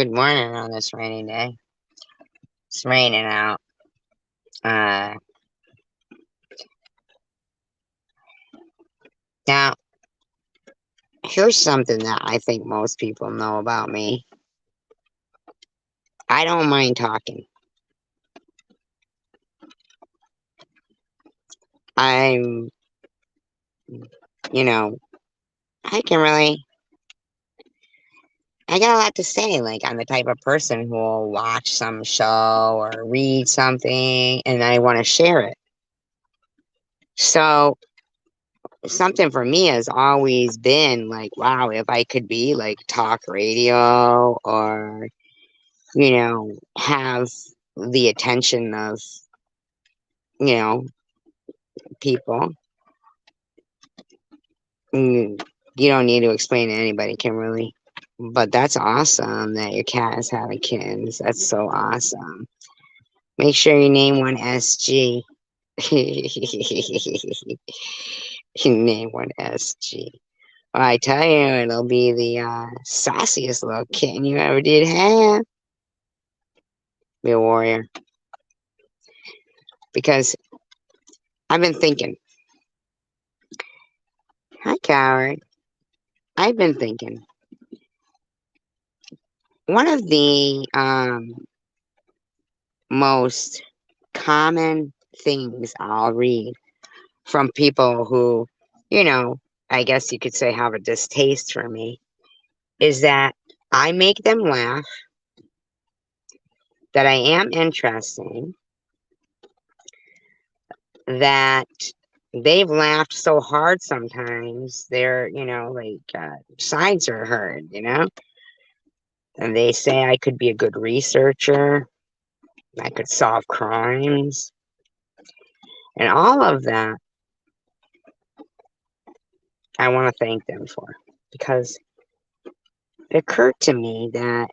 Good morning on this rainy day. It's raining out. Uh, Now, here's something that I think most people know about me. I don't mind talking. I'm, you know, I can really, I got a lot to say. Like, I'm the type of person who will watch some show or read something and I want to share it. So, something for me has always been like, wow, if I could be like talk radio or have the attention of, you know, people. You don't need to explain to anybody, Kimberly. But that's awesome that your cat is having kittens. That's so awesome. Make sure you name one SG. You name one SG. Well, I tell you, it'll be the sauciest little kitten you ever did have. Be a warrior. Because I've been thinking, hi, coward. I've been thinking. One of the most common things I'll read from people who, you know, I guess you could say have a distaste for me is that I make them laugh, that I am interesting, that they've laughed so hard sometimes their, sides are hurt, and they say I could be a good researcher, I could solve crimes, and all of that I want to thank them for because it occurred to me that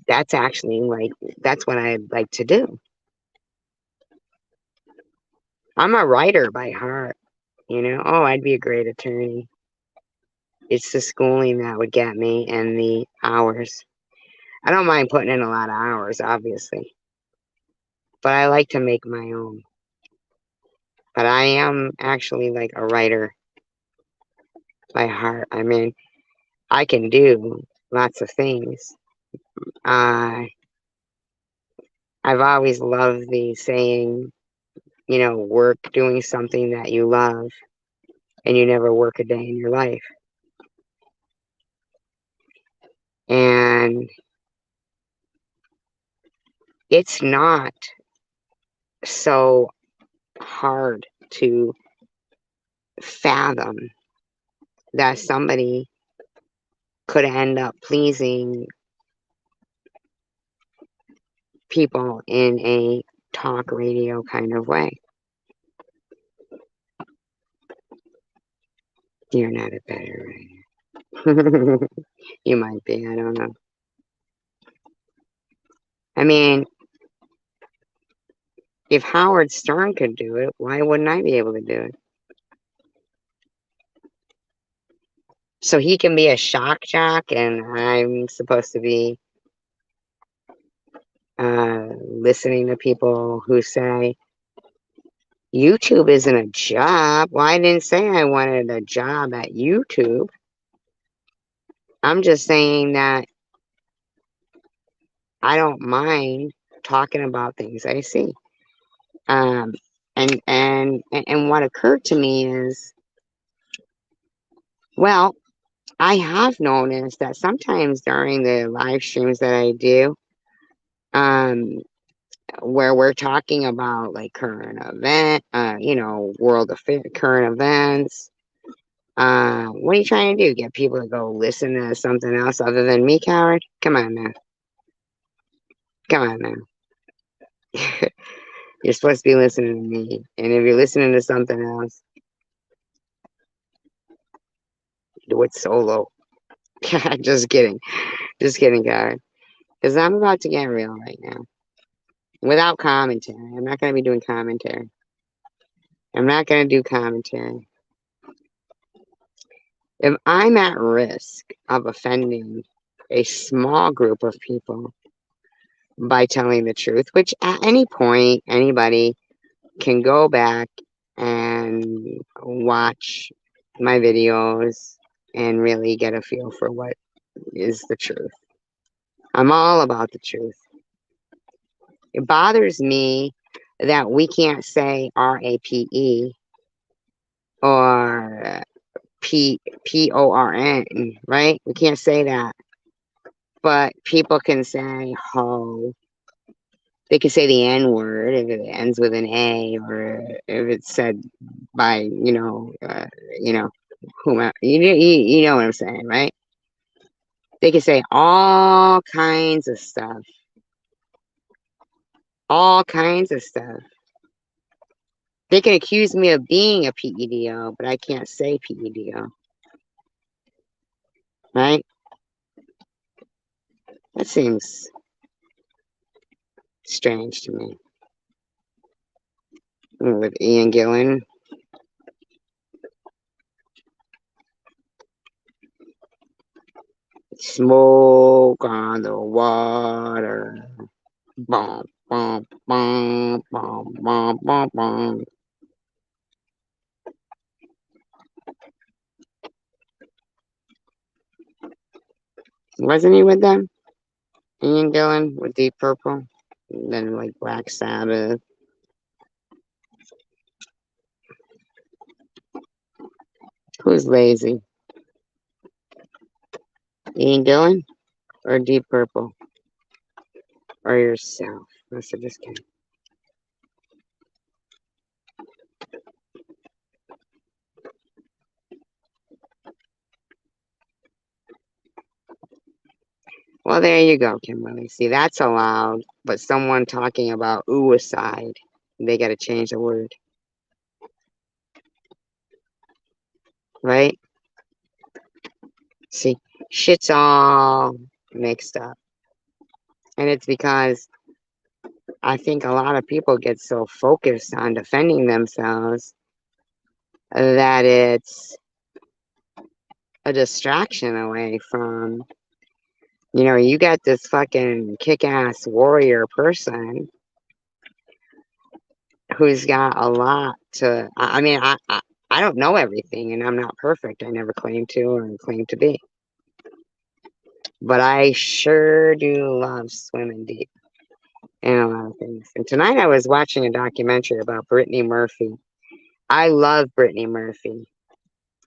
that's actually that's what I like to do. I'm a writer by heart, Oh, I'd be a great attorney. It's the schooling that would get me and the hours. I don't mind putting in a lot of hours, obviously, but I like to make my own. But I am actually like a writer by heart. I mean, I can do lots of things. Uh, I've always loved the saying, work doing something that you love and you never work a day in your life. And it's not so hard to fathom that somebody could end up pleasing people in a talk radio kind of way. You're not a better writer. You might be, I don't know. I mean, if Howard Stern could do it, why wouldn't I be able to do it? So he can be a shock jock, and I'm supposed to be listening to people who say, YouTube isn't a job. Well, I didn't say I wanted a job at YouTube. I'm just saying that I don't mind talking about things I see. And what occurred to me is, well, I have noticed that sometimes during the live streams that I do, where we're talking about like current event, world affair, current events. What are you trying to do? Get people to go listen to something else other than me, coward? Come on now. Come on now. You're supposed to be listening to me. And if you're listening to something else, do it solo. Just kidding. Just kidding, coward. Because I'm about to get real right now. Without commentary. I'm not going to be doing commentary. I'm not going to do commentary. If I'm at risk of offending a small group of people by telling the truth, which at any point anybody can go back and watch my videos and really get a feel for what is the truth. I'm all about the truth. It bothers me that we can't say RAPE or PORN, right? We can't say that. But people can say ho. They can say the N word if it ends with an A, or if it's said by, whomever. You know what I'm saying, right? They can say all kinds of stuff. All kinds of stuff. They can accuse me of being a PEDO, but I can't say PEDO. Right? That seems strange to me. With Ian Gillan. Smoke on the water. Bum, bum, bum, bum, bum, bum, bum. Wasn't he with them? Ian Gillan with Deep Purple? And then like Black Sabbath. Who's lazy? Ian Gillan or Deep Purple? Or yourself? That's just kidding. Well, there you go, Kimberly. See, that's allowed, but someone talking about ooicide, they got to change the word, right? See, shit's all mixed up. And it's because I think a lot of people get so focused on defending themselves that it's a distraction away from, you got this fucking kick-ass warrior person who's got a lot to, I mean, I don't know everything and I'm not perfect. I never claim to or claim to be. But I sure do love swimming deep in a lot of things. And tonight I was watching a documentary about Brittany Murphy. I love Brittany Murphy.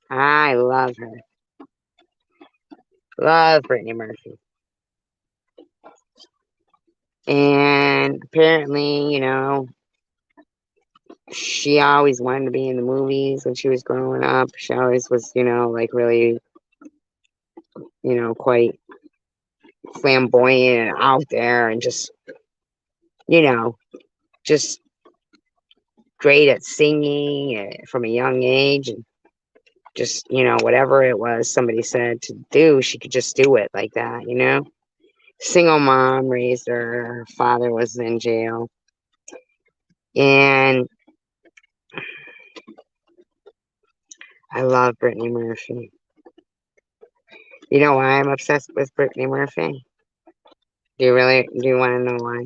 I love her. Love Brittany Murphy. And apparently, she always wanted to be in the movies when she was growing up. She always was, like really, quite flamboyant and out there and just, just great at singing from a young age. And just, whatever it was somebody said to do, she could just do it like that, Single mom raised her. Her father was in jail. And I love Brittany Murphy. You know why I'm obsessed with Brittany Murphy? Do you want to know why?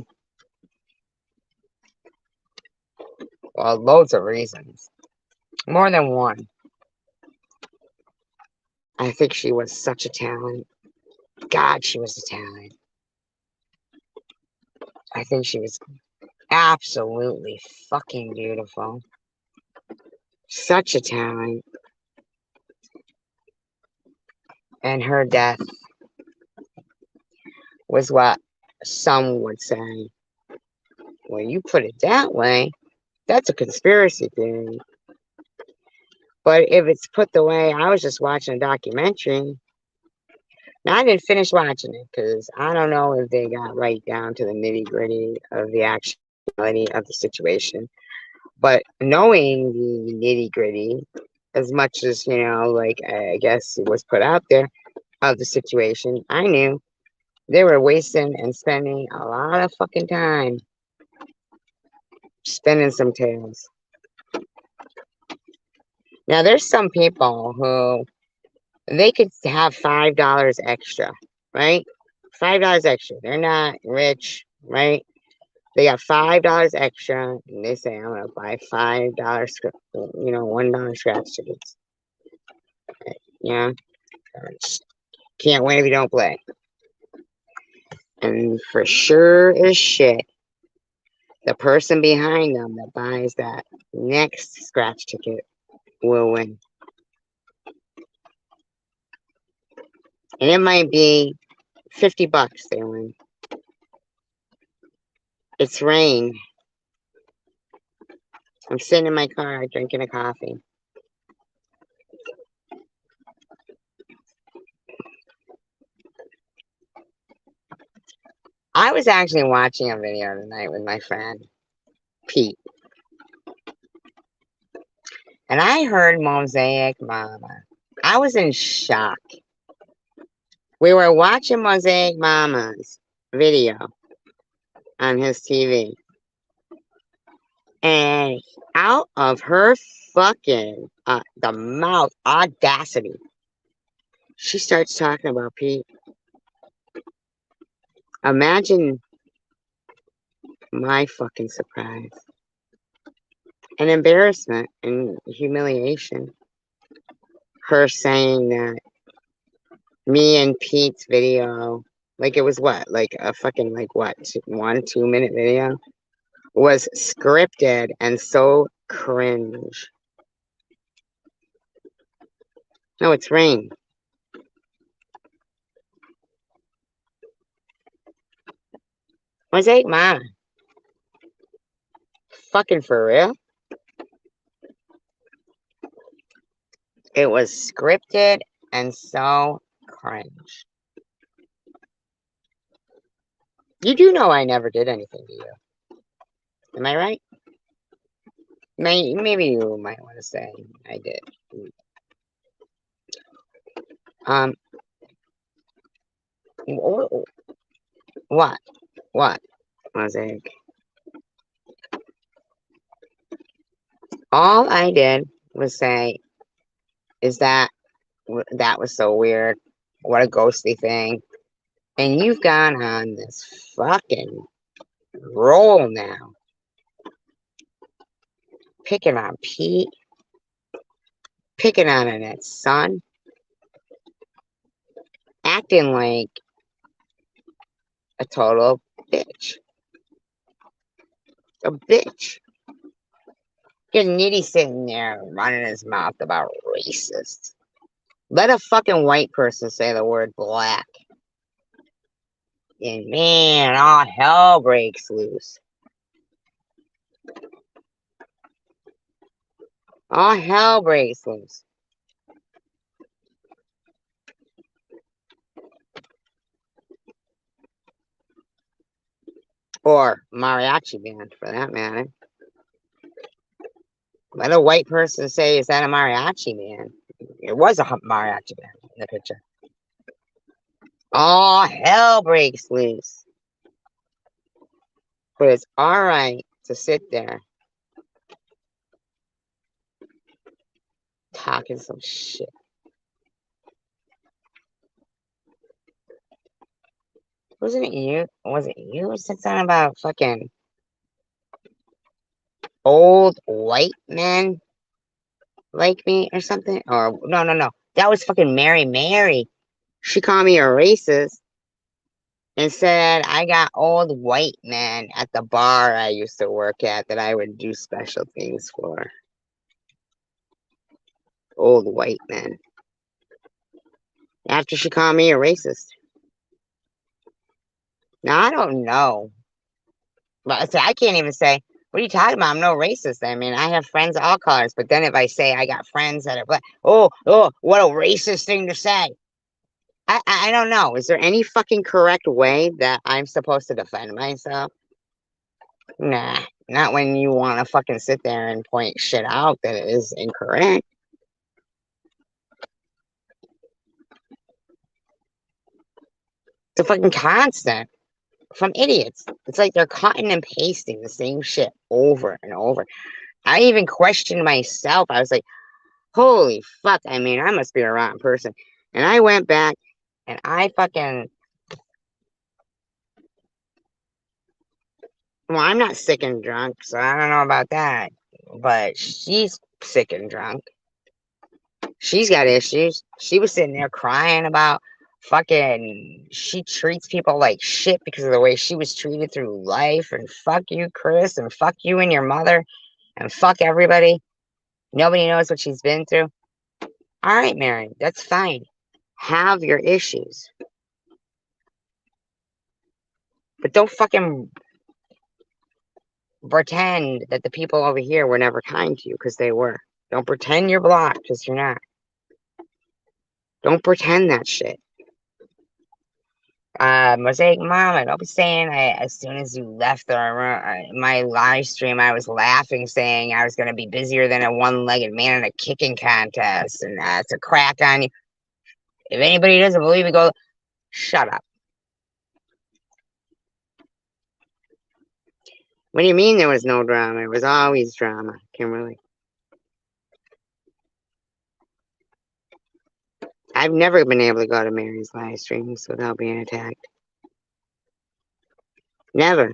Well, loads of reasons. More than one. I think she was such a talent. God, she was a talent. I think she was absolutely fucking beautiful. Such a talent. And her death was what some would say. When you put it that way, that's a conspiracy theory. But if it's put the way I was just watching a documentary, now I didn't finish watching it because I don't know if they got right down to the nitty gritty of the actuality of the situation. But knowing the nitty gritty, as much as, like I guess it was put out there of the situation, I knew they were wasting and spending a lot of fucking time spinning some tales. Now, there's some people who They could have $5 extra, right? $5 extra. They're not rich, right? They got $5 extra, and they say, "I'm gonna buy $5, $1 scratch tickets." Yeah, can't win if you don't play. And for sure as shit, the person behind them that buys that next scratch ticket will win. And it might be $50 they win. It's rain. I'm sitting in my car drinking a coffee. I was actually watching a video tonight with my friend, Pete. And I heard Mosaic Mama. I was in shock. We were watching Mosaic Mama's video on his TV. And out of her fucking, the mouth audacity, she starts talking about Pete. Imagine my fucking surprise and embarrassment and humiliation. Her saying that me and Pete's video, like it was what, like a fucking, like what, 1-2 minute video, was scripted and so cringe. No, it's rain. Mosaic Mama. Fucking for real? It was scripted and so cringe. You do know I never did anything to you. Am I right? Maybe you might want to say I did. What? What? Mosaic. All I did was say, is that was so weird. What a ghostly thing. And you've gone on this fucking roll now. Picking on Pete. Picking on Annette's son. Acting like a total bitch. A bitch. Getting Nitty sitting there running his mouth about racist. Let a fucking white person say the word black. And man, all hell breaks loose. All hell breaks loose. Or mariachi band, for that matter. Let a white person say, is that a mariachi band? It was a mariachi band in the picture. All hell breaks loose. But it's alright to sit there talking some shit. Wasn't it you? Was it you who said something about fucking old white men like me or something? Or no. That was fucking Mary. She called me a racist and said I got old white men at the bar I used to work at that I would do special things for. Old white men. After she called me a racist. Now, I don't know. But I can't even say, what are you talking about? I'm no racist. I mean, I have friends of all colors. But then if I say I got friends that are black, oh, what a racist thing to say. I don't know. Is there any fucking correct way that I'm supposed to defend myself? Nah, not when you want to fucking sit there and point shit out that is incorrect. It's a fucking constant from idiots. It's like they're cutting and pasting the same shit over and over. I even questioned myself. I was like, holy fuck, I mean, I must be a rotten person. And I went back and I fucking, well, I'm not sick and drunk, so I don't know about that. But she's sick and drunk. She's got issues. She was sitting there crying about fucking, she treats people like shit because of the way she was treated through life. And fuck you, Chris, and fuck you and your mother, and fuck everybody. Nobody knows what she's been through. All right, Mary, that's fine. Have your issues. But don't fucking pretend that the people over here were never kind to you, because they were. Don't pretend you're blocked, because you're not. Don't pretend that shit. Mosaic Mama, don't be saying as soon as you left my live stream, I was laughing, saying I was going to be busier than a one-legged man in a kicking contest, and that's a crack on you. If anybody doesn't believe me, go, shut up. What do you mean there was no drama? It was always drama, Kimberly. I've never been able to go to Mary's live streams without being attacked. Never.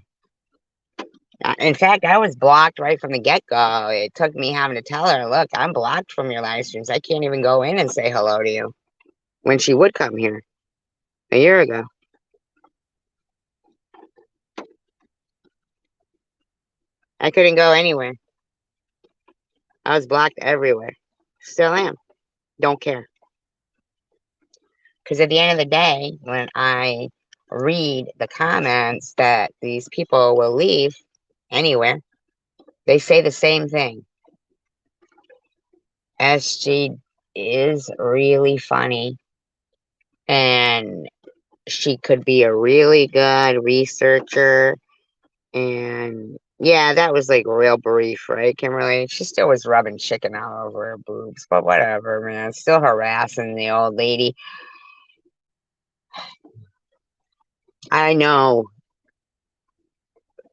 In fact, I was blocked right from the get-go. It took me having to tell her, look, I'm blocked from your live streams. I can't even go in and say hello to you. When she would come here a year ago. I couldn't go anywhere. I was blocked everywhere. Still am. Don't care. Because at the end of the day, when I read the comments that these people will leave anywhere, they say the same thing. SG is really funny, and she could be a really good researcher. And yeah, that was like real brief, right, Kimberly? She still was rubbing chicken all over her boobs, but whatever, man. Still harassing the old lady. I know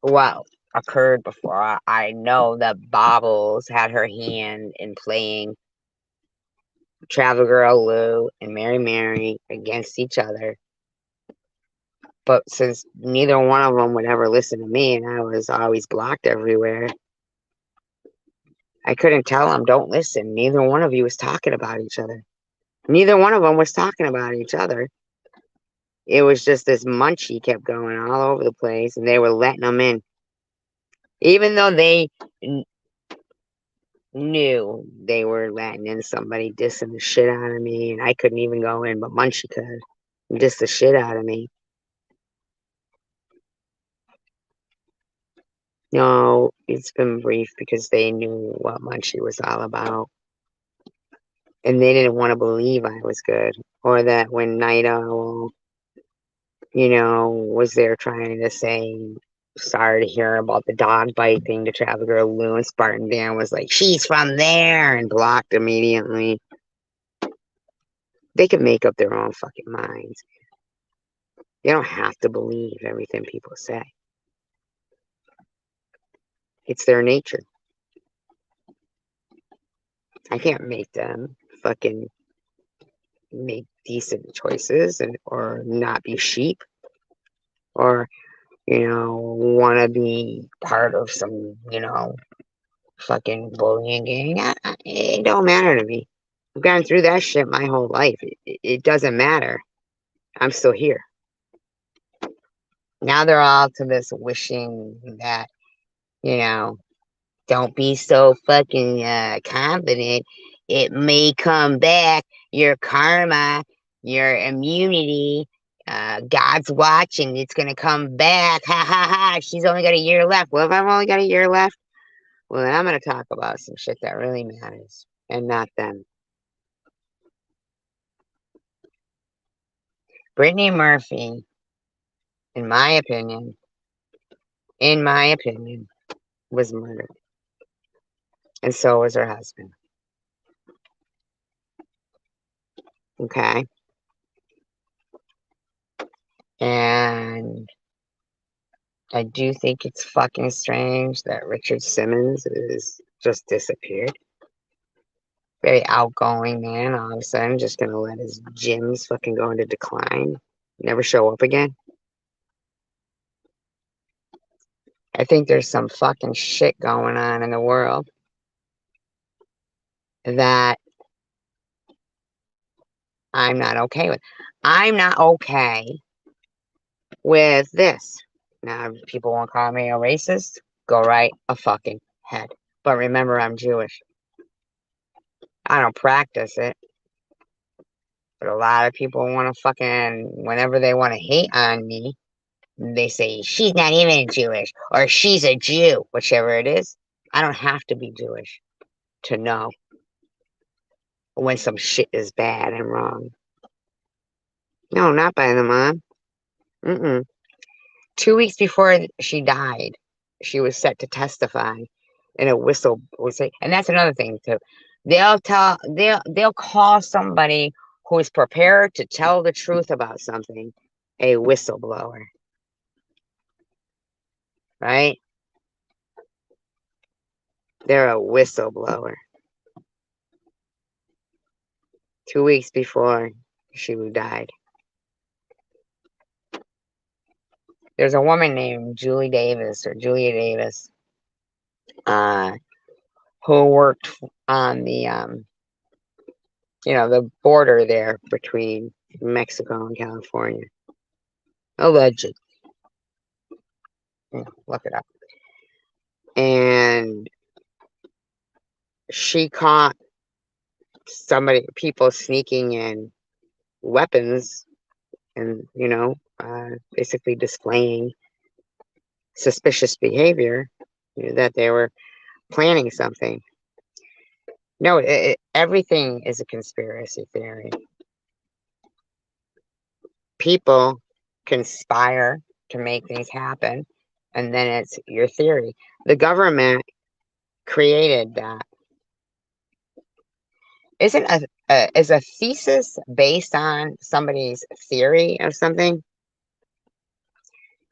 what occurred before. I know that Bobbles had her hand in playing Travel Girl Lou and Mary Mary against each other. But since neither one of them would ever listen to me and I was always blocked everywhere, I couldn't tell them, don't listen. Neither one of you was talking about each other. Neither one of them was talking about each other. It was just this munchie kept going all over the place, and they were letting them in. Even though they knew they were letting in somebody dissing the shit out of me, and I couldn't even go in, but Munchie could diss the shit out of me. No, it's been brief because they knew what Munchie was all about. And they didn't want to believe I was good. Or that when Night Owl, was there trying to say, sorry to hear about the dog bite thing to Travel Girl Lou, and Spartan Dan was like, she's from there, and blocked immediately. They can make up their own fucking minds. They don't have to believe everything people say. It's their nature. I can't make them fucking make decent choices or not be sheep or, want to be part of some, fucking bullying gang. It don't matter to me. I've gone through that shit my whole life. It doesn't matter. I'm still here. Now they're all to this wishing that, don't be so fucking confident. It may come back. Your karma, your immunity, God's watching. It's going to come back. Ha ha ha. She's only got a year left. Well, if I've only got a year left, well, then I'm going to talk about some shit that really matters and not them. Brittany Murphy, in my opinion, was murdered. And so was her husband. Okay. And I do think it's fucking strange that Richard Simmons is just disappeared. Very outgoing man, all of a sudden just gonna let his gyms fucking go into decline. Never show up again. I think there's some fucking shit going on in the world that I'm not okay with. I'm not okay with this. Now, if people won't call me a racist, go right a fucking head. But remember, I'm Jewish. I don't practice it. But a lot of people want to fucking, whenever they want to hate on me, they say, she's not even Jewish, or she's a Jew, whichever it is. I don't have to be Jewish to know when some shit is bad and wrong. No, not by the mom. Mm-mm. 2 weeks before she died, she was set to testify in a whistle. And that's another thing too. They'll call somebody who is prepared to tell the truth about something a whistleblower, right? They're a whistleblower. 2 weeks before she died. There's a woman named Julia Davis, who worked on the the border there between Mexico and California. Alleged. Look it up. And she caught people sneaking in weapons and, basically displaying suspicious behavior, that they were planning something. No, everything is a conspiracy theory. People conspire to make things happen, and then it's your theory. The government created that. Is a thesis based on somebody's theory of something?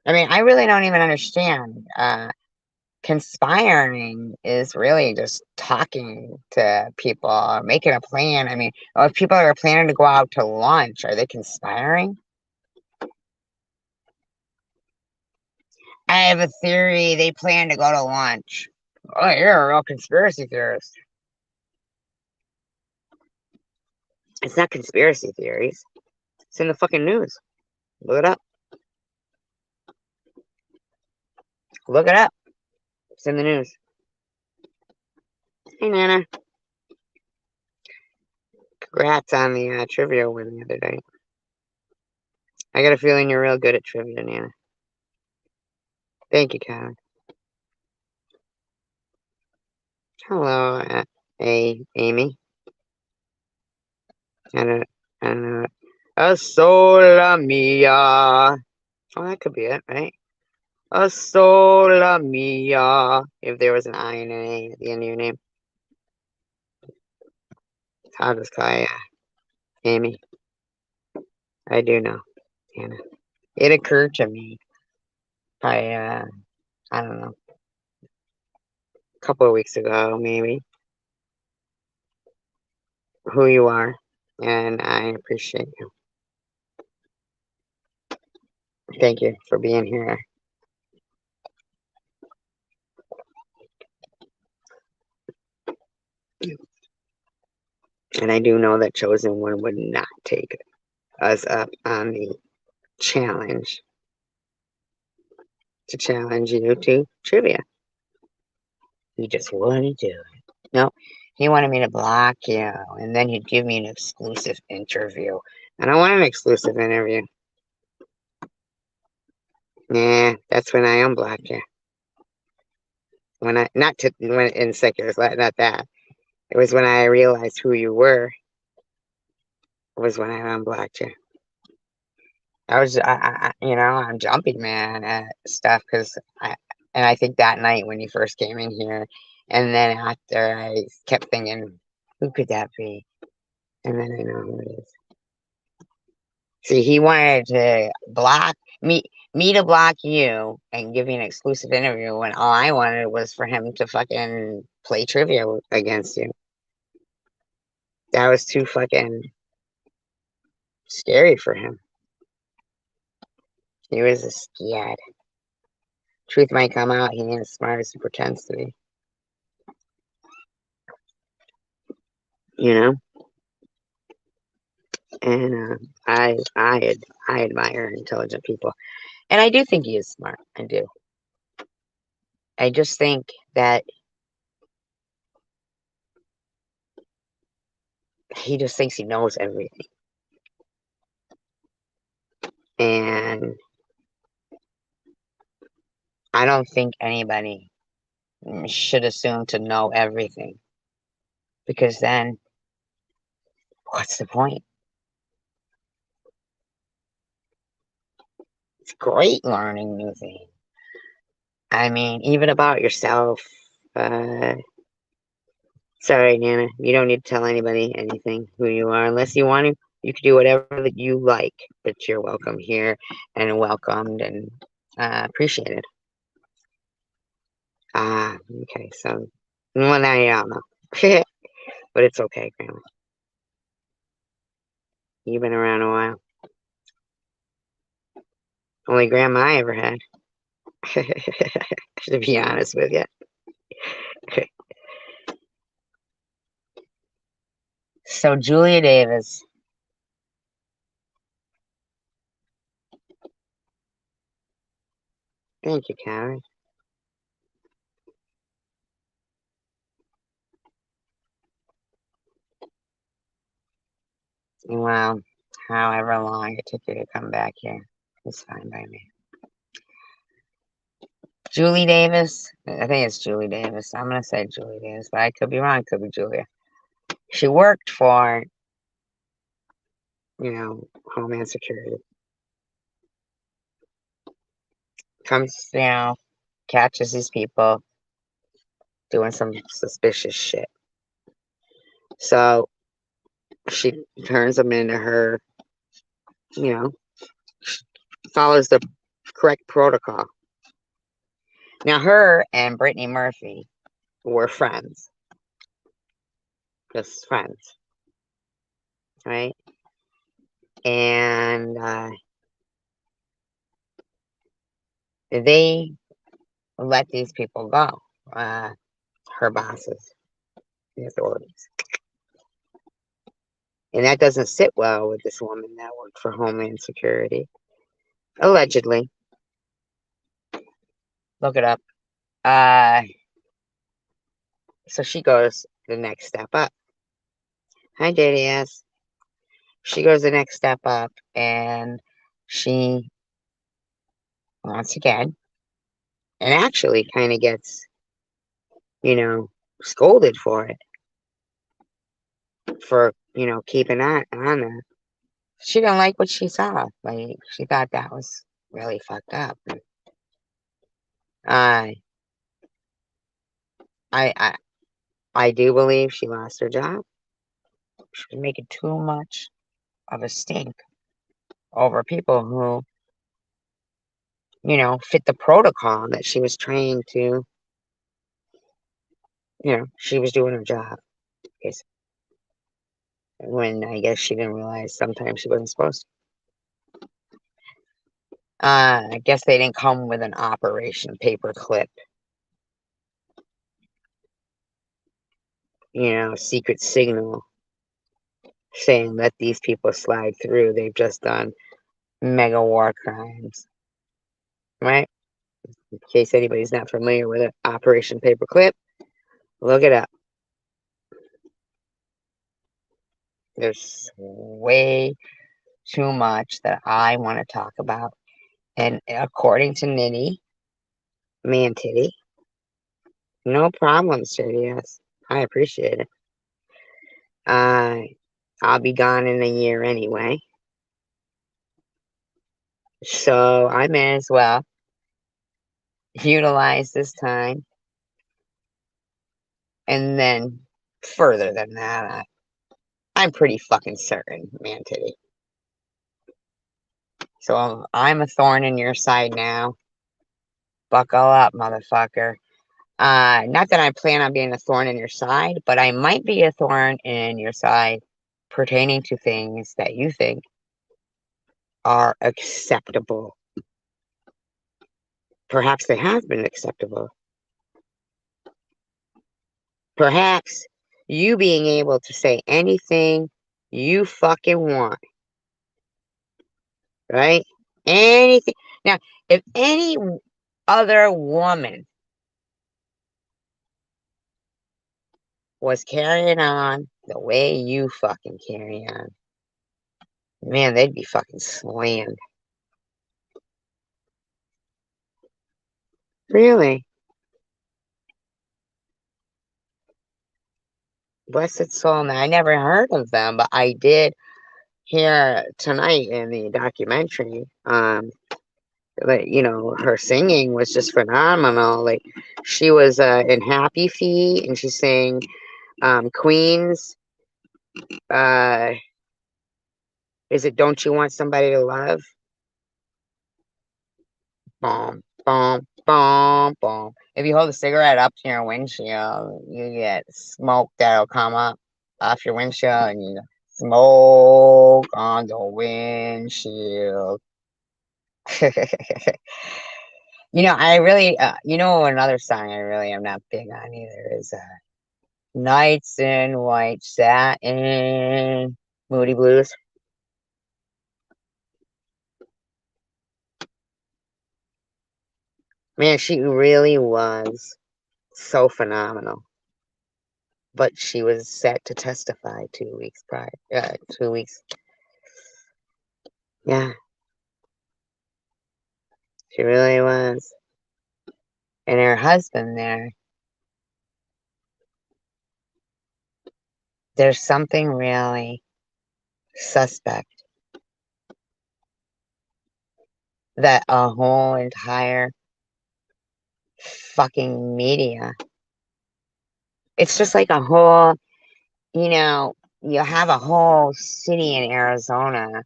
I mean, I really don't even understand. Conspiring is really just talking to people, making a plan. I mean, if people are planning to go out to lunch, are they conspiring? I have a theory they plan to go to lunch. Oh, you're a real conspiracy theorist. It's not conspiracy theories. It's in the fucking news. Look it up. Look it up. It's in the news. Hey, Nana. Congrats on the trivia win the other day. I got a feeling you're real good at trivia, Nana. Thank you, Kevin. Hello, Amy. And a sola mia. Oh, that could be it, right? A sola mia. If there was an I and an A at the end of your name. How does Kaya? Amy. I do know, Anna. It occurred to me I don't know, a couple of weeks ago, maybe, who you are, and I appreciate you. Thank you for being here. And I do know that Chosen One would not take us up on the challenge to challenge you to trivia. He just wouldn't do it. No, he wanted me to block you, and then he'd give me an exclusive interview. And I want an exclusive interview. Yeah, that's when I unblocked you. When in seculars, not that. It was when I realized who you were. It was when I unblocked you. I'm jumping, man, at stuff I think that night when you first came in here, and then after I kept thinking, who could that be? And then I know who it is. See, he wanted to block me to block you and give you an exclusive interview when all I wanted was for him to fucking play trivia against you. That was too fucking scary for him. He was scared. Truth might come out. He ain't as smart as he pretends to be. You know? And I admire intelligent people. And I do think he is smart. I do. I just think that he just thinks he knows everything. And I don't think anybody should assume to know everything. Because then, what's the point? It's great learning new things. I mean, even about yourself. Sorry, Nana. You don't need to tell anybody anything who you are unless you want to. You can do whatever that you like, but you're welcome here and welcomed and appreciated. Okay. So, well, now you don't know. But it's okay, Grandma. You've been around a while. Only grandma I ever had. To be honest with you. So, Julia Davis. Thank you, Karen. Well, however long it took you to come back here, it's fine by me. Julie Davis. I think it's Julie Davis. I'm going to say Julie Davis, but I could be wrong. It could be Julia. She worked for, Homeland Security. Comes, catches these people doing some suspicious shit. So she turns them into her, follows the correct protocol. Now, her and Brittany Murphy were friends. Just friends. Right? And they let these people go. Her bosses, the authorities. And that doesn't sit well with this woman that worked for Homeland Security. Allegedly. Look it up. So she goes the next step up. Hi, Daddy-ass. She goes the next step up, and she, once again, and actually kind of gets, scolded for it. For, keeping on that. She didn't like what she saw. Like, she thought that was really fucked up. I do believe she lost her job. She was making too much of a stink over people who, fit the protocol that she was trained to, she was doing her job. When I guess she didn't realize sometimes she wasn't supposed to. I guess they didn't come with an Operation Paperclip. Secret signal saying let these people slide through. They've just done mega war crimes. Right? In case anybody's not familiar with it, Operation Paperclip, look it up. There's way too much that I want to talk about. And according to Nitty, Man Titty, no problem, sir. Yes, I appreciate it. I'll be gone in a year anyway. So I may as well utilize this time. And then further than that, I'm pretty fucking certain, Man Titty. So I'm a thorn in your side now. Buckle up, motherfucker. Not that I plan on being a thorn in your side, but I might be a thorn in your side pertaining to things that you think are acceptable. Perhaps they have been acceptable. Perhaps you being able to say anything you fucking want, right? Anything. Now, if any other woman was carrying on the way you fucking carry on, man, they'd be fucking slammed. Really? Blessed soul. Now, I never heard of them, but I did hear tonight in the documentary, like, her singing was just phenomenal. Like, she was in Happy Feet, and she sang Queen's, uh, is it Don't You Want Somebody to Love? Boom, boom, boom, boom. If you hold a cigarette up to your windshield, you get smoke that'll come up off your windshield, and you smoke on the windshield. I really, another song I really am not big on either is Nights in White Satin, Moody Blues. Man, she really was so phenomenal. But she was set to testify 2 weeks prior. 2 weeks. Yeah, she really was. And her husband there's something really suspect that a whole entire fucking media, it's just like a whole, you have a whole city in Arizona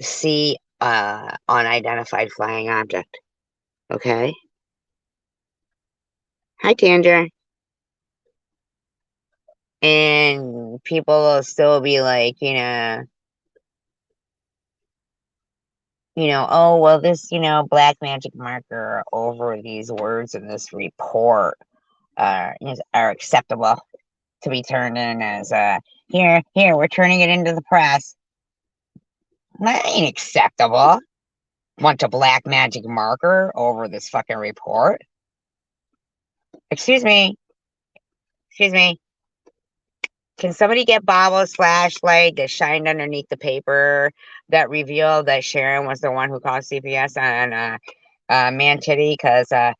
see unidentified flying object. Okay. Hi, Tanger. And people will still be like, oh, well, this, black magic marker over these words in this report are acceptable to be turned in as, here, we're turning it into the press. That ain't acceptable. Want a black magic marker over this fucking report? Excuse me. Can somebody get Bob's flashlight that shined underneath the paper that revealed that Sharon was the one who called CPS on Man Titty? Because I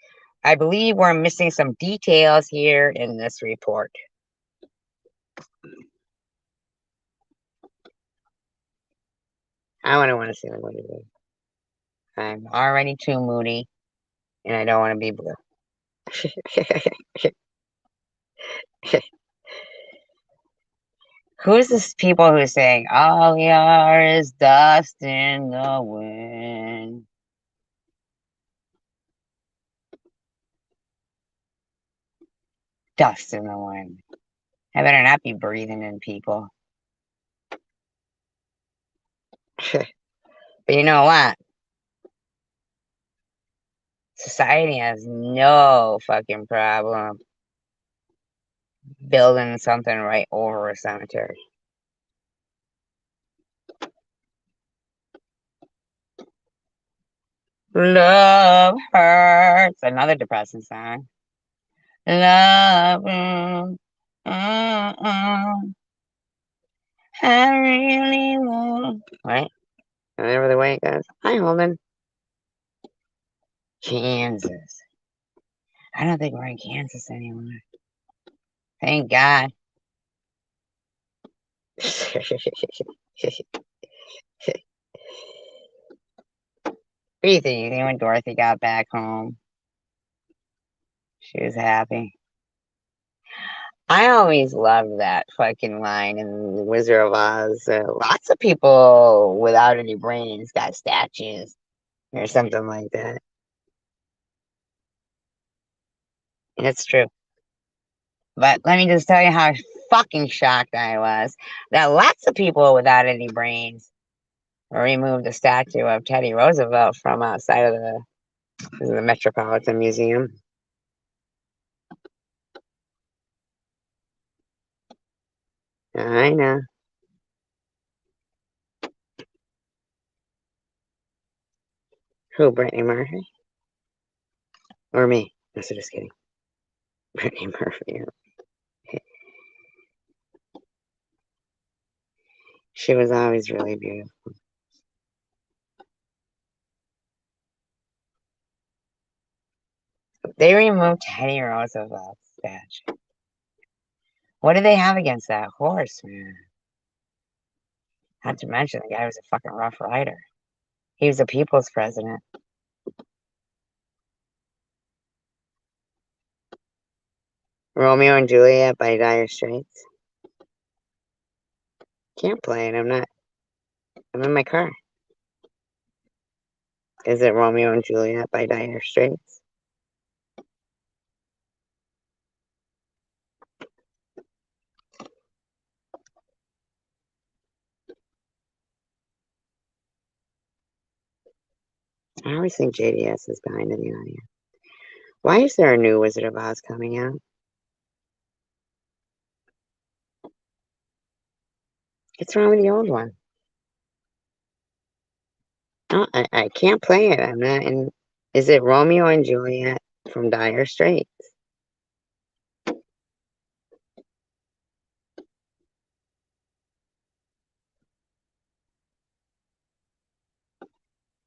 believe we're missing some details here in this report. I wouldn't want to see the movie. I'm already too moody, and I don't want to be blue. Who's this people who saying, all we are is dust in the wind? Dust in the wind. I better not be breathing in people. But you know what? Society has no fucking problem building something right over a cemetery. Love hurts. Another depressing song. Love. I really want. Right? Whatever the way it goes. Hi, Holden. Kansas. I don't think we're in Kansas anymore. Thank God. What do you think? You think when Dorothy got back home, she was happy? I always loved that fucking line in The Wizard of Oz. Lots of people without any brains got statues or something like that. It's true. But let me just tell you how fucking shocked I was that lots of people without any brains removed the statue of Teddy Roosevelt from outside of the Metropolitan Museum. I know. Who, Brittany Murphy? Or me? No, so just kidding. Brittany Murphy. She was always really beautiful. They removed Teddy Roosevelt's statue. What do they have against that horse, man? Not to mention, the guy was a fucking rough rider. He was a people's president. Romeo and Juliet by Dire Straits. Can't play it. I'm not. I'm in my car. Is it Romeo and Juliet by Dire Straits? I always think JDS is behind in the audience. Why is there a new Wizard of Oz coming out? What's wrong with the old one? Oh, I can't play it. I'm not in. Is it Romeo and Juliet from Dire Straits?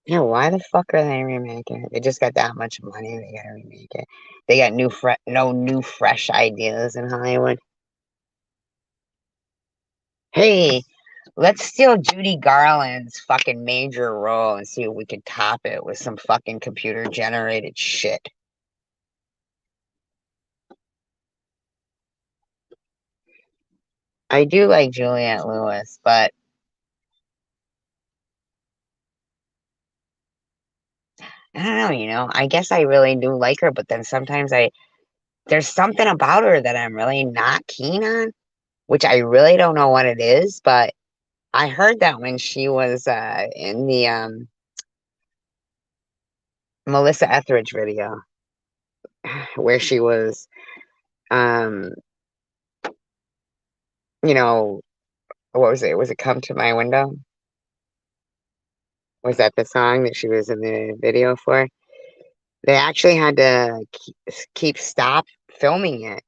Yeah, why the fuck are they remaking it? They just got that much money. They gotta remake it. They got no new fresh ideas in Hollywood. Hey, let's steal Judy Garland's fucking major role and see if we can top it with some fucking computer generated shit. I do like Juliette Lewis, but I don't know, I guess I really do like her, but then sometimes there's something about her that I'm really not keen on, which I really don't know what it is, but I heard that when she was in the Melissa Etheridge video where she was um you know what was it? Was it Come to My Window? Was that the song that she was in the video for? They actually had to keep stop filming it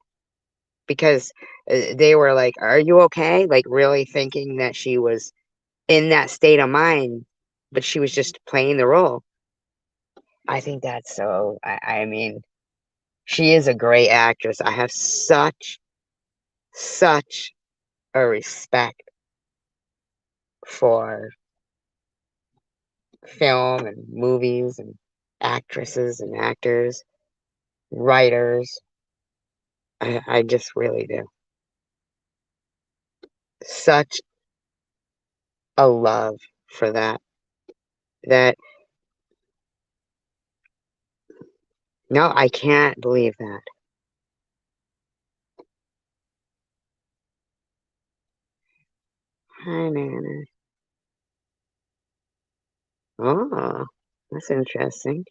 because they were like, "Are you okay?" Like really thinking that she was in that state of mind, but she was just playing the role. I think that's so. I mean, she is a great actress. I have such a respect for film and movies and actresses and actors, writers. I just really do. Such a love for that. That, no, I can't believe that. Hi, Nana. Oh, that's interesting.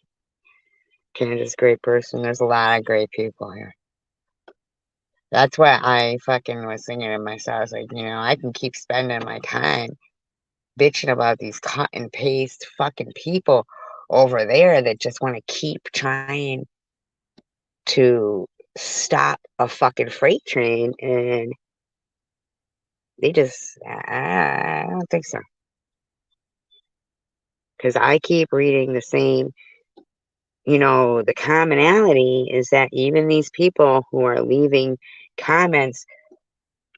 Canada's a great person. There's a lot of great people here. That's what I fucking was thinking to myself. I was like, I can keep spending my time bitching about these cut and paste fucking people over there that just want to keep trying to stop a fucking freight train, and they just, I don't think so. Because I keep reading the same, the commonality is that even these people who are leaving comments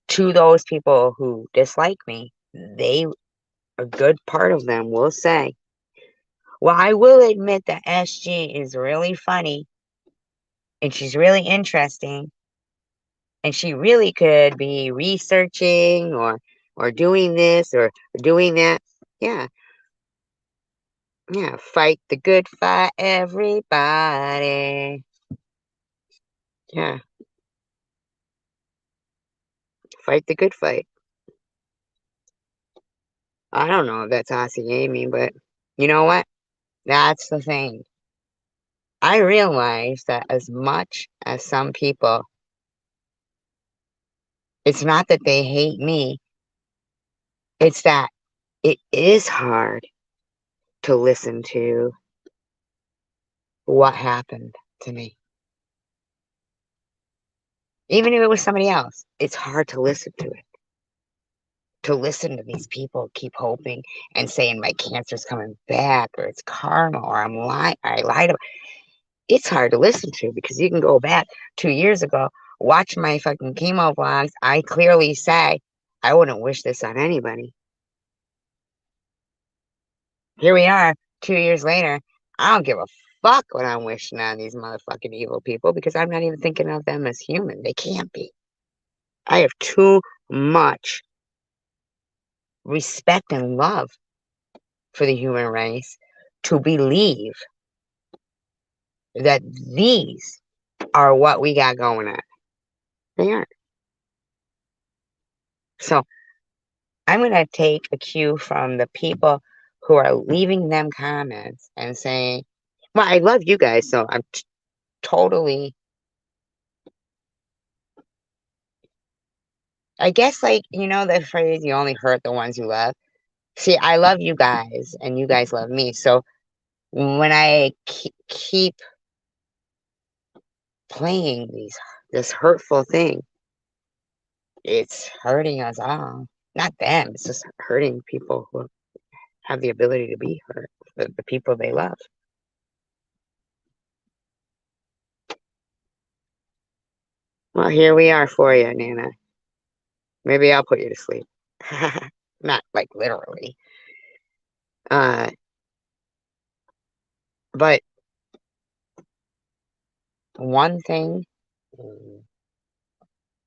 to those people who dislike me, a good part of them will say, well, I will admit that SG is really funny and she's really interesting and she really could be researching or doing this or doing that. Yeah. Yeah. Fight the good fight, everybody. Yeah. Fight the good fight. I don't know if that's Aussie Amy, but you know what? That's the thing. I realize that as much as some people, it's not that they hate me, it's that it is hard to listen to what happened to me. Even if it was somebody else, it's hard to listen to it. To listen to these people keep hoping and saying my cancer's coming back or it's karma or I lied about. It's hard to listen to because you can go back 2 years ago, watch my fucking chemo vlogs. I clearly say I wouldn't wish this on anybody. Here we are, 2 years later. I don't give a fuck what I'm wishing on these motherfucking evil people because I'm not even thinking of them as human. They can't be. I have too much respect and love for the human race to believe that these are what we got going on. They aren't. So I'm going to take a cue from the people who are leaving them comments and saying, well, I love you guys, so I'm totally, I guess, like, you know, the phrase, you only hurt the ones you love. See, I love you guys, and you guys love me. So when I keep playing this hurtful thing, it's hurting us all. Not them, it's just hurting people who have the ability to be hurt, the people they love. Well, here we are for you, Nana. Maybe I'll put you to sleep. Not like literally. Uh, but one thing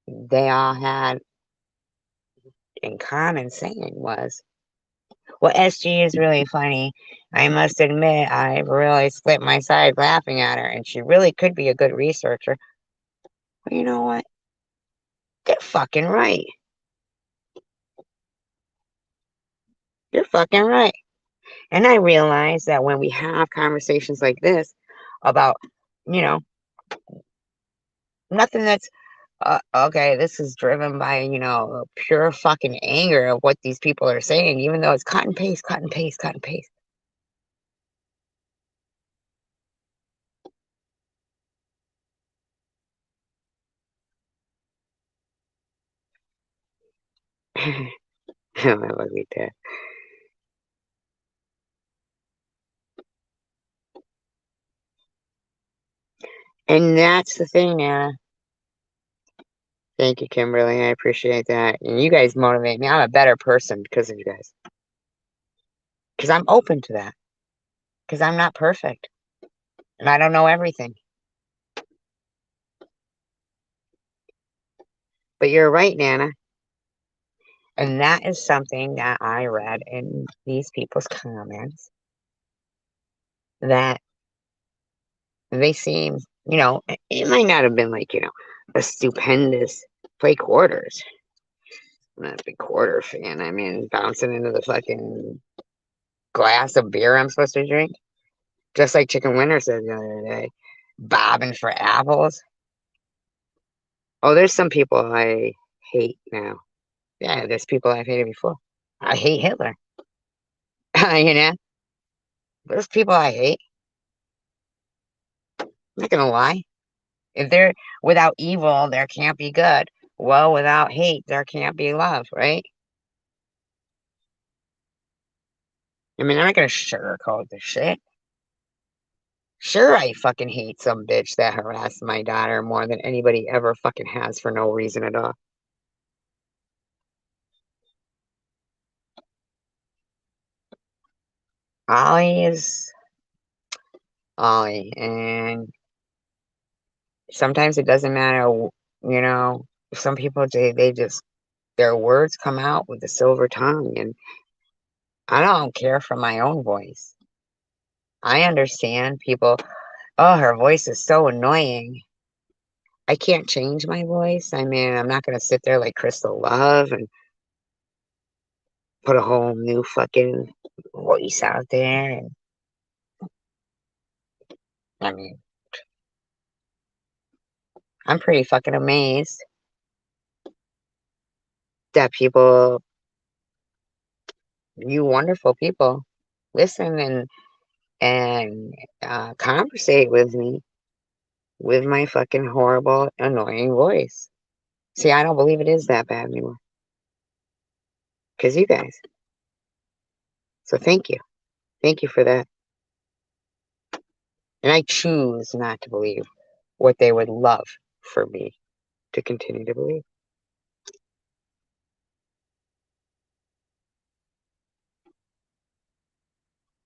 they all had in common saying was, well, SG is really funny. I must admit, I really split my side laughing at her, and she really could be a good researcher. Well, you know what? They're fucking right. You're fucking right. And I realize that when we have conversations like this about, you know, nothing that's okay, this is driven by, pure fucking anger of what these people are saying, even though it's cut and paste, cut and paste, cut and paste. I love you, Dad. And that's the thing, Nana. Thank you, Kimberly. I appreciate that. And you guys motivate me. I'm a better person because of you guys. Because I'm open to that. Because I'm not perfect. And I don't know everything. But you're right, Nana. And that is something that I read in these people's comments that they seem, it might not have been like, a stupendous play quarters. I'm not a big quarter fan. I mean, bouncing into the fucking glass of beer I'm supposed to drink. Just like Chicken Winter said the other day, bobbing for apples. Oh, there's some people I hate now. Yeah, there's people I've hated before. I hate Hitler. you know, there's people I hate. I'm not gonna lie. If they're without evil, there can't be good. Well, without hate, there can't be love, right? I mean, I'm not gonna sugarcoat the shit. Sure, I fucking hate some bitch that harassed my daughter more than anybody ever fucking has for no reason at all. Ollie is Ollie, and sometimes it doesn't matter, some people, they just, their words come out with a silver tongue, and I don't care for my own voice. I understand people, oh, her voice is so annoying. I can't change my voice. I mean, I'm not gonna sit there like Crystal Love and put a whole new fucking voice out there. And I mean, I'm pretty fucking amazed that people, you wonderful people, listen and conversate with me with my fucking horrible, annoying voice. See, I don't believe it is that bad anymore. Because you guys. So thank you. Thank you for that. And I choose not to believe what they would love for me to continue to believe.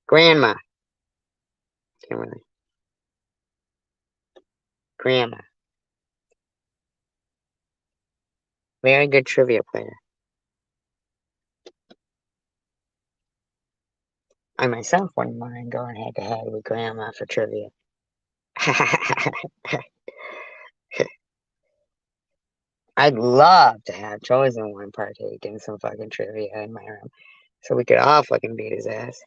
Grandma. Kimberly. Grandma. Very good trivia player. I myself wouldn't mind going head to head with Grandma for trivia. I'd love to have Chosen One partake in some fucking trivia in my room so we could all fucking beat his ass.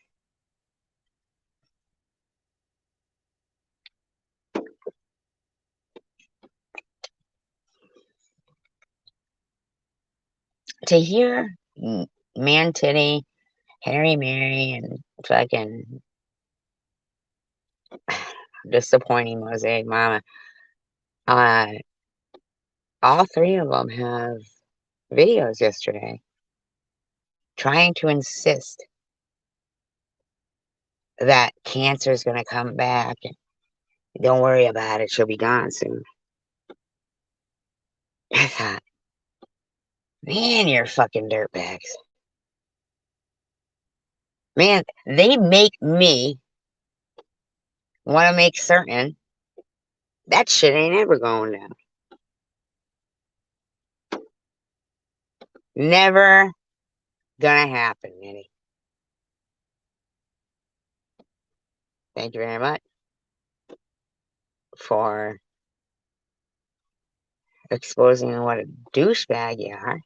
To hear Man Titty, Harry Mary, and fucking disappointing Mosaic Mama, uh, all three of them have videos yesterday trying to insist that cancer is going to come back and don't worry about it, she'll be gone soon. I thought, man, you're fucking dirtbags. Man, they make me want to make certain that shit ain't ever going down. Never gonna happen, Minnie. Thank you very much for exposing what a douchebag you are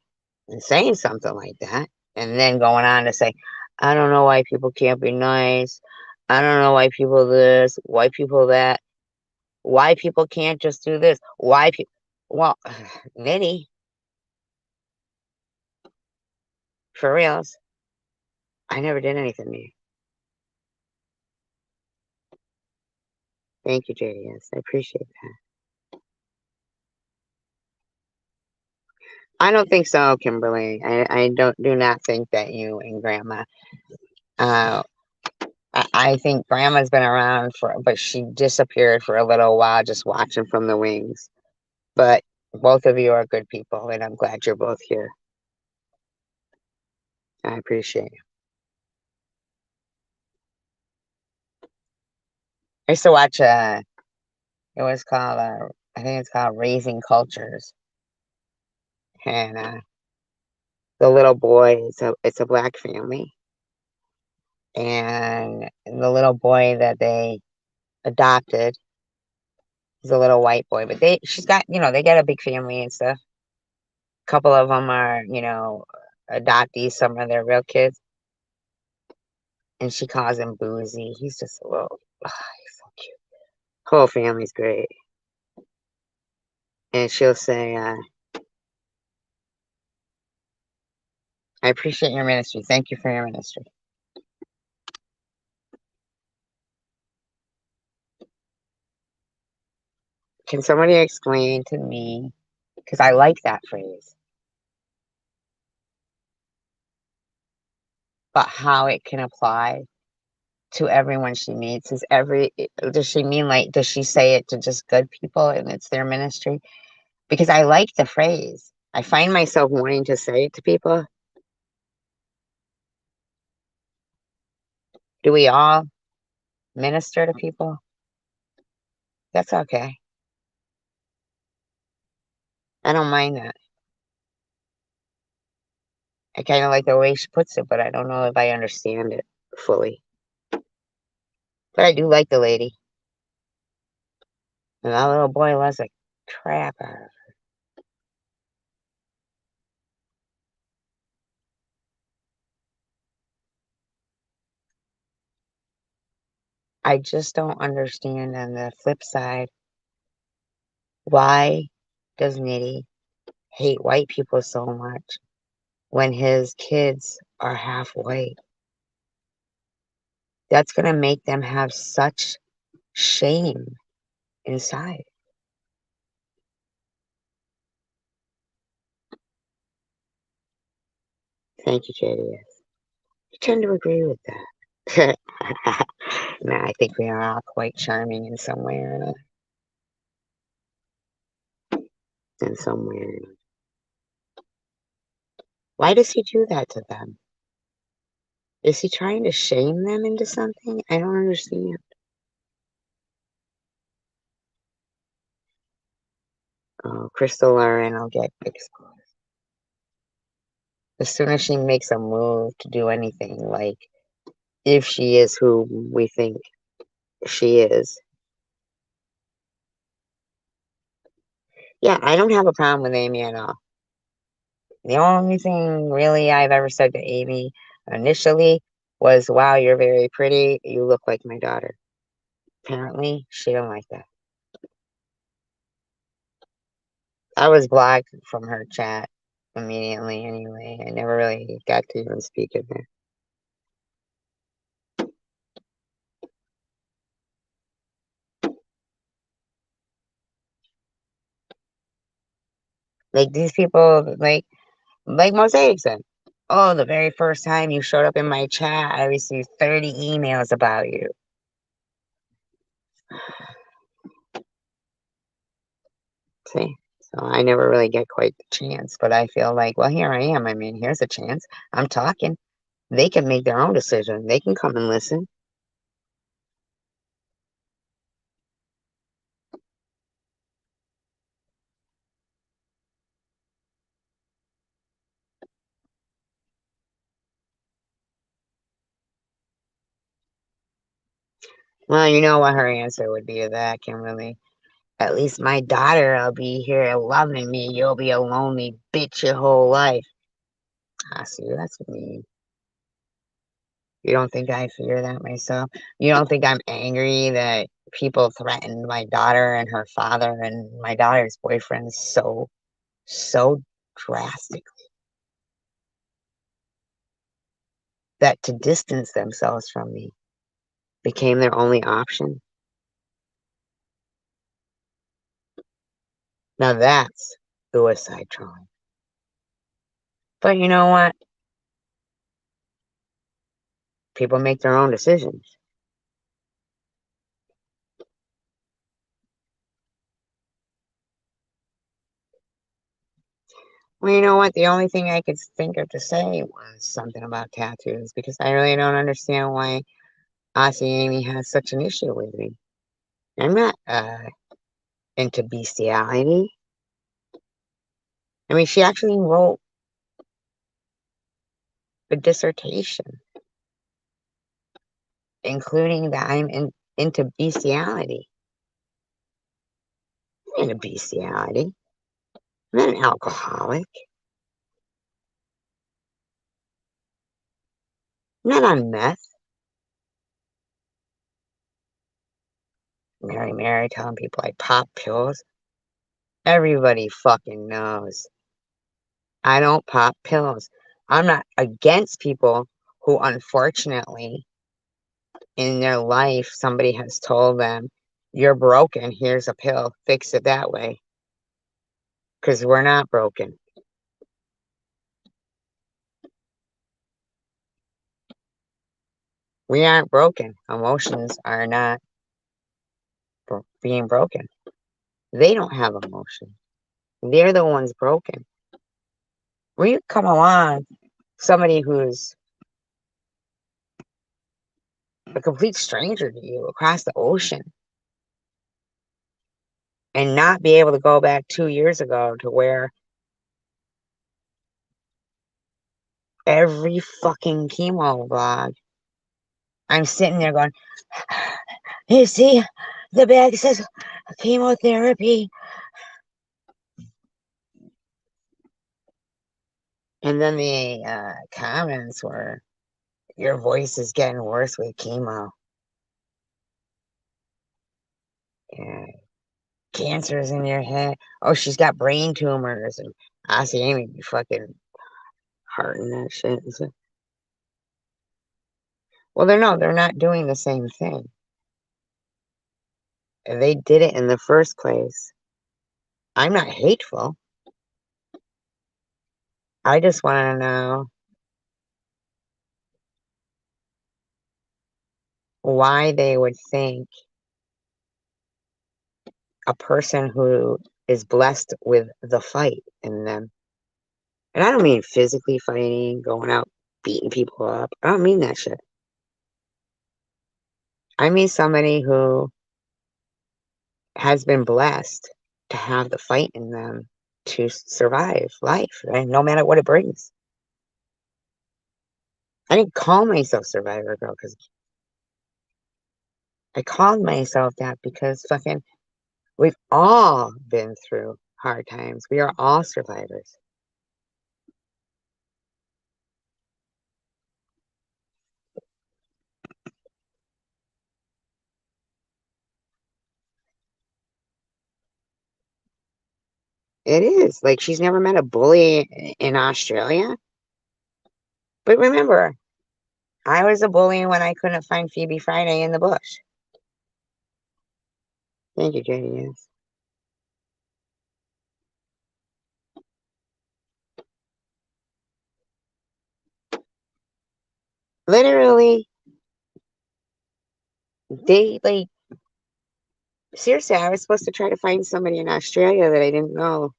and saying something like that. And then going on to say, I don't know why people can't be nice. I don't know why people this, why people that, why people can't just do this, why people. Well, Minnie, for reals, I never did anything to you. Thank you, JDS. I appreciate that. I don't think so, Kimberly. I do not think that you and Grandma. Uh, I think Grandma's been around but she disappeared for a little while, just watching from the wings. But both of you are good people, and I'm glad you're both here. I appreciate it. I used to watch. It was called. I think it's called Raising Cultures, and the little boy. It's a black family, and the little boy that they adopted is a little white boy. But she's got, they got a big family and stuff. A couple of them are, adoptees. Some of their real kids, and she calls him Boozy. He's just a little. He's so cute. Whole family's great. And she'll say, I appreciate your ministry. Thank you for your ministry. Can somebody explain to me, because I like that phrase, but how it can apply to everyone she meets? Does she mean, like, does she say it to just good people and it's their ministry? Because I like the phrase. I find myself wanting to say it to people. Do we all minister to people? That's okay. I don't mind that. I kind of like the way she puts it, but I don't know if I understand it fully. But I do like the lady. And that little boy loves it. crap out of her. I just don't understand on the flip side, why does Nitty hate white people so much when his kids are half white? That's going to make them have such shame inside. Thank you, JDS. I tend to agree with that. No, I think we are all quite charming in some way or another. In some way or another. Why does he do that to them? Is he trying to shame them into something? I don't understand. Oh, Crystal Lauren will get exposed. As soon as she makes a move to do anything, like if she is who we think she is. Yeah, I don't have a problem with Amy at all. The only thing really I've ever said to Amy initially was, wow, you're very pretty. You look like my daughter. Apparently, she don't like that. I was blocked from her chat immediately anyway. I never really got to even speak in there. Like these people, like Mosaic said, oh, the very first time you showed up in my chat, I received 30 emails about you. See? So I never really get quite the chance, but I feel like, well, here I am. I mean, here's a chance. I'm talking. They can make their own decision. They can come and listen. Well, you know what her answer would be to that, Kimberly. At least my daughter will be here loving me. You'll be a lonely bitch your whole life. I see, that's mean. You don't think I fear that myself? You don't think I'm angry that people threatened my daughter and her father and my daughter's boyfriend so drastically that to distance themselves from me became their only option? Now that's suicide trolling. But you know what? People make their own decisions. Well, you know what? The only thing I could think of to say was something about tattoos because I really don't understand why Aussie Amy has such an issue with me. I'm not into bestiality. I mean, she actually wrote a dissertation, including that into bestiality. I'm into bestiality. I'm not an alcoholic. I'm not on meth. Mary telling people I pop pills. Everybody fucking knows. I don't pop pills. I'm not against people who, unfortunately, in their life, somebody has told them, you're broken. Here's a pill. Fix it that way. Because we're not broken. We aren't broken. Emotions are not being broken. They don't have emotion. They're the ones broken. When you come along, somebody who's a complete stranger to you across the ocean and not be able to go back 2 years ago to where every fucking chemo vlog, I'm sitting there going, you see, the bag says chemotherapy. And then the comments were, your voice is getting worse with chemo. Yeah. Cancers in your head. Oh, she's got brain tumors. And I see Amy be fucking hearting that shit. Well, they're not doing the same thing. They did it in the first place. I'm not hateful. I just want to know why they would think a person who is blessed with the fight in them. And I don't mean physically fighting, going out beating people up. I don't mean that shit. I mean somebody who has been blessed to have the fight in them to survive life, right? No matter what it brings. I didn't call myself Survivor Girl because I called myself that because fucking we've all been through hard times. We are all survivors. It is. Like, she's never met a bully in Australia. But remember, I was a bully when I couldn't find Phoebe Friday in the bush. Thank you, Jenny. Yes. Literally, they like, seriously, I was supposed to try to find somebody in Australia that I didn't know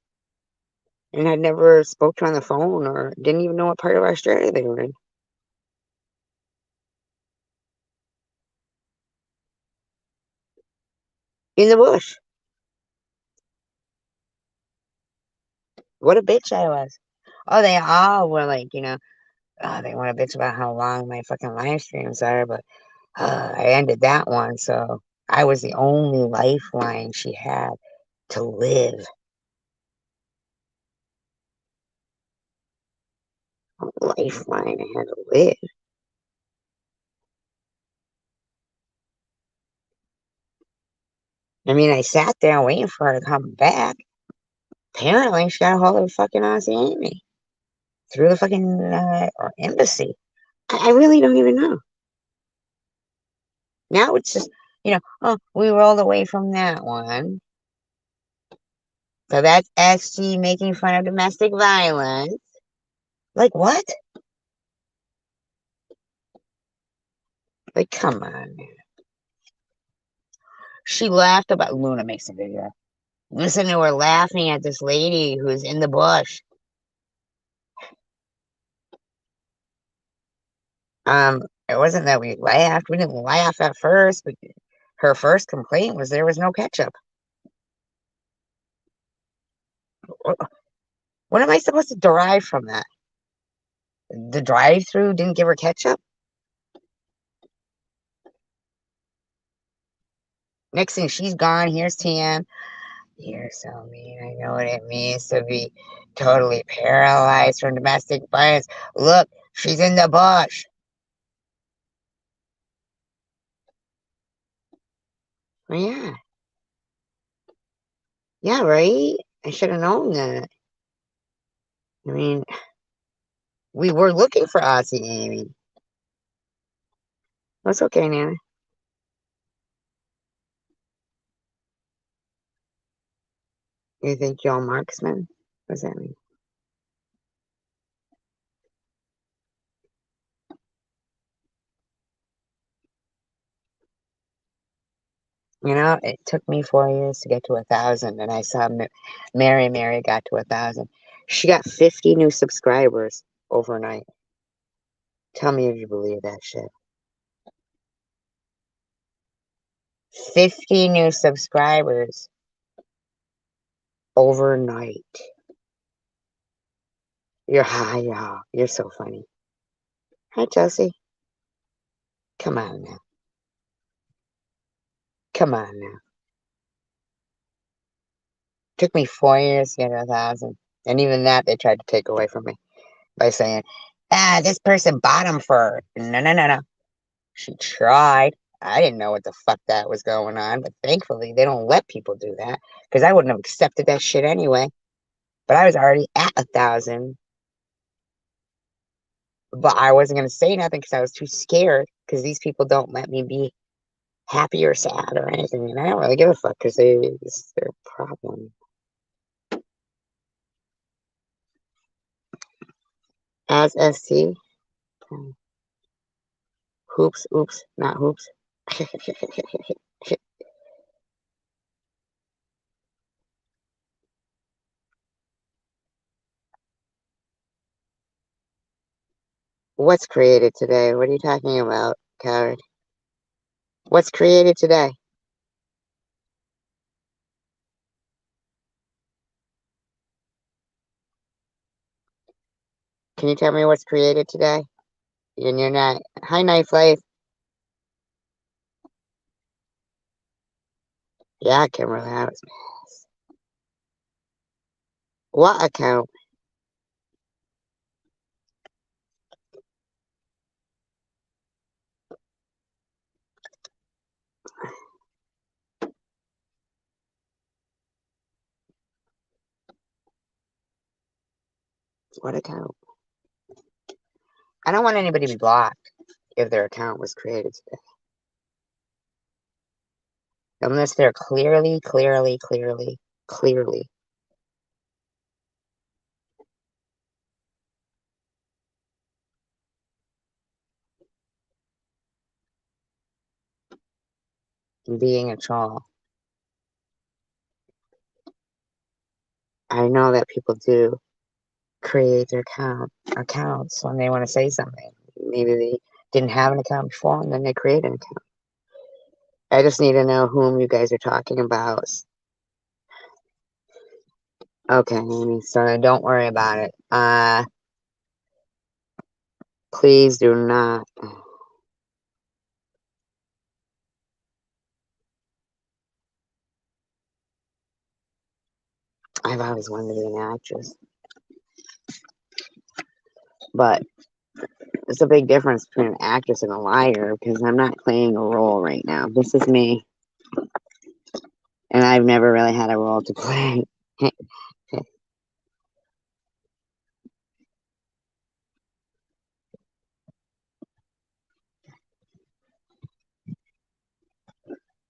and had never spoke to on the phone or didn't even know what part of Australia they were in. In the bush. What a bitch I was. Oh, they all were like, oh, they want to bitch about how long my fucking live streams are, but I ended that one, so I was the only lifeline she had to live. Lifeline I had to live. I mean, I sat there waiting for her to come back. Apparently, she got a hold of fucking Aussie Amy through the fucking embassy. I really don't even know. Now it's just, oh, we rolled away from that one. So that's SG making fun of domestic violence. Like, what? Like, come on, man. She laughed about Luna makes a video. Listen to her laughing at this lady who's in the bush. It wasn't that we laughed. We didn't laugh at first, but her first complaint was there was no ketchup. What am I supposed to derive from that? The drive-through didn't give her ketchup? Next thing she's gone, here's TM. You're so mean. I know what it means to be totally paralyzed from domestic violence. Look, she's in the bush. Well, yeah. Yeah, right? I should have known that. I mean, we were looking for Aussie Amy. That's okay, Nana. You think you're a marksman? What does that mean? It took me 4 years to get to 1,000, and I saw Mary got to 1,000. She got 50 new subscribers overnight. Tell me if you believe that shit. 50 new subscribers overnight. You're high, y'all. You're so funny. Hi, Chelsea. Come on now. Come on now. Took me 4 years to get to 1,000. And even that, they tried to take away from me. by saying, this person bought them for. No, no, no, no. She tried. I didn't know what the fuck that was going on, but thankfully they don't let people do that because I wouldn't have accepted that shit anyway. But I was already at 1,000, but I wasn't gonna say nothing because I was too scared because these people don't let me be happy or sad or anything, and I don't really give a fuck because it's their problem. As SC, hoops, oops, not hoops. What's created today? What are you talking about, coward? What's created today? Can you tell me what's created today? And you're not. Hi, Knife Life. Yeah, Kimberly, I was pissed. What account? What account? I don't want anybody to be blocked if their account was created today. Unless they're clearly being a troll. I know that people do create their accounts when they want to say something. Maybe they didn't have an account before and then they create an account. I just need to know whom you guys are talking about. Okay, Amy, so don't worry about it. Please do not. I've always wanted to be an actress. But there's a big difference between an actress and a liar because I'm not playing a role right now. This is me. And I've never really had a role to play.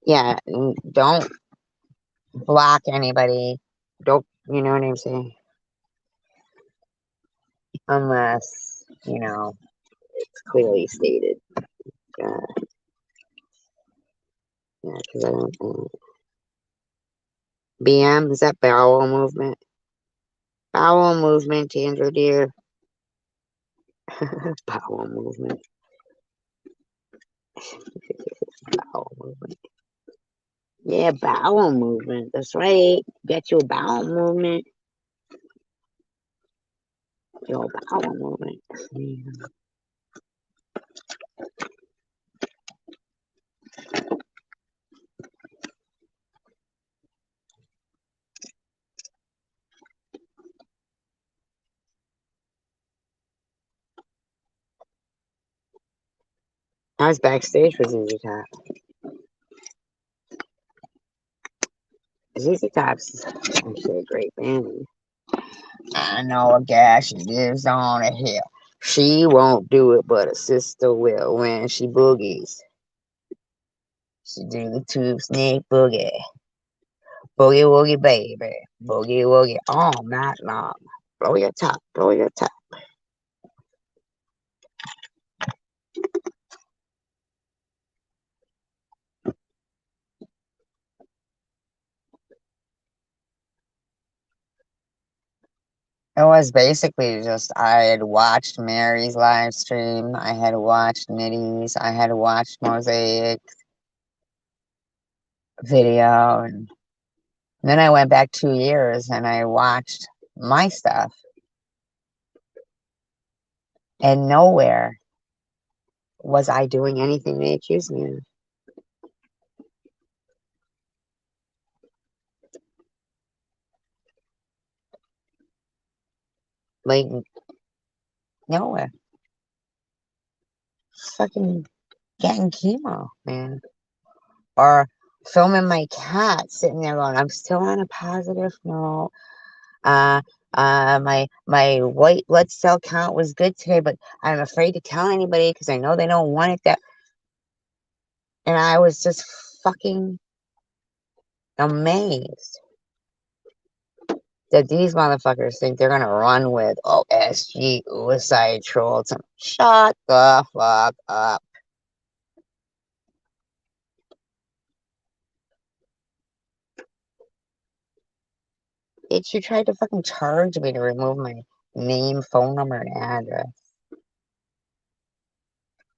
Yeah, don't block anybody. Don't, you know what I'm saying? Unless, it's clearly stated. Yeah, because I don't. BM, is that bowel movement? Bowel movement, Andrew dear. Bowel movement. Bowel movement. Yeah, bowel movement. That's right. Get your bowel movement. Your bowel movement. Yeah. I was backstage with ZZ Top. ZZ Top's actually a great band. I know a gal, she lives on a hill. She won't do it, but her sister will when she boogies. She do the tube snake boogie. Boogie woogie baby. Boogie woogie all night long. Blow your top, blow your top. It was basically just I had watched Mary's live stream, I had watched Nitty's, I had watched Mosaic video, and then I went back 2 years and I watched my stuff, and nowhere was I doing anything they accused me of. Like, Nowhere. Fucking getting chemo, man. Or filming my cat sitting there going, I'm still on a positive note. Uh, my white blood cell count was good today, but I'm afraid to tell anybody because I know they don't want it. And I was just fucking amazed that these motherfuckers think they're gonna run with SG suicide trolls. Shut the fuck up. You tried to fucking charge me to remove my name, phone number, and address.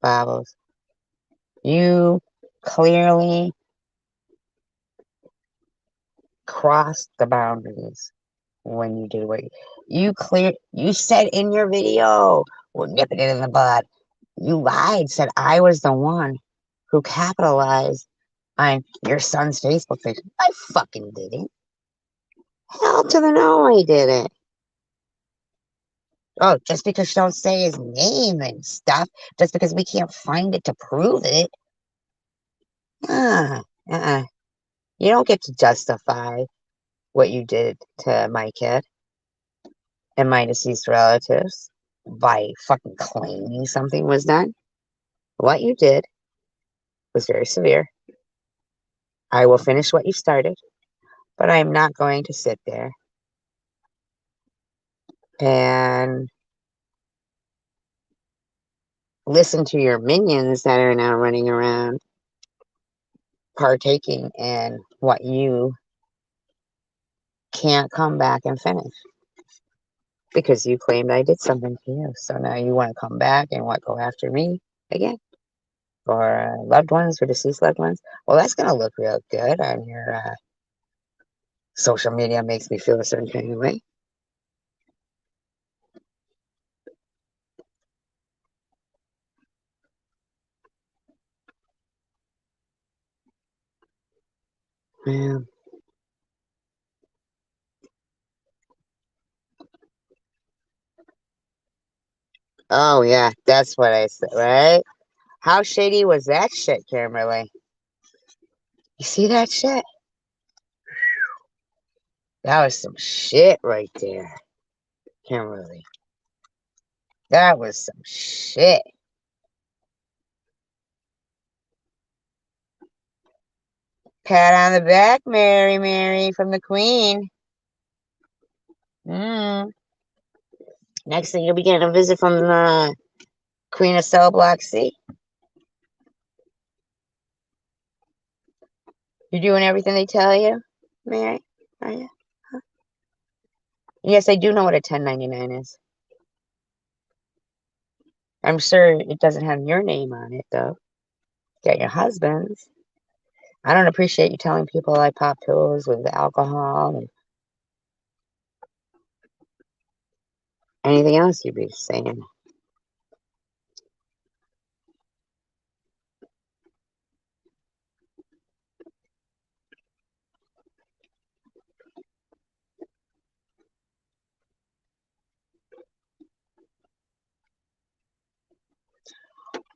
Babbles. You clearly crossed the boundaries when you did what you said in your video. We're nipping it in the bud. You lied, said I was the one who capitalized on your son's Facebook page. I fucking didn't. Hell to the no, I didn't. Oh, just because you don't say his name and stuff, just because we can't find it to prove it. You don't get to justify what you did to my kid and my deceased relatives by fucking claiming something was done. What you did was very severe. I will finish what you started, but I'm not going to sit there and listen to your minions that are now running around partaking in what you can't come back and finish because you claimed I did something to you. So now you want to come back and go after me again for loved ones or deceased loved ones. Well, that's going to look real good on your social media. Makes me feel a certain kind of way. Yeah. Oh, yeah, that's what I said, right? How shady was that shit, Kimberly? You see that shit? That was some shit right there, Kimberly. That was some shit. Pat on the back, Mary, from the Queen. Next thing you'll be getting a visit from the Queen of Cell Block C. You're doing everything they tell you, Mary? Are you? Huh? Yes, I do know what a 1099 is. I'm sure it doesn't have your name on it, though. Got your husband's. I don't appreciate you telling people I pop pills with alcohol and anything else you'd be saying.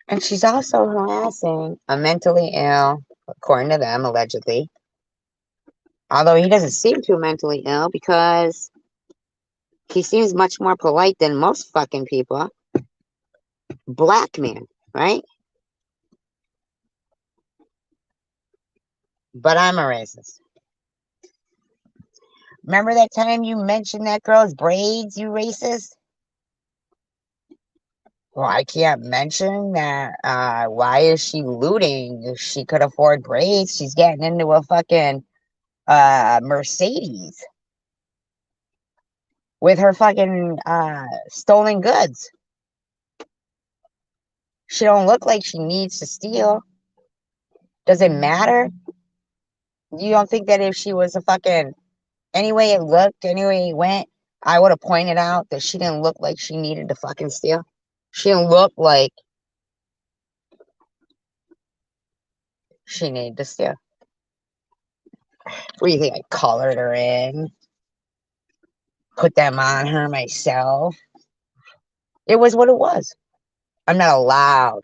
And she's also harassing a mentally ill, according to them, allegedly. Although he doesn't seem too mentally ill because he seems much more polite than most fucking people. Black man, right? But I'm a racist. Remember that time you mentioned that girl's braids, you racist? Well, I can't mention that. Why is she looting? If she could afford braids, she's getting into a fucking Mercedes with her fucking stolen goods. She don't look like she needs to steal. Does it matter? You don't think that if she was a fucking any way it looked, any way it went, I would have pointed out that she didn't look like she needed to fucking steal? She didn't look like she needed to steal. What do you think? I colored her in, put them on her myself. It was what it was. I'm not allowed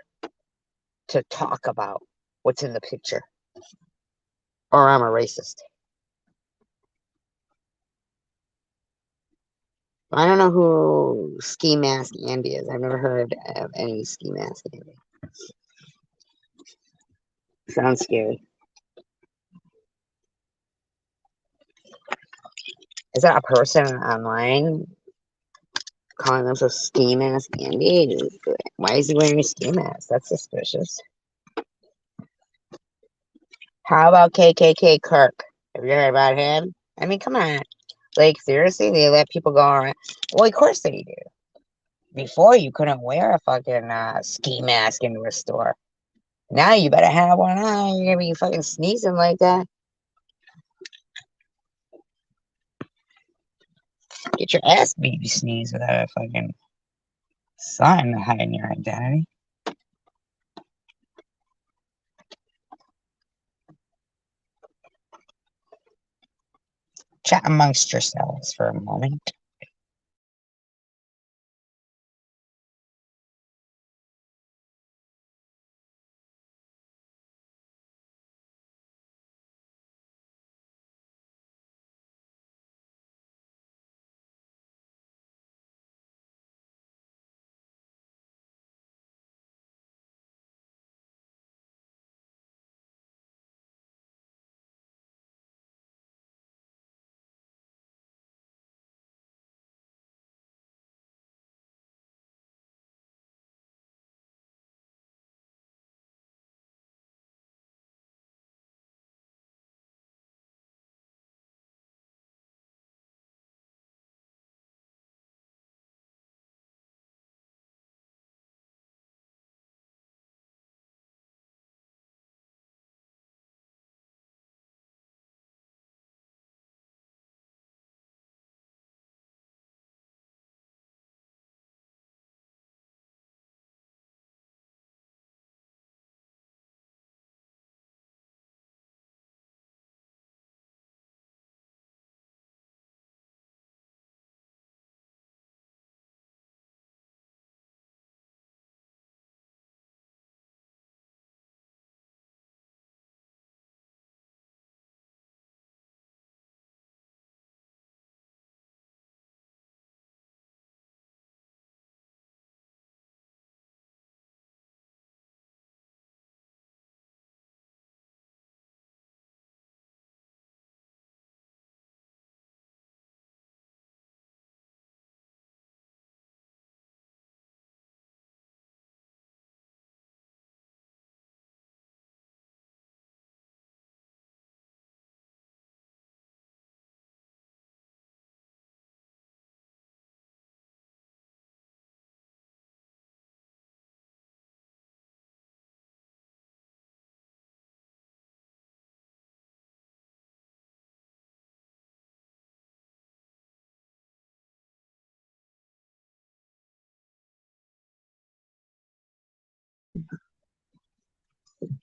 to talk about what's in the picture, or I'm a racist. I don't know who Ski Mask Andy is. I've never heard of any Ski Mask Andy. Sounds scary. Is that a person online calling themselves Ski Mask Andy? Why is he wearing a ski mask? That's suspicious. How about KKK Kirk? Have you heard about him? I mean, come on. Like, seriously, they let people go around. Well, of course they do. Before, you couldn't wear a fucking ski mask into a store. Now you better have one on. You're gonna be fucking sneezing like that. Get your ass beat if you sneeze without a fucking sign hiding your identity. Chat amongst yourselves for a moment.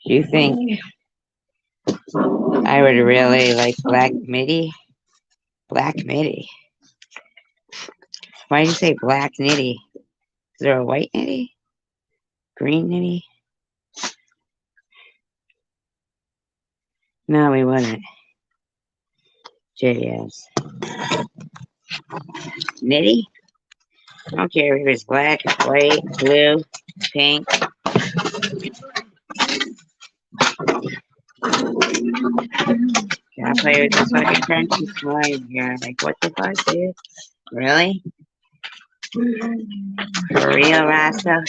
Do you think I would really like black midi? Black midi. Why do you say black nitty? Is there a white nitty? Green nitty? No, we wouldn't. JS. Nitty? I don't care if it's black, white, blue, pink. Gotta play with this fucking crunchy slime here. Like, what the fuck, dude? Really? For real, Rasta?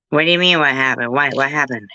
What do you mean, what happened? What happened?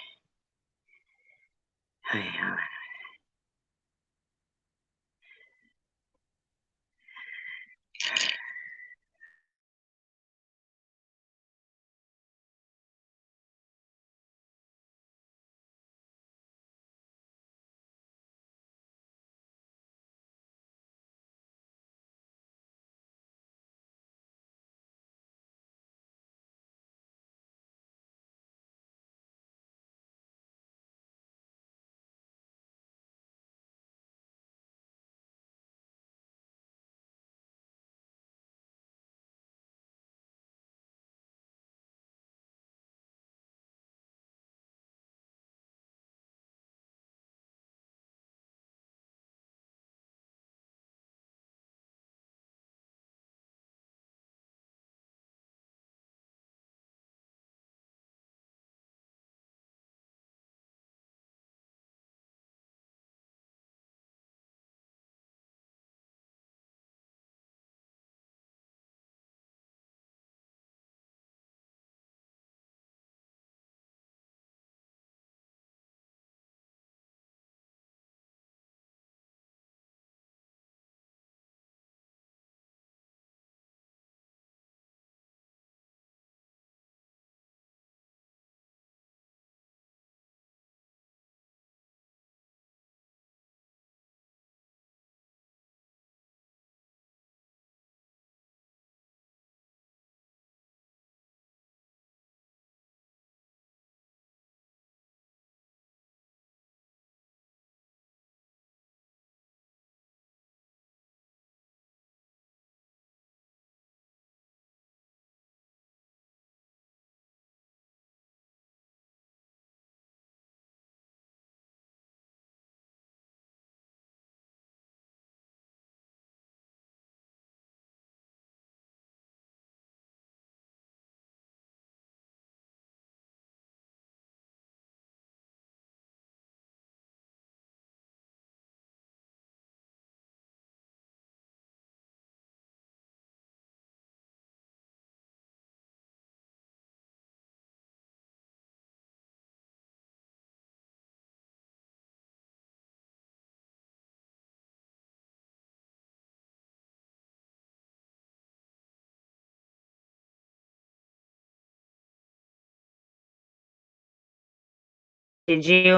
Did you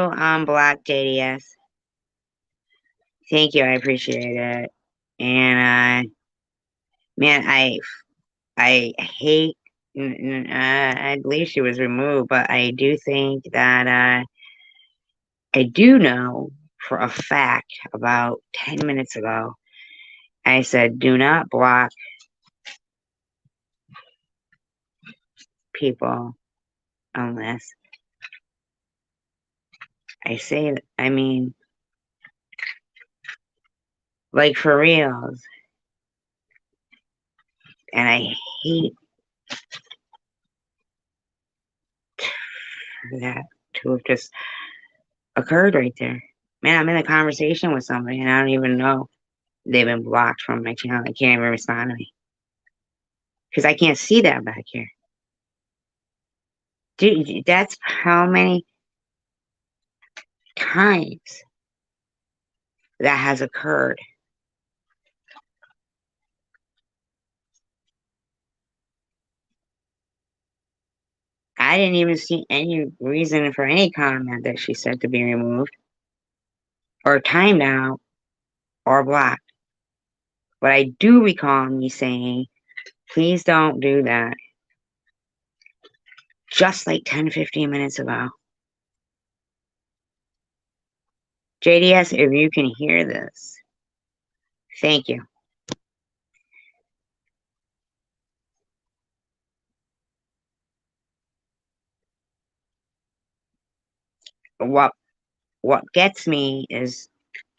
block JDS? Thank you, I appreciate it. And man, I hate. I believe she was removed, but I do think that I do know for a fact about 10 minutes ago, I said, do not block people unless I say, I mean, like for reals. And I hate that to have just occurred right there. Man, I'm in a conversation with somebody and I don't even know they've been blocked from my channel. They can't even respond to me because I can't see that back here. Dude, that's how many times that has occurred. I didn't even see any reason for any comment that she said to be removed or timed out or blocked. But I do recall me saying, please don't do that. Just like 10, 15 minutes ago. JDS, if you can hear this, thank you. What gets me is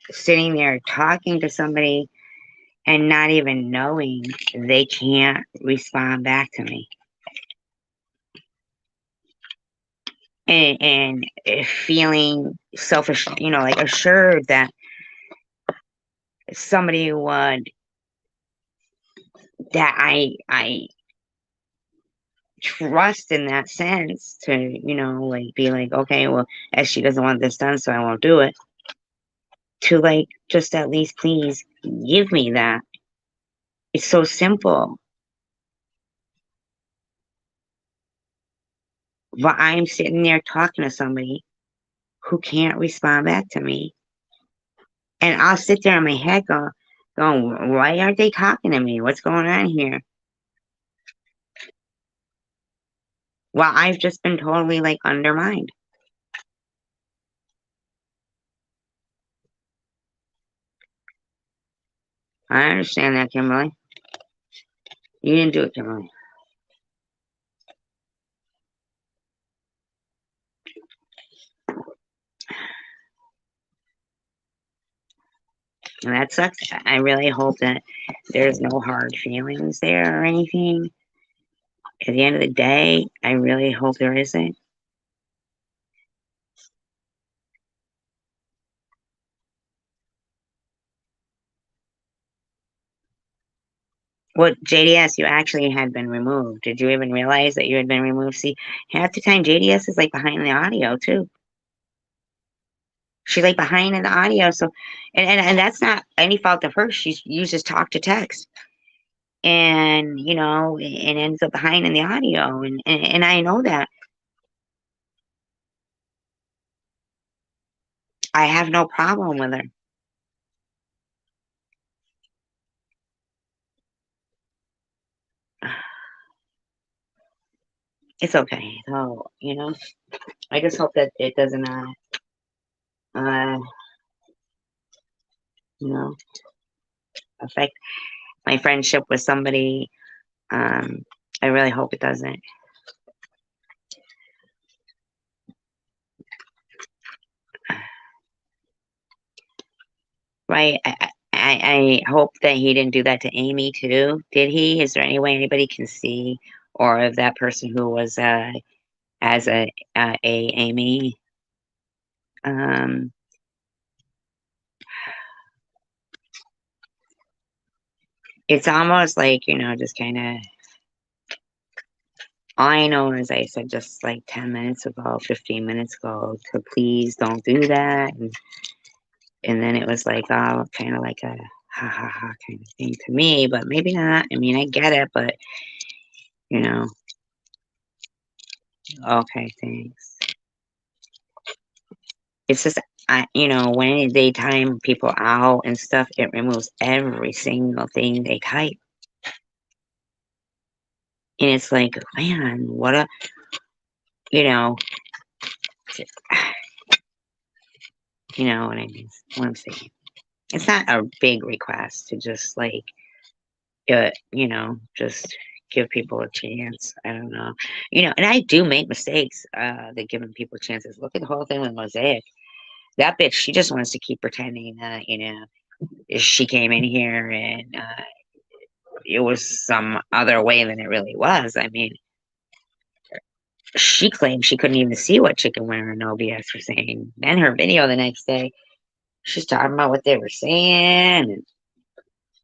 sitting there talking to somebody and not even knowing they can't respond back to me. And feeling selfish, like assured that somebody would, that I trust in that sense to, like be like, okay, well, as she doesn't want this done, so I won't do it. To like, just at least please give me that. It's so simple. But I'm sitting there talking to somebody who can't respond back to me. And I'll sit there in my head going, why aren't they talking to me? What's going on here? Well, I've just been totally like undermined. I understand that, Kimberly. You didn't do it, Kimberly. And that sucks. I really hope that there's no hard feelings there or anything. At the end of the day, I really hope there isn't. Well, JDS, you actually had been removed. Did you even realize that you had been removed? See, half the time JDS is like behind the audio too. She's like behind in the audio, so and that's not any fault of hers. She uses talk to text, and and ends up behind in the audio, and I know that. I have no problem with her. It's okay. So I just hope that it doesn't uh you know affect my friendship with somebody. I really hope it doesn't. Right. I hope that he didn't do that to Amy too. Did he? Is there any way anybody can see, or if that person who was as a Amy? It's almost like just kind of. All I know is I said just like 10 minutes ago, 15 minutes ago, to please don't do that, and then it was like kind of like a ha ha ha kind of thing to me, but maybe not. I mean, I get it, but okay, thanks. It's just, when they time people out and stuff, it removes every single thing they type. And it's like, man, what a, you know, you know what I mean? What I'm saying. It's not a big request to just like, just give people a chance. I don't know. And I do make mistakes, that giving people chances. Look at the whole thing with Mosaic. That bitch, she just wants to keep pretending that, she came in here and it was some other way than it really was. I mean, she claimed she couldn't even see what Chicken Wing or No BS were saying. Then her video the next day, she's talking about what they were saying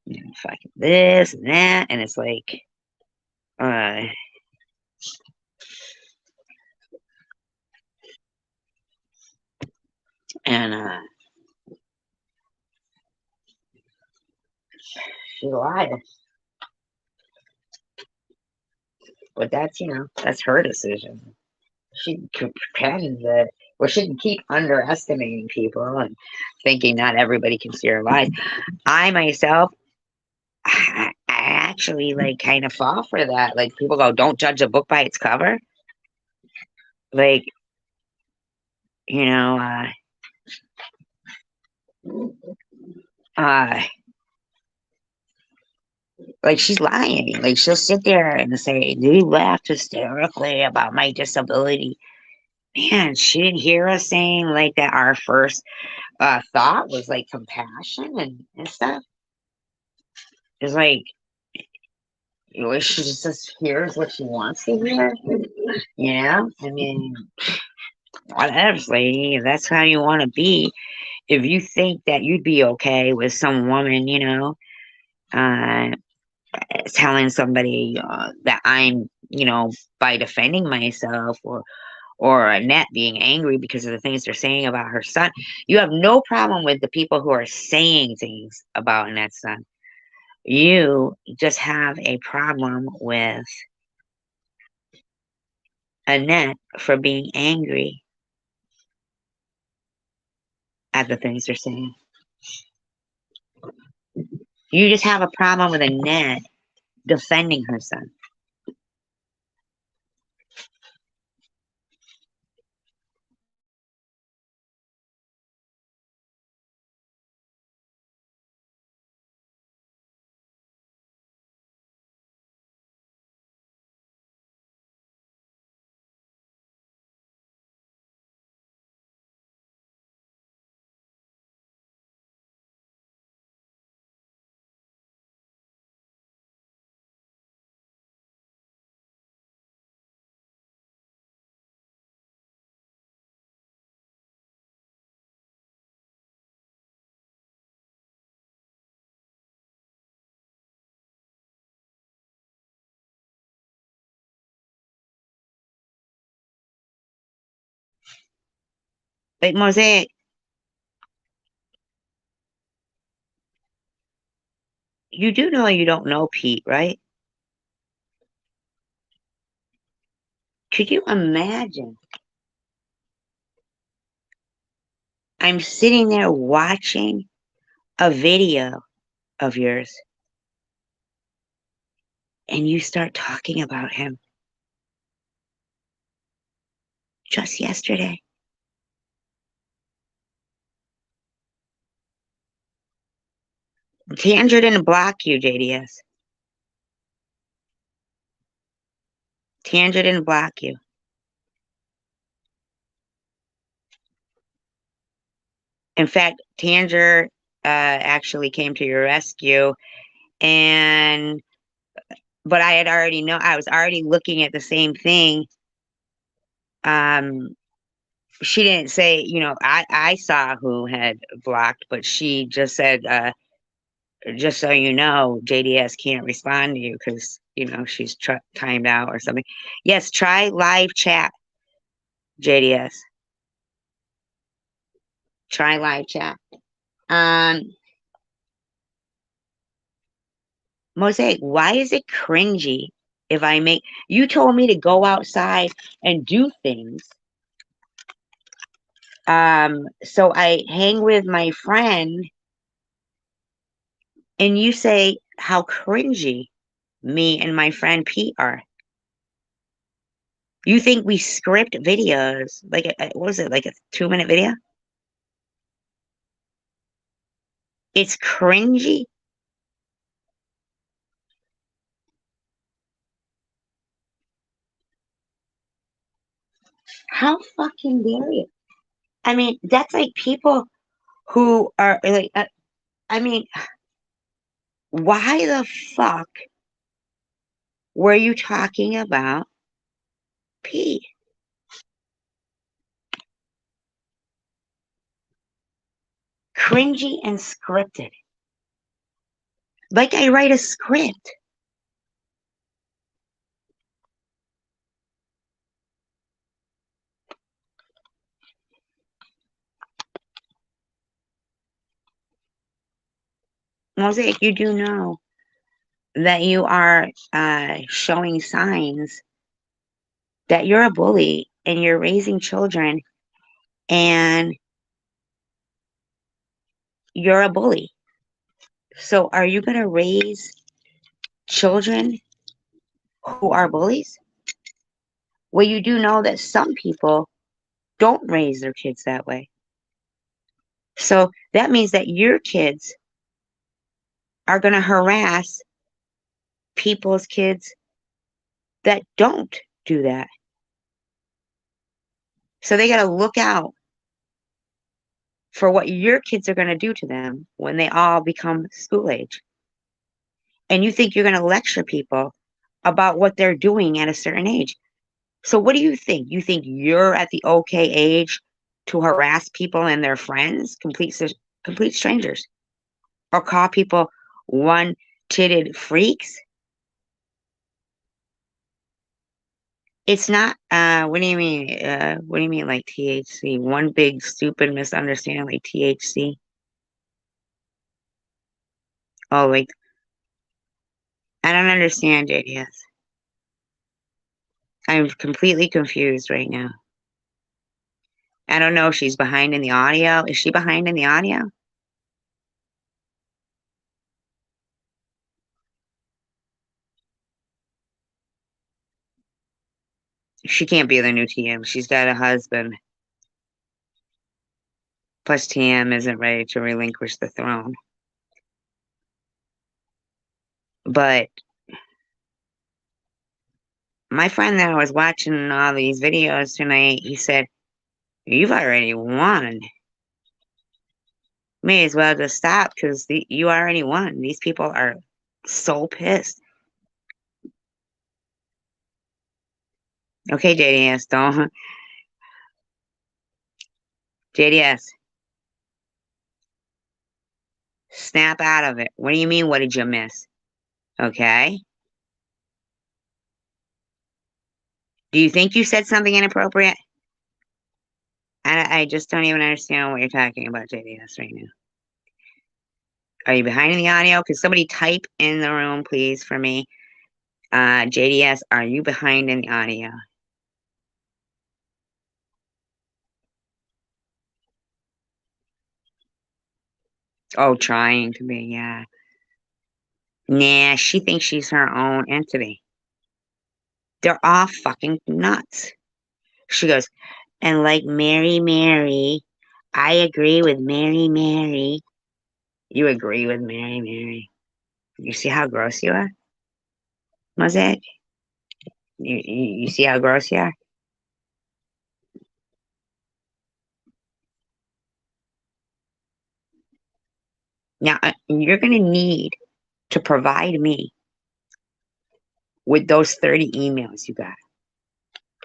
and fucking this and that, and it's like, uh, and she lied, but that's her decision. She could pretend that, well, she can keep underestimating people and thinking not everybody can see her lies. I myself, I actually like kind of fall for that. Like people go, don't judge a book by its cover. Like, you know, uh, like she's lying. Like she'll sit there and say, "You laughed hysterically about my disability." Man, she didn't hear us saying like that. Our first thought was like compassion and stuff. It's like, she just hears what she wants to hear. I mean, whatever, lady. If that's how you want to be, if you think that you'd be okay with some woman, uh, telling somebody that I'm, by defending myself, or Annette being angry because of the things they're saying about her son, you have no problem with the people who are saying things about Annette's son. You just have a problem with Annette for being angry at the things they're saying. You just have a problem with Annette defending her son. Like, Mosaic, you do know you don't know Pete, right? Could you imagine? I'm sitting there watching a video of yours and you start talking about him just yesterday. Tandra didn't block you, JDS. Tandra didn't block you. In fact, Tandra actually came to your rescue, and but I had already know I was already looking at the same thing. She didn't say, I saw who had blocked, but she just said, just so you know, JDS can't respond to you because she's timed out or something. Yes, try live chat, JDS. Try live chat. Mosaic, why is it cringy if you told me to go outside and do things So I hang with my friend, and you say how cringy me and my friend Pete are. You think we script videos like what was it, like a 2-minute video? It's cringy. How fucking dare you? I mean, that's like people who are like, I mean, why the fuck were you talking about Pete? Cringy and scripted. Like I write a script. Mosaic, you do know that you are showing signs that you're a bully and you're raising children and you're a bully. So are you going to raise children who are bullies? Well, you do know that some people don't raise their kids that way. So that means that your kids are going to harass people's kids that don't do that. So they got to look out for what your kids are going to do to them when they all become school age. And you think you're going to lecture people about what they're doing at a certain age. So what do you think? You think you're at the okay age to harass people and their friends, complete strangers, or call people one-titted freaks? It's not. What do you mean? What do you mean, like THC? One big stupid misunderstanding, like THC. Oh, like I don't understand, JDS. I'm completely confused right now. I don't know if she's behind in the audio. Is she behind in the audio? She can't be the new TM. She's got a husband. Plus, TM isn't ready to relinquish the throne. But my friend that was watching all these videos tonight, he said, "You've already won. May as well just stop because you already won. These people are so pissed." Okay, JDS, don't. JDS, snap out of it. What do you mean, what did you miss? Okay. Do you think you said something inappropriate? I just don't even understand what you're talking about, JDS, right now. Are you behind in the audio? Could somebody type in the room, please, for me? JDS, are you behind in the audio? Oh, trying to be, yeah. Nah, she thinks she's her own entity. They're all fucking nuts. She goes, and like Mary, Mary, I agree with Mary, Mary. You agree with Mary, Mary. You see how gross you are, Mosaic? You see how gross you are? Now, you're going to need to provide me with those 30 emails you got.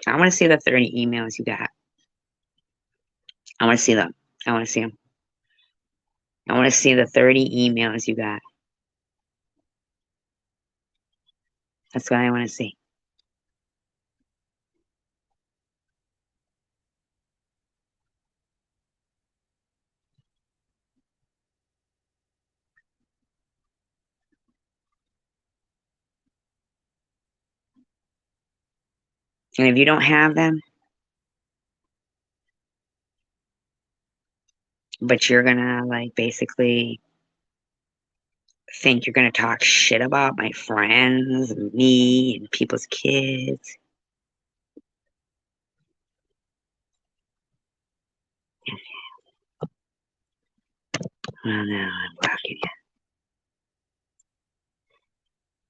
I want to see the 30 emails you got. I want to see them. I want to see them. I want to see the 30 emails you got. That's what I want to see. And if you don't have them, but you're gonna like basically think you're gonna talk shit about my friends and me and people's kids. Well, no, I'm blocking you.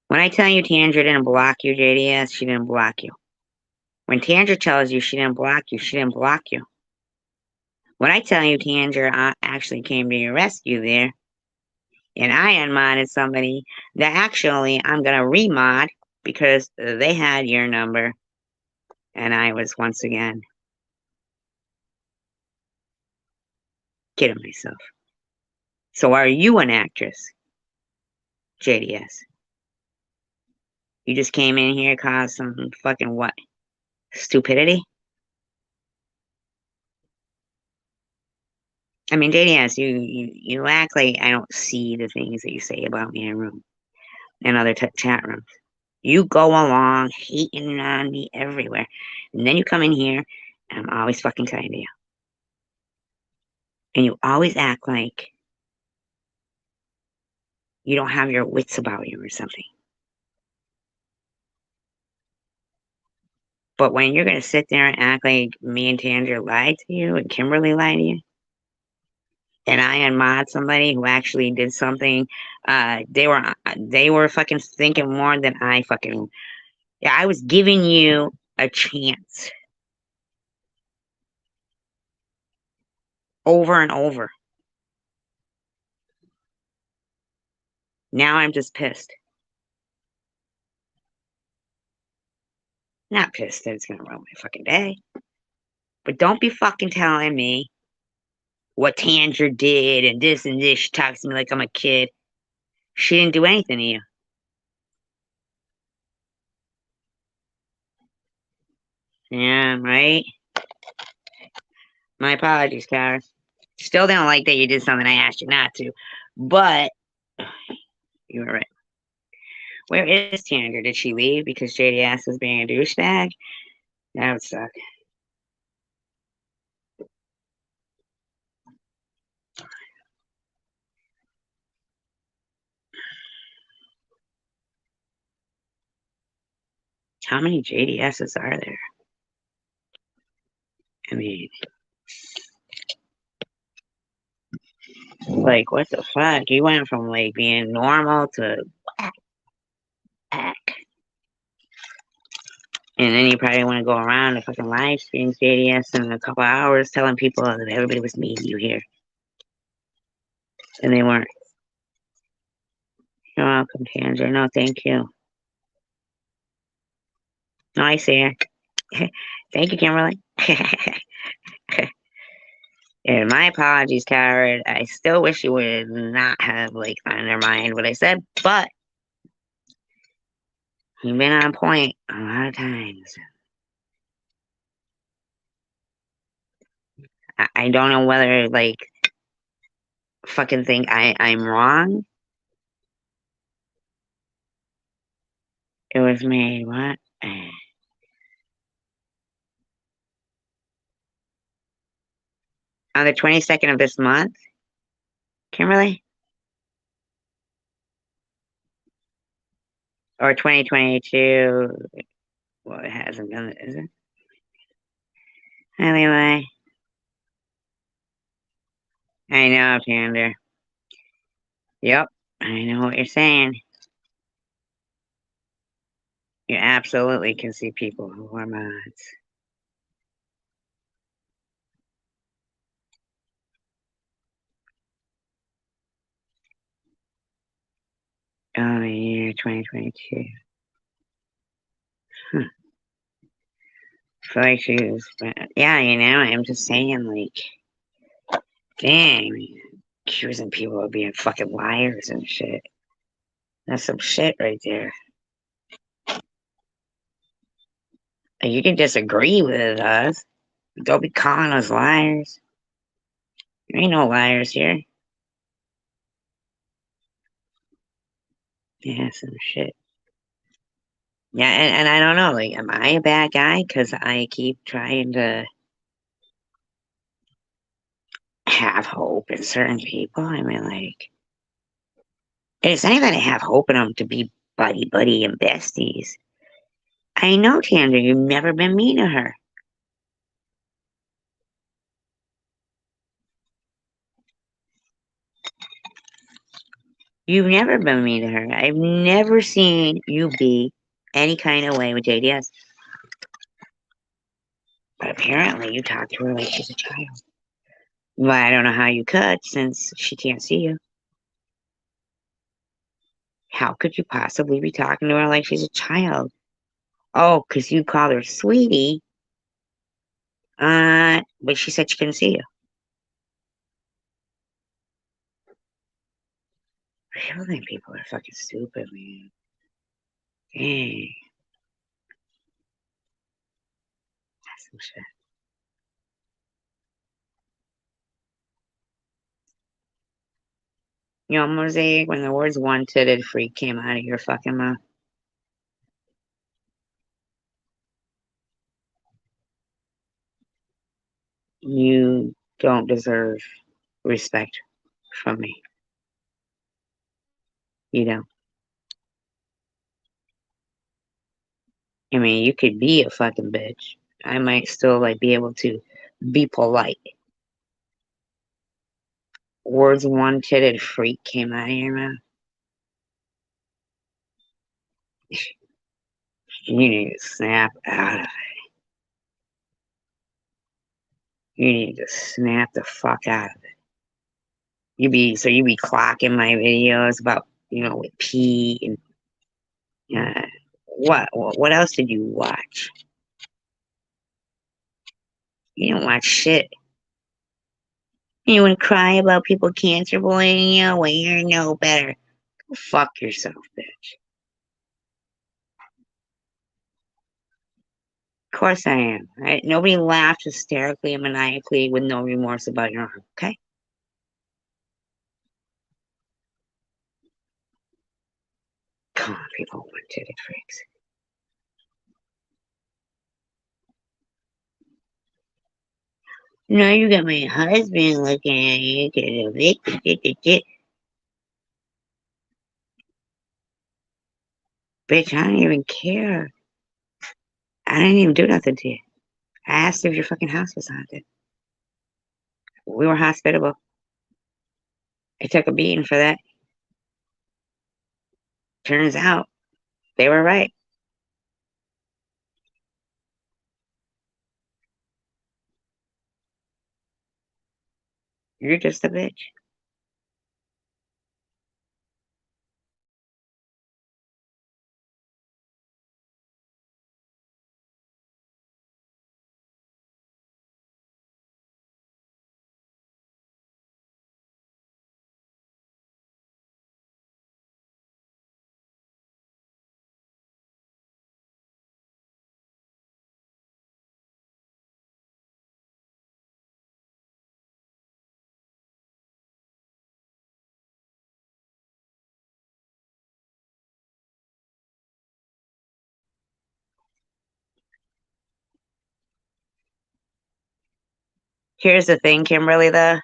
When I tell you Tandra didn't block you, JDS, she didn't block you. When Tandra tells you she didn't block you, she didn't block you. When I tell you Tandra actually came to your rescue there, and I unmodded somebody that actually I'm gonna remod because they had your number, and I was once again kidding myself. So are you an actress, JDS? You just came in here, caused some fucking what? Stupidity? I mean, JDS, you act like I don't see the things that you say about me in room and other chat rooms. You go along hating on me everywhere, and then you come in here, and I'm always fucking kind to you, and you always act like you don't have your wits about you or something. But when you're gonna sit there and act like me and Tandra lied to you and Kimberly lied to you, and I unmod somebody who actually did something, they were fucking thinking more than I fucking. Yeah, I was giving you a chance over and over. Now I'm just pissed. Not pissed that it's gonna ruin my fucking day. But don't be fucking telling me what Tandra did and this and this. She talks to me like I'm a kid. She didn't do anything to you. Yeah, right? My apologies, Kara. Still don't like that you did something I asked you not to. But you were right. Where is Tandra? Did she leave because JDS is being a douchebag? That would suck. How many JDSs are there? I mean, like, what the fuck? You went from, like, being normal to whack. And then you probably want to go around and fucking live stream JDS in a couple hours telling people that everybody was meeting you here. And they weren't. You're welcome, Tandra. No, thank you. No, I see her. Thank you, Kimberly. And my apologies, Karen. I still wish you would not have like undermined what I said, but you've been on point a lot of times. I don't know whether like fucking think I'm wrong. It was made what? On the 22nd of this month, Kimberly? Or 2022. Well, it hasn't done it, is it? Anyway. I know, Tander. Yep. I know what you're saying. You absolutely can see people who are mods. Oh, the year 2022. Huh. I feel like she was, yeah, you know, I'm just saying, like, dang, accusing people of being fucking liars and shit. That's some shit right there. You can disagree with us. Don't be calling us liars. There ain't no liars here. Yeah, some shit. Yeah, and I don't know, like, am I a bad guy? Because I keep trying to have hope in certain people. I mean, like, it's not even to have hope in them to be buddy buddy and besties. I know, Tandra, you've never been mean to her. You've never been mean to her. I've never seen you be any kind of way with JDS. But apparently you talk to her like she's a child. Well, I don't know how you could since she can't see you. How could you possibly be talking to her like she's a child? Oh, because you called her sweetie. But she said she couldn't see you. People think people are fucking stupid, man. Dang, that's some shit. You know, Mosaic, when the words one-titted freak came out of your fucking mouth, you don't deserve respect from me. You don't. I mean, you could be a fucking bitch. I might still like be able to be polite. Words one-titted freak came out of your mouth. You need to snap out of it. You need to snap the fuck out of it. You be clocking my videos about with Pete and what else did you watch? You don't watch shit. You want to cry about people cancer bullying you? Well, you're no better. Go fuck yourself, bitch. Of course I am. Right? Nobody laughs hysterically and maniacally with no remorse about your harm, okay? Come on, people, one-titted freaks. No, you got my husband looking at you because bitch, I don't even care. I didn't even do nothing to you. I asked if your fucking house was haunted. We were hospitable. I took a beating for that. Turns out they were right. You're just a bitch. Here's the thing, Kimberly, though.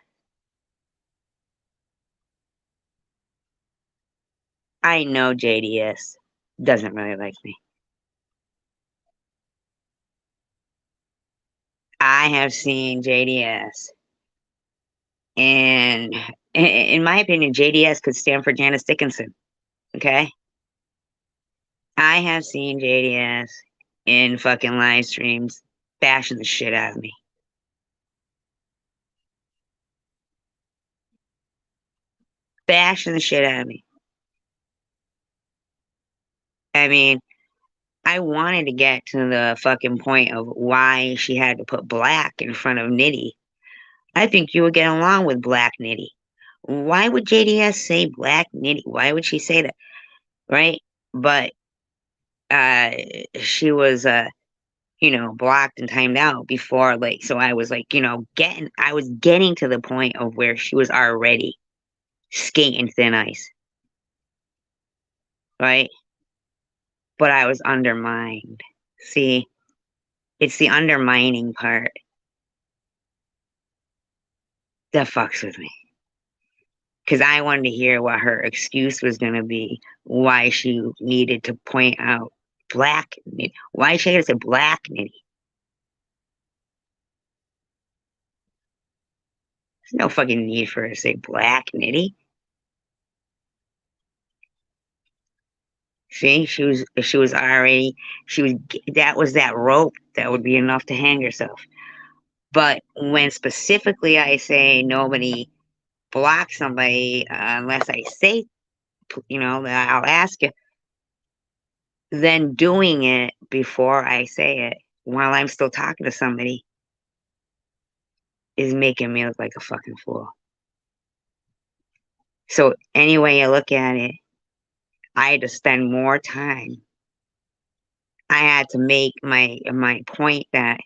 I know JDS doesn't really like me. I have seen JDS, and in my opinion, JDS could stand for Janice Dickinson. Okay? I have seen JDS in fucking live streams bashing the shit out of me. Bashing the shit out of me. I mean, I wanted to get to the fucking point of why she had to put black in front of Nitty. I think you would get along with black Nitty. Why would JDS say black Nitty? Why would she say that? Right? But uh she was blocked and timed out before, like, so I was like, I was getting to the point of where she was already skating thin ice, right? But I was undermined. See, it's the undermining part. That fucks with me. Because I wanted to hear what her excuse was going to be, why she needed to point out black nitty. Why she had to say black nitty? There's no fucking need for her to say black nitty. See, she was already, that was that rope that would be enough to hang herself. But when specifically I say nobody block somebody unless I say, that I'll ask you, then doing it before I say it while I'm still talking to somebody is making me look like a fucking fool. So any way you look at it, I had to spend more time. I had to make my point that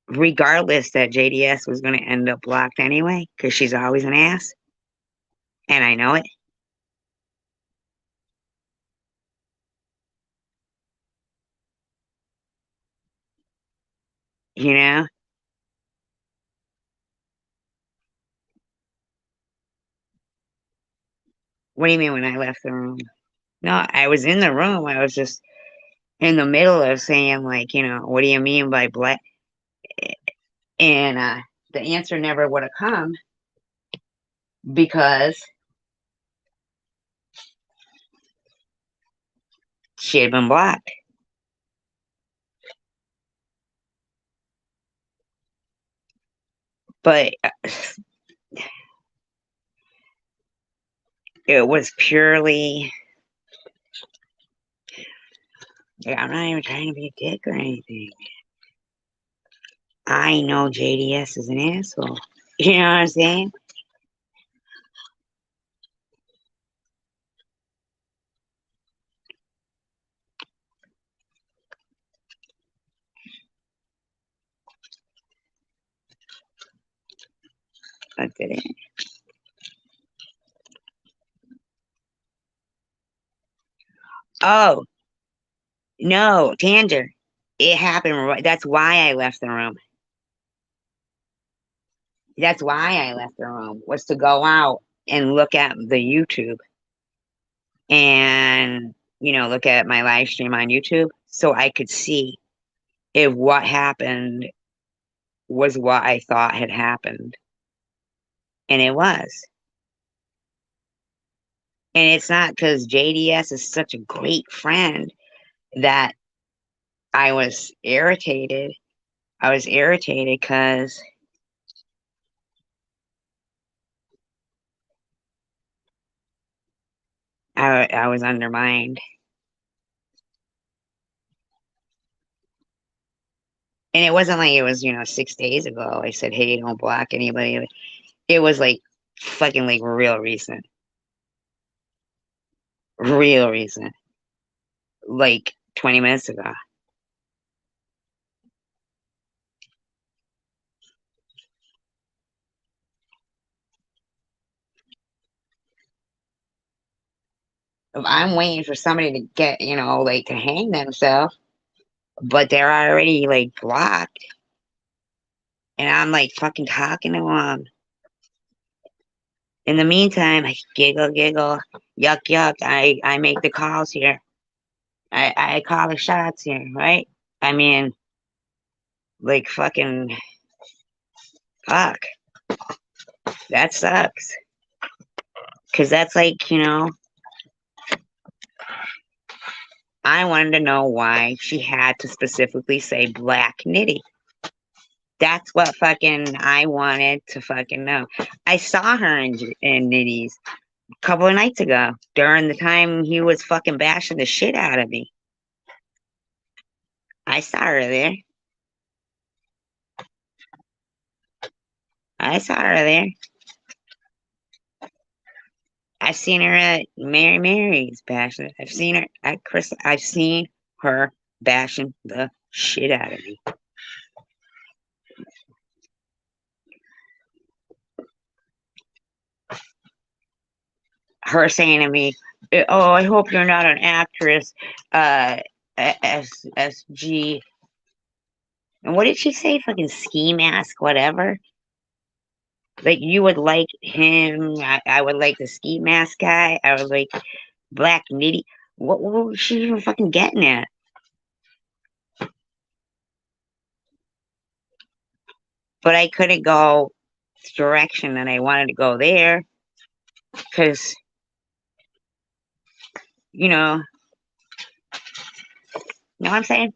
regardless that JDS was going to end up blocked anyway, because she's always an ass, and I know it. You know? What do you mean when I left the room? No, I was in the room. I was just in the middle of saying, like, what do you mean by black? And the answer never would have come because she had been blocked. But it was purely, I'm not even trying to be a dick or anything. I know JDS is an asshole. You know what I'm saying? But did it? Oh, no, Tanger. It happened right. That's why I left the room. That's why I left the room, was to go out and look at the YouTube and, look at my live stream on YouTube so I could see if what happened was what I thought had happened. And it was. And it's not because JDS is such a great friend that I was irritated. I was irritated because I was undermined. And it wasn't like it was, 6 days ago. I said, hey, don't block anybody. It was like fucking like real recent. Real recent. Like 20 minutes ago. I'm waiting for somebody to get, like to hang themselves, but they're already like blocked. And I'm like fucking talking to them. In the meantime, I giggle, giggle, yuck, yuck. I make the calls here. I call the shots here, right? I mean, like fucking fuck. That sucks. Cause that's like, I wanted to know why she had to specifically say black nitty. That's what fucking I wanted to fucking know. I saw her in nitties a couple of nights ago during the time he was fucking bashing the shit out of me. I saw her there. I saw her there. I've seen her at Mary Mary's bashing. I've seen her at Chris. I've seen her bashing the shit out of me. Her saying to me, "Oh, I hope you're not an actress." SG. And what did she say? Fucking ski mask, whatever. Like you would like him. I would like the ski mask guy. I would like Black Nitty. What was she even fucking getting at? But I couldn't go the direction that I wanted to go there because, you know what I'm saying?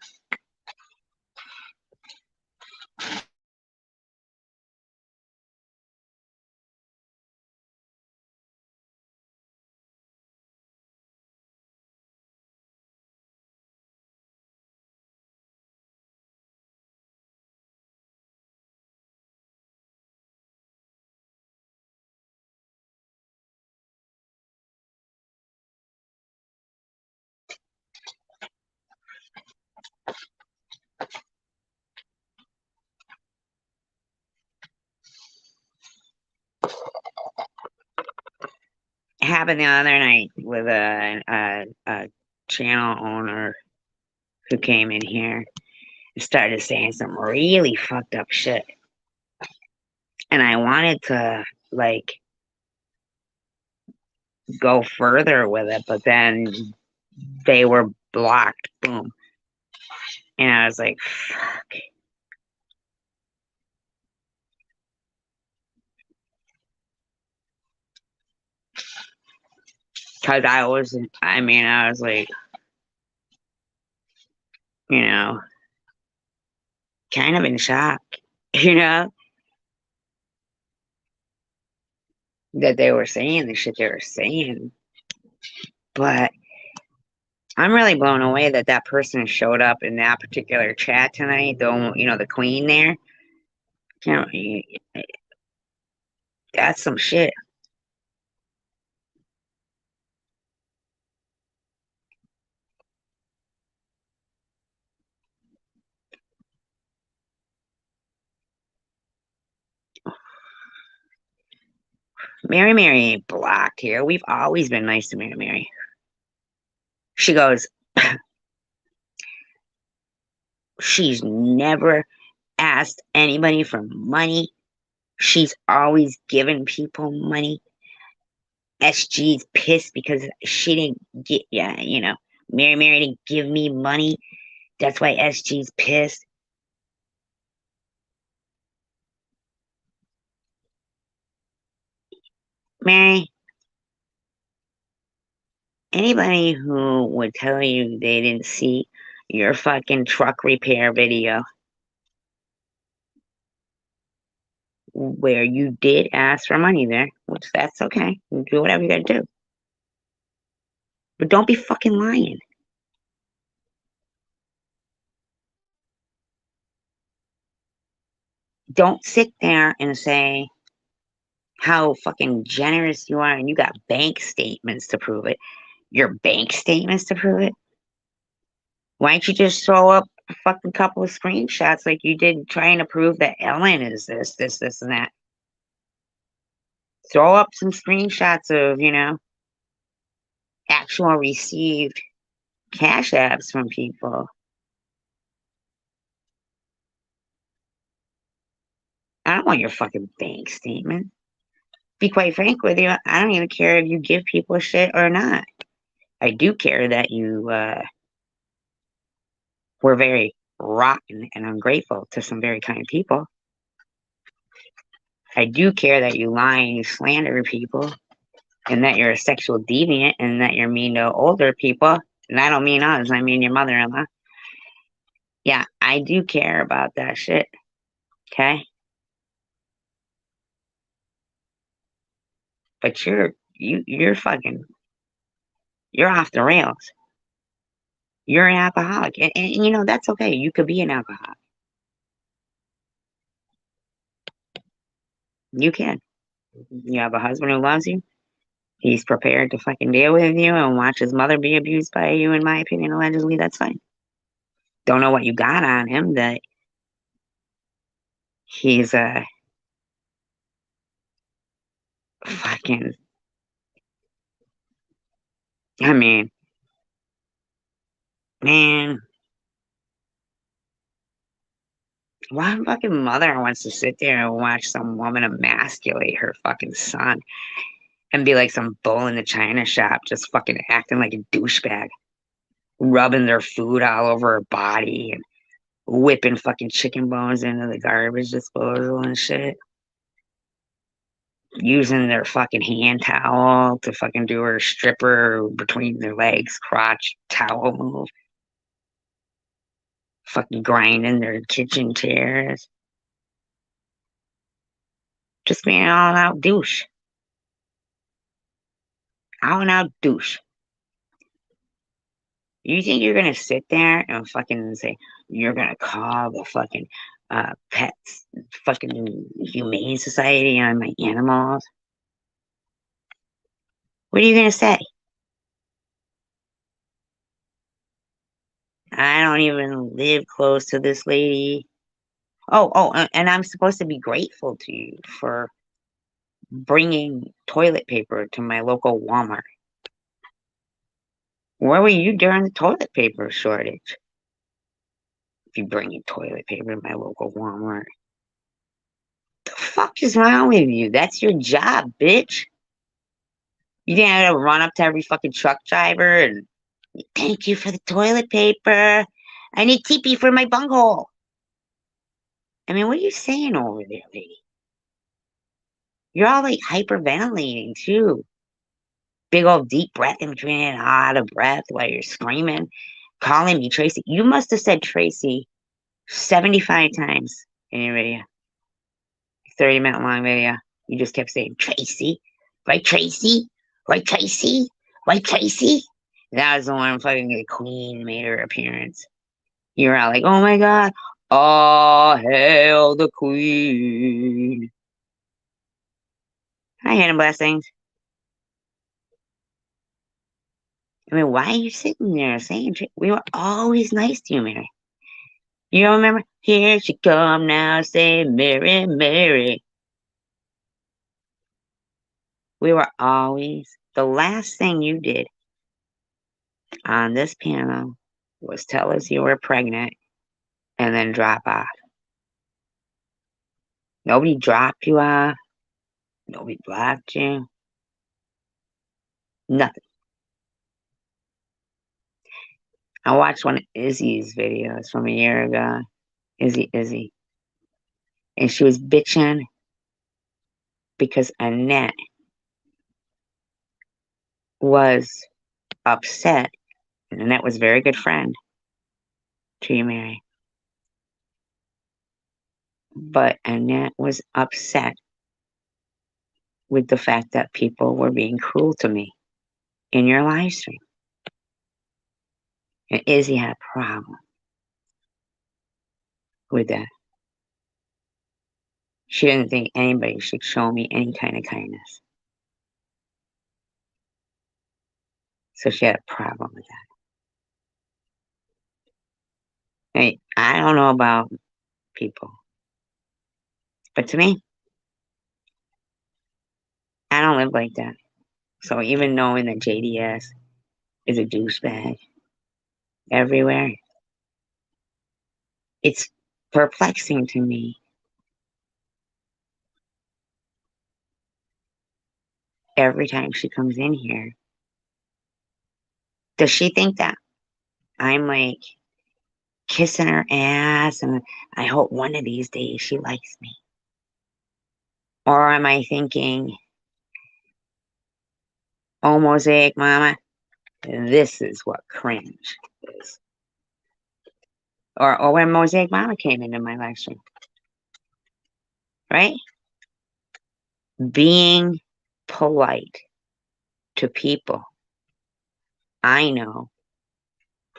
It happened the other night with a channel owner who came in here and started saying some really fucked up shit. And I wanted to, like, go further with it, but then they were blocked. Boom. And I was like, fuck. Because I was like, you know, kind of in shock, you know, that they were saying the shit they were saying. But I'm really blown away that that person showed up in that particular chat tonight. The queen there. You know, that's some shit. Mary ain't blocked here. We've always been nice to Mary. She goes, she's never asked anybody for money. She's always given people money. SG's pissed because she didn't get, yeah, Mary didn't give me money. That's why SG's pissed. Mary, anybody who would tell you they didn't see your fucking truck repair video where you did ask for money there, which that's okay. You do whatever you gotta do. But don't be fucking lying. Don't sit there and say how fucking generous you are and you got bank statements to prove it. Your bank statements to prove it? Why don't you just throw up a fucking couple of screenshots like you did trying to prove that Ellen is this, and that? Throw up some screenshots of, actual received cash apps from people. I don't want your fucking bank statement. Be quite frank with you, I don't even care if you give people shit or not. I do care that you were very rotten and ungrateful to some very kind people. I do care that you lie and you slander people and that you're a sexual deviant and that you're mean to older people. And I don't mean us, I mean your mother in law. Yeah, I do care about that shit. Okay? But you're fucking you're off the rails. You're an alcoholic. And that's okay. You could be an alcoholic. You can. You have a husband who loves you. He's prepared to fucking deal with you and watch his mother be abused by you, in my opinion, allegedly. That's fine. Don't know what you got on him that he's a fucking, I mean, man, What fucking mother wants to sit there and watch some woman emasculate her fucking son and be like some bull in the china shop, just fucking acting like a douchebag, rubbing their food all over her body and whipping fucking chicken bones into the garbage disposal and shit. Using their fucking hand towel to fucking do her stripper between their legs, crotch towel move. Fucking grinding their kitchen chairs. Just being all out douche. All and out douche. You think you're gonna sit there and fucking say you're gonna call the fucking pets fucking humane society on my animals? What are you gonna say? I don't even live close to this lady. And I'm supposed to be grateful to you for bringing toilet paper to my local Walmart. Where were you during the toilet paper shortage? If you bring in toilet paper to my local Walmart. The fuck is wrong with you? That's your job, bitch. You think I gotta run up to every fucking truck driver and thank you for the toilet paper. I need TP for my bunghole. I mean, what are you saying over there, lady? You're all like hyperventilating too. Big old deep breath in between and out of breath while you're screaming, calling me Tracy. You must have said Tracy 75 times in your video. 30-minute long video. You just kept saying Tracy, right Tracy, right Tracy, right Tracy. That was the one fucking the Queen made her appearance. You were all like, oh my god, oh hail the Queen. Hi, Hannah Blessings. I mean, why are you sitting there saying we were always nice to you, Mary? You don't remember? Here she come now, say Mary, Mary. We were always, the last thing you did on this panel was tell us you were pregnant and then drop off. Nobody dropped you off. Nobody blocked you. Nothing. I watched one of Izzy's videos from a year ago. Izzy. And she was bitching because Annette was upset. And Annette was a very good friend to you, Mary. But Annette was upset with the fact that people were being cruel to me in your live stream. And Izzy had a problem with that. She didn't think anybody should show me any kind of kindness. So she had a problem with that. Hey, I don't know about people. But to me, I don't live like that. So even knowing that JDS is a douchebag everywhere, it's perplexing to me. Every time she comes in here, does she think that I'm like kissing her ass and I hope one of these days she likes me? Or am I thinking, oh, Mosaic Mama, this is what cringe is? Or when Mosaic Mama came into my live stream, right? Being polite to people I know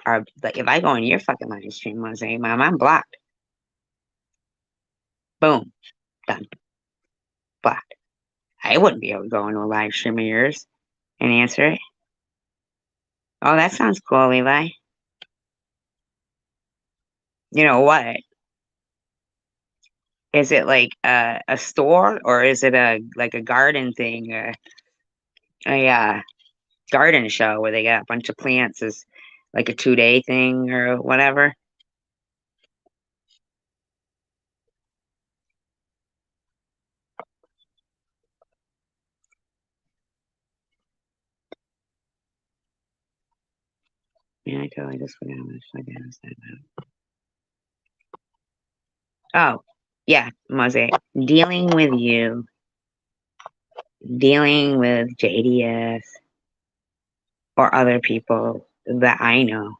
are like, if I go on your fucking live stream, Mosaic Mama, I'm blocked. Boom, done, blocked. I wouldn't be able to go into a live stream of yours and answer it. Oh, that sounds cool, Levi. You know what? Is it like a store or is it a garden thing, a garden show where they got a bunch of plants as like a 2-day thing or whatever? Yeah, I totally just forgot what the fuck I was talking about. Oh, yeah, Mosaic. Dealing with JDS or other people that I know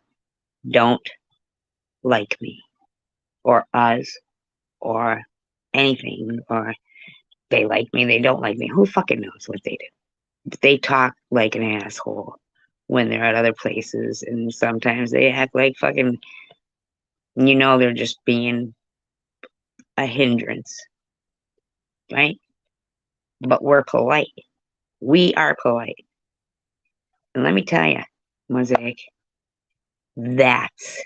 don't like me or us or anything, or they like me, they don't like me. Who fucking knows what they do? They talk like an asshole when they're at other places, and sometimes they act like fucking, they're just being a hindrance, right? But we're polite. We are polite. And let me tell you, Mosaic, that's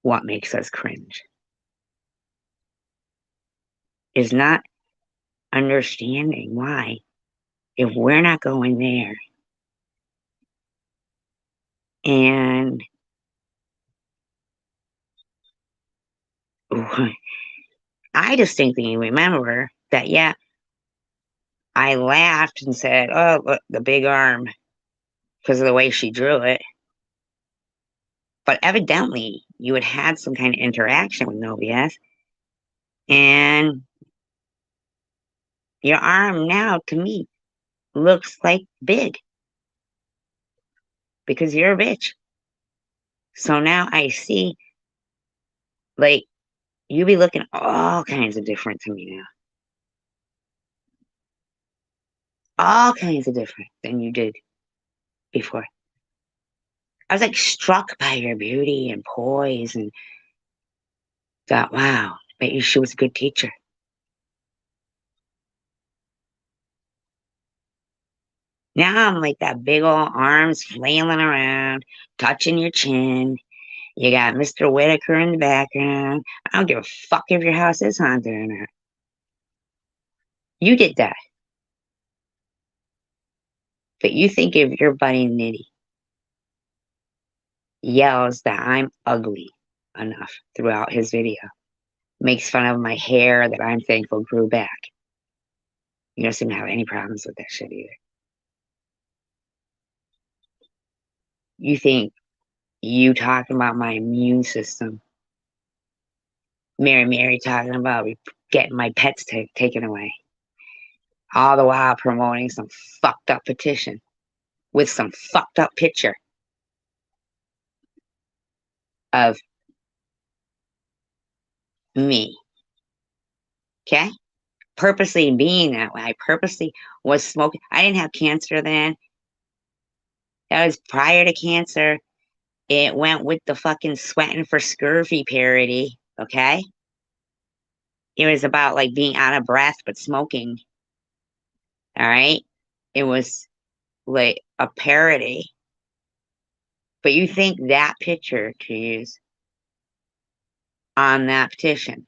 what makes us cringe, is not understanding why, if we're not going there and I distinctly remember that, yeah, I laughed and said, "Oh, look, the big arm," because of the way she drew it. But evidently, you had had some kind of interaction with Novias, and your arm now, to me, looks like big because you're a bitch. So now I see, like, you be looking all kinds of different to me now. All kinds of different than you did before. I was like struck by your beauty and poise and thought, wow, maybe she was a good teacher. Now I'm like that big old arms flailing around, touching your chin. You got Mr. Whitaker in the background. I don't give a fuck if your house is haunted or not. You did that. But you think if your buddy Nitty yells that I'm ugly enough throughout his video, makes fun of my hair that I'm thankful grew back, you don't seem to have any problems with that shit either. You think you talking about my immune system, Mary talking about getting my pets taken away, all the while promoting some fucked up petition with some fucked up picture of me. Okay? Purposely being that way. I purposely was smoking. I didn't have cancer then. That was prior to cancer. It went with the fucking sweating for scurvy parody. Okay? It was about like being out of breath but smoking. All right? It was like a parody. But you think that picture to use on that petition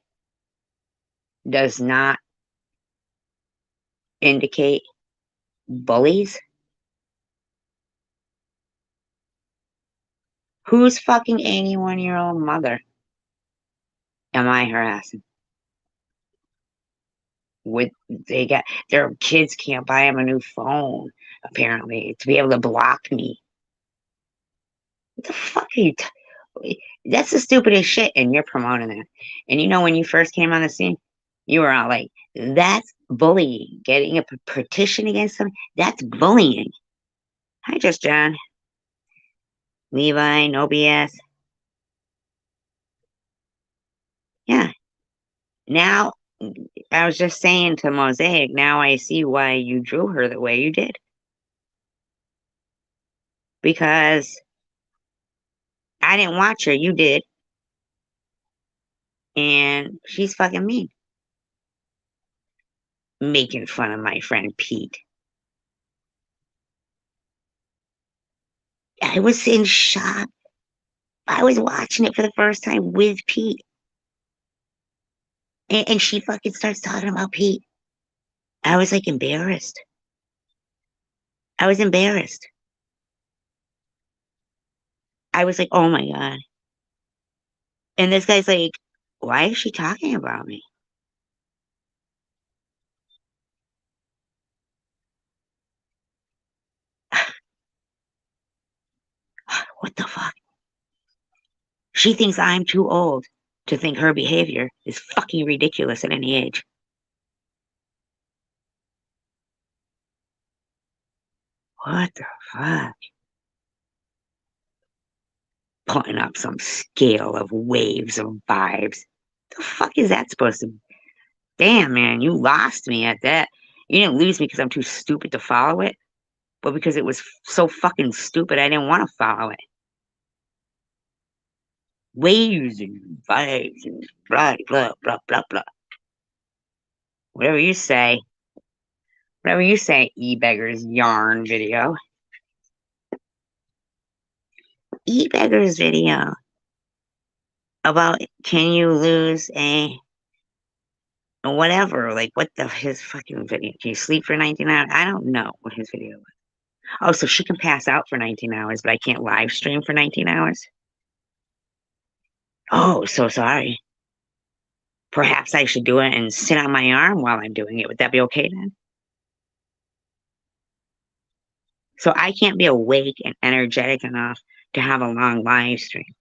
does not indicate bullies? Whose fucking 81-year-old mother am I harassing? With they got their kids can't buy them a new phone, apparently, to be able to block me. What the fuck are you that's the stupidest shit, and you're promoting that. And when you first came on the scene, you were all like, that's bullying. Getting a petition against them, that's bullying. Hi, Just John. Levi, no BS. Yeah. Now, I was just saying to Mosaic, now I see why you drew her the way you did. Because I didn't watch her, you did. And she's fucking mean. Making fun of my friend Pete. I was in shock. I was watching it for the first time with Pete. And she fucking starts talking about Pete. I was like embarrassed. I was embarrassed. I was like, oh my God. And this guy's like, why is she talking about me? What the fuck? She thinks I'm too old to think her behavior is fucking ridiculous at any age. What the fuck? Putting up some scale of waves of vibes. The fuck is that supposed to be? Damn, man, you lost me at that. You didn't lose me because I'm too stupid to follow it, but because it was so fucking stupid, I didn't want to follow it. Waves and vibes and blah, blah, blah, blah, blah. Whatever you say. Whatever you say, e-beggars yarn video. E-beggars video about can you lose a whatever, like what the his fucking video? Can you sleep for 19 hours? I don't know what his video was. Oh, so she can pass out for 19 hours, but I can't live stream for 19 hours? Oh, so sorry. Perhaps I should do it and sit on my arm while I'm doing it. Would that be okay then? So I can't be awake and energetic enough to have a long live stream.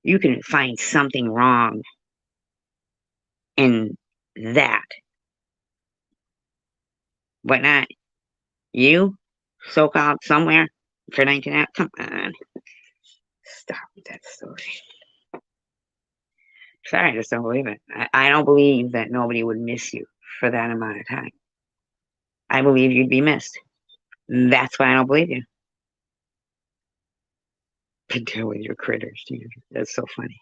You can find something wrong in that, but not you, so-called somewhere for 19 hours. Come on. Stop with that story. Sorry, I just don't believe it. I don't believe that nobody would miss you for that amount of time. I believe you'd be missed. That's why I don't believe you. Been deal with your critters, dude. That's so funny.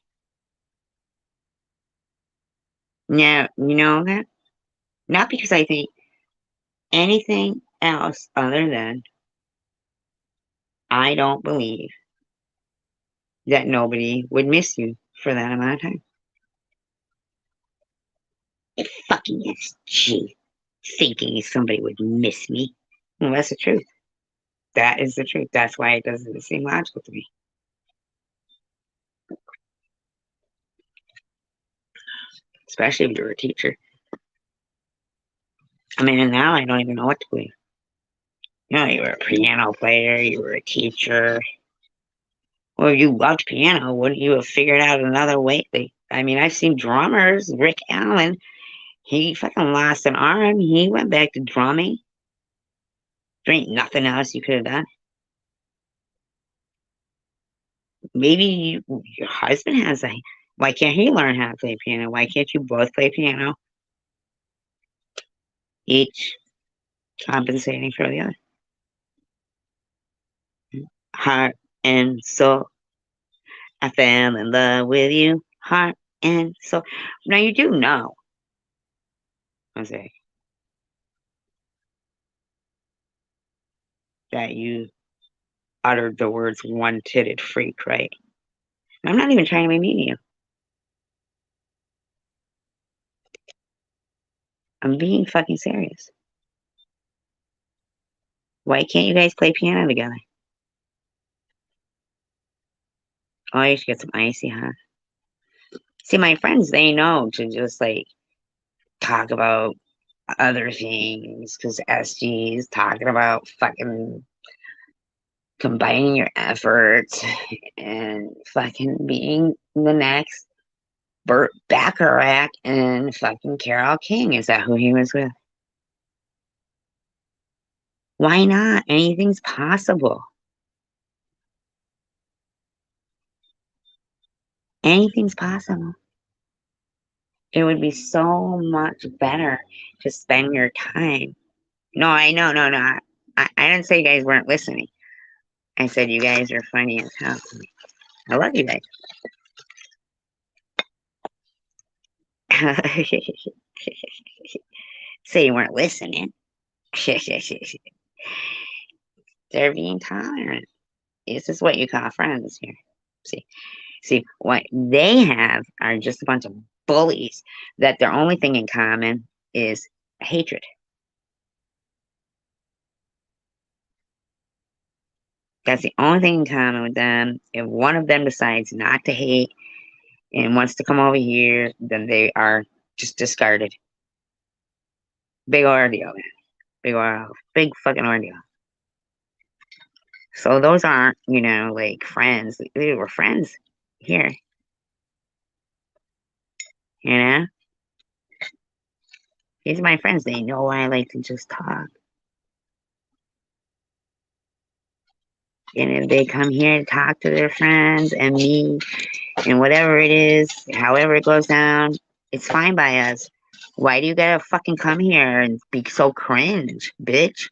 Now, you know that? Not because I think anything else other than I don't believe that nobody would miss you for that amount of time. It fucking is gee, thinking somebody would miss me. Well, that's the truth. That is the truth. That's why it doesn't seem logical to me. Especially if you're a teacher. I mean, and now I don't even know what to believe. You know, you were a piano player, you were a teacher. Well, if you loved piano, wouldn't you have figured out another way? I mean, I've seen drummers, Rick Allen, he fucking lost an arm. He went back to drumming. There ain't nothing else you could have done. Maybe your husband has a. Why can't he learn how to play piano? Why can't you both play piano? Each compensating for the other. Heart and soul. I fell in love with you. Heart and soul. Now you do know, Jose, that you uttered the words one-titted freak, right? I'm not even trying to be mean to you. I'm being fucking serious. Why can't you guys play piano together? Oh, you should get some icy hot. See, my friends, they know to just like talk about other things because SG is talking about fucking combining your efforts and fucking being the next Burt Bacharach and fucking Carole King. Is that who he was with? Why not? Anything's possible. Anything's possible. It would be so much better to spend your time. No, I know, no, no. I didn't say you guys weren't listening. I said you guys are funny as hell to me. I love you guys. Say you weren't listening. They're being tolerant. This is what you call friends here. See, see, what they have are just a bunch of bullies that their only thing in common is hatred. That's the only thing in common with them. If one of them decides not to hate and wants to come over here, then they are just discarded. Big ordeal, man. Big ordeal. Big fucking ordeal. So those aren't, like friends. They were friends here, you know? These are my friends. They know I like to just talk. And if they come here to talk to their friends and me and whatever it is, however it goes down, it's fine by us. Why do you gotta fucking come here and be so cringe, bitch?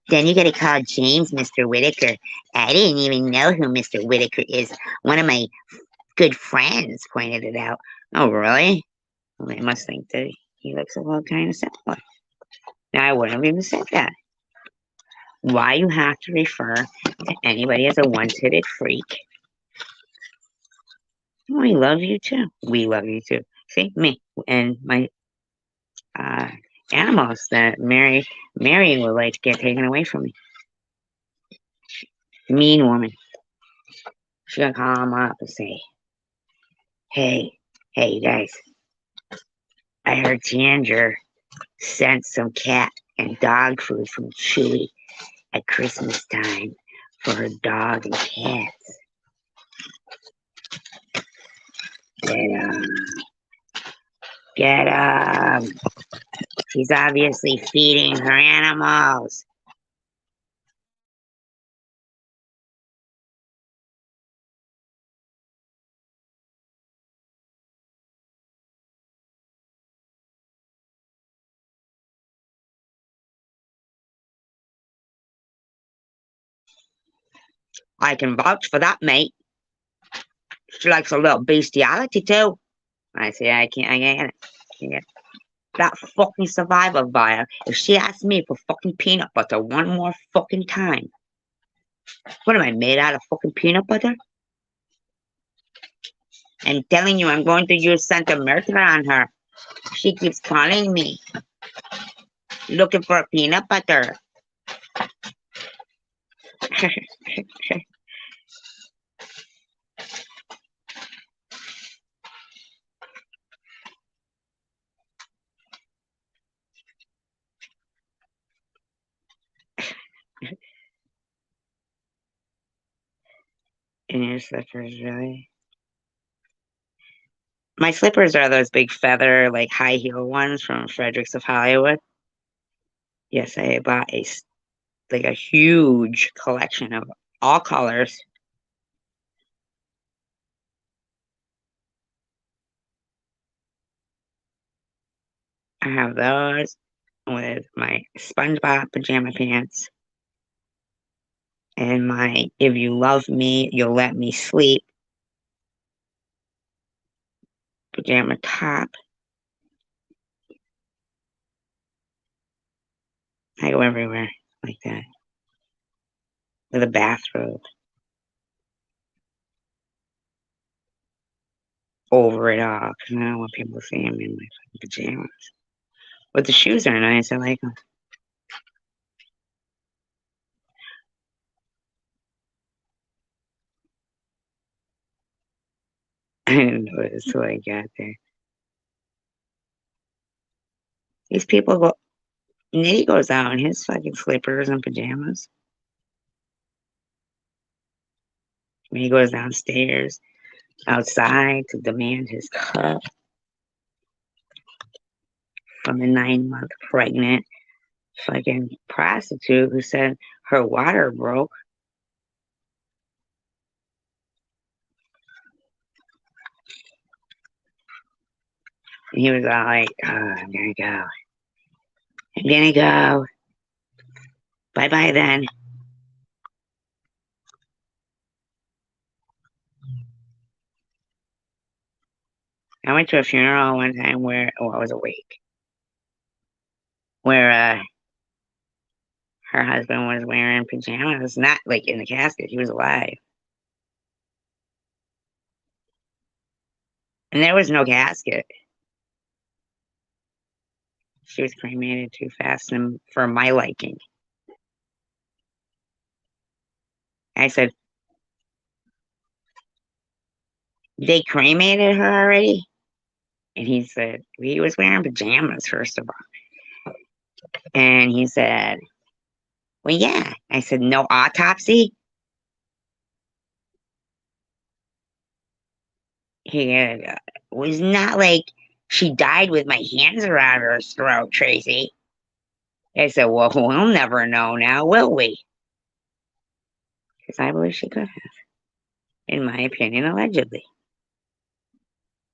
Then you gotta call James Mr. Whitaker. I didn't even know who Mr. Whitaker is. One of my good friends pointed it out. Oh, really? Well, they must think that he looks a little kind of similar. Now, I wouldn't have even said that. Why you have to refer to anybody as a one-titted freak? We love you too. We love you too. See, me and my uh, animals that Mary would like to get taken away from me. Mean woman. She's gonna call them up and say, hey, you guys, I heard Ginger sent some cat and dog food from Chewy at Christmas time for her dog and cats. Get 'em. She's obviously feeding her animals. I can vouch for that, mate. She likes a little bestiality too. I say I can't get it. Can't get it. That fucking survivor buyer, if she asks me for fucking peanut butter one more fucking time, what am I made out of fucking peanut butter? I'm telling you, I'm going to use Santa Mercury on her. She keeps calling me, looking for peanut butter. And your slippers, really? My slippers are those big feather, like high heel ones from Fredericks of Hollywood. Yes, I bought like a huge collection of all colors. I have those with my SpongeBob pajama pants and my "If you love me, you'll let me sleep" pajama top. I go everywhere like that with a bathrobe over it all because I don't want people to see me in my fucking pajamas. But the shoes are nice. I like them. I didn't notice until I got there. These people go. Nitty goes out in his fucking slippers and pajamas. When he goes downstairs, outside to demand his cup from a 9-month pregnant fucking prostitute who said her water broke. And he was all like, oh, I'm gonna go. I'm gonna go. Bye bye then. I went to a funeral one time where, I was awake, where her husband was wearing pajamas, not like in the casket, he was alive. And there was no casket. She was cremated too fast and for my liking. I said, they cremated her already? And he said, he was wearing pajamas, first of all. And he said, well, yeah. I said, no autopsy? He was not like she died with my hands around her throat, Tracy. I said, well, we'll never know now, will we? Because I believe she could have, in my opinion, allegedly.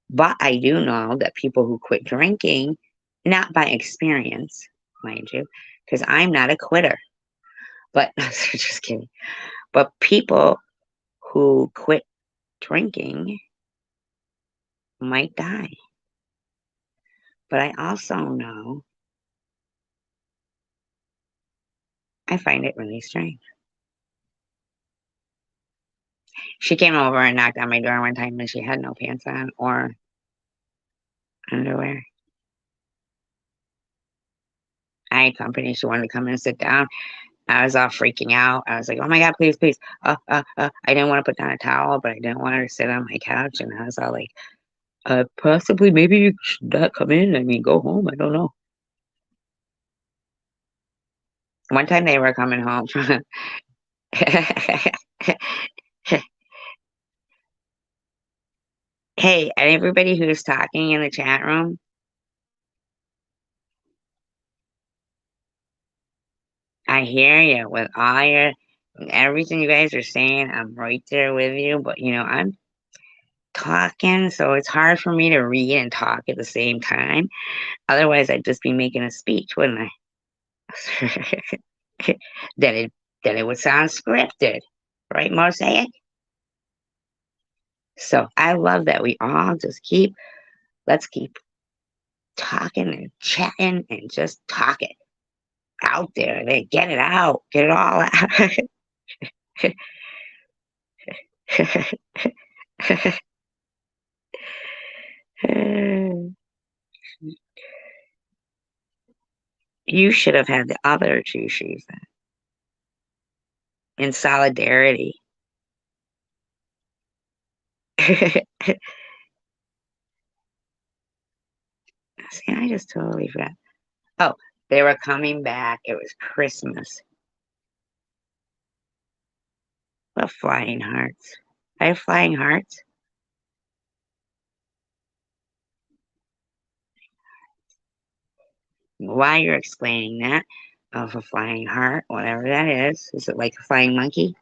But I do know that people who quit drinking, not by experience, mind you, because I'm not a quitter, but just kidding. But people who quit drinking might die. But I also know I find it really strange. She came over and knocked on my door one time and she had no pants on or underwear. I had company. She wanted to come in and sit down. I was all freaking out. I was like, oh my God, please, please. I didn't want to put down a towel, but I didn't want her to sit on my couch. And I was all like, possibly, maybe you should not come in. I mean, go home. I don't know. One time they were coming home from. Hey, and everybody who's talking in the chat room, I hear you with all your everything you guys are saying. I'm right there with you, but I'm talking, so it's hard for me to read and talk at the same time. Otherwise, I'd just be making a speech, wouldn't I? Then it would sound scripted, right, Mosaic? So I love that we all just let's keep talking and chatting and just talk it out there. Then get it out, get it all out. You should have had the other two shoes then. In solidarity. See, I just totally forgot. Oh, they were coming back. It was Christmas. What flying hearts? I have flying hearts. While you're explaining that of a flying heart, whatever that is it like a flying monkey?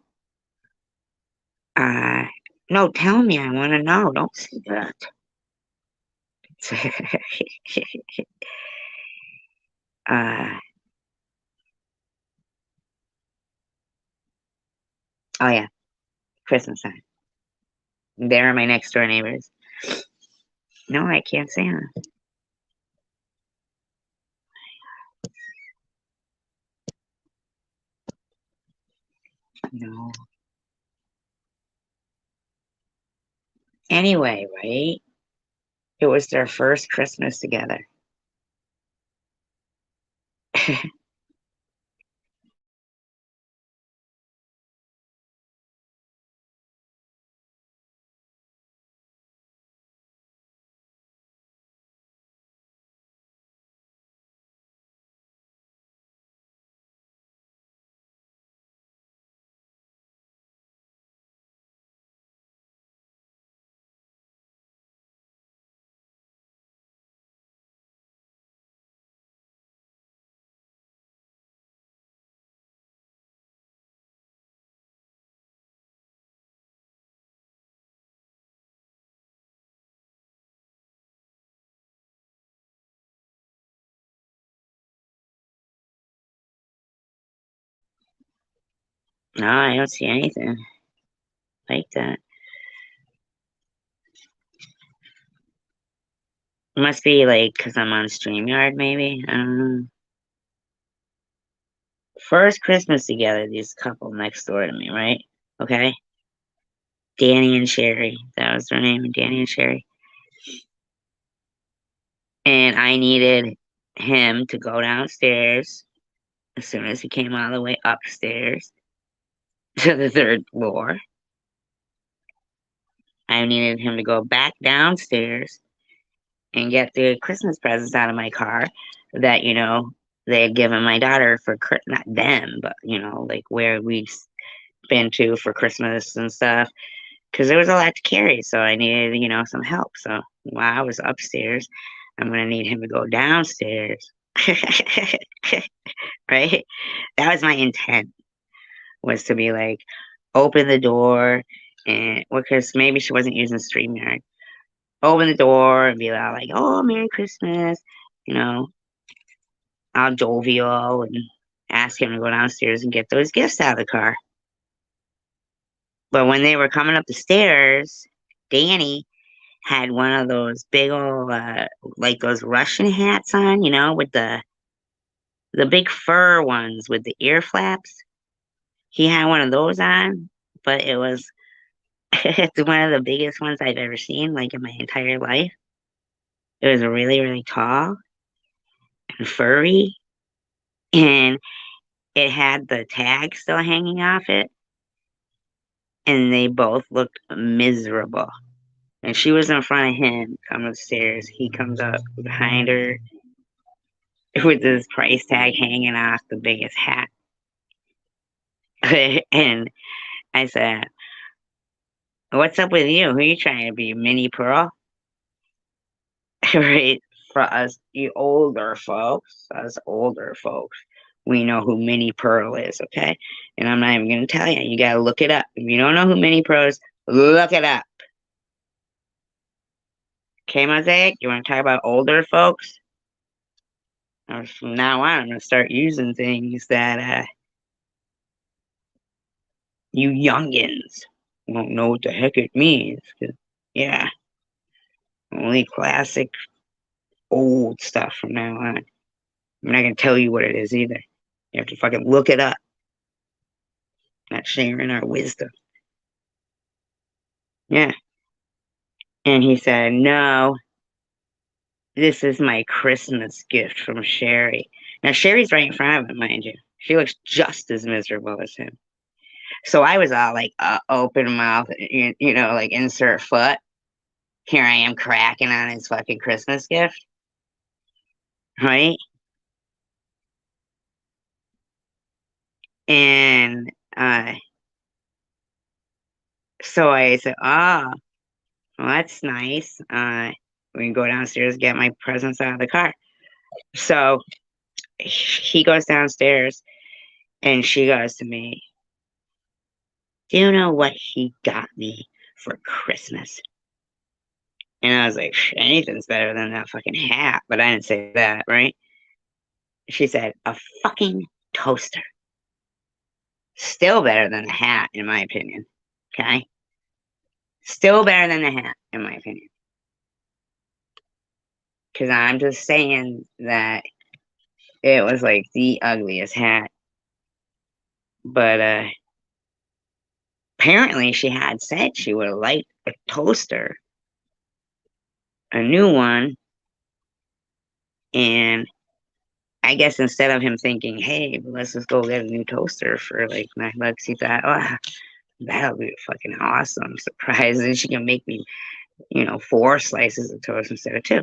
Uh, no, tell me. I want to know. Don't say that. uh, oh yeah, Christmas time. They're my next door neighbors. No, I can't say that. No. Anyway, right? It was their first Christmas together. No, I don't see anything like that. It must be like because I'm on StreamYard, maybe. I don't know. First Christmas together, these couple next door to me, right? Okay. Danny and Sherry. That was their name, Danny and Sherry. And I needed him to go downstairs as soon as he came all the way upstairs to the third floor. I needed him to go back downstairs and get the Christmas presents out of my car that, they had given my daughter for not them, but like where we'd been to for Christmas and stuff, because there was a lot to carry. So I needed, some help. So while I was upstairs, I'm gonna need him to go downstairs. Right? That was my intent, was to be like, open the door, and because maybe she wasn't using StreamYard. Open the door and be like, oh, Merry Christmas, you know, all jovial, and ask him to go downstairs and get those gifts out of the car. But when they were coming up the stairs, Danny had one of those big old, like those Russian hats on, with the big fur ones with the ear flaps. He had one of those on, but it was it's one of the biggest ones I've ever seen, like in my entire life. It was really, really tall and furry, and it had the tag still hanging off it, and they both looked miserable. And she was in front of him coming upstairs. He comes up behind her with this price tag hanging off the biggest hat. And I said, what's up with you? Who are you trying to be, Minnie Pearl? Right? For us, you us older folks, we know who Minnie Pearl is, okay? And I'm not even going to tell you. You got to look it up. If you don't know who Minnie Pearl is, look it up. Okay, Mosaic? You want to talk about older folks? Or from now on, I'm going to start using things that you youngins won't know what the heck it means. Yeah, only classic old stuff from now on. I'm not going to tell you what it is either. You have to fucking look it up. Not sharing our wisdom. Yeah. And he said, no, this is my Christmas gift from Sherry. Now, Sherry's right in front of him, mind you. She looks just as miserable as him. So I was all like, open mouth, like insert foot. Here I am cracking on his fucking Christmas gift. Right? And so I said, oh, well, that's nice. We can go downstairs and get my presents out of the car. So he goes downstairs and she goes to me, do you know what he got me for Christmas? And I was like, anything's better than that fucking hat. But I didn't say that, right? She said, a fucking toaster. Still better than the hat, in my opinion. Okay? Still better than the hat, in my opinion. Because I'm just saying that it was like the ugliest hat. But apparently she had said she would have liked a toaster, a new one. And I guess instead of him thinking, hey, let's just go get a new toaster for like $9, he thought, oh, that'll be a fucking awesome surprise. And she can make me, 4 slices of toast instead of 2.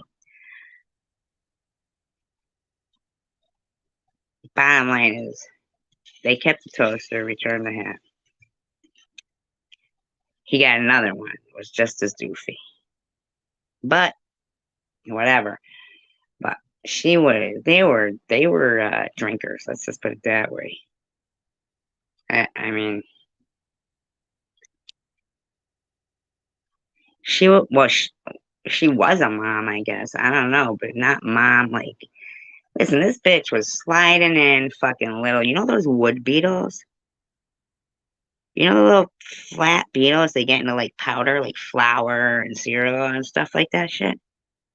Bottom line is, they kept the toaster, returned the hat. He got another one. It was just as doofy. But whatever. But they were drinkers. Let's just put it that way. I mean, she was a mom, I guess. I don't know, but not mom. Like, listen, this bitch was sliding in fucking little. You know those wood beetles? You know the little flat beetles they get into like powder, like flour and cereal and stuff like that shit?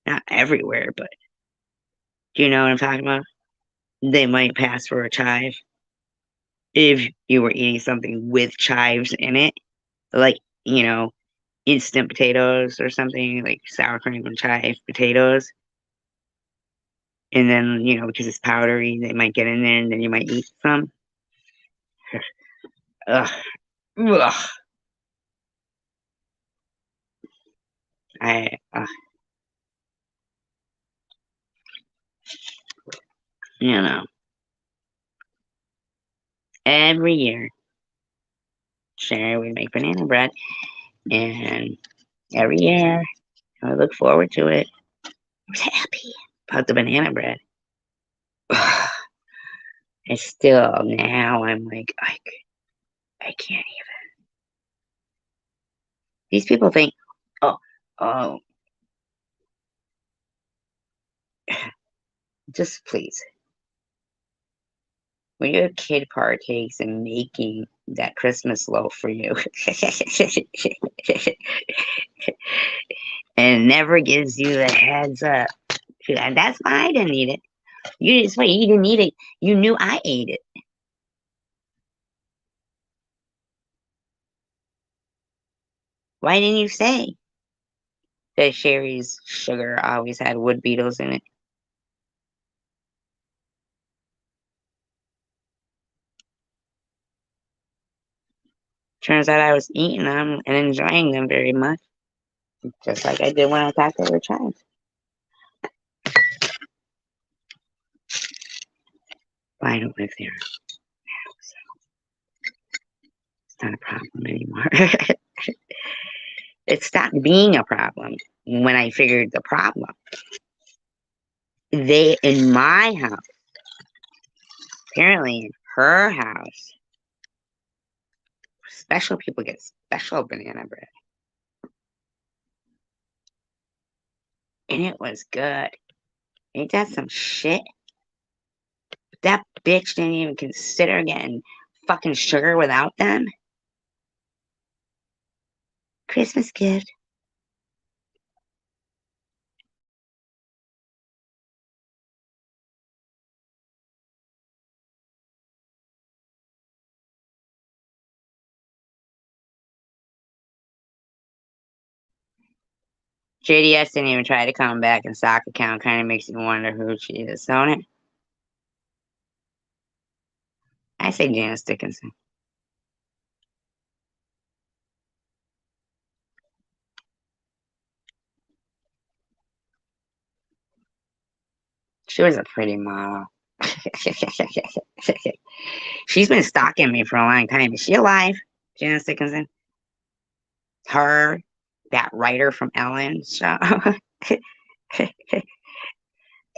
Not everywhere, but do you know what I'm talking about? They might pass for a chive if you were eating something with chives in it. Like, instant potatoes or something, like sour cream and chive potatoes. And then, because it's powdery, they might get in there and then you might eat some. Ugh. Ugh. I, you know. Every year, Sherry would make banana bread, and every year I would look forward to it. I was happy about the banana bread. And still now I'm like, I can't even. These people think, oh, oh, just please. When your kid partakes in making that Christmas loaf for you and never gives you the heads up, that's why I didn't eat it. You just wait, you didn't eat it. You knew I ate it. Why didn't you say that Sherry's sugar always had wood beetles in it? Turns out I was eating them and enjoying them very much, just like I did when I thought they were chives. But I don't live there, so it's not a problem anymore. It stopped being a problem when I figured the problem. They, in my house, apparently in her house, special people get special banana bread. And it was good. Ain't that some shit? That bitch didn't even consider getting fucking sugar without them. Christmas gift. JDS didn't even try to come back, and sock account kind of makes you wonder who she is, don't it? I say Janice Dickinson. She was a pretty model. She's been stalking me for a long time. Is she alive, Janice Dickinson? Her, that writer from Ellen's show.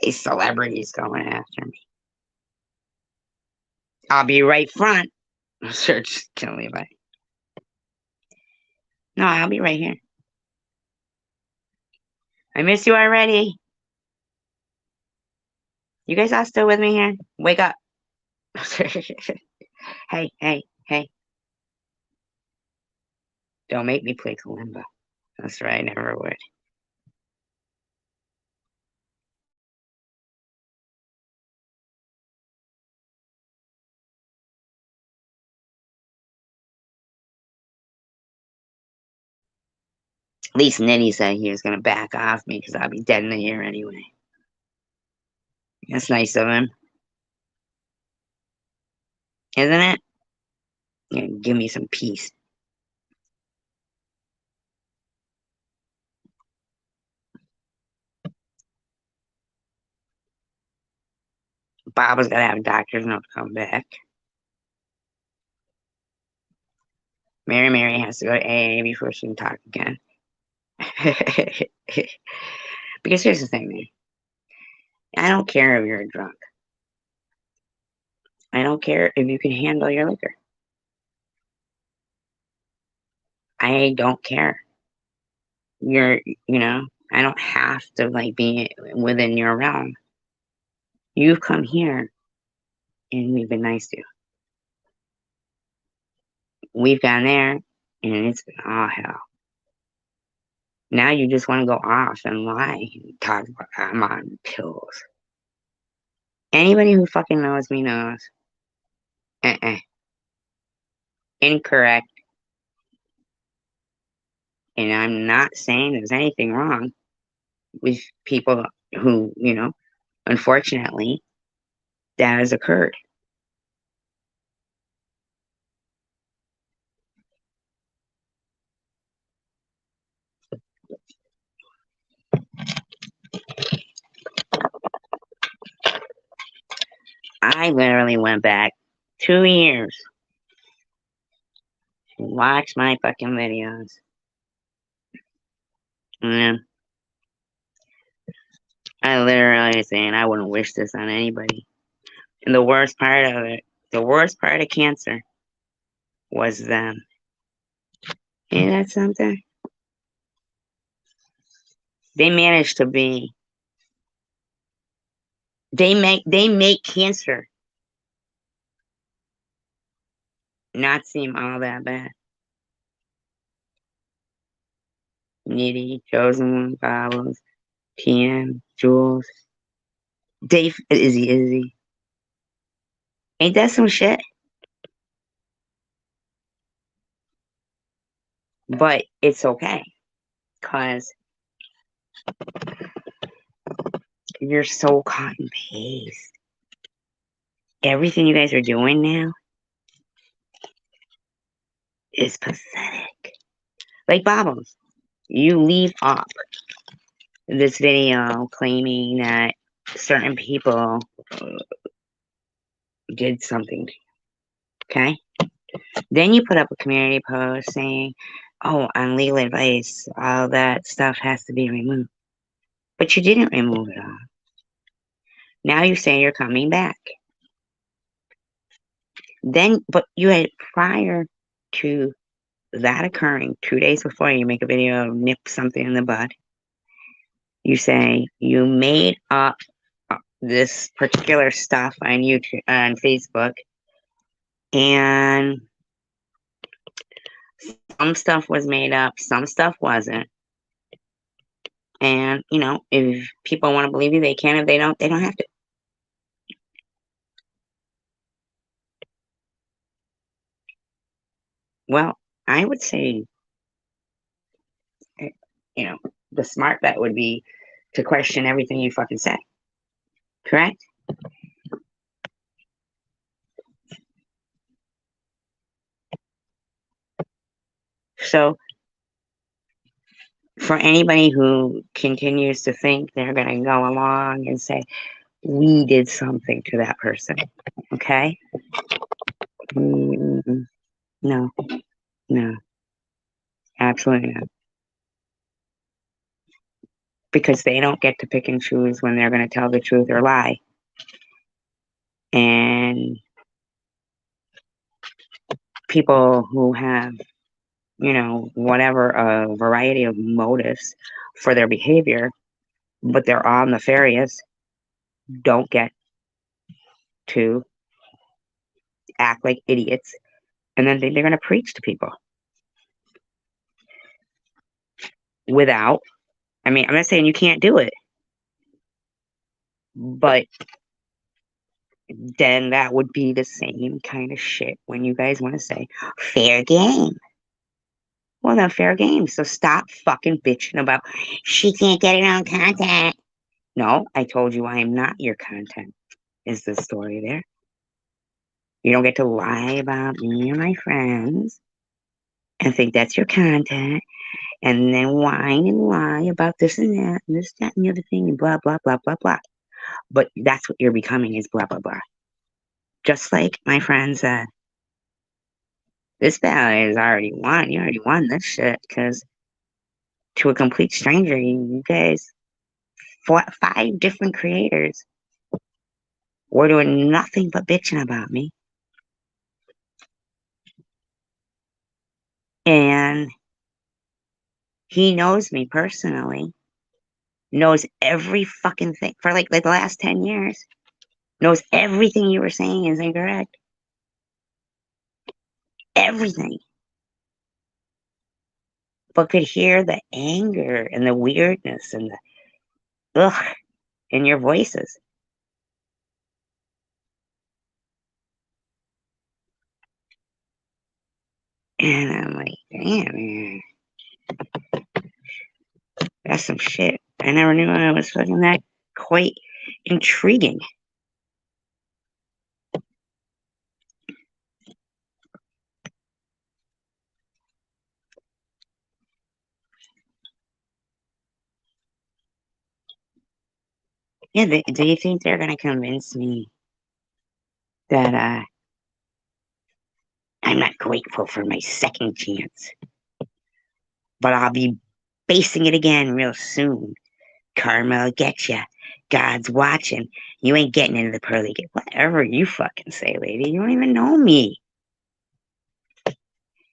These celebrities going after me. I'll be right front. Sure, just kill me, but no, I'll be right here. I miss you already. You guys all still with me here? Wake up. Hey, hey, hey. Don't make me play kalimba. That's right, I never would. At least Nitty said he was going to back off me because I'll be dead in a year anyway. That's nice of him. Isn't it? Yeah, give me some peace. Bob was going to have a doctor's note to come back. Mary has to go to AA before she can talk again. Because here's the thing, man. I don't care if you're a drunk. I don't care if you can handle your liquor. I don't care. I don't have to like be within your realm. You've come here and we've been nice to you. We've gone there and it's been all hell. Now you just want to go off and lie and talk about I'm on pills. Anybody who fucking knows me knows. Incorrect. And I'm not saying there's anything wrong with people who, unfortunately, that has occurred. I literally went back 2 years. Watch my fucking videos. And I literally saying I wouldn't wish this on anybody. And the worst part of it, the worst part of cancer was them. Ain't that something? They managed to be. They make cancer not seem all that bad. Nitty, Chosen One, Bobbles, PM, Jules, Dave, Izzy. Ain't that some shit? But it's okay. Because you're so cut and paste. Everything you guys are doing now is pathetic. Like Bobbles, you leave up this video claiming that certain people did something to you, okay? Then you put up a community post saying, oh, on legal advice, all that stuff has to be removed. But you didn't remove it all. Now you say you're coming back. Then, but you had prior to that occurring, 2 days before you make a video, nip something in the bud. You say you made up this particular stuff on YouTube, on Facebook, and some stuff was made up, some stuff wasn't. And if people want to believe you, they can. If they don't have to. Well, I would say, the smart bet would be to question everything you fucking say. Correct? So, for anybody who continues to think they're going to go along and say, we did something to that person, okay? No, absolutely not. Because they don't get to pick and choose when they're going to tell the truth or lie. And people who have, whatever, a variety of motives for their behavior, but they're all nefarious, don't get to act like idiots, and then they're going to preach to people without, I'm not saying you can't do it, but then that would be the same kind of shit when you guys want to say fair game. Well, then fair game. So stop fucking bitching about she can't get her own content. No, I told you I am not your content, is the story there. You don't get to lie about me and my friends and think that's your content and then whine and lie about this and that and this, that, and the other thing and blah, blah, blah, blah, blah. But that's what you're becoming is blah, blah, blah. Just like my friend said, this battle is already won. You already won this shit because to a complete stranger, you guys, 5 different creators were doing nothing but bitching about me. And he knows me personally, knows every fucking thing for like the last 10 years, knows everything you were saying is incorrect. Everything. But could hear the anger and the weirdness and the ugh in your voices. And I'm like, damn, man. That's some shit. I never knew I was fucking that quite intriguing. Yeah, do you think they're gonna convince me that I'm not grateful for my second chance, but I'll be facing it again real soon. Karma will get ya. God's watching. You ain't getting into the pearly gate. Whatever you fucking say, lady. You don't even know me.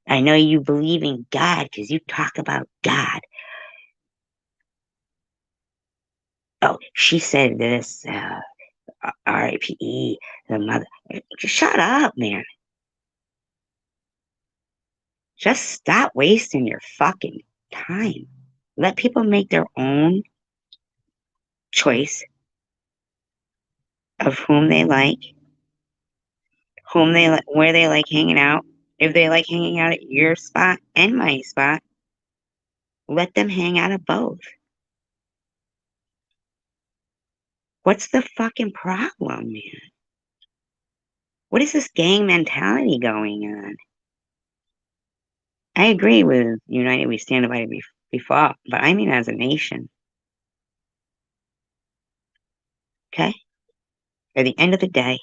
I know you believe in God because you talk about God. Oh, she said this, R.I.P.E., the mother. Just shut up, man. Just stop wasting your fucking time. Let people make their own choice of whom they like, where they like hanging out. If they like hanging out at your spot and my spot, let them hang out at both. What's the fucking problem, man? What is this gang mentality going on? I agree with United We Stand Divided We Fall, but I mean as a nation. Okay? At the end of the day,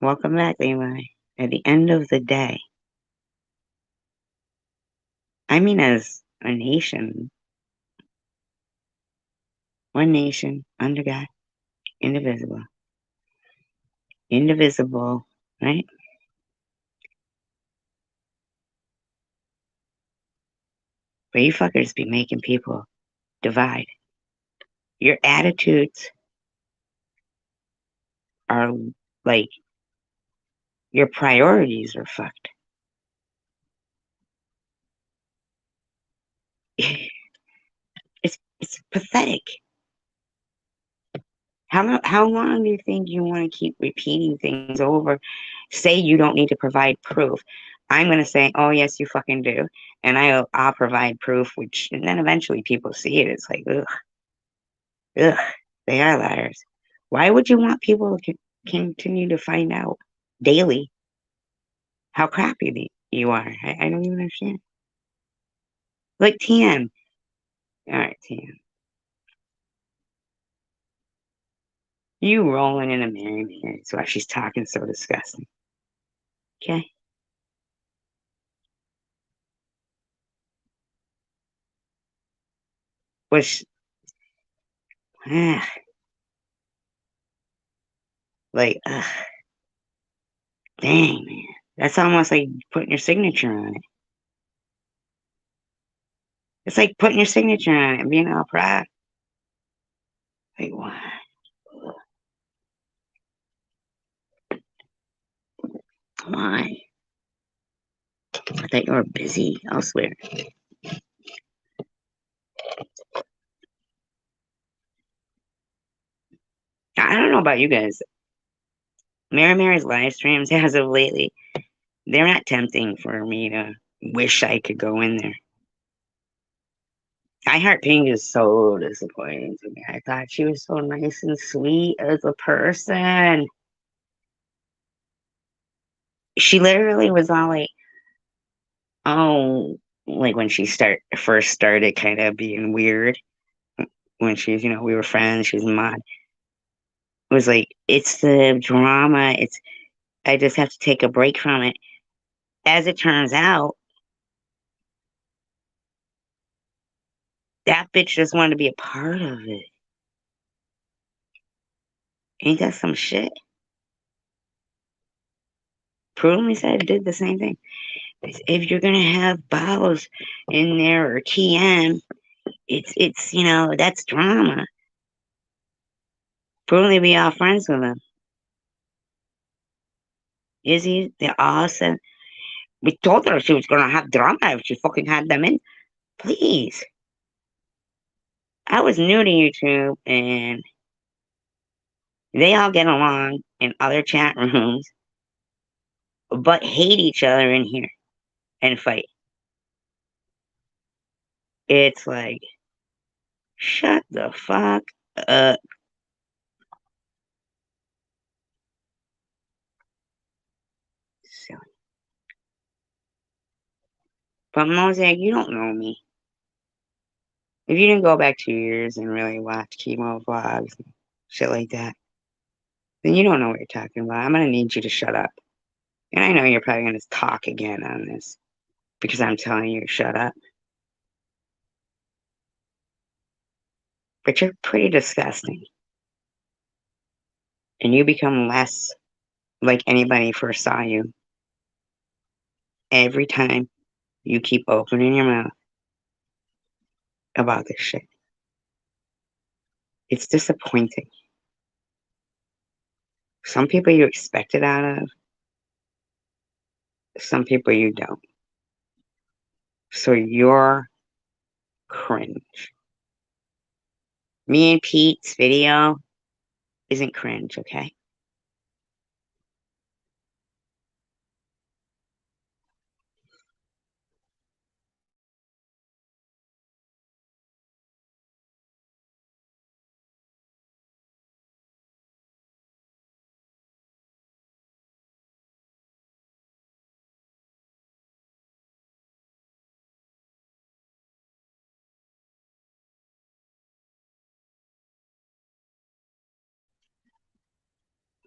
welcome back, Levi. At the end of the day, I mean as a nation, one nation, under God, indivisible. Indivisible, right? But you fuckers be making people divide. Your attitudes are like, your priorities are fucked. It's pathetic. How long do you think you want to keep repeating things over? Say you don't need to provide proof. I'm going to say, oh, yes, you fucking do. And I'll provide proof, which, and then eventually people see it. It's like, ugh, they are liars. Why would you want people to continue to find out daily how crappy you are? I don't even understand. Like TM. All right, TM. You rolling in a Mary. That's why she's talking so disgusting. Okay? Which, ah, like, dang, man. That's almost like putting your signature on it. It's like putting your signature on it and being all proud. Like, why? Why? I thought you were busy elsewhere. I don't know about you guys. Mary's live streams as of lately, they're not tempting for me to wish I could go in there. I Heart Pink is so disappointing to me. I thought she was so nice and sweet as a person. She literally was all like, oh, like when she first started kind of being weird. When she's, we were friends, she was mod. It was like, it's the drama. I just have to take a break from it. As it turns out, that bitch just wanted to be a part of it. Ain't that some shit? Prudently said did the same thing. If you're gonna have bows in there or TM, it's that's drama. Prudently be all friends with them. Izzy, they're awesome. We told her she was gonna have drama if she fucking had them in. Please. I was new to YouTube and they all get along in other chat rooms, but hate each other in here and fight. It's like, shut the fuck up. Silly. But Mosaic, you don't know me. If you didn't go back 2 years and really watch chemo vlogs and shit like that, then you don't know what you're talking about. I'm gonna need you to shut up. And I know you're probably going to talk again on this because I'm telling you to shut up. But you're pretty disgusting. And you become less like anybody first saw you every time you keep opening your mouth about this shit. It's disappointing. Some people you expect it out of, some people you don't. So you're cringe. Me and Pete's video isn't cringe, okay?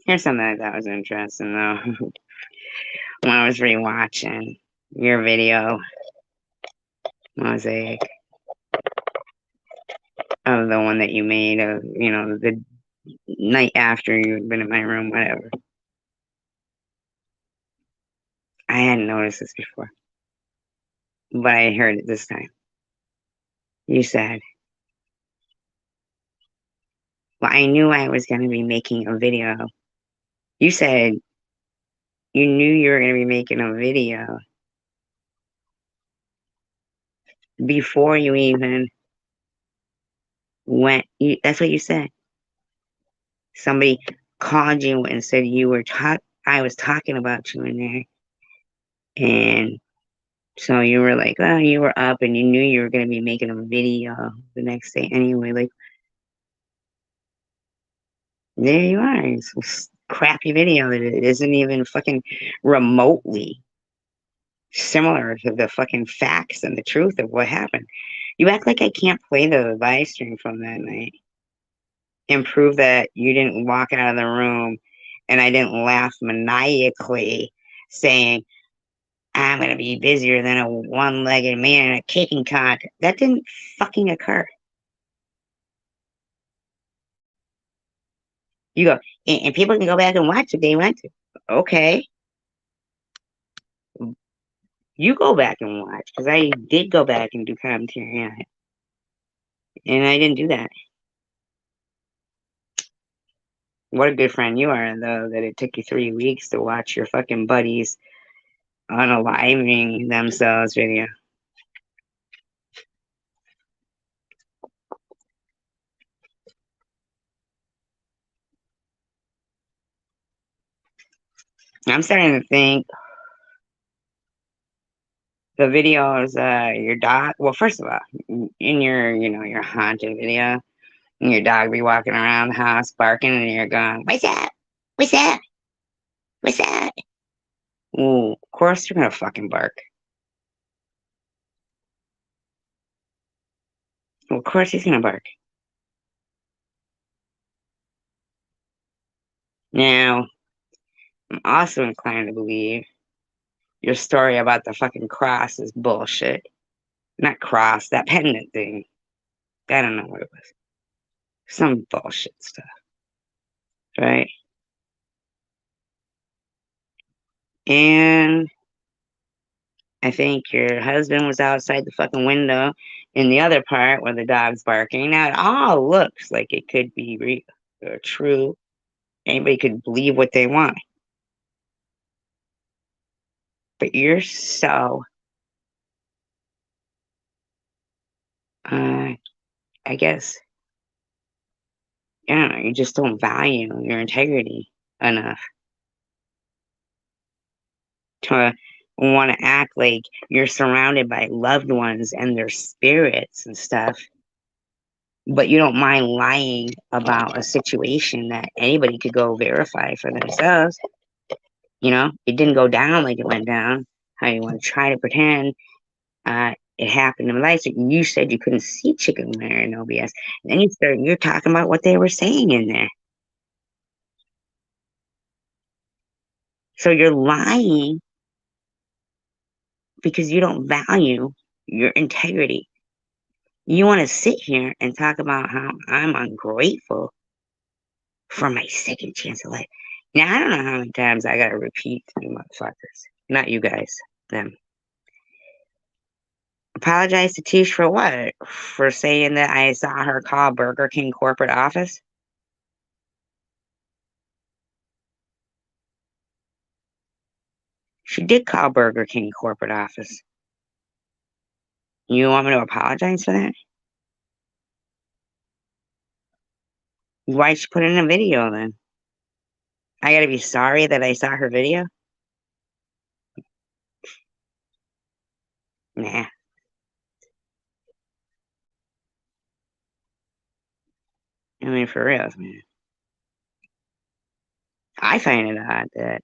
Here's something I thought was interesting though. When I was rewatching your video, Mosaic, of the one that you made of, the night after you had been in my room, whatever. I hadn't noticed this before, but I heard it this time. You said, well, I knew I was going to be making a video. You said you knew you were going to be making a video before you even went. That's what you said. Somebody called you and said I was talking about you in there. And so you were like, oh, you were up and you knew you were going to be making a video the next day anyway. Like, there you are. It's this crappy video that it isn't even fucking remotely similar to the fucking facts and the truth of what happened. You act like I can't play the live stream from that night and prove that you didn't walk out of the room and I didn't laugh maniacally saying, I'm going to be busier than a one-legged man in a kicking cock. That didn't fucking occur. You go, and people can go back and watch if they want to. Okay. You go back and watch, because I did go back and do commentary on it. And I didn't do that. What a good friend you are, though, that it took you 3 weeks to watch your fucking buddies unaliving themselves video. I'm starting to think the videos, your dog, well, first of all, in your haunted video, and your dog be walking around the house barking, and you're going, what's that? What's that? What's that? Ooh, of course you're gonna fucking bark. Well, of course he's gonna bark. Now, I'm also inclined to believe your story about the fucking cross is bullshit. Not cross, that pendant thing. I don't know what it was. Some bullshit stuff, right? And I think your husband was outside the fucking window in the other part where the dog's barking. Now, it all looks like it could be real or true. Anybody could believe what they want. But you're so, I guess, I don't know, you just don't value your integrity enough to want to act like you're surrounded by loved ones and their spirits and stuff, but you don't mind lying about a situation that anybody could go verify for themselves. It didn't go down like it went down. How you want to try to pretend it happened in life. So you said you couldn't see chicken wire and OBS. And then you're talking about what they were saying in there. So you're lying because you don't value your integrity. You want to sit here and talk about how I'm ungrateful for my second chance of life. Now, I don't know how many times I got to repeat to you motherfuckers. Not you guys, them. Apologize to Tish for what? For saying that I saw her call Burger King corporate office? She did call Burger King corporate office. You want me to apologize for that? Why'd she put in a video then? I gotta be sorry that I saw her video? Nah. I mean, for real, man. I find it odd that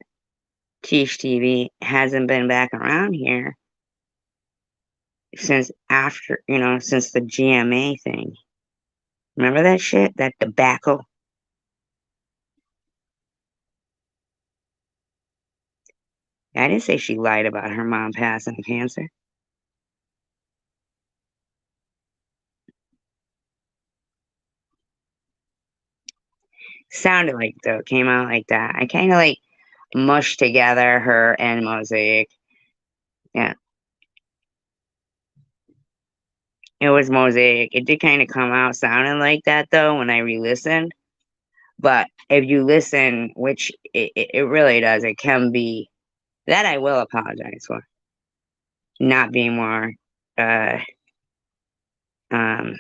Tish TV hasn't been back around here since after, since the GMA thing. Remember that shit? That debacle? I didn't say she lied about her mom passing of cancer. Sounded like though, came out like that. I kind of like mushed together her and Mosaic. Yeah, it was Mosaic. It did kind of come out sounding like that though when I re-listened. But if you listen, which it really does, it can be that I will apologize for not being more, uh, um,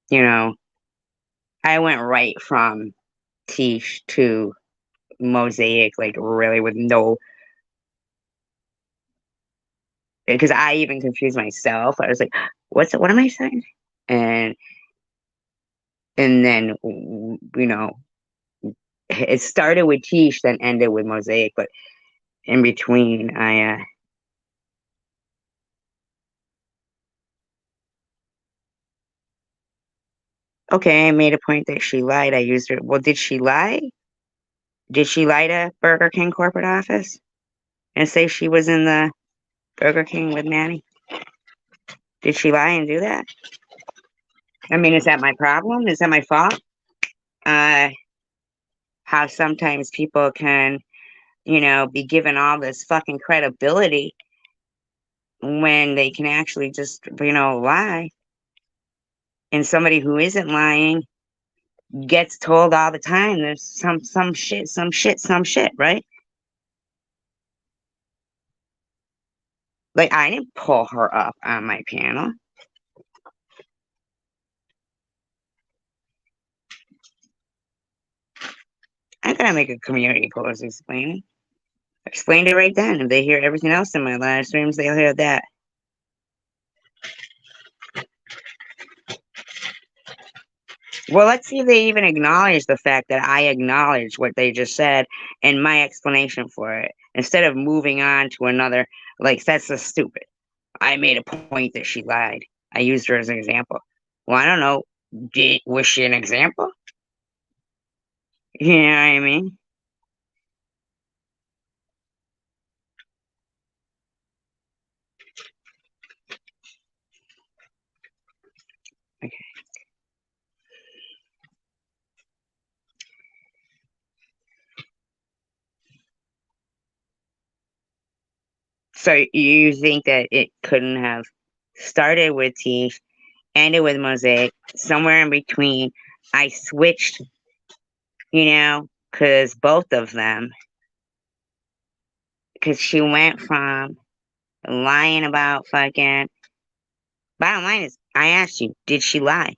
you know, I went right from Tish to Mosaic, like really with no, because I even confused myself. I was like, what am I saying? And and then it started with Tish, then ended with Mosaic, but in between, okay, I made a point that she lied. I used her. Well, did she lie? Did she lie to Burger King corporate office and say she was in the Burger King with Manny? Did she lie and do that? I mean, is that my problem? Is that my fault? Uh, how sometimes people can, be given all this fucking credibility when they can actually just, lie. And somebody who isn't lying gets told all the time there's some shit, right? Like I didn't pull her up on my panel. I gotta make a community post explaining. I explained it right then. If they hear everything else in my live streams, they'll hear that. Well, let's see if they even acknowledge the fact that I acknowledge what they just said and my explanation for it. Instead of moving on to another, like, that's just stupid. I made a point that she lied. I used her as an example. Well, I don't know. Was she an example? You know what I mean? Okay. So you think that it couldn't have started with Tish, ended with Mosaic, somewhere in between? I switched, because both of them, because she went from lying about fucking. Bottom line is, I asked you, did she lie?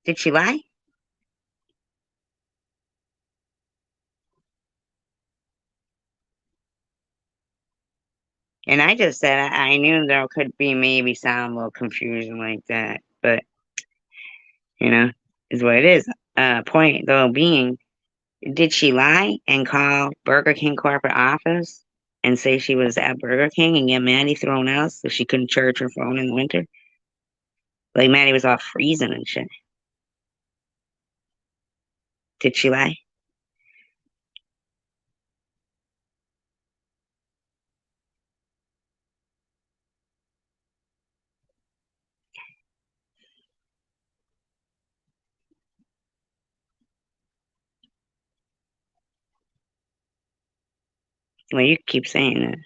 Did she lie? And I just said I knew there could be maybe some little confusion like that, but is what it is. Point though being, did she lie and call Burger King corporate office and say she was at Burger King and get Maddie thrown out so she couldn't charge her phone in the winter? Like Maddie was all freezing and shit. Did she lie? Well, you keep saying that.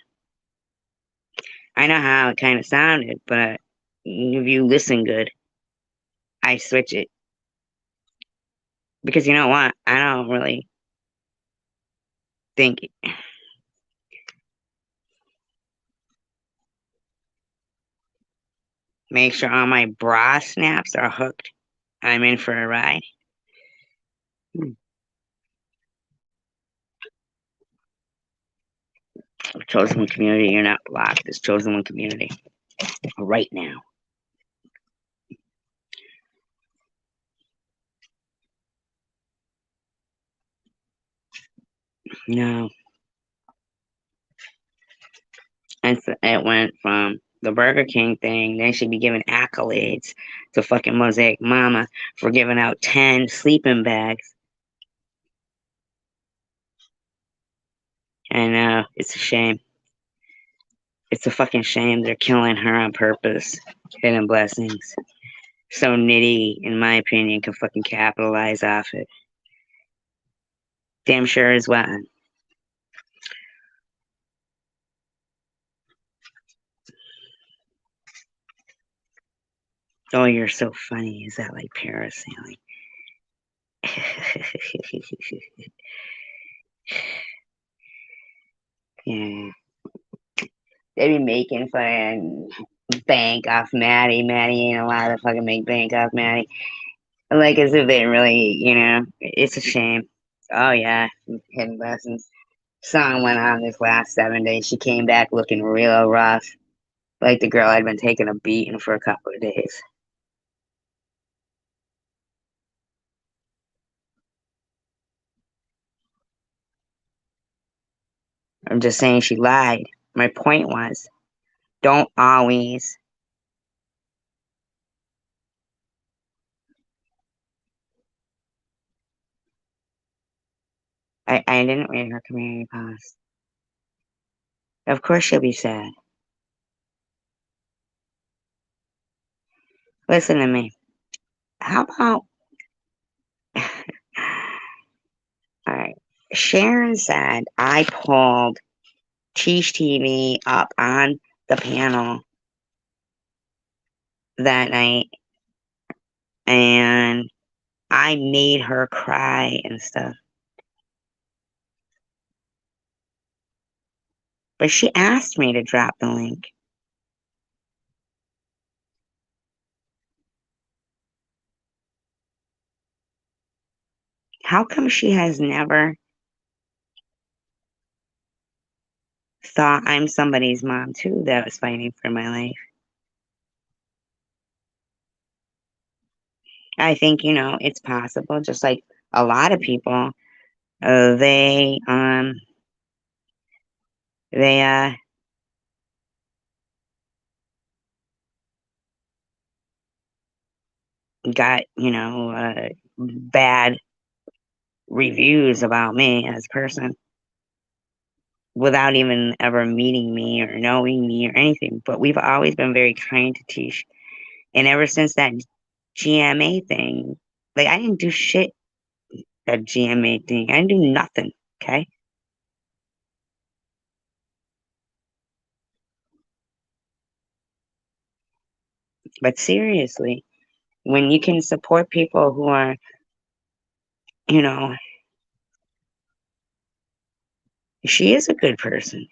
I know how it kind of sounded, but if you listen good, I switch it. Because you know what? I don't really think. Make sure all my bra snaps are hooked. I'm in for a ride. Hmm. Chosen one community, you're not blocked. It's chosen one community right now. No, it went from the Burger King thing. They should be giving accolades to fucking Mosaic Mama for giving out 10 sleeping bags. I know, it's a shame. It's a fucking shame they're killing her on purpose. Hidden blessings. So Nitty, in my opinion, can fucking capitalize off it. Damn sure is what. Oh, you're so funny. Is that like parasailing? Yeah. They be making fucking bank off Maddie. Maddie ain't allowed to fucking make bank off Maddie. Like as if they really, it's a shame. Oh yeah, hidden lessons. Song went on this last 7 days. She came back looking real rough, like the girl had been taking a beating for a couple of days. I'm just saying she lied. My point was, don't always. I didn't read her community post. Of course she'll be sad. Listen to me. How about all right? Sharon said I pulled Tish TV up on the panel that night and I made her cry and stuff. But she asked me to drop the link. How come she has never thought I'm somebody's mom too that was fighting for my life? I think, it's possible, just like a lot of people, they got, bad reviews about me as a person without even ever meeting me or knowing me or anything. But we've always been very kind to Tish. And ever since that GMA thing, like I didn't do shit that GMA thing. I didn't do nothing. Okay. But seriously, when you can support people who are, you know, she is a good person.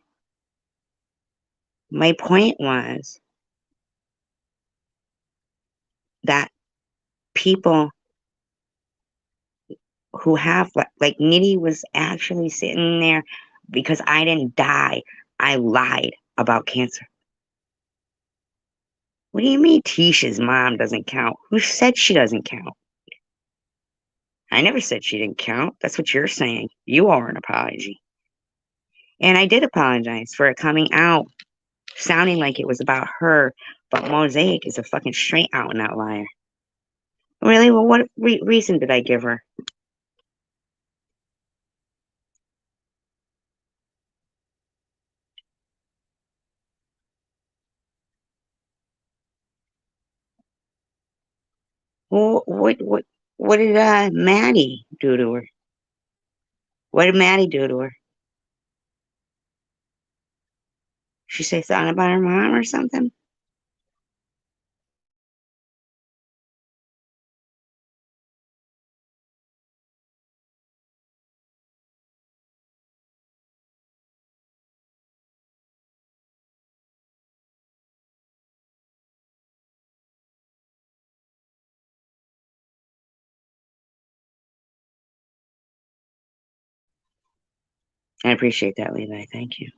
My point was that people who have like Nitty was actually sitting there because I didn't die. I lied about cancer. What do you mean Tisha's mom doesn't count? Who said she doesn't count? I never said she didn't count. That's what you're saying. You owe her an apology. And I did apologize for it coming out, sounding like it was about her, but Mosaic is a fucking straight out and out liar. Really? Well, what reason did I give her? Well, what did Maddie do to her? What did Maddie do to her? She say something about her mom or something? I appreciate that, Levi. Thank you.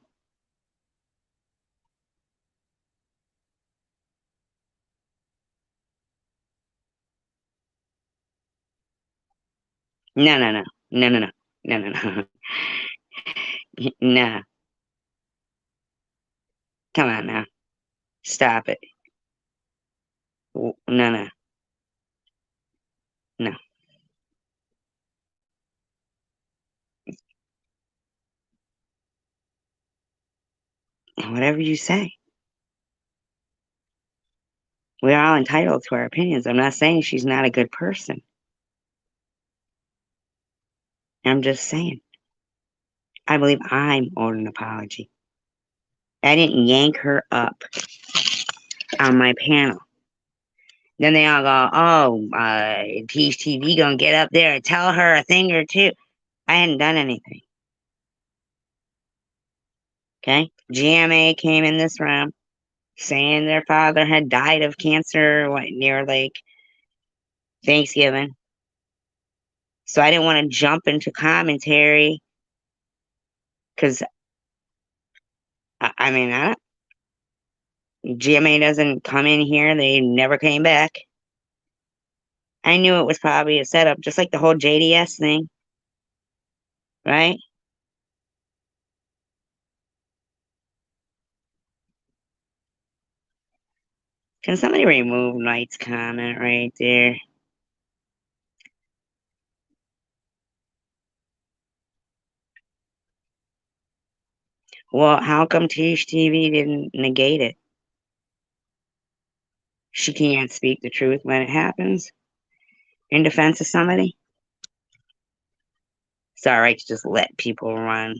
No, no, no. No, no, no. No, no, no. No. Come on now. Stop it. No, no, no. Whatever you say. We're all entitled to our opinions. I'm not saying she's not a good person. I'm just saying. I believe I'm owed an apology. I didn't yank her up on my panel. Then they all go, oh, Teach TV gonna get up there and tell her a thing or two. I hadn't done anything. Okay? GMA came in this room saying their father had died of cancer near like Thanksgiving. So I didn't want to jump into commentary because I mean, GMA doesn't come in here. They never came back. I knew it was probably a setup, just like the whole JDS thing, right? Can somebody remove Knight's comment right there? Well, how come Tish TV didn't negate it? She can't speak the truth when it happens in defense of somebody. It's all right to just let people run.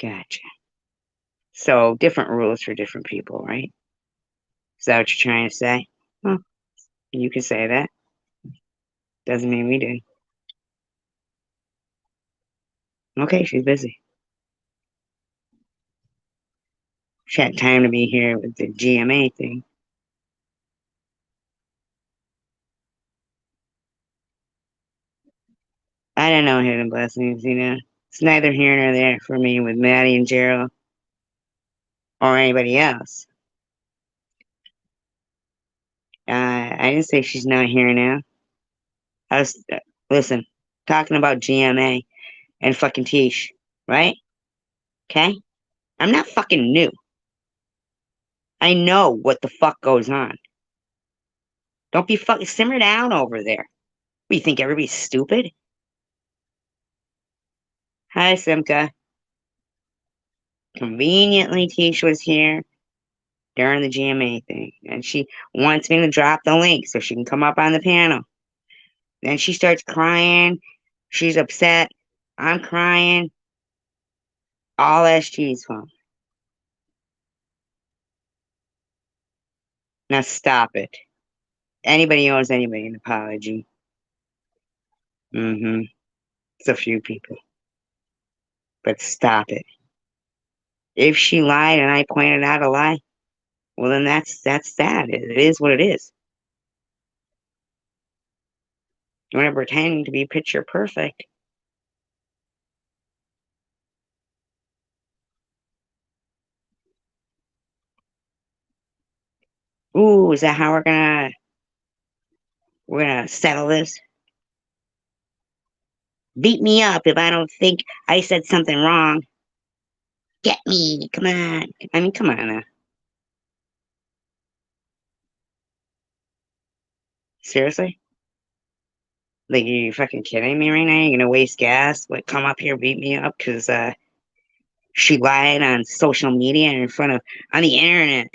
Gotcha. So different rules for different people, right? Is that what you're trying to say? Well, you can say that. Doesn't mean we do. Okay, she's busy. She had time to be here with the GMA thing. I don't know hidden blessings, you know. It's neither here nor there for me with Maddie and Gerald or anybody else. I didn't say she's not here now. I was, listen, talking about GMA and fucking Tish, right? Okay? I'm not fucking new. I know what the fuck goes on. Don't be fucking simmer down over there. You think everybody's stupid? Hi, Simka. Conveniently, Tish was here during the GMA thing, and she wants me to drop the link so she can come up on the panel. Then she starts crying. She's upset. I'm crying. All SG's fault. Now stop it. Anybody owes anybody an apology. Mm-hmm. It's a few people. But stop it. If she lied and I pointed out a lie, well then that's that. It is what it is. You want to pretend to be picture perfect. Ooh, is that how we're gonna settle this? Beat me up if I don't think I said something wrong. Get me, come on. I mean, come on. Seriously? Like, you fucking kidding me right now? You're gonna waste gas? Like, come up here, beat me up because she lied on social media and on the internet,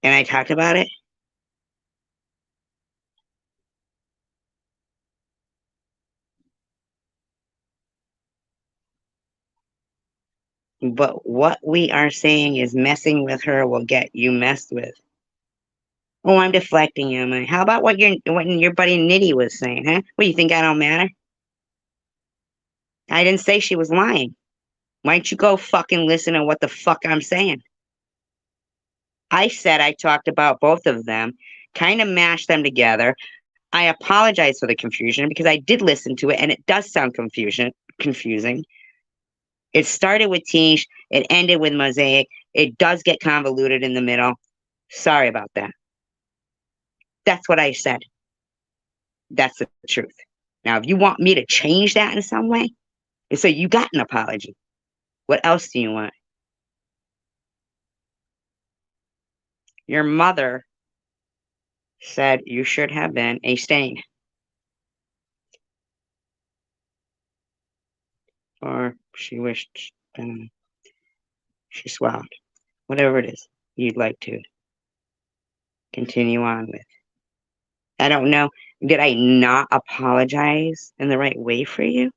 and I talked about it. But what we are saying is messing with her will get you messed with. Oh, I'm deflecting you, man. How about what your buddy Nitty was saying, huh? What, do you think I don't matter? I didn't say she was lying. Why don't you go fucking listen to what the fuck I'm saying? I said I talked about both of them, kind of mashed them together. I apologize for the confusion because I did listen to it and it does sound confusing. It started with Tish, it ended with Mosaic. It does get convoluted in the middle. Sorry about that. That's what I said. That's the truth. Now, if you want me to change that in some way, so you got an apology. What else do you want? Your mother said you should have been a stain. Or she wished she swallowed. Whatever it is you'd like to continue on with. I don't know. Did I not apologize in the right way for you?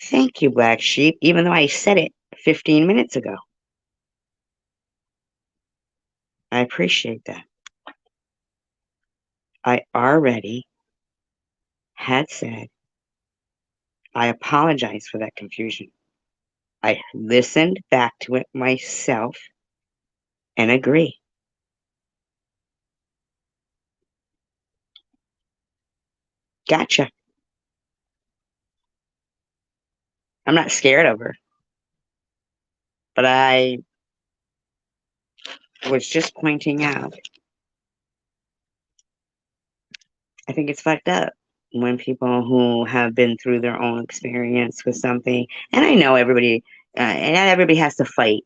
Thank you, Black Sheep, even though I said it 15 minutes ago. I appreciate that. I already had said I apologize for that confusion. I listened back to it myself and agree. Gotcha. I'm not scared of her, but I was just pointing out. I think it's fucked up when people who have been through their own experience with something, and I know and not everybody has to fight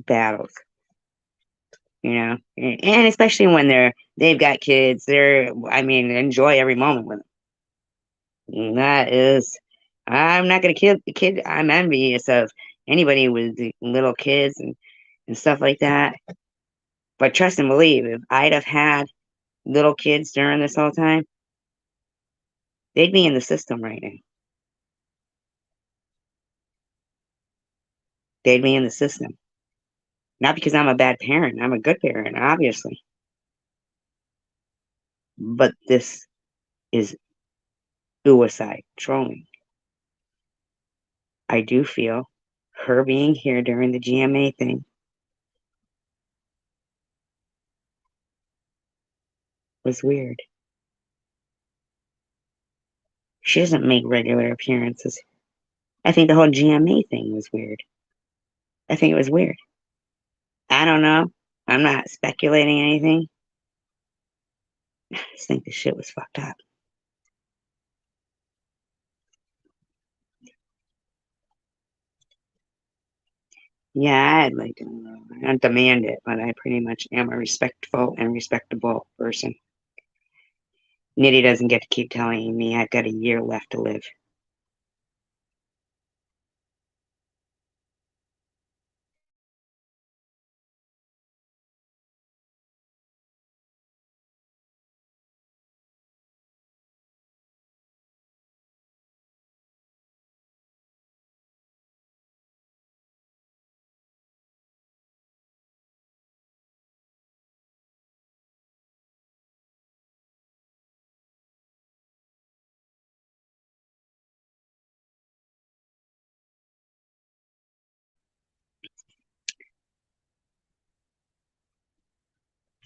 battles, and especially when they've got kids, I mean, enjoy every moment with them. And that is, I'm not gonna kill the kid. I'm envious of anybody with the little kids and stuff like that. But trust and believe, if I'd have had little kids during this whole time, they'd be in the system right now. They'd be in the system. Not because I'm a bad parent. I'm a good parent, obviously. But this is suicide trolling. I do feel her being here during the GMA thing was weird. She doesn't make regular appearances. I think the whole GMA thing was weird. I think it was weird. I don't know. I'm not speculating anything. I just think the shit was fucked up. Yeah, I'd like to know. I don't demand it, but I pretty much am a respectful and respectable person. Nitty doesn't get to keep telling me I've got a year left to live.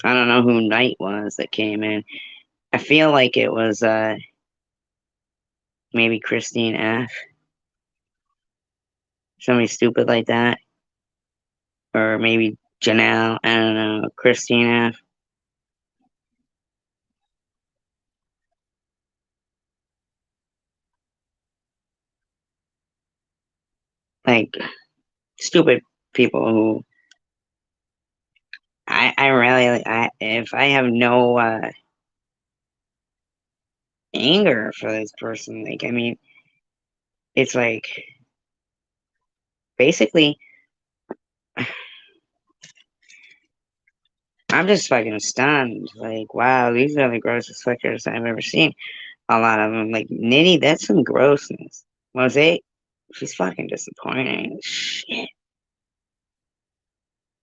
I don't know who Knight was that came in. I feel like it was maybe Christine F. Somebody stupid like that. Or maybe Janelle. I don't know. Christine F. Like stupid people who I really if I have no anger for this person, like I mean, it's like basically I'm just fucking stunned. Like, wow, these are the grossest fuckers I've ever seen. A lot of them, like Nitty, that's some grossness. Mosaic, She's fucking disappointing. Shit.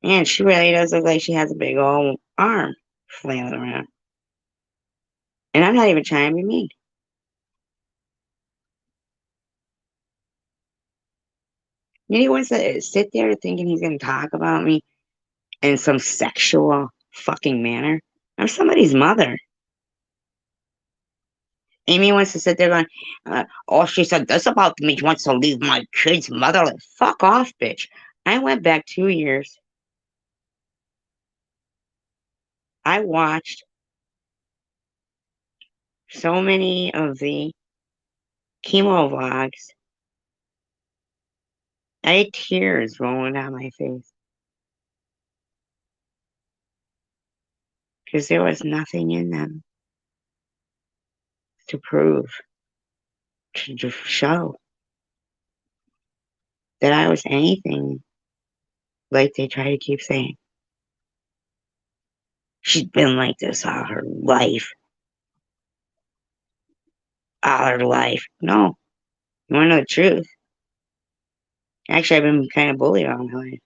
Man, she really does look like she has a big old arm flailing around. And I'm not even trying to be mean. And he wants to sit there thinking he's going to talk about me in some sexual fucking manner. I'm somebody's mother. Amy wants to sit there going, oh, she said this about me. She wants to leave my kids motherless. Fuck off, bitch. I went back 2 years. I watched so many of the chemo vlogs. I had tears rolling down my face because there was nothing in them to prove, to show that I was anything like they try to keep saying. She's been like this all her life. All her life. No, you want to know the truth? Actually, I've been kind of bullied all my life.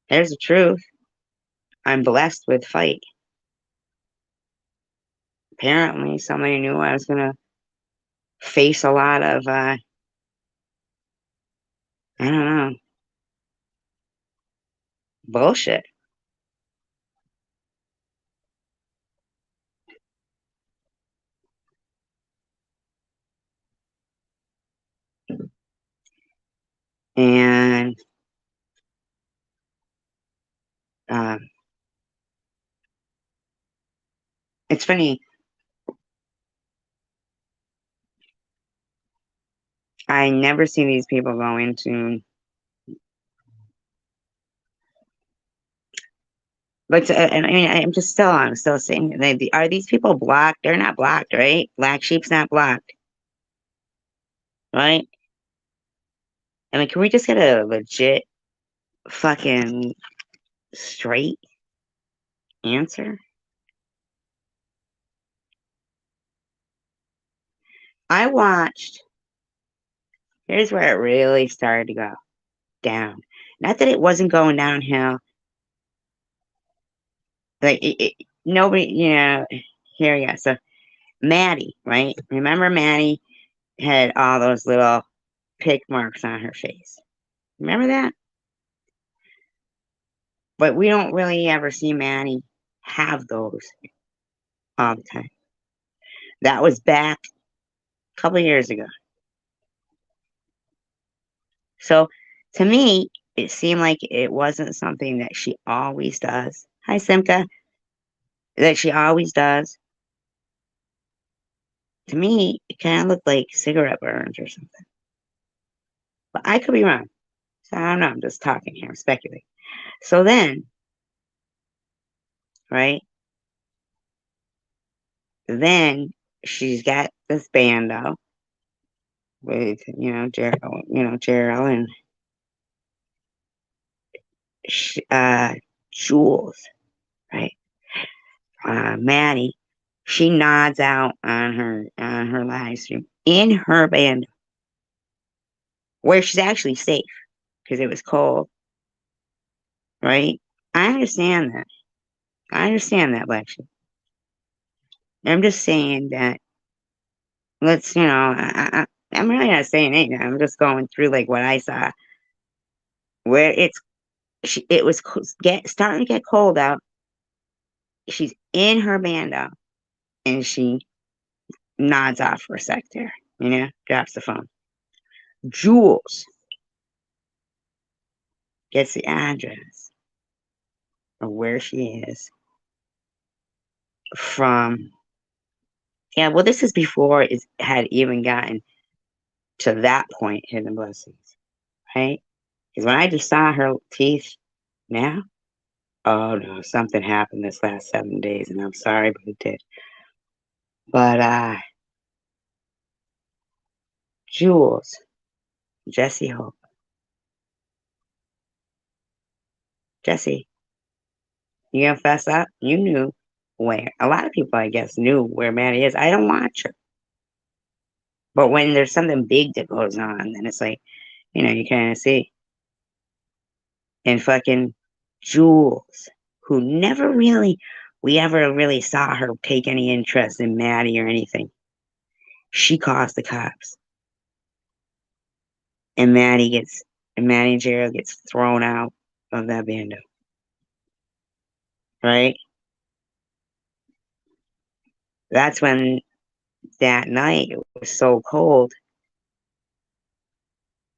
There's the truth. I'm blessed with fight. Apparently, somebody knew I was going to face a lot of, I don't know, bullshit. And uh, it's funny. I never see these people go into, but and I mean, I'm still saying, are these people blocked? They're not blocked, right? Black sheep's not blocked, right? I mean, can we just get a legit fucking straight answer? I watched, here's where it really started to go down. Not that it wasn't going downhill. Like, nobody, here we go. So, Maddie, right? Remember Maddie had all those little pick marks on her face. Remember that? But we don't really ever see Maddie have those all the time. That was back a couple years ago. So to me, it seemed like it wasn't something that she always does. Hi, Simka. That she always does. To me, it kind of looked like cigarette burns or something. But I could be wrong. So I don't know. I'm just talking here. I'm speculating. So then, right? Then she's got this bando with, Gerald and Jules, right? Maddie, she nods out on her live stream in her band, where she's actually safe because it was cold, right? I understand that. I understand that, Lexi. I'm just saying that let's, I'm really not saying anything. I'm just going through like what I saw, where it was starting to get cold out. She's in her bando, and she nods off for a sec there, drops the phone. Jules gets the address of where she is from. Yeah, well, this is before it had even gotten to that point, Hidden Blessings, right? Because when I just saw her teeth now, oh no, something happened this last 7 days, and I'm sorry, but it did. But Jules, Jesse Hope, Jesse, you gonna fess up? You knew where. A lot of people, I guess, knew where Maddie is. I don't watch her. But when there's something big that goes on, then it's like, you kind of see. And fucking Jules, who never really, we ever really saw her take any interest in Maddie or anything. She calls the cops. And Maddie and Gerald gets thrown out of that bando. Right? That's when that night it was so cold.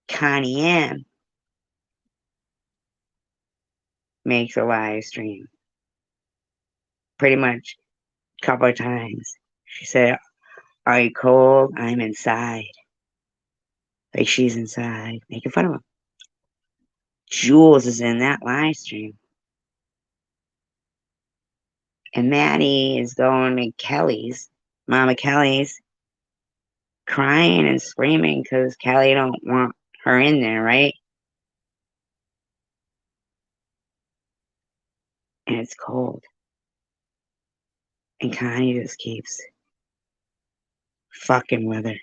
Connie M makes a live stream pretty much a couple of times. She said, "Are you cold? I'm inside." Like she's inside, making fun of him. Jules is in that live stream. And Maddie is going to Kelly's, Mama Kelly's, crying and screaming because Kelly don't want her in there, right? And it's cold. And Connie just keeps fucking with her.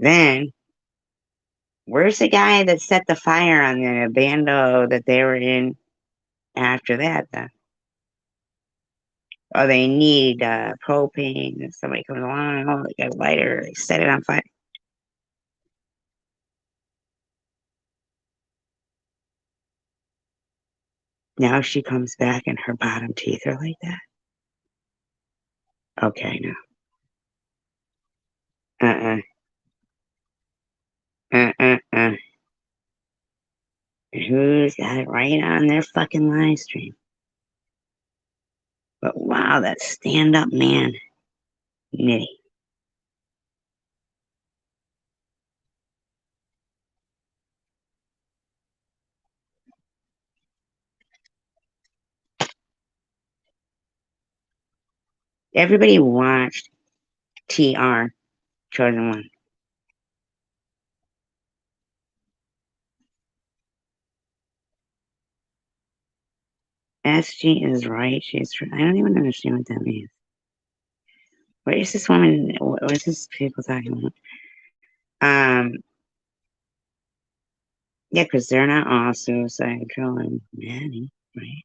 Then, where's the guy that set the fire on the bando that they were in after that, then? Oh, they need propane. And somebody comes along, oh, they got a lighter, they set it on fire. Now she comes back and her bottom teeth are like that. Okay, no. Uh-uh. Uh-uh-uh. Who's got it right on their fucking live stream? But wow, that stand-up man, Nitty. Everybody watched TR, Chosen One. SG is right. She's true. I don't even understand what that means. What is this woman? What is this people talking about? Yeah, because they're not all suicidal and Maddie, right?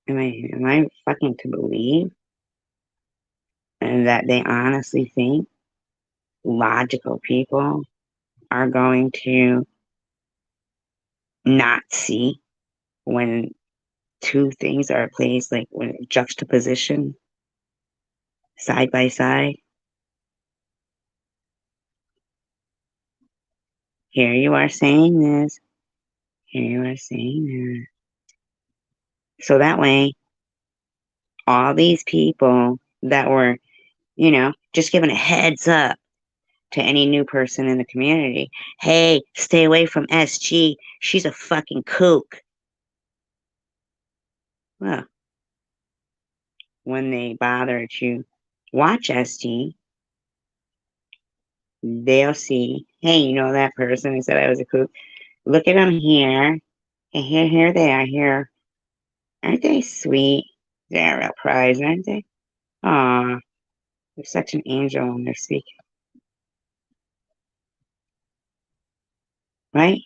Am I fucking to believe and that they honestly think logical people are going to not see when two things are placed like when juxtaposition side by side? Here you are saying this, here you are saying that. So that way, all these people that were, just giving a heads up to any new person in the community. Hey, stay away from SG. She's a fucking kook. Well, when they bother to watch SG, they'll see, hey, that person who said I was a kook? Look at them here. And here they are here. Aren't they sweet? They're a prize, aren't they? Aw, they're such an angel when they're speaking. Right?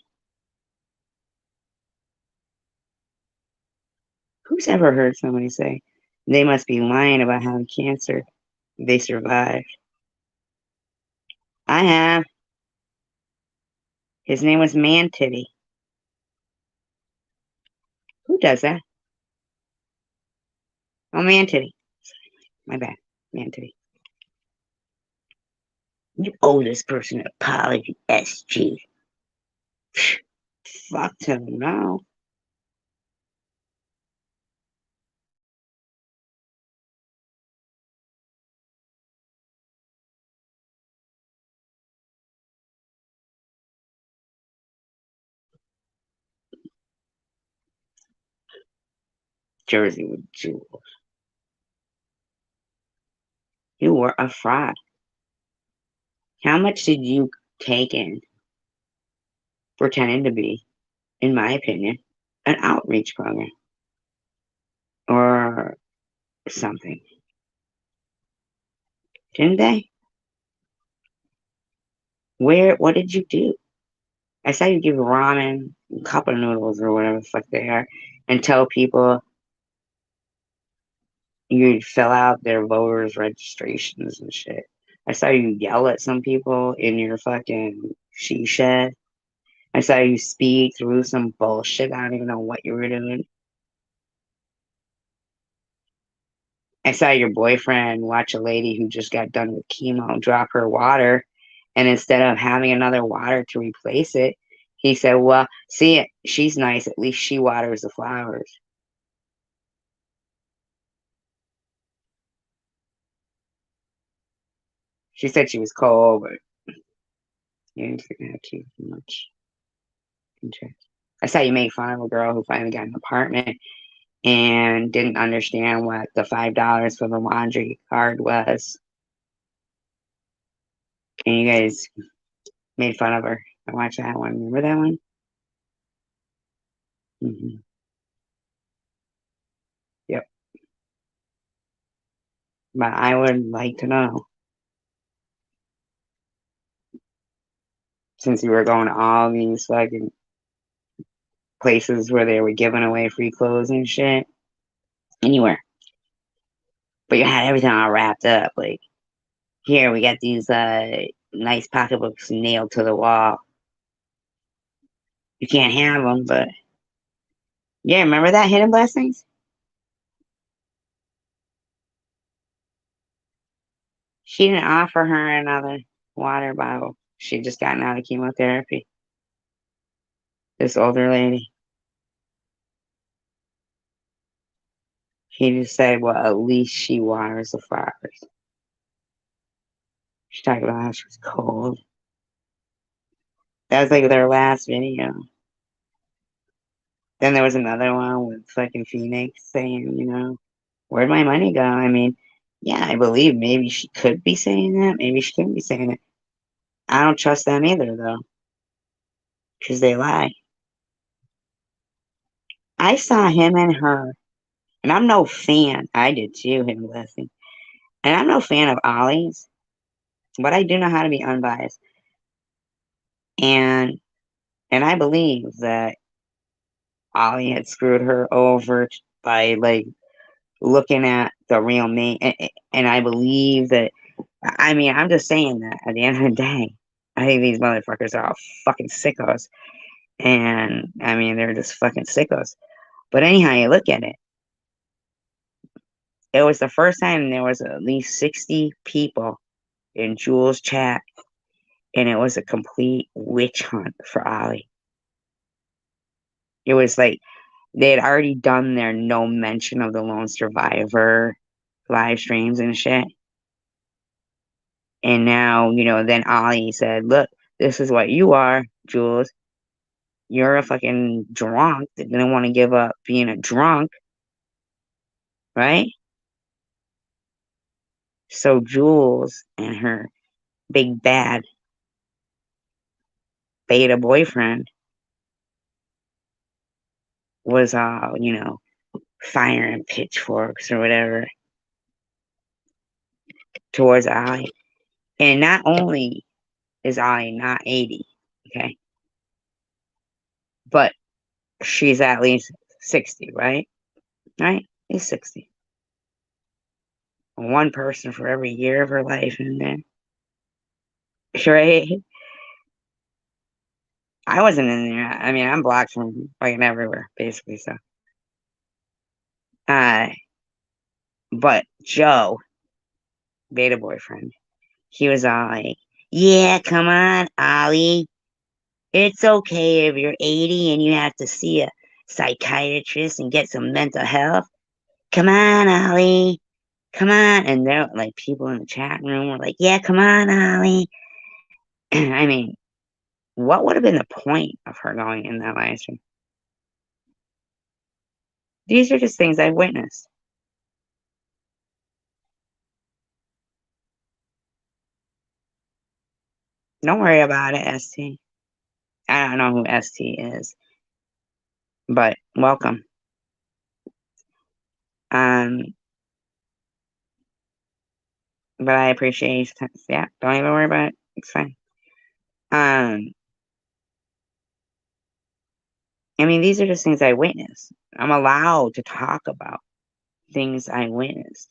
Who's ever heard somebody say, they must be lying about having cancer? They survived. I have. His name was Man Titty. Who does that? Oh, Man Titty. My bad. Man Titty. You owe this person an apology, SG. Fuck him now. Jersey with Jewel. You were a fraud. How much did you take in? pretending to be, in my opinion, an outreach program or something. Didn't they? What did you do? I saw you give ramen, cup of noodles, or whatever the fuck they are, and tell people you'd fill out their voters' registrations and shit. I saw you yell at some people in your fucking she shed. I saw you speed through some bullshit. I don't even know what you were doing. I saw your boyfriend watch a lady who just got done with chemo drop her water, and instead of having another water to replace it, he said, "Well, see it. She's nice. At least she waters the flowers." She said she was cold, but you didn't think have too much interest. I saw you make fun of a girl who finally got an apartment and didn't understand what the $5 for the laundry card was. And you guys made fun of her. I watched that one. Remember that one? Hmm. Yep. But I would like to know, since you were going to all these fucking places where they were giving away free clothes and shit, anywhere, but you had everything all wrapped up. Like, here, we got these nice pocketbooks nailed to the wall. You can't have them, but yeah, remember that Hidden Blessings? She didn't offer her another water bottle. She just gotten out of chemotherapy. This older lady. He just said, well, at least she waters the flowers. She talked about how she was cold. That was like their last video. Then there was another one with fucking Phoenix saying, where'd my money go? I mean, yeah, I believe maybe she could be saying that. Maybe she couldn't be saying it. I don't trust them either, though, because they lie. I saw him and her, and I'm no fan. I did too, him blessing. And I'm no fan of Ollie's, but I do know how to be unbiased. And I believe that Ollie had screwed her over by like looking at the real me. And I believe that, I mean, I'm just saying that at the end of the day, I think these motherfuckers are all fucking sickos. And I mean, they're just fucking sickos. But anyhow, you look at it, it was the first time there was at least 60 people in Jules' chat, and it was a complete witch hunt for Ollie. It was like they had already done their no mention of the lone survivor live streams and shit. And now, then Ollie said, look, this is what you are, Jules. You're a fucking drunk that didn't want to give up being a drunk, right? So Jules and her big bad beta boyfriend was all, firing pitchforks or whatever towards Ollie. And not only is Ollie not 80, okay, but she's at least 60, right? Right? He's 60. One person for every year of her life in there. Right? I wasn't in there. I mean, I'm blocked from fucking everywhere, basically. So, uh, but Joe, beta boyfriend, he was all like, "Yeah, come on, Ollie. It's okay if you're 80 and you have to see a psychiatrist and get some mental health. Come on, Ollie. Come on." And there, like, people in the chat room were like, "Yeah, come on, Ollie." I mean, what would have been the point of her going in that live stream? These are just things I've witnessed. Don't worry about it, ST. I don't know who ST is, but welcome. Um, but I appreciate you. Yeah, don't even worry about it. It's fine. Um, I mean, these are just things I witnessed. I'm allowed to talk about things I witnessed.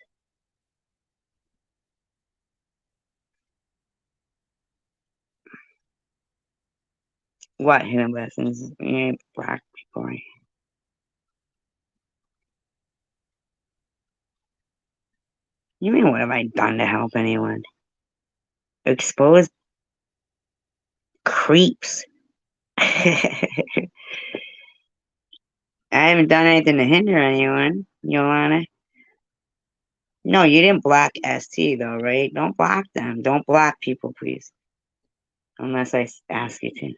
What hidden blessings? Yeah, black people. You mean, what have I done to help anyone? Expose creeps. I haven't done anything to hinder anyone, Yolanda. No, you didn't block ST though, right? Don't block them. Don't block people, please. Unless I ask you to.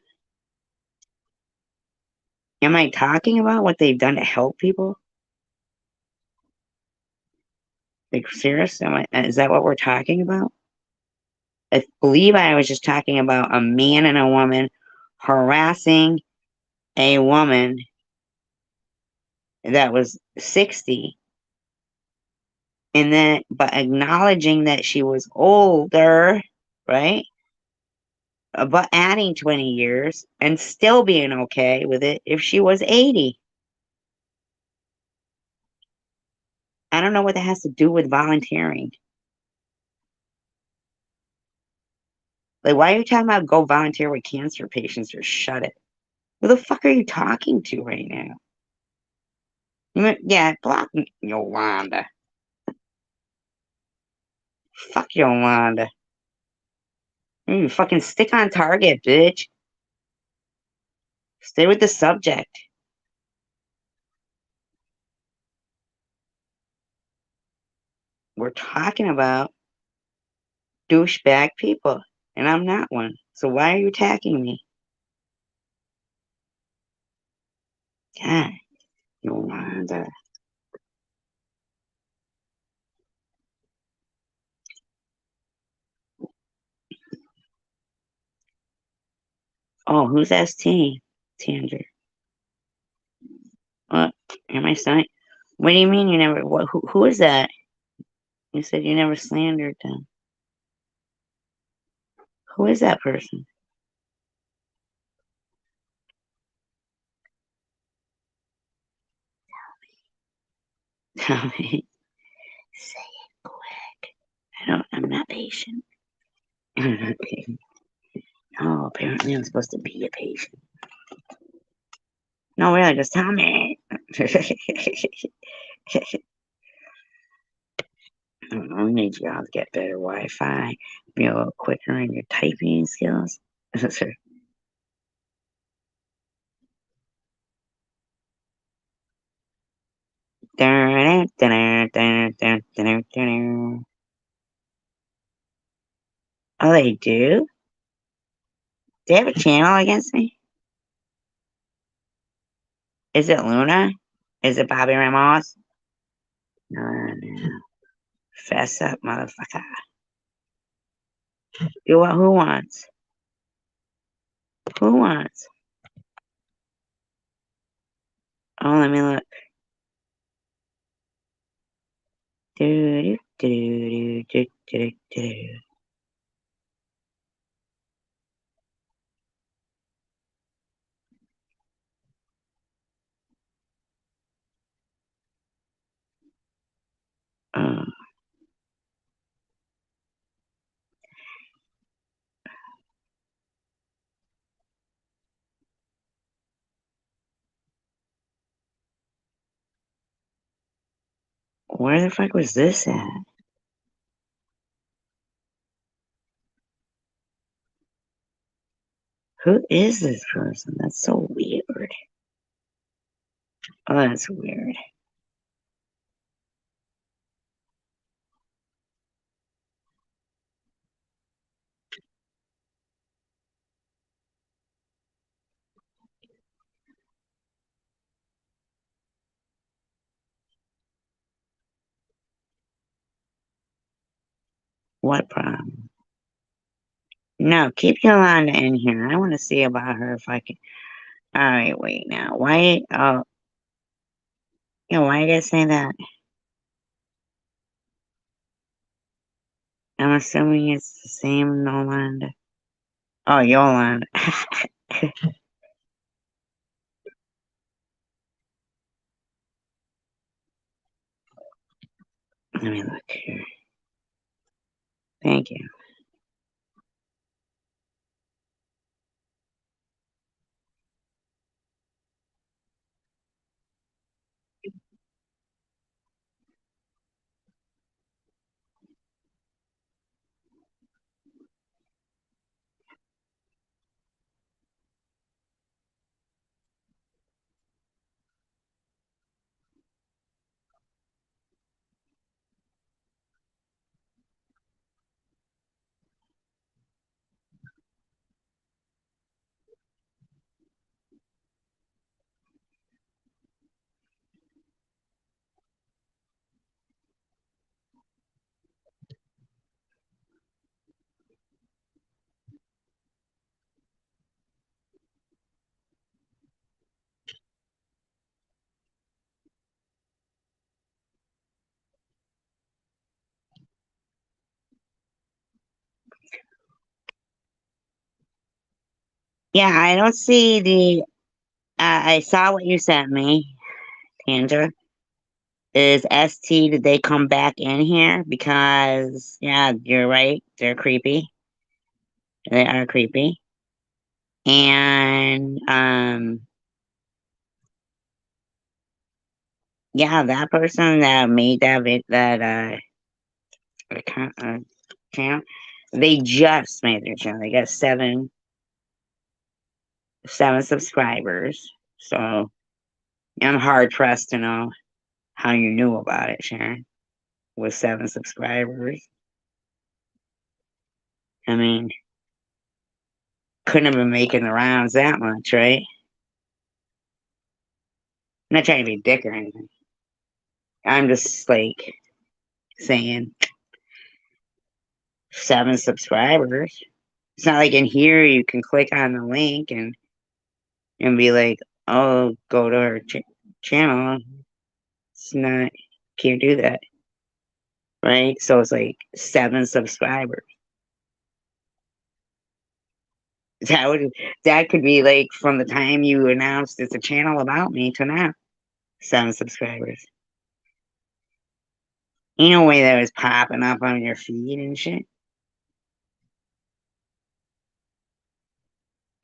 Am I talking about what they've done to help people? Like, serious? Is that what we're talking about? I believe I was just talking about a man and a woman harassing a woman that was 60, and then but acknowledging that she was older, right? But adding 20 years and still being okay with it if she was 80. I don't know what that has to do with volunteering. Like, why are you talking about go volunteer with cancer patients or shut it? Who the fuck are you talking to right now? Yeah, block Yolanda. Fuck Yolanda. You fucking stick on target, bitch. Stay with the subject. We're talking about douchebag people, and I'm not one. So why are you attacking me? God, Yolanda. Oh, who's ST? Tanger. What? Am I saying? What do you mean you never? What? Who is that? You said you never slandered them. Who is that person? Tell me. Say it quick. I'm not patient. I'm not patient. Oh, apparently I'm supposed to be a patient. No, really, just tell me. I don't know, I need you all to get better Wi-Fi, be a little quicker in your typing skills. Oh, they do? They have a channel against me? Is it Luna? Is it Bobby Ramos? No, no. Fess up, motherfucker. Do what? Who wants? Who wants? Oh, let me look. Do, do, do, do, do, do, do. Oh, where the fuck was this at? Who is this person? That's so weird. Oh, that's weird. What problem? No, keep Yolanda in here. I want to see about her if I can. All right, wait now. Why? Oh, yeah. Why did I say that? I'm assuming it's the same Yolanda. Oh, Yolanda. Let me look here. Thank you. Yeah, I don't see the. I saw what you sent me, Tanja. Is ST, did they come back in here? Because, yeah, you're right. They're creepy. They are creepy. And, yeah, that person that made account, channel, they just made their channel. They got seven subscribers. So I'm hard pressed to know how you knew about it, Sharon, with 7 subscribers. I mean, couldn't have been making the rounds that much, right? I'm not trying to be a dick or anything. I'm just like saying 7 subscribers. It's not like in here you can click on the link and be like, oh, go to her channel. It's not, can't do that, right? So it's like 7 subscribers. That would that could be like from the time you announced it's a channel about me to now, 7 subscribers. Ain't no way that was popping up on your feed and shit.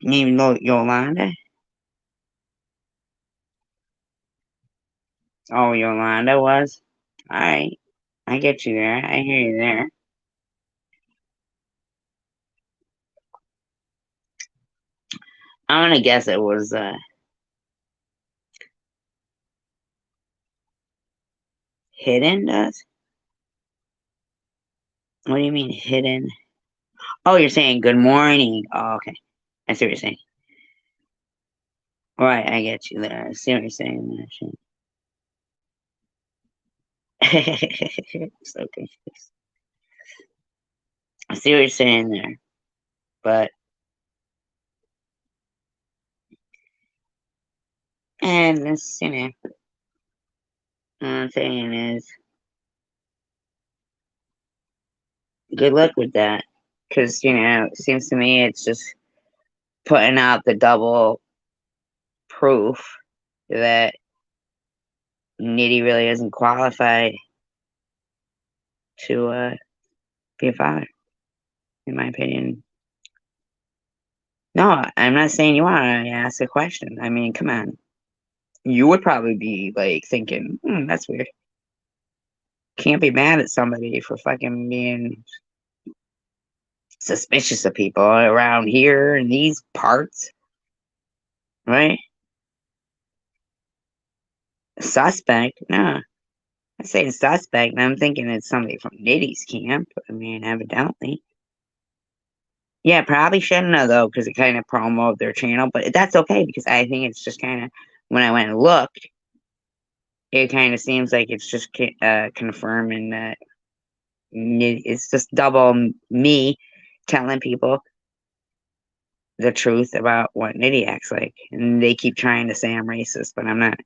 Even though Yolanda. Oh, Yolanda was. All right, I get you there. I hear you there. I'm gonna guess it was hidden. Does? What do you mean hidden? Oh, you're saying good morning. Oh, okay. I see what you're saying. All right, I get you there. I see what you're saying there. So confused. I see what you're saying there, but and this, what I'm saying is good luck with that, because it seems to me it's just putting out the double proof that Nitty really isn't qualified to be a father, in my opinion. No, I'm not saying you want to ask a question. I mean, come on. You would probably be like thinking, that's weird. Can't be mad at somebody for fucking being suspicious of people around here in these parts, right? Suspect? No. I say suspect, and I'm thinking it's somebody from Nitty's camp. I mean, evidently. Yeah, probably shouldn't have, though, because it kind of promoted their channel, but that's okay because I think it's just kind of, when I went and looked, it kind of seems like it's just confirming that it's just double me telling people the truth about what Nitty acts like. And they keep trying to say I'm racist, but I'm not.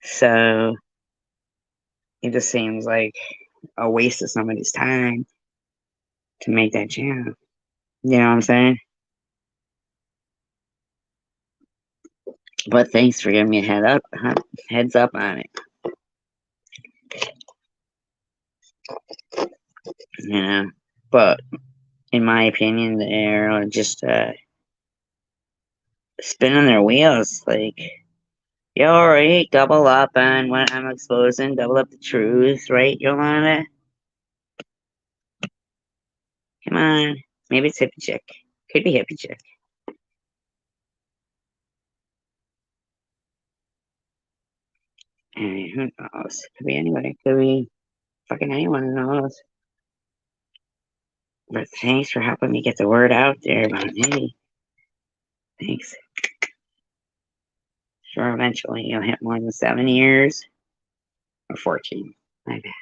So it just seems like a waste of somebody's time to make that channel. You know what I'm saying? But thanks for giving me a heads up on it. You know, but in my opinion, they're just spinning their wheels. Like, you alright, double up on what I'm exposing, double up the truth, right, Yolanda? Come on. Maybe it's hippie chick. Could be hippie chick. And who knows? Could be anybody. Could be fucking anyone who knows. But thanks for helping me get the word out there about me. Thanks. Sure, eventually you'll hit more than 7 years. Or 14. My bad.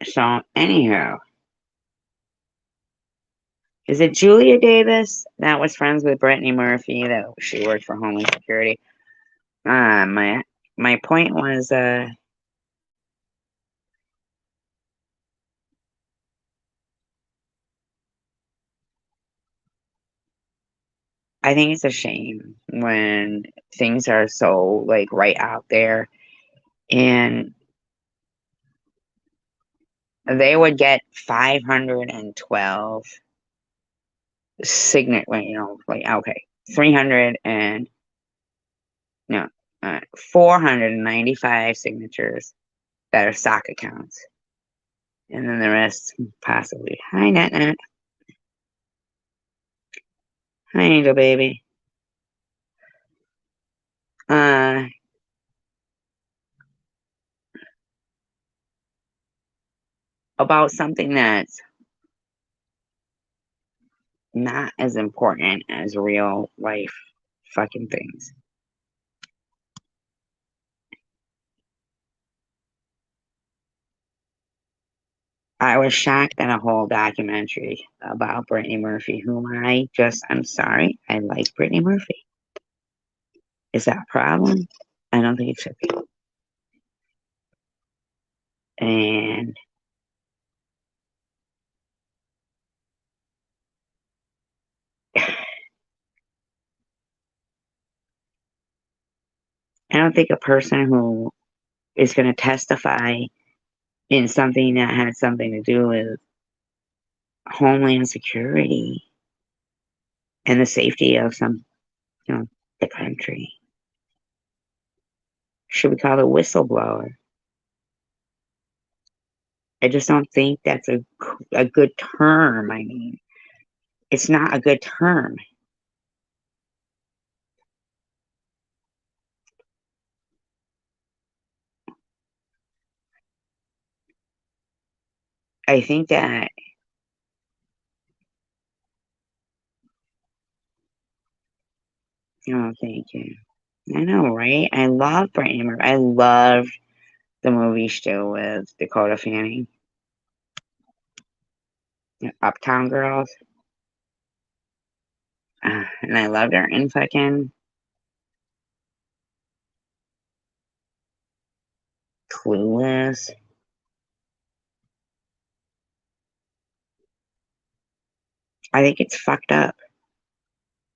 So, anyhow, is it Julia Davis that was friends with Brittany Murphy? That she worked for Homeland Security. My point was, I think it's a shame when things are so like right out there, and they would get 512 signet, like okay, 300 and no, 495 signatures that are stock accounts, and then the rest possibly. Hi, Nat Nat. Hi, Angel Baby. Uh, about something that's not as important as real life fucking things. I was shocked at a whole documentary about Brittany Murphy, whom I'm sorry, I like Brittany Murphy. Is that a problem? I don't think it should be. And I don't think a person who is going to testify in something that had something to do with Homeland Security and the safety of the country should be called a whistleblower. I just don't think that's a good term. I mean, it's not a good term. I think that thank you. I know, right? I love Brittany Murphy. I loved the movie still with Dakota Fanning. Uptown Girls. And I loved her in fucking Clueless. I think it's fucked up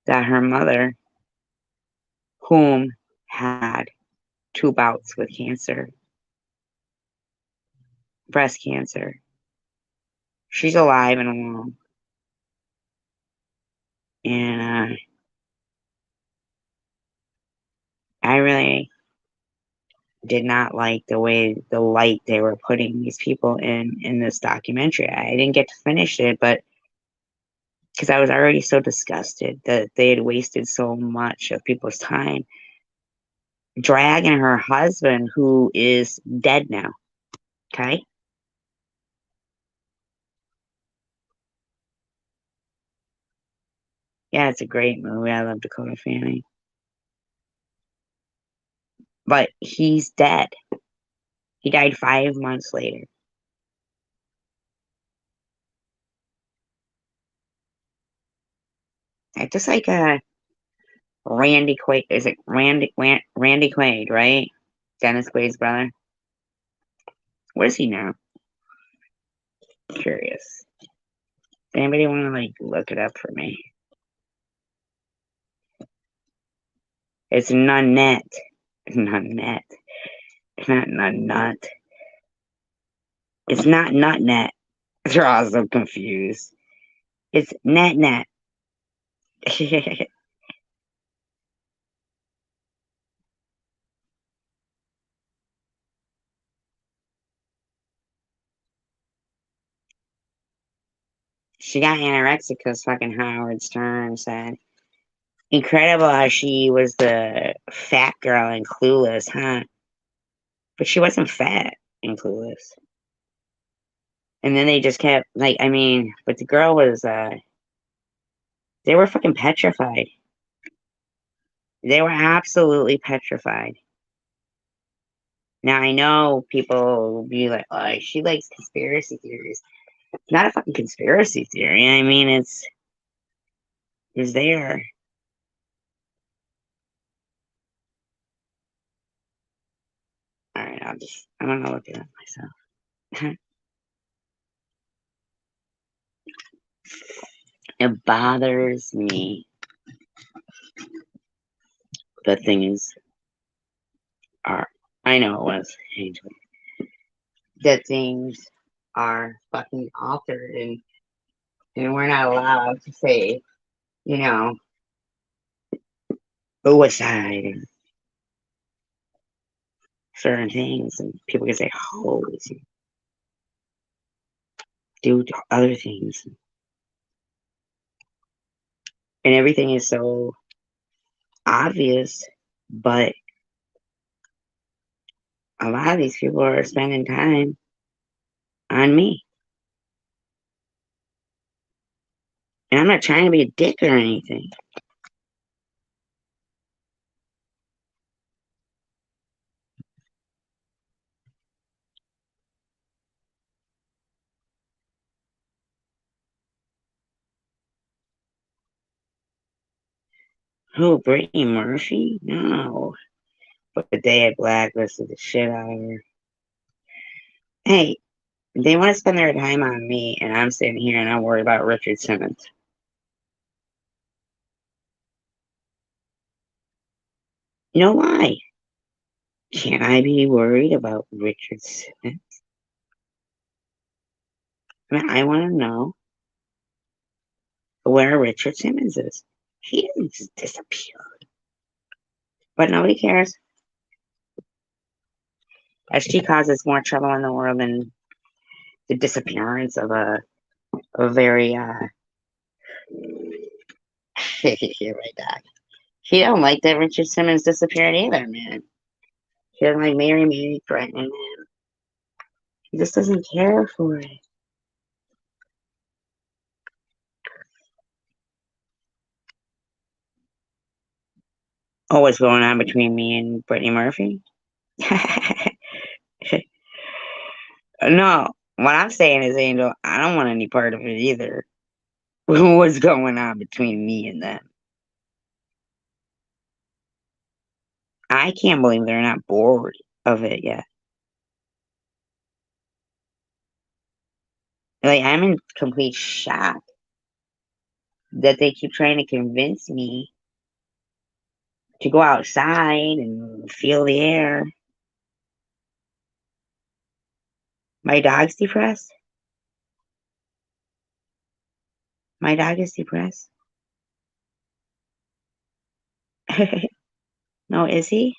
that her mother, whom had 2 bouts with cancer, breast cancer, she's alive and alone. And I really did not like the light they were putting these people in this documentary. I didn't get to finish it, but because I was already so disgusted that they had wasted so much of people's time dragging her husband, who is dead now. Okay. Yeah, it's a great movie. I love Dakota Fanning. But he's dead. He died 5 months later. Just like Randy Quaid. Is it Randy Quaid, right? Dennis Quaid's brother. What is he now? Curious. Anybody want to like look it up for me? It's Nunnet. Nunnet. It's not Nut. It's not Nutnet. They're all so confused. It's Net. She got anorexic because fucking Howard Stern said. Incredible how she was the fat girl in Clueless, huh? But she wasn't fat in Clueless. And then they just kept like, I mean, but the girl was they were fucking petrified. They were absolutely petrified. Now I know people will be like, oh, she likes conspiracy theories. It's not a fucking conspiracy theory. I mean, it's there. All right, I'm gonna look it up myself. It bothers me that things are. I know it was that things are fucking altered, and we're not allowed to say, you know, suicide and certain things, and people can say hoes, and do other things, and everything is so obvious, but a lot of these people are spending time on me. And I'm not trying to be a dick or anything. Who, Brittany Murphy? No. But they had blacklisted the shit out of her. Hey, they want to spend their time on me, and I'm sitting here and I'm worried about Richard Simmons. You know why? Can't I be worried about Richard Simmons? I mean, I want to know where Richard Simmons is. He didn't just disappear. But nobody cares. SG causes more trouble in the world than the disappearance of a very my dog. He don't like that Richard Simmons disappeared either, man. He doesn't like Mary threatening him. He just doesn't care for it. Oh, what's going on between me and Brittany Murphy? No, what I'm saying is, Angel, I don't want any part of it either. What's going on between me and them? I can't believe they're not bored of it yet. Like, I'm in complete shock that they keep trying to convince me to go outside and feel the air. My dog's depressed. My dog is depressed. No, is he?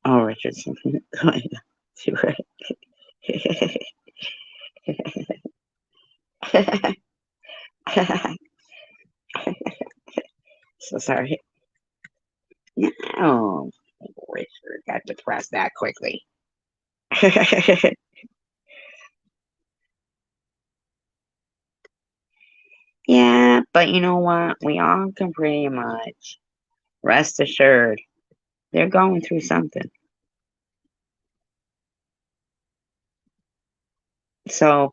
Oh, Richardson. Oh my God. You're right. So sorry. No, Richard got depressed that quickly. Yeah, but you know what? We all can pretty much rest assured they're going through something. So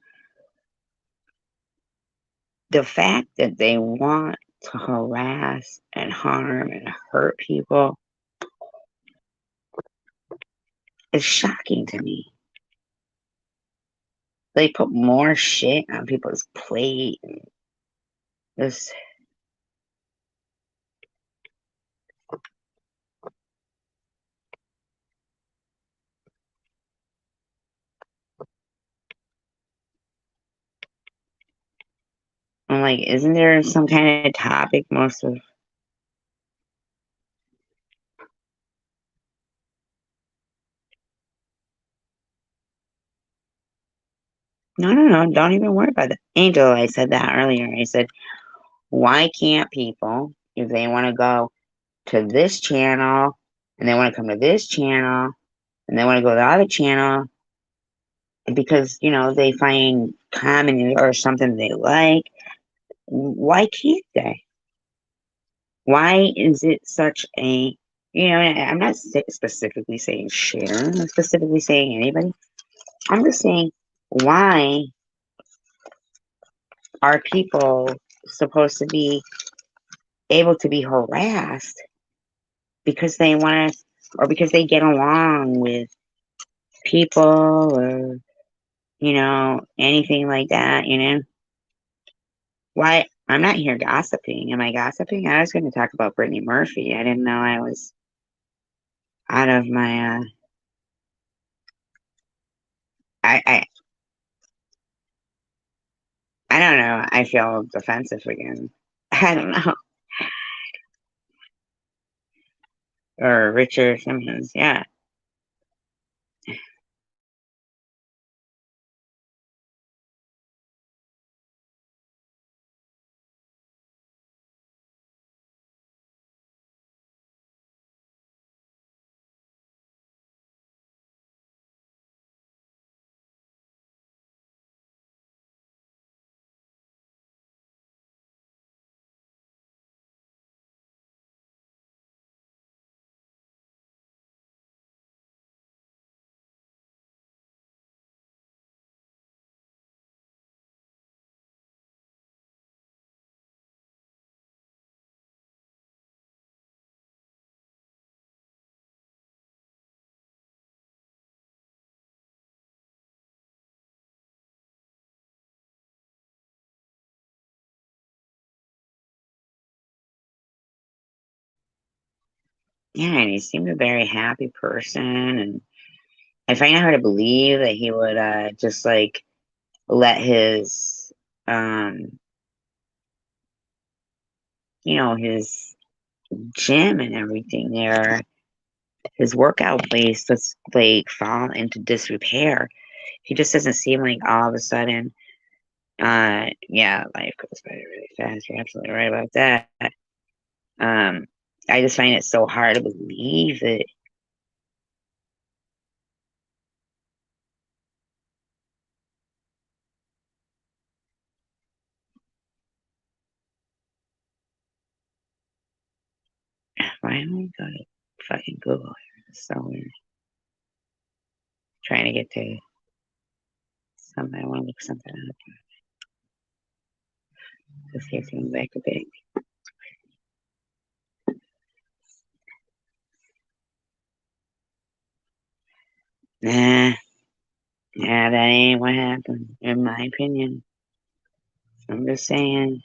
the fact that they want to harass and harm and hurt people is shocking to me. They put more shit on people's plate. And this, I'm like, isn't there some kind of topic most of? No, no, no. Don't even worry about it. Angel, I said that earlier. I said, why can't people, if they want to go to this channel and they want to come to this channel and they want to go to the other channel because, they find comedy or something they like, why can't they? Why is it such a, I'm not specifically saying Sharon, I'm specifically saying anybody. I'm just saying, why are people supposed to be able to be harassed because they want to, or because they get along with people or, anything like that? Why? I'm not here gossiping. Am I gossiping? I was going to talk about Brittany Murphy. I didn't know I was out of my, I, I don't know. I feel defensive again. I don't know. Or Richard Simmons. Yeah. Yeah. And he seemed a very happy person. And I find it hard to believe that he would just like let his, um, his gym and everything there, his workout place, just like fall into disrepair. He just doesn't seem like all of a sudden, yeah, life goes by really fast. You're absolutely right about that. Um, I just find it so hard to believe that. Why don't we go to fucking Google here? So we're trying to get to something. I want to look something up to see if things back a bit. Nah, yeah, that ain't what happened, in my opinion. I'm just saying.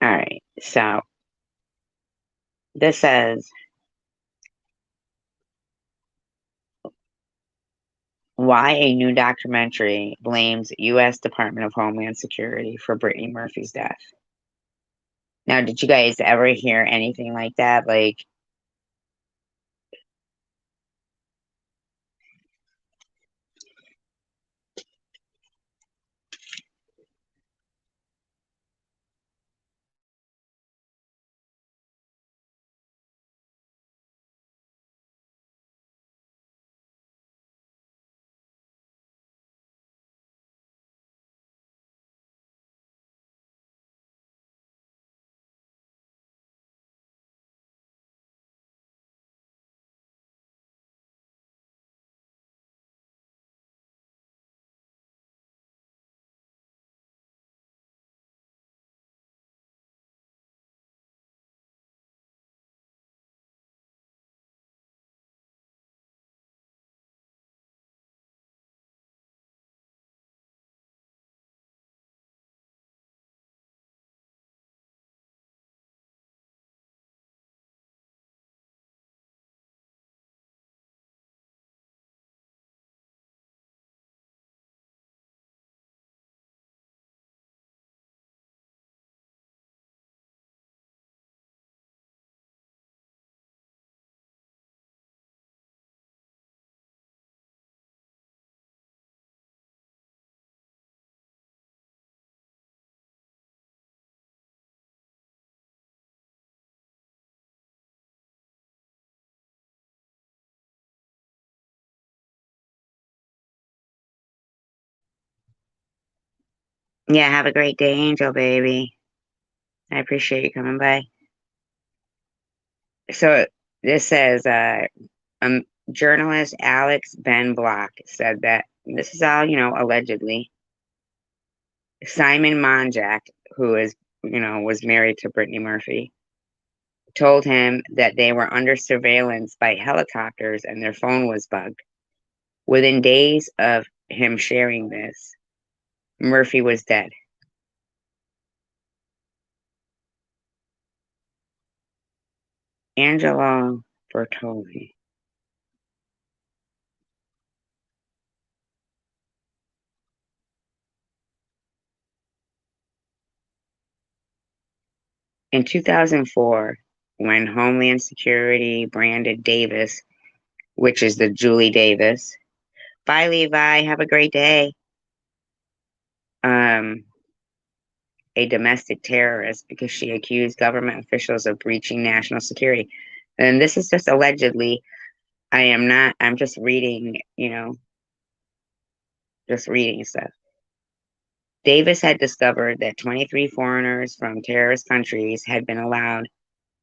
All right. So this says why a new documentary blames U.S. Department of Homeland Security for Brittany Murphy's death. Now, did you guys ever hear anything like that? Like, yeah, have a great day, Angel baby. I appreciate you coming by. So this says, journalist Alex Ben Block said that this is all, allegedly. Simon Monjack, who is, was married to Brittany Murphy, told him that they were under surveillance by helicopters and their phone was bugged. Within days of him sharing this, Murphy was dead. Angelo Bertoli. In 2004, when Homeland Security branded Davis, which is the Julie Davis, bye Levi, have a great day, um, a domestic terrorist because she accused government officials of breaching national security. And this is just allegedly. I am not, I'm just reading, just reading stuff. Davis had discovered that 23 foreigners from terrorist countries had been allowed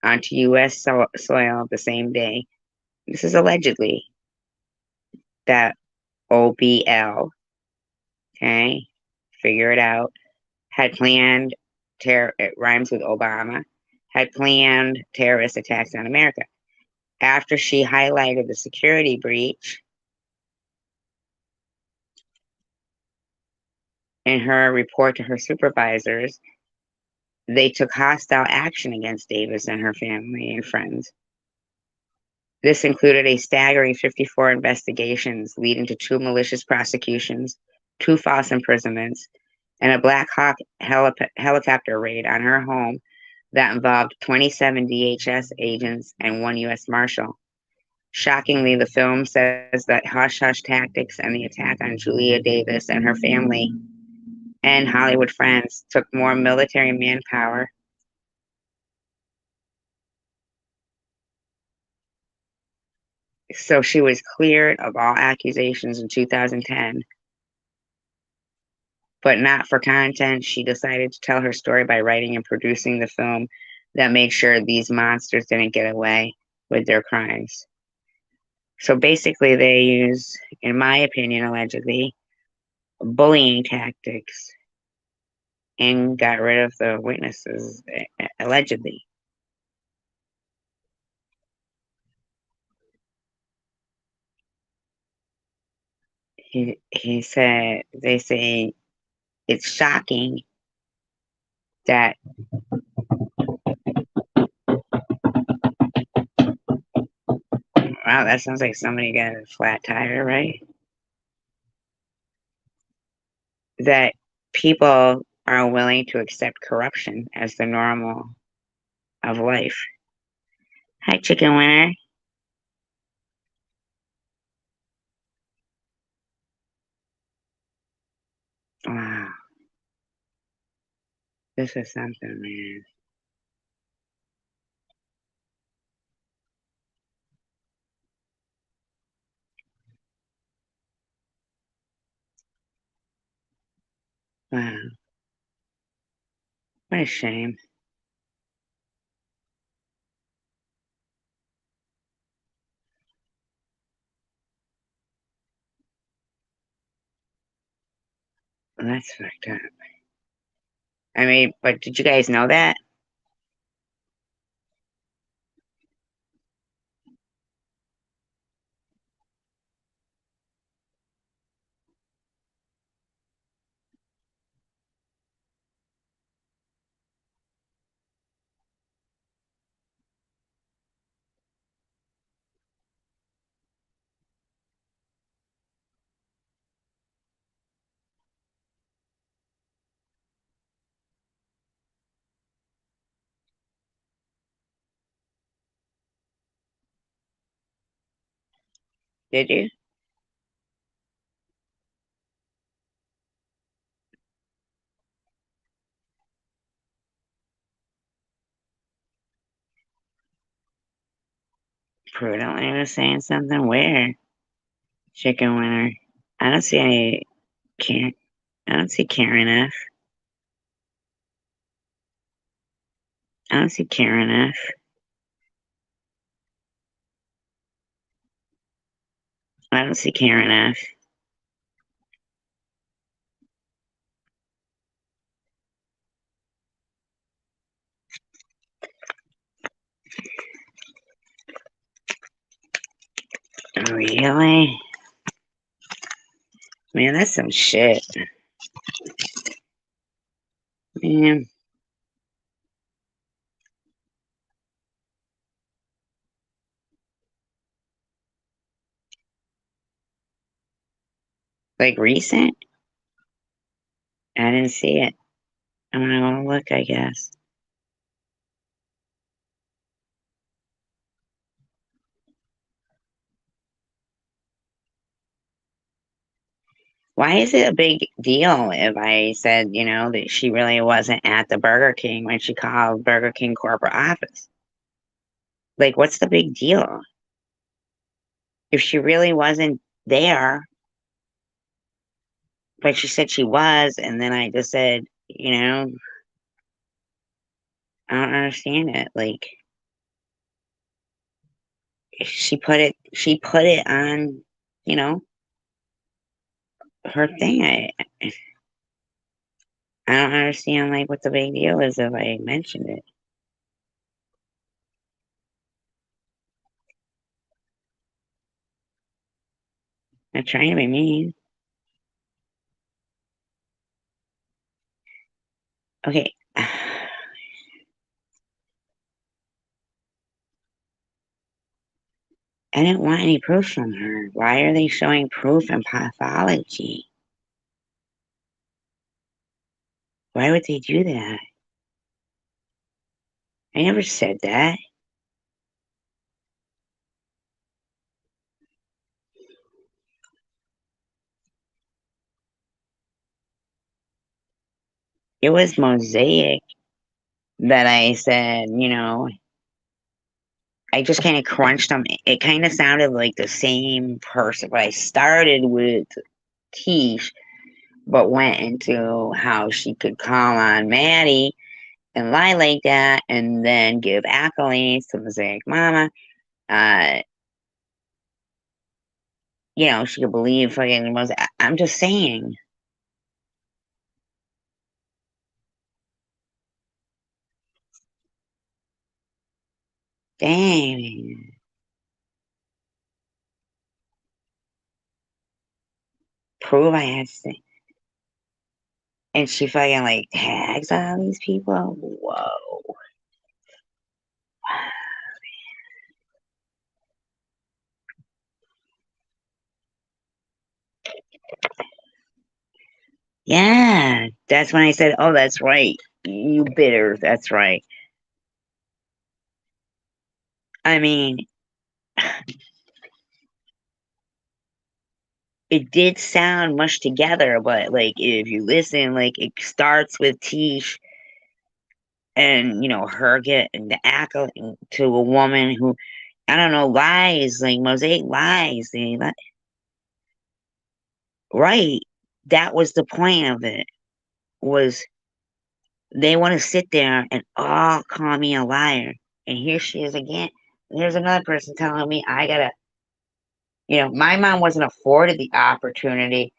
onto U.S. soil the same day. This is allegedly that OBL, okay, figure it out, had planned it rhymes with Obama, had planned terrorist attacks on America. After she highlighted the security breach in her report to her supervisors, they took hostile action against Davis and her family and friends. This included a staggering 54 investigations leading to 2 malicious prosecutions, 2 false imprisonments, and a Black Hawk helicopter raid on her home that involved 27 DHS agents and 1 U.S. Marshal. Shockingly, the film says that hush-hush tactics and the attack on Julia Davis and her family and Hollywood friends took more military manpower. So she was cleared of all accusations in 2010, but not for content. She decided to tell her story by writing and producing the film that made sure these monsters didn't get away with their crimes. So basically, they use, in my opinion, allegedly, bullying tactics and got rid of the witnesses, allegedly. He said, they say it's shocking that Wow, that sounds like somebody got a flat tire, right? That people are willing to accept corruption as the normal of life. Hi, chicken winner. Wow, this is something, man. Wow, what a shame. That's fucked up. I mean, but did you guys know that? Did you? Prudently was saying something? Where? Chicken winner. I don't see any. Can't. I don't see Karen F. I don't see Karen F. I don't see Karen F. Really? Man, that's some shit. Man, like recent? I didn't see it. I'm gonna go look, I guess. Why is it a big deal if I said, that she really wasn't at the Burger King when she called Burger King corporate office? Like, what's the big deal? If she really wasn't there, but she said she was, and then I just said, I don't understand it. Like, she put it on, you know, her thing. I don't understand like what the big deal is if I mentioned it. I'm trying to be mean. Okay. I didn't want any proof from her. Why are they showing proof in pathology? Why would they do that? I never said that. It was Mosaic that I said, I just kind of crunched them. It kind of sounded like the same person, but I started with Tish, but went into how she could call on Maddie and lie like that and then give accolades to Mosaic Mama. Uh, she could believe fucking Mosaic. I'm just saying. Dang. Prove I had to say. And she fucking like tags all these people. Whoa. Yeah, that's when I said, "Oh, that's right. You bitter. That's right." I mean, it did sound much together, but like if you listen, like it starts with Tish and her getting the accolade to a woman who I don't know lies like Mosaic lies. Right. That was the point of it. Was they want to sit there and all call me a liar, and here she is again. There's another person telling me I gotta. My mom wasn't afforded the opportunity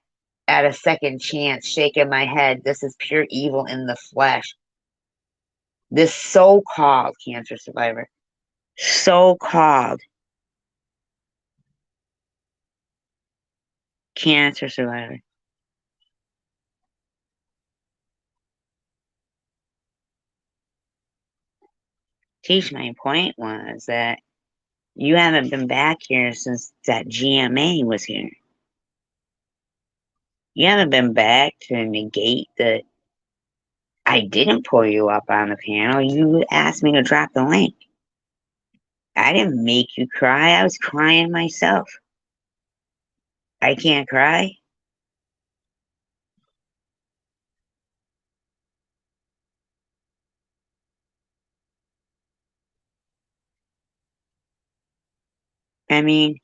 at a second chance, shaking my head. This is pure evil in the flesh. This so-called cancer survivor, so-called cancer survivor. Teach my point was that you haven't been back here since that GMA was here. You haven't been back to negate that I didn't pull you up on the panel. You asked me to drop the link. I didn't make you cry. I was crying myself. I can't cry. I mean,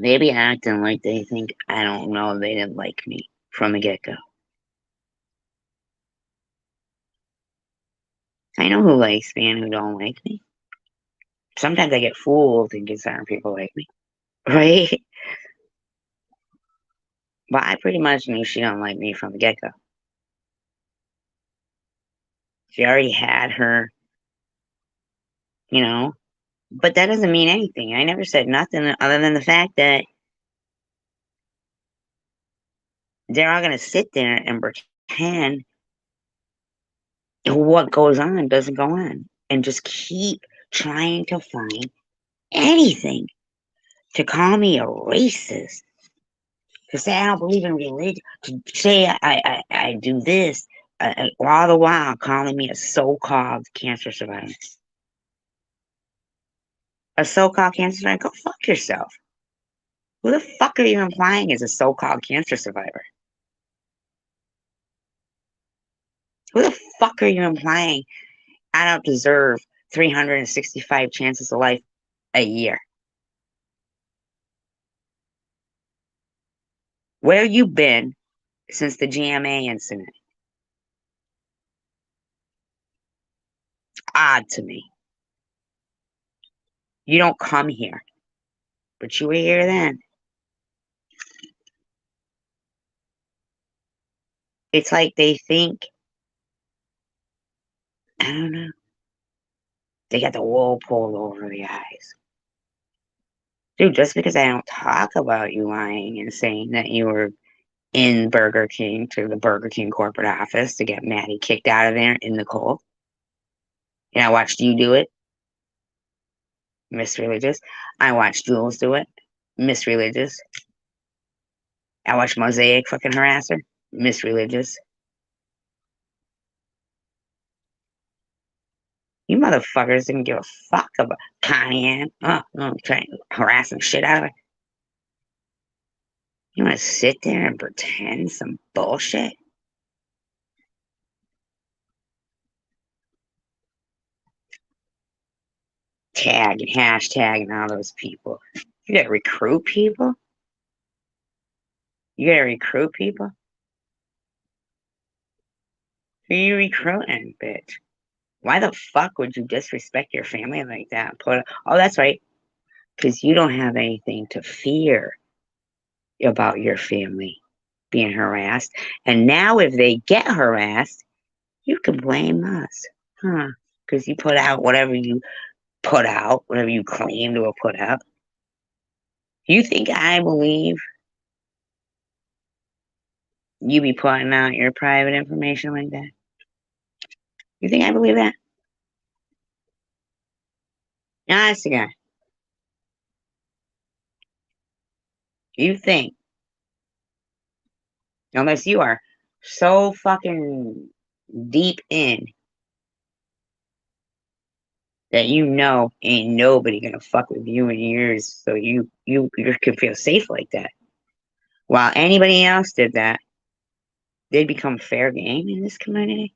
they be acting like they think I don't know they didn't like me from the get go. I know who likes me and who don't like me. Sometimes I get fooled thinking certain people like me, right? But I pretty much knew she don't like me from the get go. She already had her, you know. But that doesn't mean anything. I never said nothing other than the fact that they're all gonna sit there and pretend what goes on doesn't go on and just keep trying to find anything to call me a racist, to say I don't believe in religion, to say I do this, all the while calling me a so-called cancer survivor. A so-called cancer survivor? Go fuck yourself. Who the fuck are you implying is a so-called cancer survivor? Who the fuck are you implying I don't deserve 365 chances of life a year? Where you been since the GMA incident? Odd to me. You don't come here, but you were here then. It's like they think, I don't know, they got the wool pulled over the eyes. Dude, just because I don't talk about you lying and saying that you were in Burger King to the Burger King corporate office to get Maddie kicked out of there in the cold. And I watched you do it, Miss Religious. I watched Jules do it, Miss Religious. I watched Mosaic fucking harass her, Miss Religious. You motherfuckers didn't give a fuck about Connie Ann. Trying to harass some shit out of her. You want to sit there and pretend some bullshit? Tag and hashtag and all those people. You gotta recruit people? You gotta recruit people? Who are you recruiting, bitch? Why the fuck would you disrespect your family like that? Oh, that's right. Because you don't have anything to fear about your family being harassed. And now if they get harassed, you can blame us. Huh? Because you put out whatever you put out, whatever you claim to have put out. You think I believe You be putting out your private information like that? You think I believe that? Honest to God. You think, unless you are so fucking deep in that you know ain't nobody gonna fuck with you and yours, so you can feel safe like that. While anybody else did that, they'd become fair game in this community.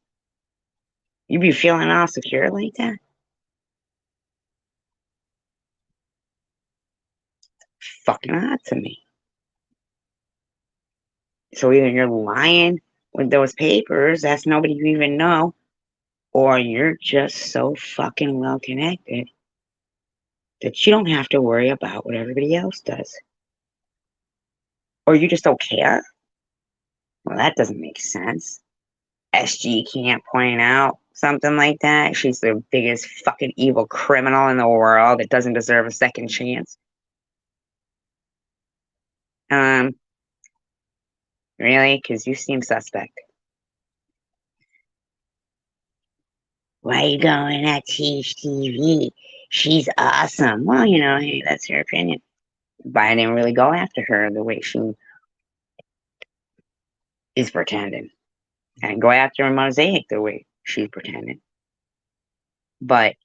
You'd be feeling all secure like that? Fucking odd to me. So either you're lying with those papers, that's nobody you even know, or you're just so fucking well connected that you don't have to worry about what everybody else does. Or you just don't care. Well, that doesn't make sense. SG can't point out something like that. She's the biggest fucking evil criminal in the world that doesn't deserve a second chance. Really? Because you seem suspect. Why are you going at Tish TV? She's awesome. Well, hey, that's your opinion. But I didn't really go after her the way she is pretending. I didn't go after a Mosaic the way she's pretending. But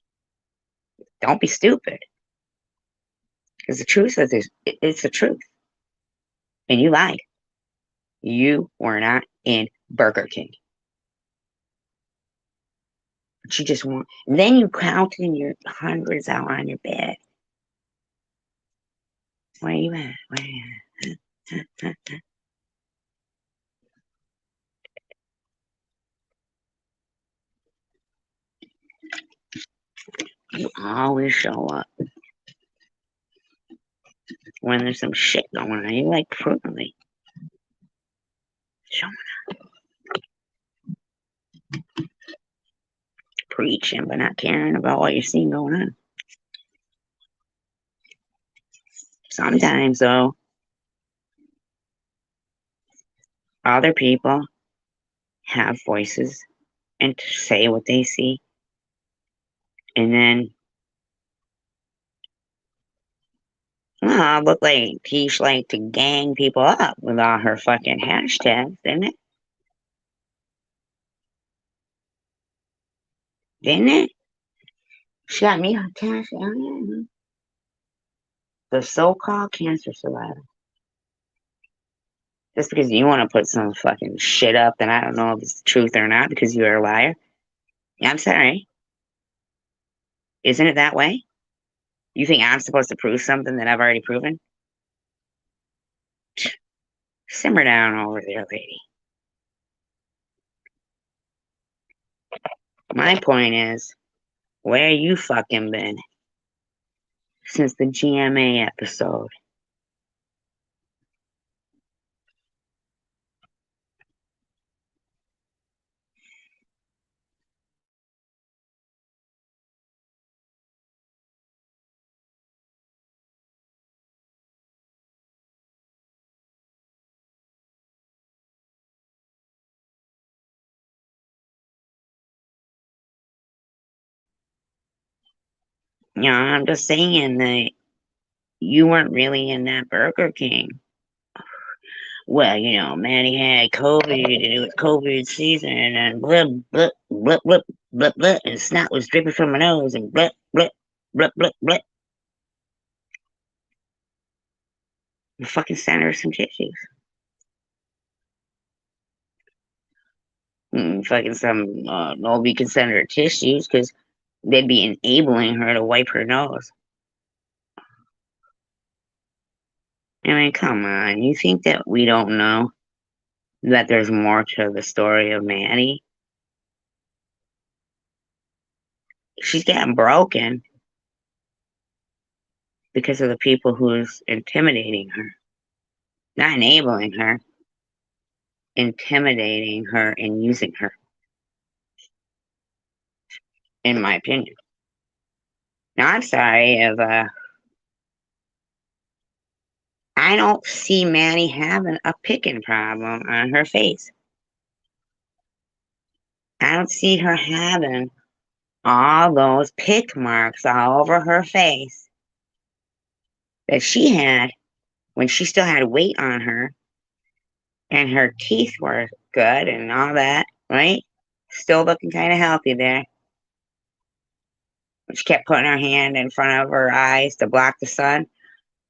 don't be stupid. Because the truth is, it's the truth. And you lied. You were not in Burger King. But you just want. Then you counting your hundreds out on your bed. Where are you at? Where are you at? You always show up when there's some shit going on. You like prudently showing up, preaching, but not caring about what you're seeing going on. Sometimes, though, other people have voices and say what they see, and then, well, it looked like Tish liked to gang people up with all her fucking hashtags, didn't it? Didn't it? She got me on cash. The so-called cancer survivor. Just because you want to put some fucking shit up, then I don't know if it's the truth or not because you're a liar. Yeah, I'm sorry. Isn't it that way? You think I'm supposed to prove something that I've already proven? Simmer down over there, lady. My point is, where you fucking been since the GMA episode? I'm just saying that you weren't really in that Burger King. Well, Maddie had COVID, and it was COVID season, and blip, blip, blip, blip, blip, blip, and snot was dripping from my nose, and blip, blip, blip, blip, blip. You fucking sent her some tissues. Fucking some nobody can send her tissues because they'd be enabling her to wipe her nose. I mean, come on. You think that we don't know that there's more to the story of Maddie? She's getting broken because of the people who's intimidating her. Not enabling her, intimidating her and using her, in my opinion. Now, I'm sorry if, I I don't see Maddie having a picking problem on her face. I don't see her having all those pick marks all over her face that she had when she still had weight on her and her teeth were good and all that, right? Still looking kind of healthy there. She kept putting her hand in front of her eyes to block the sun.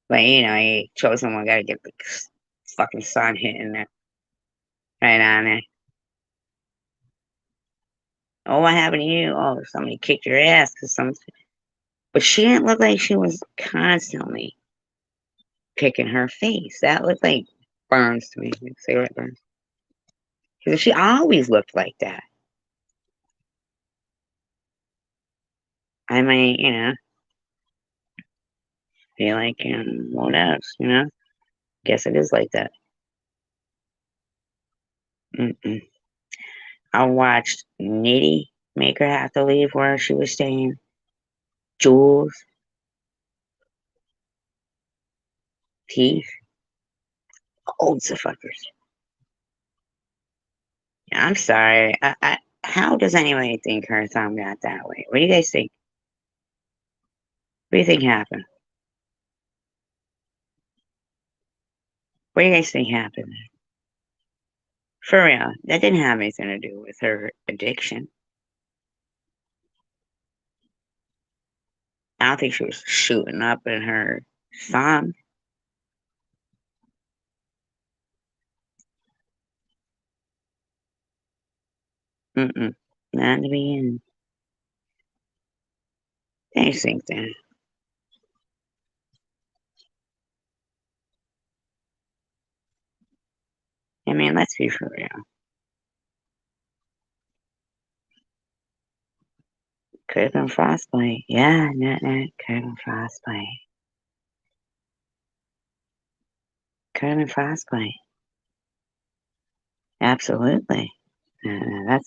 But, you chosen one got to get the fucking sun hitting it right on it. Oh, what happened to you? Oh, somebody kicked your ass because some. But she didn't look like she was constantly picking her face. That looked like burns to me. Cigarette burns. Because she always looked like that. I might, feel like, what else, Guess it is like that. Mm-mm. I watched Nitty make her have to leave where she was staying. Jules, Teeth, old fuckers. I'm sorry. How does anybody think her thumb got that way? What do you guys think? What do you think happened? What do you guys think happened? For real, that didn't have anything to do with her addiction. I don't think she was shooting up in her thumb. Mm-mm. Not in the beginning. I just think that. I mean, let's be for real. Could have been frostbite. Yeah, could have been frostbite. Could have been frostbite. Absolutely. Yeah,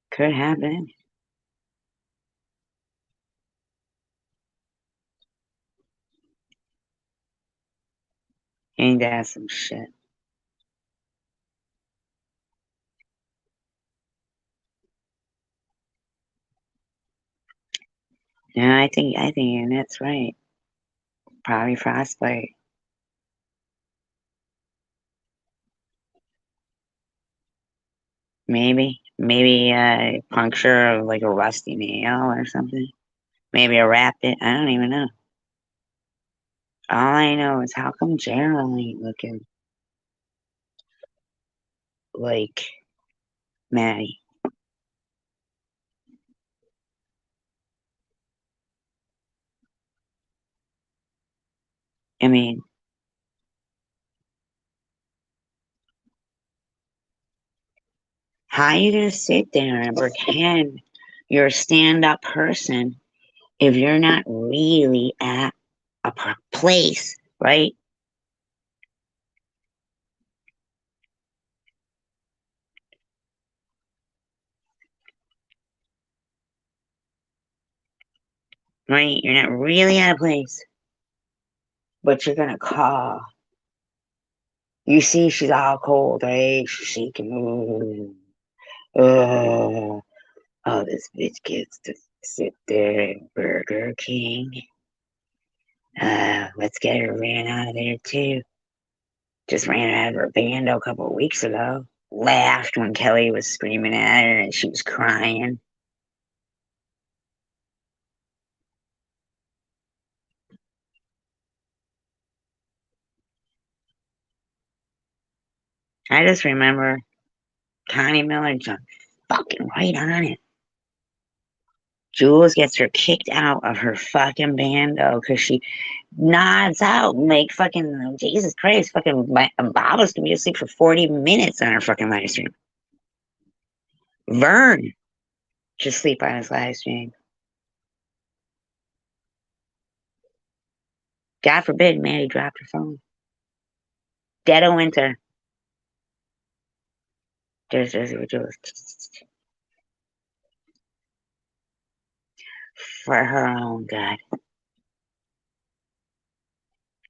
could have been. Ain't that some shit? Yeah, I think that's right. Probably frostbite. Maybe a puncture of like a rusty nail or something. Maybe a rapid. I don't even know. All I know is how come Gerald ain't looking like Maddie? I mean, how you gonna sit there and pretend you're a stand-up person if you're not really at a place, right? Right? You're not really at a place, but you're gonna call. You see, she's all cold, right? She can move. Oh, this bitch gets to sit there at Burger King. Let's get her ran out of there too. Just ran out of her bando a couple of weeks ago. Laughed when Kelly was screaming at her and she was crying. I just remember Connie Miller jumped fucking right on it. Jules gets her kicked out of her fucking bando because she nods out and like fucking Jesus Christ, fucking Baba's gonna be asleep for 40 minutes on her fucking live stream. Vern should sleep on his live stream. God forbid Maddie dropped her phone. Dead of winter. There's for her own good.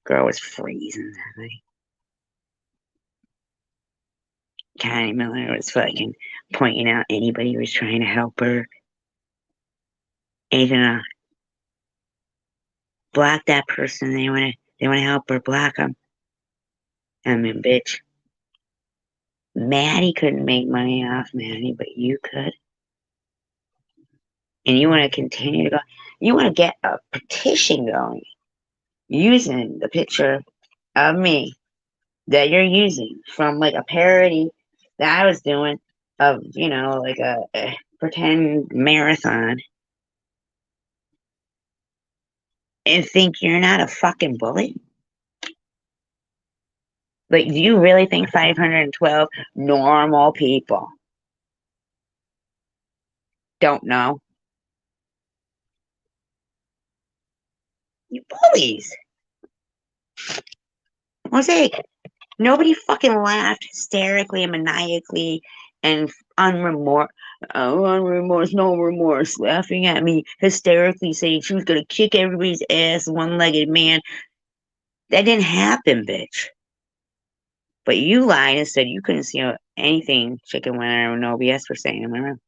Girl was freezing that night. Connie Miller was fucking pointing out anybody who was trying to help her. Agent, block that person. They wanna help her. Block them. I mean, bitch. Maddie couldn't make money off Maddie, but you could. And you want to continue to go. You want to get a petition going using the picture of me that you're using from like a parody that I was doing of, like a pretend marathon, and think you're not a fucking bully? Like, do you really think 512 normal people don't know? You bullies. Mosaic. Nobody fucking laughed hysterically and maniacally and unremorse, no remorse, laughing at me hysterically, saying she was gonna kick everybody's ass, one-legged man. That didn't happen, bitch. But you lied and said you couldn't see anything chicken winner or no BS for saying, am I wrong?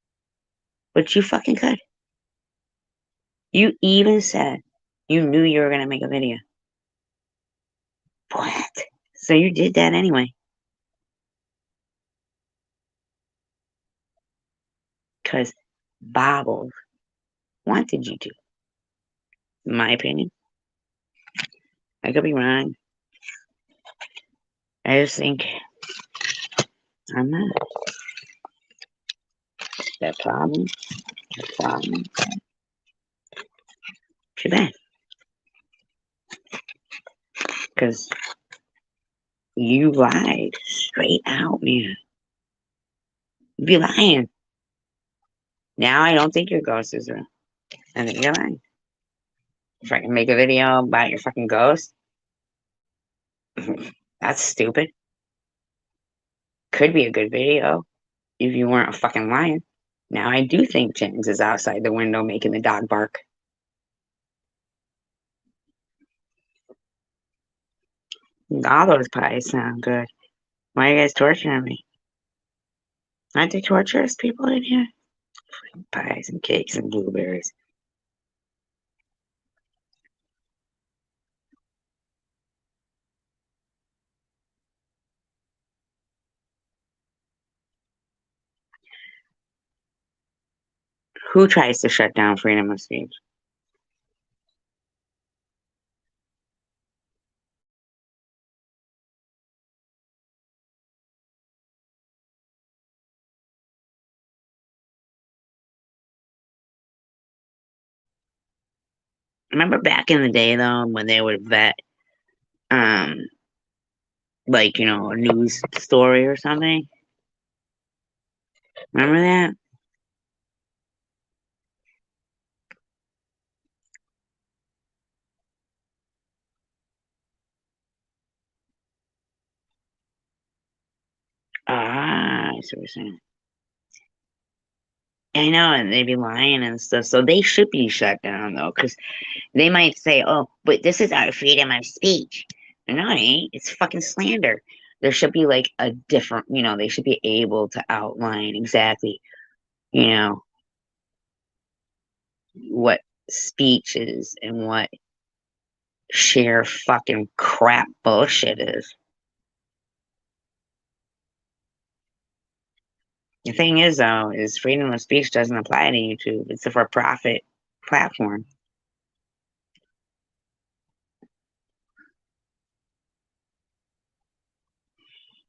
But you fucking could. You even said you knew you were gonna make a video. What? So you did that anyway. Because Bobbles wanted you to. In my opinion. I could be wrong. I just think I'm not. That problem. Too bad. Because you lied straight out, man. You be lying. Now I don't think your ghost is real. I think you're lying. If I can make a video about your fucking ghost, that's stupid. Could be a good video if you weren't a fucking lion. Now I do think James is outside the window making the dog bark. All those pies sound good. Why are you guys torturing me? Aren't they torturous people in here? Pies and cakes and blueberries. Who tries to shut down freedom of speech? Remember back in the day though, when they would vet um like, a news story or something? Remember that? Ah, I see what you're saying. I know, and they'd be lying and stuff. So they should be shut down though, because they might say, "Oh, but this is our freedom of speech." No, it ain't. It's fucking slander. There should be like a different, they should be able to outline exactly, you know, what speech is and what sheer fucking crap bullshit is. The thing is, though, is freedom of speech doesn't apply to YouTube. It's a for-profit platform.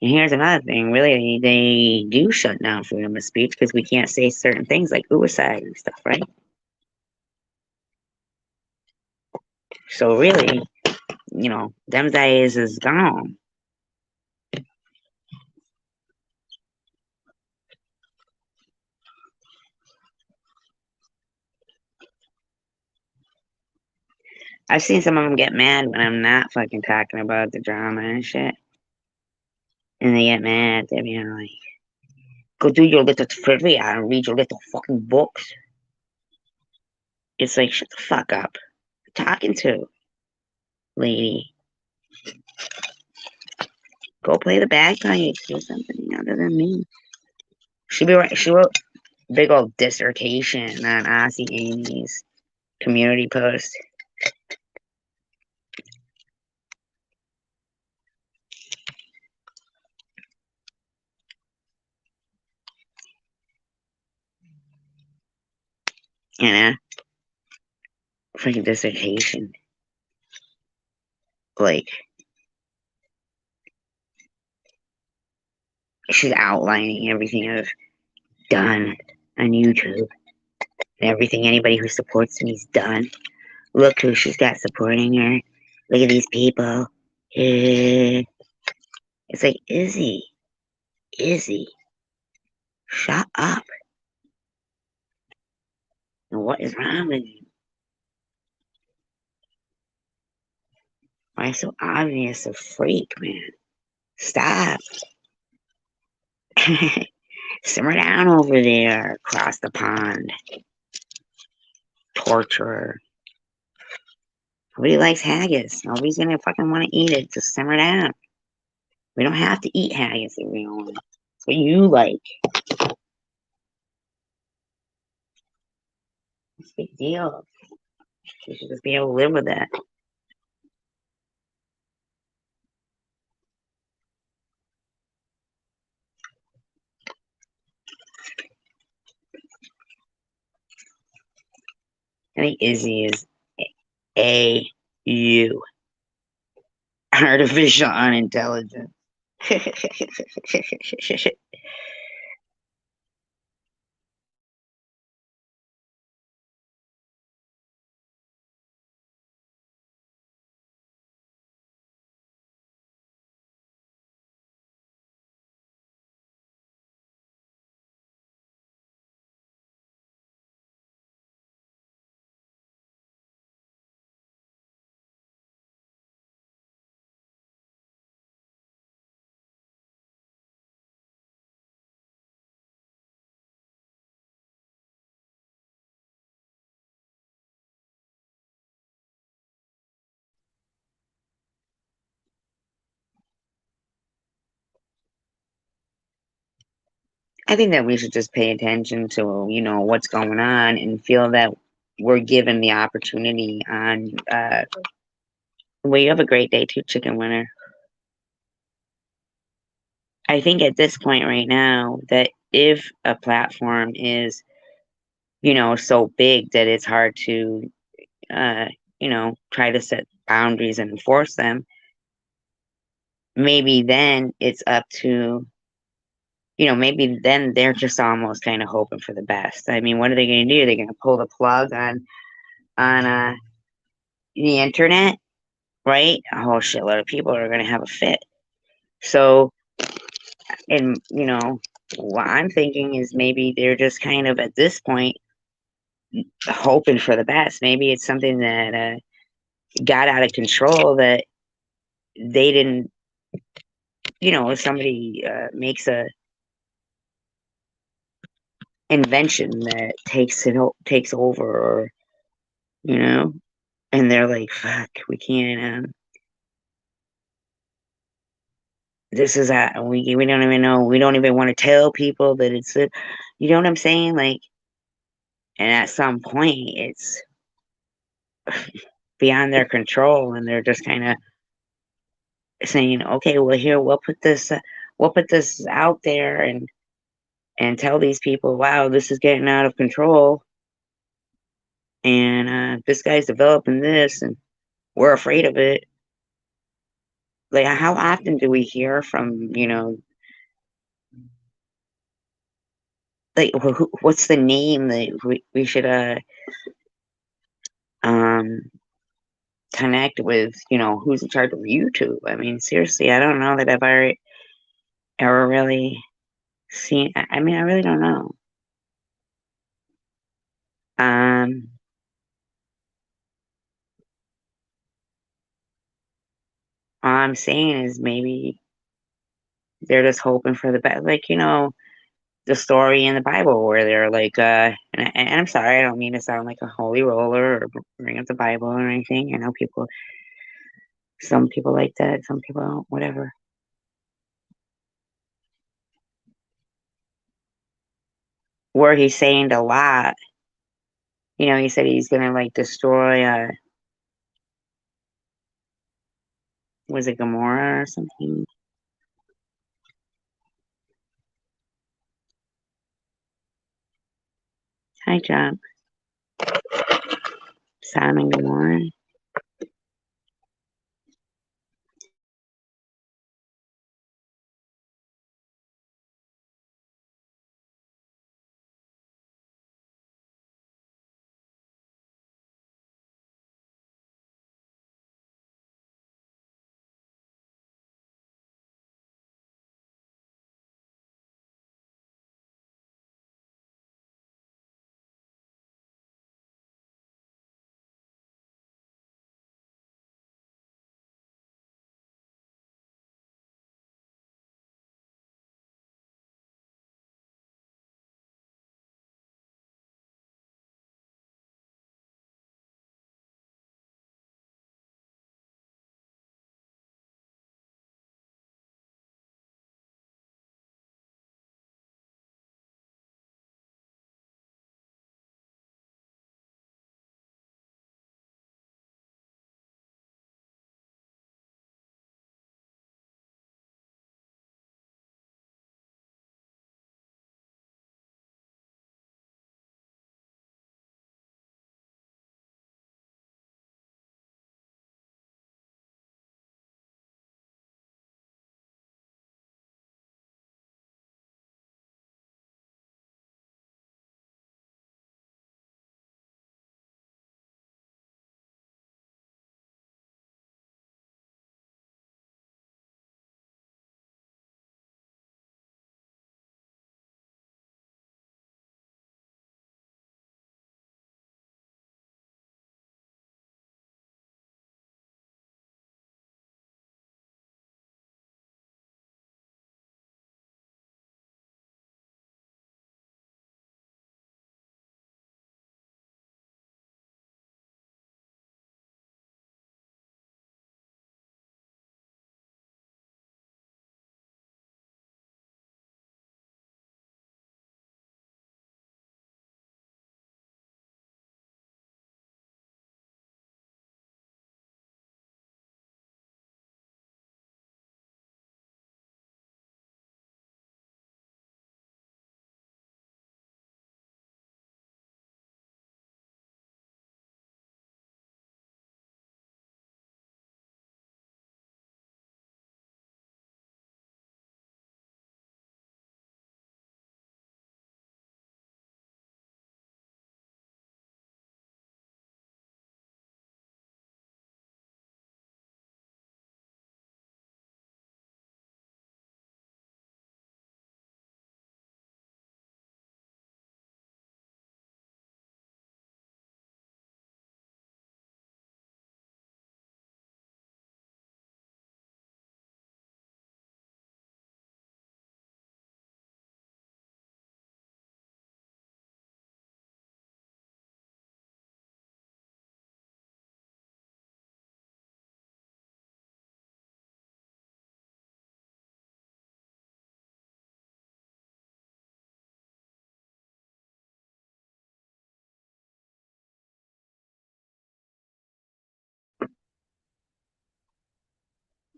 And here's another thing, really, they do shut down freedom of speech because we can't say certain things like suicide and stuff, right? So really, them days is gone. I've seen some of them get mad when I'm not fucking talking about the drama and shit. And they get mad. They're like, go do your little trivia and read your little fucking books. It's like, shut the fuck up. What are you talking to, lady? Go play the bagpipes or something other than me. She wrote big old dissertation on Aussie Amy's community post. You know, freaking dissertation. Like she's outlining everything I've done on YouTube and everything anybody who supports me's done. Look who she's got supporting her. Look at these people. Eh. It's like, Izzy, shut up. And what is wrong with you? Why so obvious a freak, man? Stop. Simmer down over there across the pond. Torturer. Nobody likes haggis. Nobody's gonna fucking want to eat it. Just simmer down. We don't have to eat haggis if we don't want. It's what you like. It's a big deal. You should just be able to live with that. I think Izzy is A-U. Artificial unintelligence. I think that we should just pay attention to, what's going on and feel that we're given the opportunity on, well, you have a great day too, chicken winner. I think at this point right now that if a platform is, so big that it's hard to, uh, try to set boundaries and enforce them, maybe then it's up to, maybe then they're just almost kind of hoping for the best. I mean, what are they going to do? They're going to pull the plug on the internet, right? A whole shitload of people are going to have a fit. So, and what I'm thinking is maybe they're just kind of at this point hoping for the best. Maybe it's something that got out of control that they didn't. If somebody makes a invention that takes over, or and they're like, "Fuck, we can't." This is we don't even know. We don't even want to tell people that it's you know what I'm saying? Like, and at some point, it's beyond their control, and they're just kind of saying, "Okay, well, here we'll put this out there, and tell these people, wow, this is getting out of control, and this guy's developing this, and we're afraid of it." Like, how often do we hear from like what's the name that we should um connect with, who's in charge of YouTube? I mean, seriously, I don't know that I've ever really seen. I mean, I really don't know. Um, all I'm saying is maybe they're just hoping for the best. Like, the story in the Bible where they're like, and I'm sorry, I don't mean to sound like a holy roller or bring up the Bible or anything. I know some people like that, some people don't, whatever. where he saying a lot. You know, he said he's gonna like destroy was it Gamora or something? Hi, John. Sam and Gamora.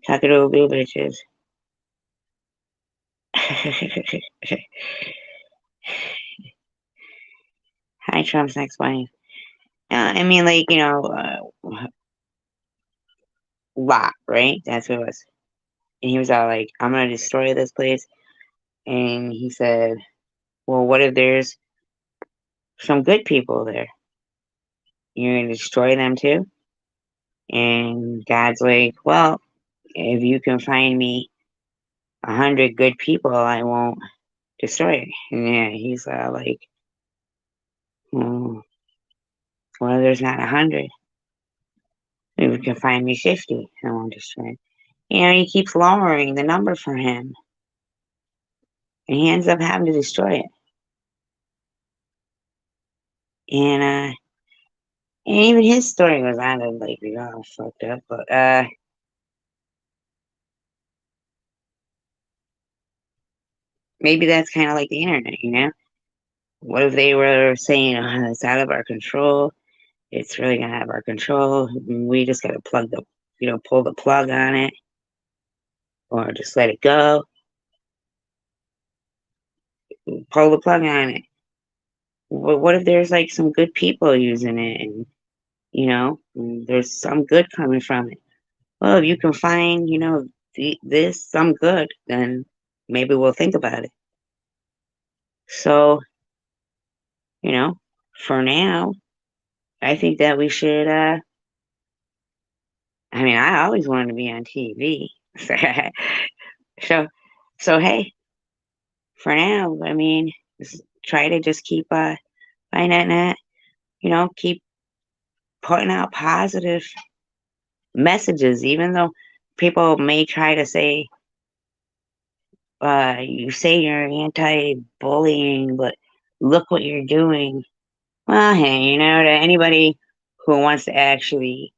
Cockadoo Bill bitches. Hi, Trump's next wife. I mean, like, you know, Lot, right? That's what it was. And he was all like, I'm going to destroy this place. And he said, well, what if there's some good people there? You're going to destroy them too? And God's like, well, if you can find me 100 good people, I won't destroy it. And yeah, he's like, well, there's not 100. Maybe you can find me 50. I won't destroy it. You know, he keeps lowering the number for him. And he ends up having to destroy it. And even his story was kind of like all fucked up. But maybe that's kind of like the internet, you know? What if they were saying, oh, it's out of our control? It's really gonna have our control. We just gotta pull the plug on it, or just let it go. Pull the plug on it. What if there's like some good people using it, and there's some good coming from it? Well, if you can find, this some good, then maybe we'll think about it. So, you know, for now, I think that we should. I mean, I always wanted to be on TV. So, so hey, for now, I mean, try to just keep finding that, keep putting out positive messages, even though people may try to say, you say you're anti-bullying, but look what you're doing. Well, hey, to anybody who wants to actually,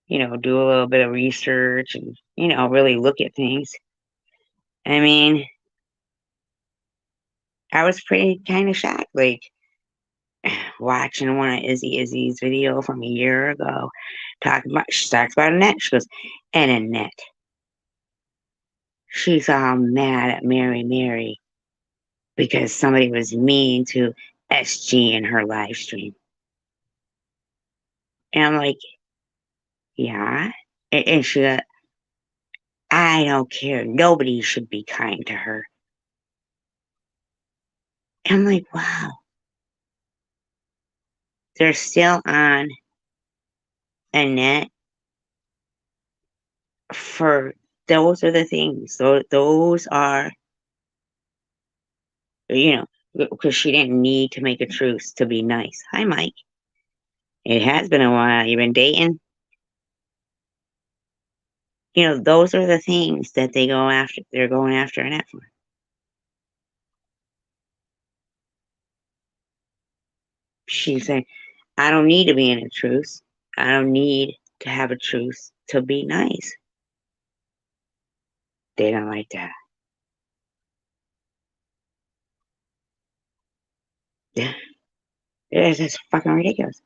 do a little bit of research and, really look at things. I mean, I was pretty kind of shocked, like watching one of Izzy's video from a year ago, she talks about Annette. She goes, and Annette, she's all mad at Mary because somebody was mean to SG in her live stream. And I'm like, yeah. And she goes, I don't care. Nobody should be kind to her. And I'm like, wow. They're still on Annette for those are the things. Those are, because she didn't need to make a truce to be nice. Hi, Mike. It has been a while. You've been dating? Those are the things that they're going after Annette for. She said, I don't need to be in a truce. I don't need to have a truce to be nice. They don't like that. Yeah. It's just fucking ridiculous.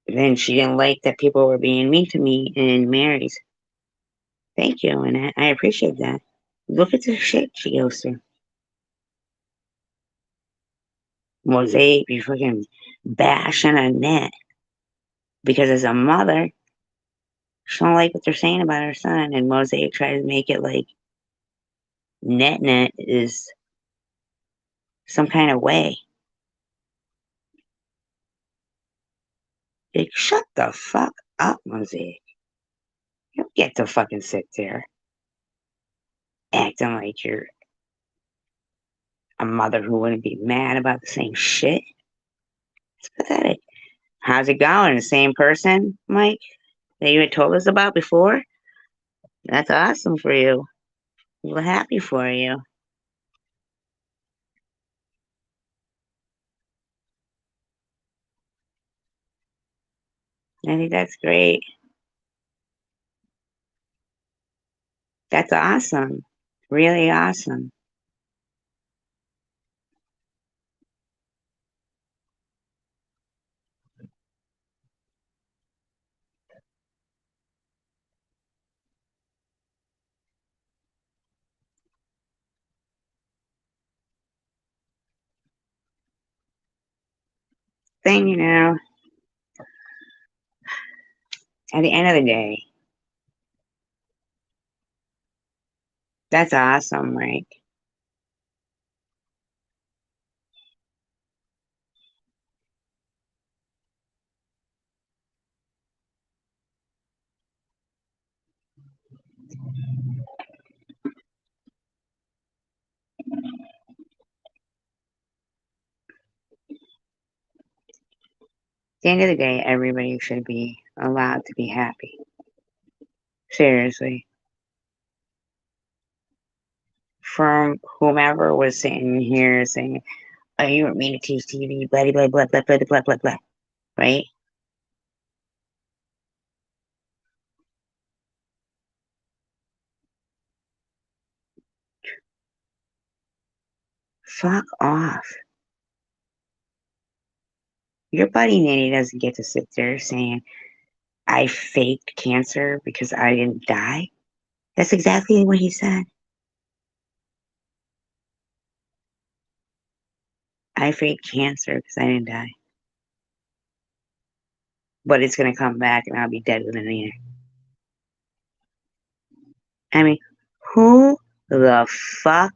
Then she didn't like that people were being mean to me in Mary's. Thank you, and I appreciate that. Look at the shit she goes through. Mosaic be fucking bashing Annette because as a mother, she don't like what they're saying about her son, and Mosaic tries to make it like net is some kind of way. Like, shut the fuck up, Mosaic. You don't get to fucking sit there acting like you're a mother who wouldn't be mad about the same shit. It's pathetic. How's it going? The same person, Mike, that you had told us about before? That's awesome for you. We're happy for you. I think that's great. That's awesome. Really awesome. Thing, at the end of the day, that's awesome, Mike. At the end of the day, everybody should be allowed to be happy. Seriously. From whomever was sitting here saying, oh, you weren't mean to teach TV, blah, blah, blah, blah, blah, blah, blah, blah, right? Fuck off. Your buddy Nitty doesn't get to sit there saying, I faked cancer because I didn't die. That's exactly what he said. I faked cancer because I didn't die. But it's going to come back and I'll be dead within a year. I mean, who the fuck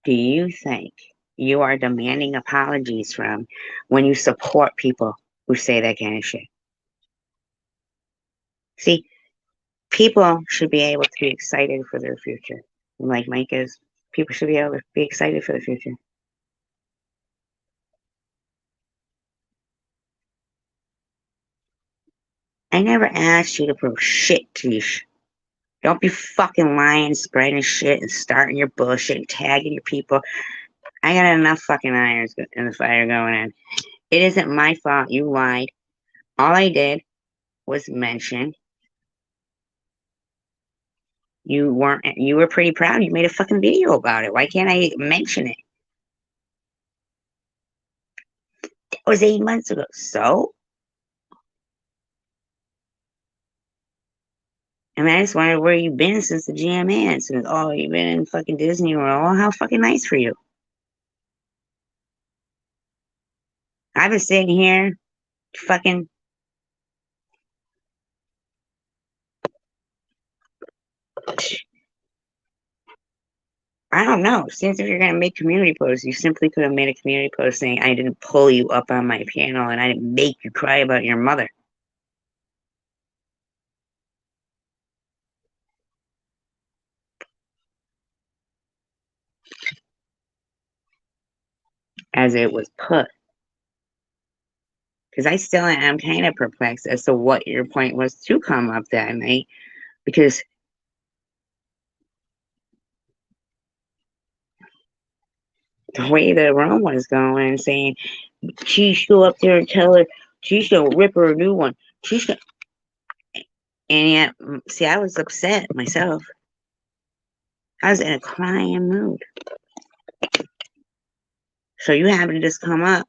do you think you are demanding apologies from when you support people who say that kind of shit? See, people should be able to be excited for their future. Like Mike is, people should be able to be excited for the future. I never asked you to prove shit to you. Don't be fucking lying, spreading shit, and starting your bullshit and tagging your people. I got enough fucking irons in the fire going on. It isn't my fault you lied. All I did was mention you were pretty proud. You made a fucking video about it. Why can't I mention it? It was 8 months ago. So? I mean, I just wondered where you've been since the GMA. Since, oh, you've been in fucking Disney World. Oh, how fucking nice for you. I've been sitting here fucking I don't know. Since if you're gonna make community posts, you simply could have made a community post saying I didn't pull you up on my panel and I didn't make you cry about your mother. As it was put. Because I still am kind of perplexed as to what your point was to come up that night. Because the way the room was going, saying she should go up there and tell her she should rip her a new one. She should. And yet, see, I was upset myself. I was in a crying mood. So you happen to just come up.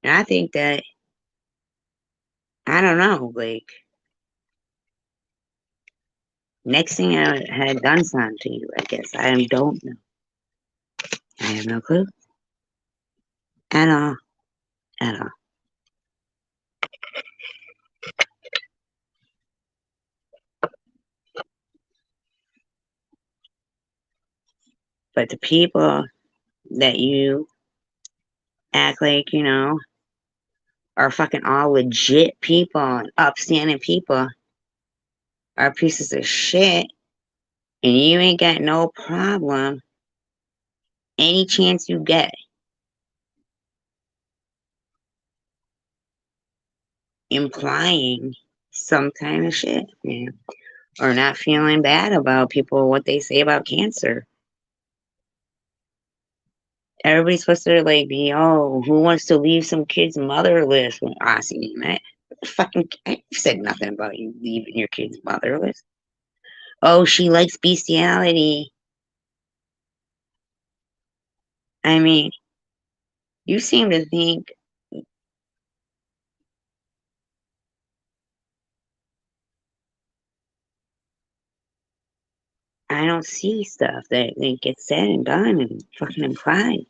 And I think that, I don't know, like, next thing I had done something to you, I guess. I don't know. I have no clue. At all. At all. But the people that you act like, are fucking all legit people and upstanding people are pieces of shit. And you ain't got no problem any chance you get implying some kind of shit, man. Or not feeling bad about people, what they say about cancer. Everybody's supposed to like be, oh, who wants to leave some kids motherless? When Aussie, man, fucking, I said nothing about you leaving your kids motherless. Oh, she likes bestiality. I mean, you seem to think I don't see stuff that gets said and done and fucking implied.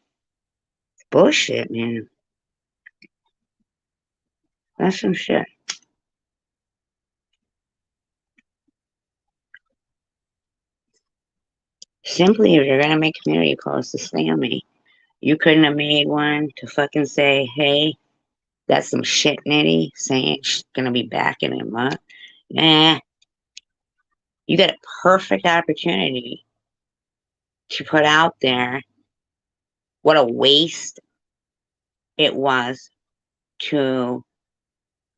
It's bullshit, man. That's some shit. Simply, if you're gonna make community calls to slam me, you couldn't have made one to fucking say, hey, that's some shit nitty saying she's gonna be back in a month. Nah, you got a perfect opportunity to put out there what a waste it was to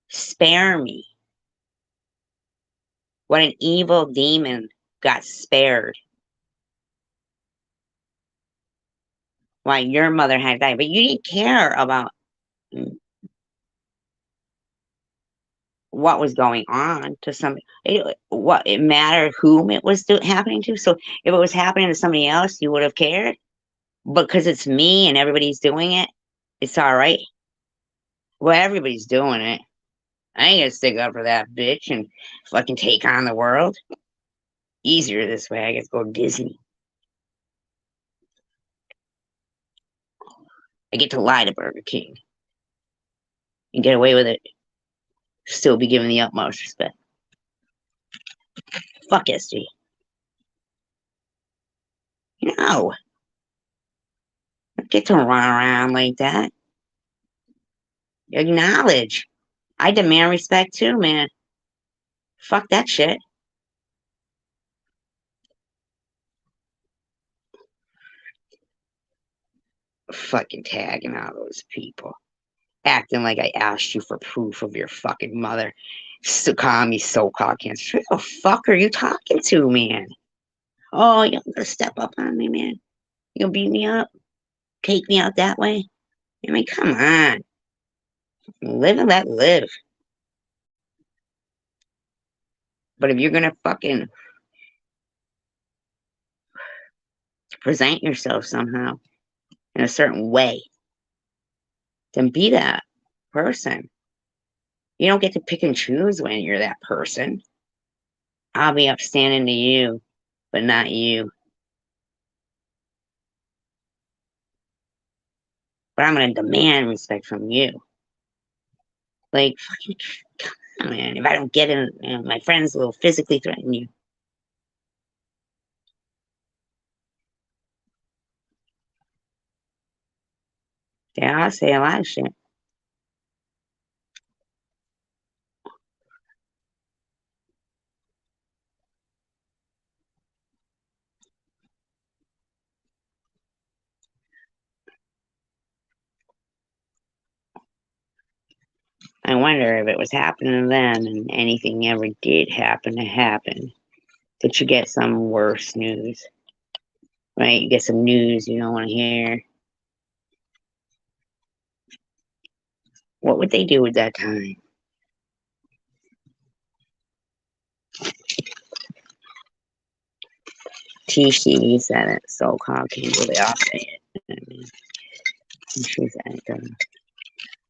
spare me. What an evil demon got spared while your mother had died. But you didn't care about what was going on to somebody. It mattered whom it was happening to. So if it was happening to somebody else, you would have cared. But because it's me and everybody's doing it, it's all right. Well, everybody's doing it. I ain't gonna stick up for that bitch and fucking take on the world. Easier this way. I get to go to Disney. I get to lie to Burger King and get away with it. Still be given the utmost respect. Fuck SG. No. I don't get to run around like that. Acknowledge. I demand respect too, man. Fuck that shit. Fucking tagging all those people. Acting like I asked you for proof of your fucking mother. So call me so-called cancer. Who the fuck are you talking to, man? Oh, you're gonna step up on me, man. You'll beat me up? Take me out that way? I mean, come on. Live and let live. But if you're gonna fucking present yourself somehow in a certain way, then be that person. You don't get to pick and choose when you're that person. I'll be upstanding to you, but not you. But I'm gonna demand respect from you. Like, fucking, come on, man. If I don't get it, my friends will physically threaten you. Yeah, I say a lot of shit. I wonder if it was happening to them and anything ever did happen to happen. Did you get some worse news? Right? You get some news you don't want to hear. What would they do at that time? TC said it, so called people, they all say it. I mean, she said it.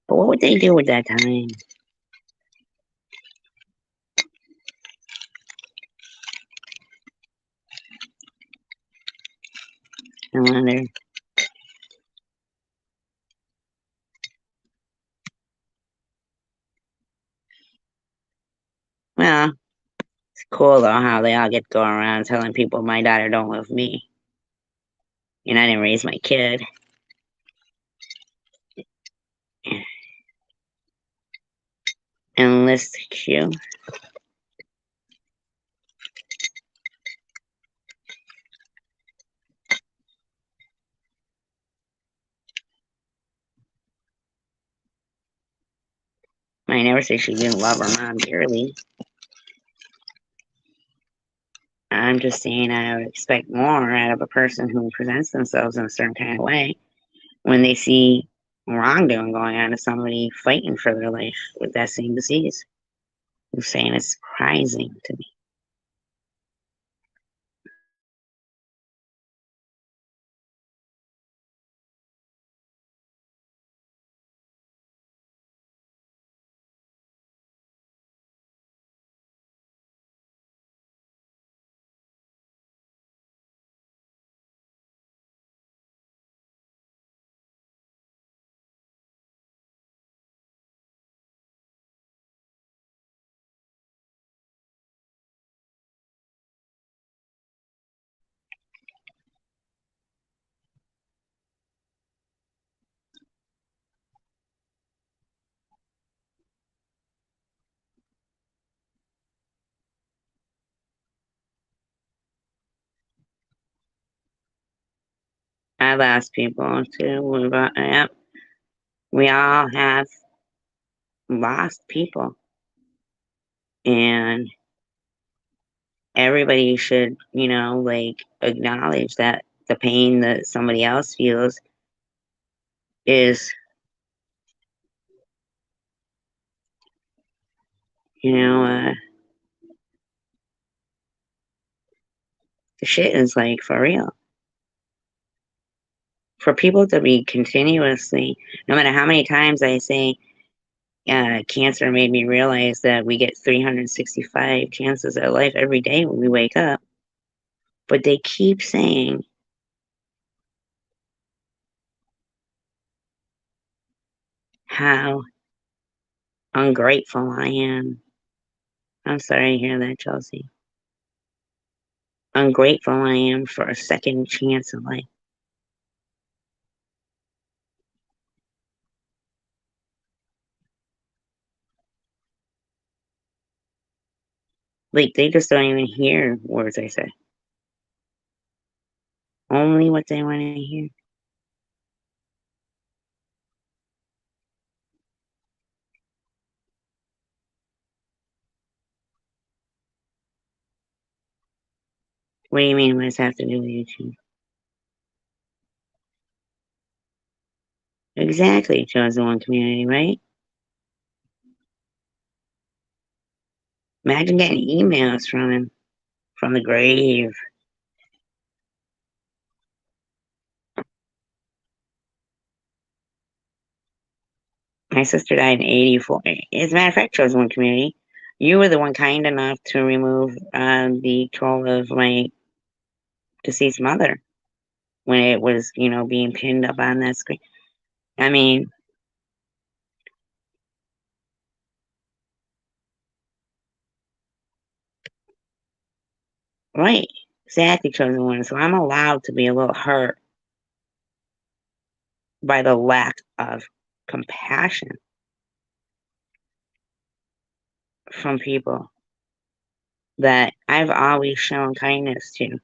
But what would they do at that time? I wonder. Well, it's cool though how they all get going around telling people my daughter don't love me. And I didn't raise my kid. Enlist you. I never said she didn't love her mom dearly. I'm just saying I would expect more out of a person who presents themselves in a certain kind of way when they see wrongdoing going on to somebody fighting for their life with that same disease. I'm saying it's surprising to me. I've asked people too. We all have lost people, and everybody should, like acknowledge that the pain that somebody else feels is You know, the shit is like for real. For people to be continuously, no matter how many times I say cancer made me realize that we get 365 chances at life every day when we wake up, but they keep saying how ungrateful I am. I'm sorry to hear that, Chelsea. Ungrateful I am for a second chance in life. Like, they just don't even hear words I say. Only what they want to hear. What do you mean, what does that have to do with YouTube? Exactly, chosen one community, right? Imagine getting emails from him, from the grave. My sister died in 84. As a matter of fact, chosen one community. You were the one kind enough to remove the troll of my deceased mother when it was, being pinned up on that screen. I mean, right, exactly, chosen one. So I'm allowed to be a little hurt by the lack of compassion from people that I've always shown kindness to.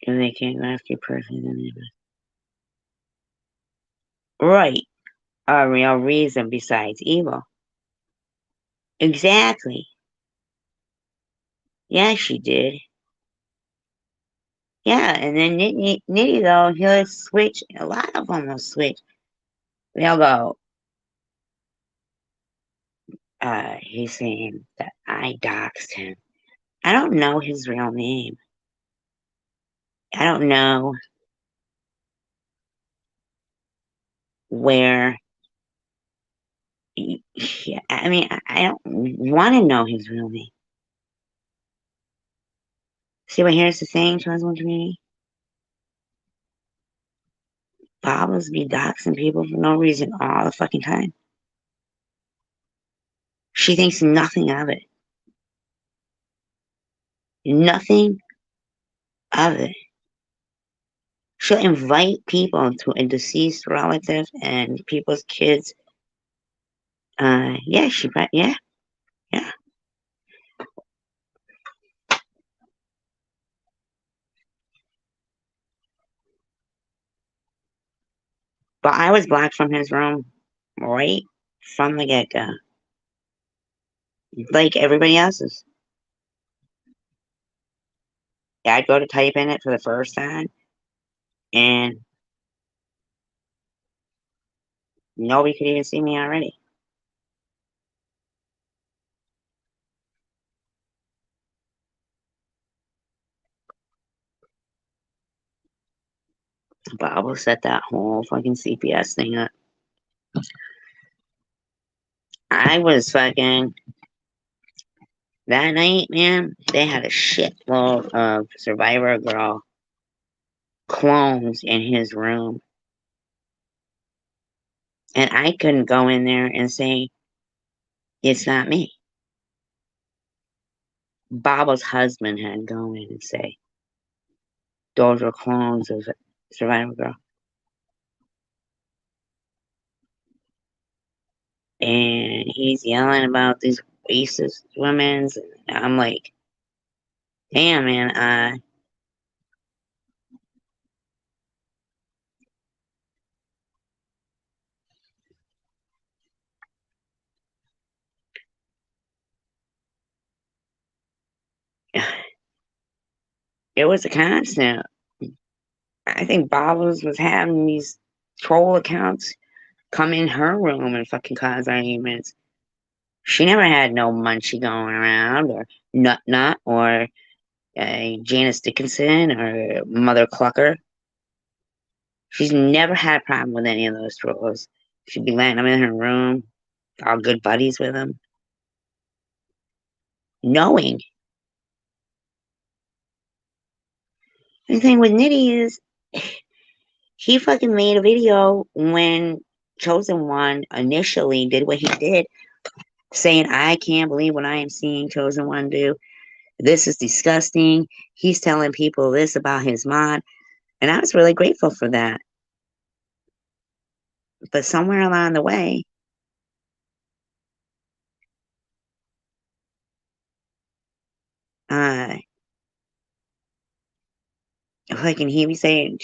And they can't go after you personally. Right. A real reason besides evil. Exactly. Yeah, she did. Yeah, and then Nitty though, he'll switch. A lot of them will switch. They'll go, he's saying that I doxed him. I don't know his real name. I don't know where. Yeah, I mean, I don't want to know his real name. See, but here's the thing, Chosen Community. Bobbles be doxing people for no reason all the fucking time. She thinks nothing of it. Nothing of it. She'll invite people to a deceased relative and people's kids. Yeah, yeah, yeah. But I was blocked from his room right from the get go, like everybody else's. I'd go to type in it for the first time, and nobody could even see me already. Bob will set that whole fucking CPS thing up. I was fucking that night, man. They had a shitload of Survivor Girl clones in his room, and I couldn't go in there and say it's not me. Baba's husband had to go in and say those were clones of Survivor Girl, and he's yelling about these racist women. And I'm like, damn, man. It was a constant. I think Bobbles was having these troll accounts come in her room and fucking cause arguments. She never had no Munchie going around, or Nut Nut, or Janice Dickinson, or Mother Clucker. She's never had a problem with any of those trolls. She'd be letting them in her room, all good buddies with them, knowing. The thing with Nitty is, he fucking made a video when Chosen One initially did what he did, saying, I can't believe what I am seeing Chosen One do. This is disgusting. He's telling people this about his mod. And I was really grateful for that. But somewhere along the way, uh, like, and he was saying,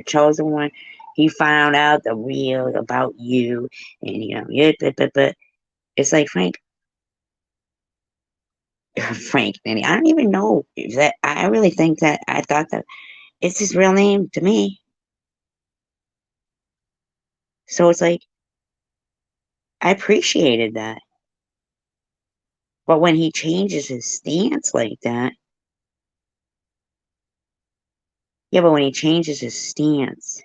Chosen One, he found out the real about you. And, yeah, but it's like, Frank, Nanny, I don't even know if that. I really think that I thought that it's his real name to me. So it's like, I appreciated that. But when he changes his stance like that, yeah, but when he changes his stance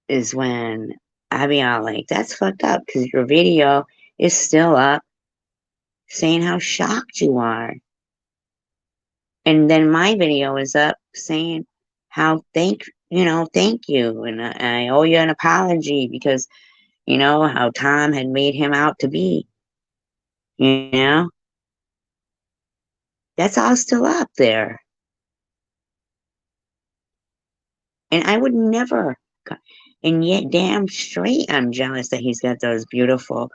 is when I be all like, that's fucked up because your video is still up saying how shocked you are. And then my video is up saying how thank you. And I owe you an apology because, how Tom had made him out to be, you know, that's all still up there. And I would never, and yet damn straight I'm jealous that he's got those beautiful,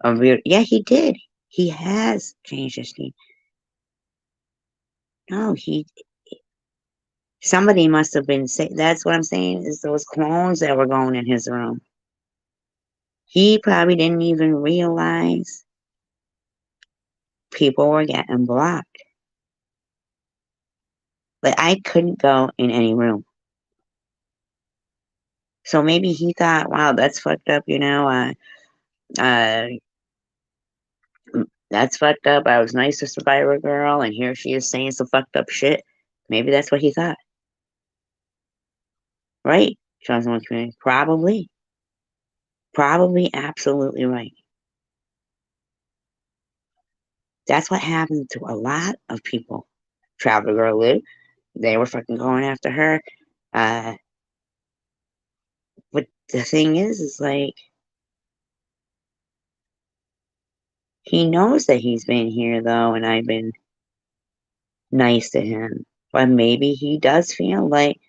yeah, he did. He has changed his name. No, somebody must have been saying, that's what I'm saying, is those clones that were going in his room. He probably didn't even realize people were getting blocked. But I couldn't go in any room. So maybe he thought, wow, that's fucked up, uh, that's fucked up. I was nice to Survivor Girl, and here she is saying some fucked up shit. Maybe that's what he thought. Right? Chosen One Community. Probably. Probably absolutely right. That's what happened to a lot of people. Travel Girl Lou, they were fucking going after her. Uh, but the thing is like, he knows that he's been here though, and I've been nice to him. But maybe he does feel like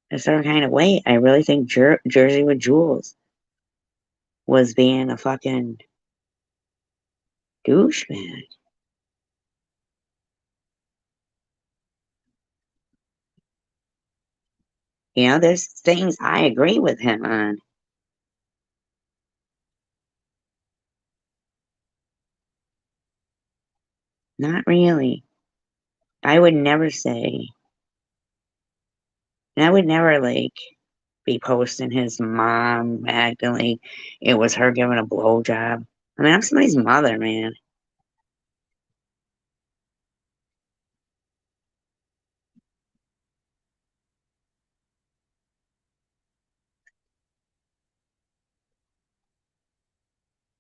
a certain kind of way. I really think Jersey with Jules was being a fucking douchebag. There's things I agree with him on. Not really. I would never say, and I would never like be posting his mom acting like it was her giving a blowjob. I mean, I'm somebody's mother, man.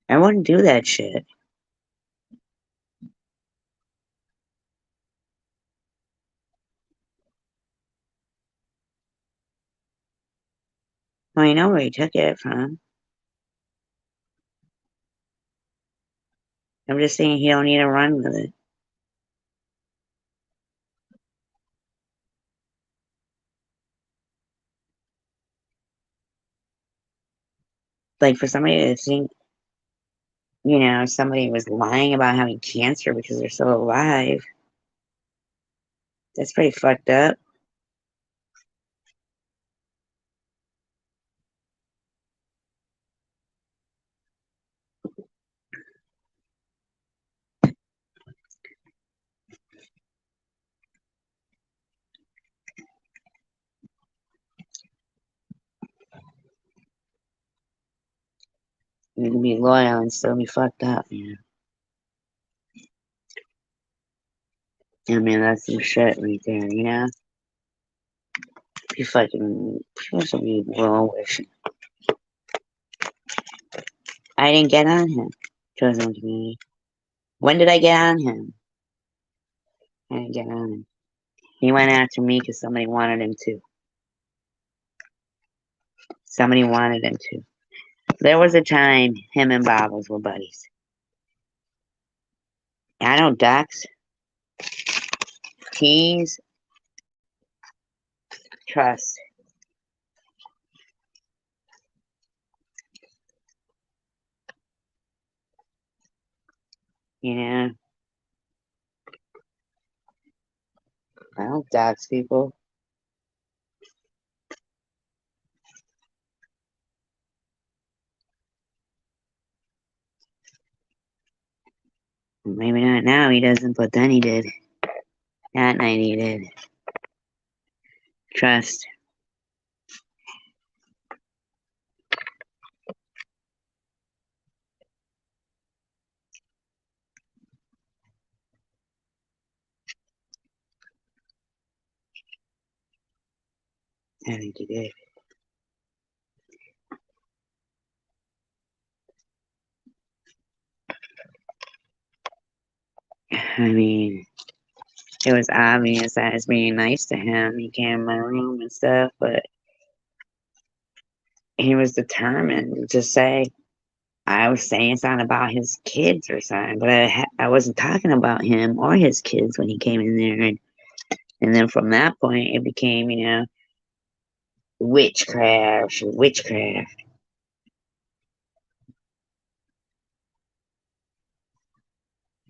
I wouldn't do that shit. Well, you know where he took it from. I'm just saying he don't need to run with it. Like for somebody to think, somebody was lying about having cancer because they're still alive. That's pretty fucked up. You can be loyal and still be fucked up, I mean, that's some shit right there. You fucking, people should be well wishing. I didn't get on him. Chosen community. When did I get on him? I didn't get on him. He went after me because somebody wanted him to. Somebody wanted him to. There was a time him and Bobbles were buddies. I don't ducks. Tease. Trust. You know? I don't ducks people. Maybe not now he doesn't, but then he did. That night he did. Trust. I think he did. I mean, it was obvious that I was being nice to him. He came in my room and stuff, but he was determined to say I was saying something about his kids or something, but I wasn't talking about him or his kids when he came in there. And then from that point, it became, witchcraft, witchcraft.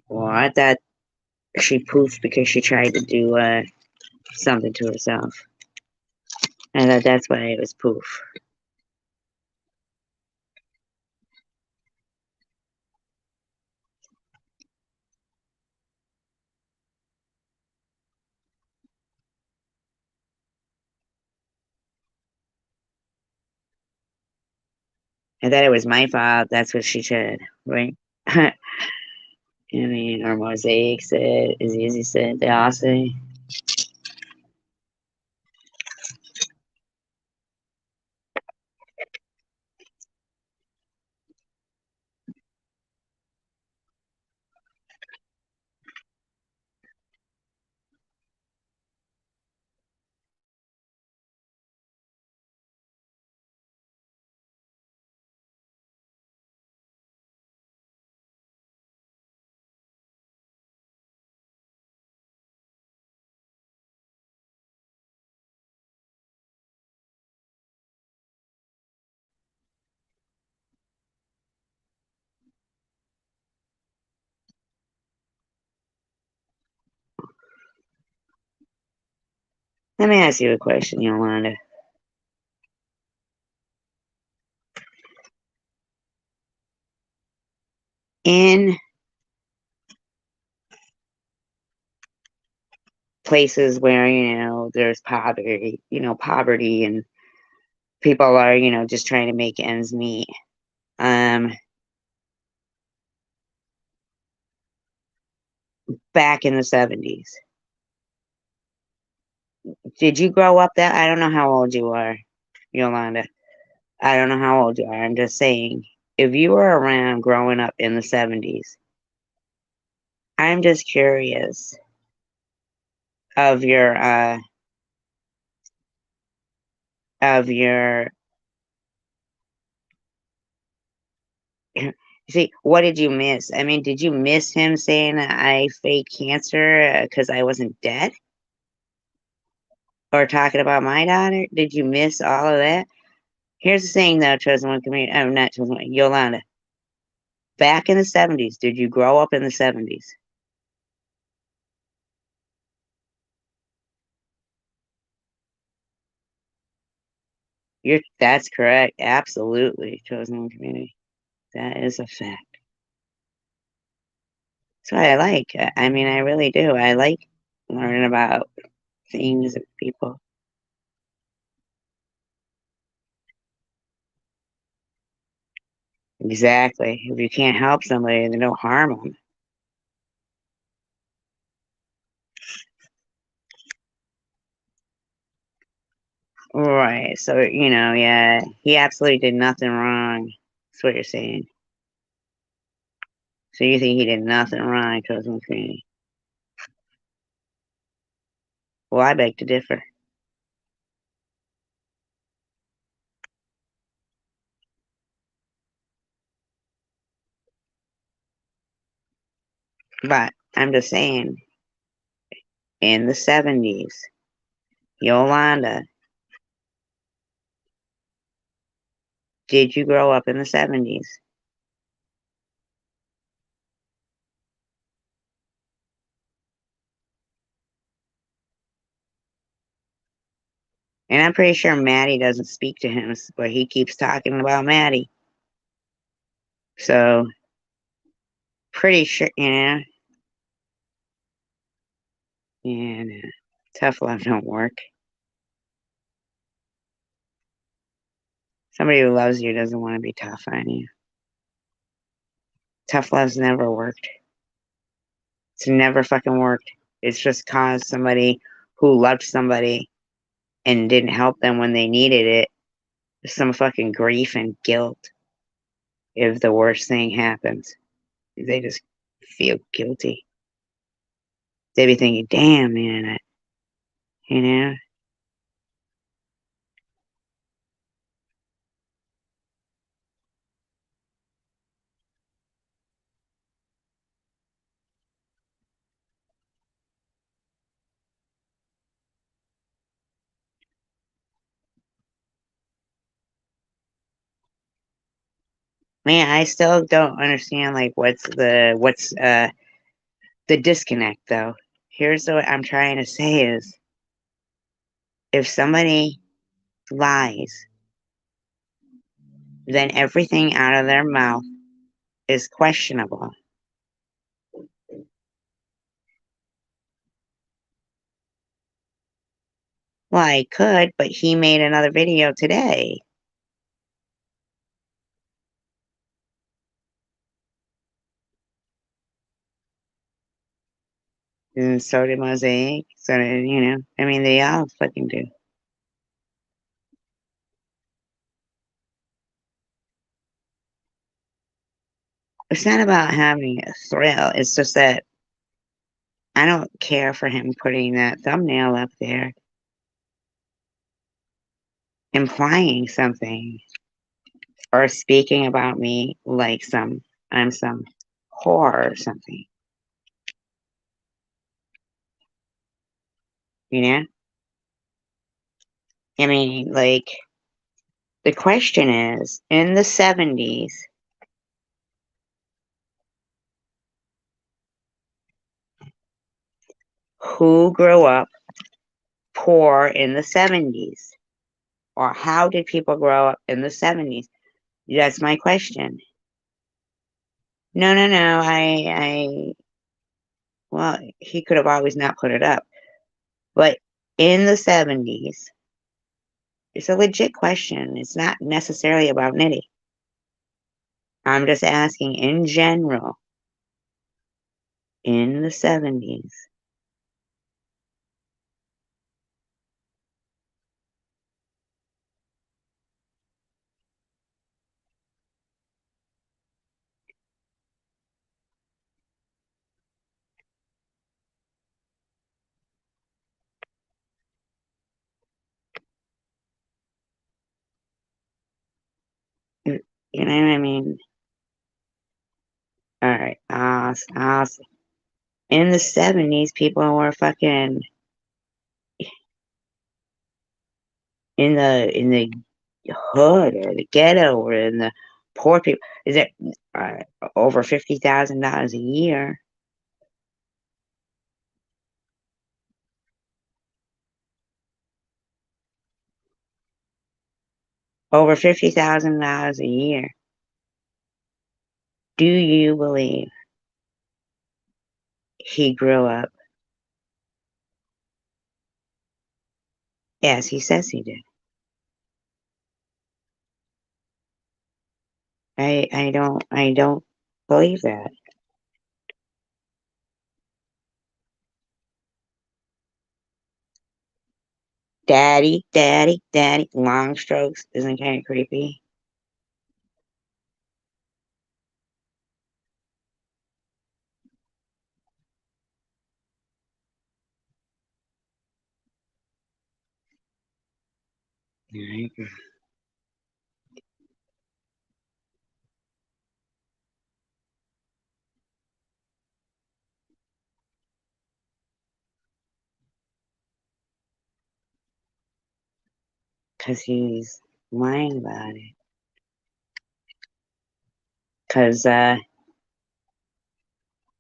Well, I thought she poofed because she tried to do something to herself. I thought that's why it was poof. I thought it was my fault. That's what she said, right? I mean, or Mosaic said, as Easy said, they all say. Let me ask you a question, Yolanda. In places where, there's poverty and people are, just trying to make ends meet. Back in the 70s. Did you grow up that? I don't know how old you are, Yolanda. I don't know how old you are. I'm just saying. if you were around growing up in the 70s, I'm just curious of your see, what did you miss? I mean, did you miss him saying I faked cancer because I wasn't dead? Or talking about my daughter? Did you miss all of that? Here's the thing, though, chosen one community. I'm not chosen one. Yolanda. Back in the 70s, did you grow up in the 70s? That's correct. Absolutely, chosen one community. That is a fact. That's what I like. I mean, I really do. I like learning about things and people. Exactly. If you can't help somebody, then don't harm them. Right. So, yeah, he absolutely did nothing wrong. That's what you're saying. So you think he did nothing wrong, chosen community? Well, I beg to differ. But I'm just saying, in the 70s, Yolanda, did you grow up in the 70s? And I'm pretty sure Maddie doesn't speak to him, but he keeps talking about Maddie. So, pretty sure, and tough love don't work. Somebody who loves you doesn't want to be tough on you. Tough love's never worked. It's never fucking worked. It's just caused somebody who loved somebody and didn't help them when they needed it some fucking grief and guilt if the worst thing happens. They just feel guilty. They be thinking, damn, man, you know? Man, I still don't understand like what's the disconnect though. Here's what I'm trying to say is if somebody lies, then everything out of their mouth is questionable. Well, I could, but he made another video today. And so did Mosaic. So did, I mean, they all fucking do. It's not about having a thrill. It's just that I don't care for him putting that thumbnail up there implying something or speaking about me like I'm some whore or something. You know? I mean, like, the question is in the 70s, who grew up poor in the 70s? Or how did people grow up in the 70s? That's my question. No, no, no. Well, he could have always not put it up. But in the 70s, it's a legit question. It's not necessarily about Nitty. I'm just asking in general, in the 70s, You know what I mean? All right. In the 70s, people were fucking in the hood or the ghetto or in the poor people. Is it uh, over $50,000 a year? Over $50,000 a year. Do you believe he grew up? Yes, he says he did. I don't believe that. Daddy, daddy, daddy. Long strokes isn't kind of creepy. Because he's lying about it. Because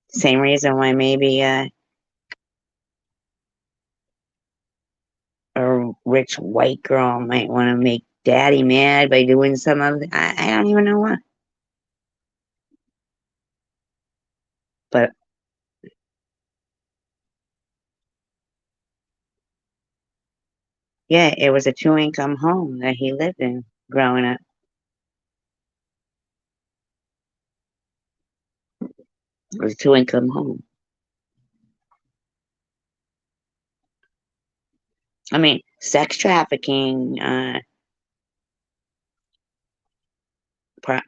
same reason why maybe a rich white girl might want to make daddy mad by doing some of I don't even know what. But yeah, it was a two-income home that he lived in growing up. It was a two-income home. I mean, sex trafficking,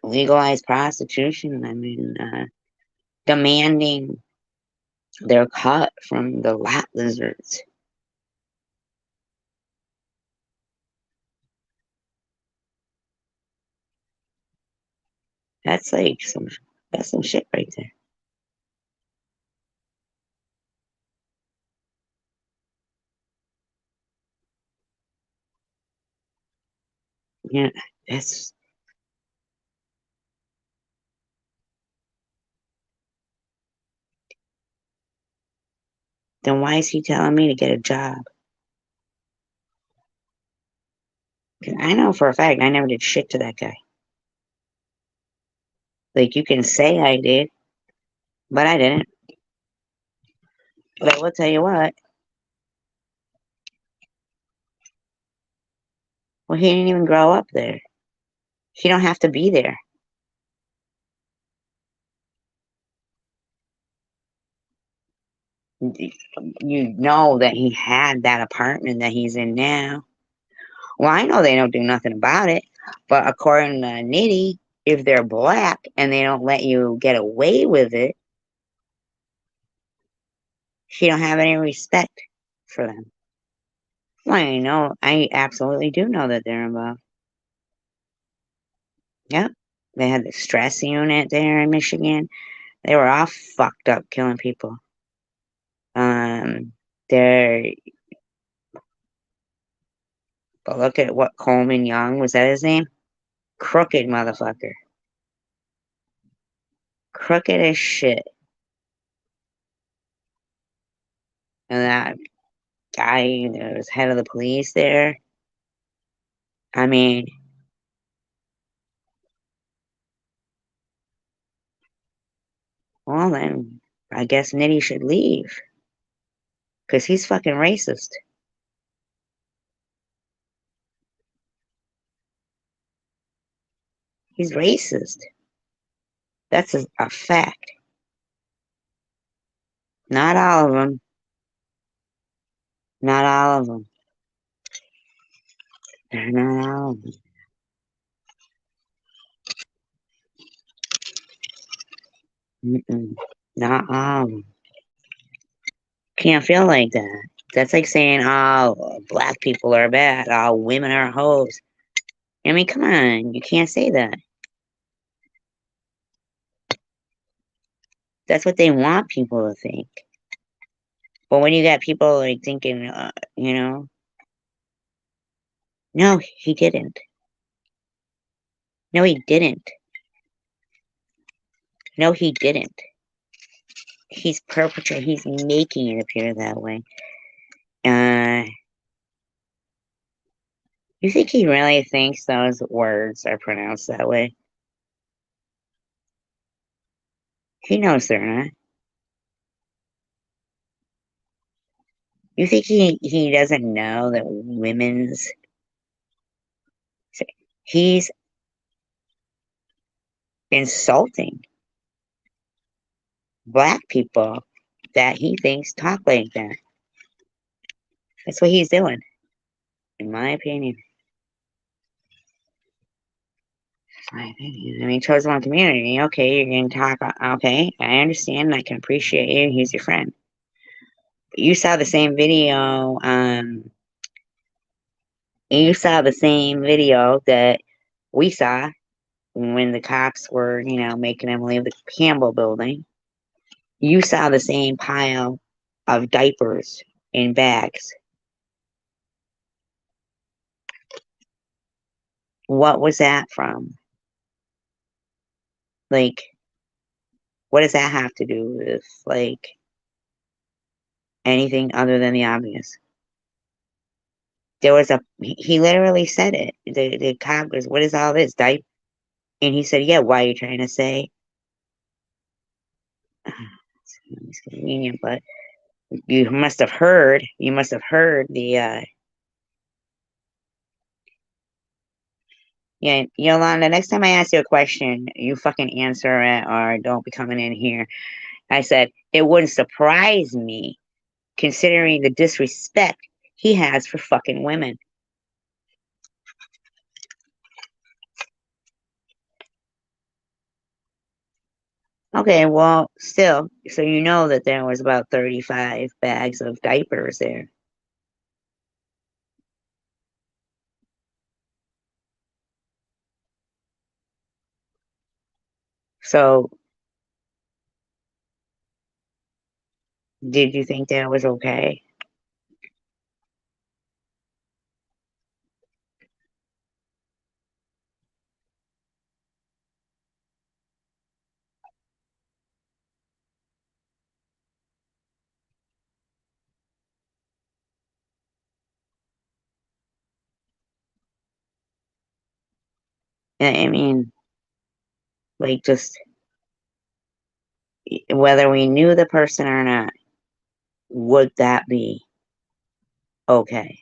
legalized prostitution. I mean, demanding their cut from the lot lizards. That's like that's some shit right there. Yeah, that's then why is he telling me to get a job? 'Cause I know for a fact I never did shit to that guy. Like you can say I did, but I didn't. But I will tell you what. Well, he didn't even grow up there. He don't have to be there. You know that he had that apartment that he's in now. Well, I know they don't do nothing about it, but according to Nitty, if they're black and they don't let you get away with it, she don't have any respect for them. Well, I know, I absolutely do know that they're involved. Yep. They had the stress unit there in Michigan. They were all fucked up killing people. They're but look at what Coleman Young was that his name? Crooked motherfucker. Crooked as shit. And that guy that was head of the police there. I mean, well then, I guess Nitty should leave. Because he's fucking racist. He's racist. That's a fact. Not all of them. Not all of them. Not all of them. Mm-mm. Not all of them. Can't feel like that. That's like saying, oh, black people are bad. All women are hoes. I mean, come on. You can't say that. That's what they want people to think. But when you got people like thinking, no, he didn't. No, he didn't. No, he didn't. He's perpetrating. He's making it appear that way. You think he really thinks those words are pronounced that way? He knows they're not. You think he doesn't know that he's insulting black people that he thinks talk like that? That's what he's doing, in my opinion. My opinion. I mean, chosen one community. Okay, you're going to talk. Okay, I understand. I can appreciate you. He's your friend. But you saw the same video. You saw the same video that we saw when the cops were, making him leave the Campbell building. You saw the same pile of diapers in bags. What was that from? Like, what does that have to do with, like, anything other than the obvious? He literally said it. The cop goes, "What is all this, diaper?" And he said, "Yeah, why are you trying to say?" It's convenient, but you must have heard the, yeah, Yolanda, next time I ask you a question, you fucking answer it or don't be coming in here. I said, it wouldn't surprise me considering the disrespect he has for fucking women. Okay, well, still, so you know that there was about 35 bags of diapers there. So, did you think that was okay? I mean, like, just whether we knew the person or not, would that be okay?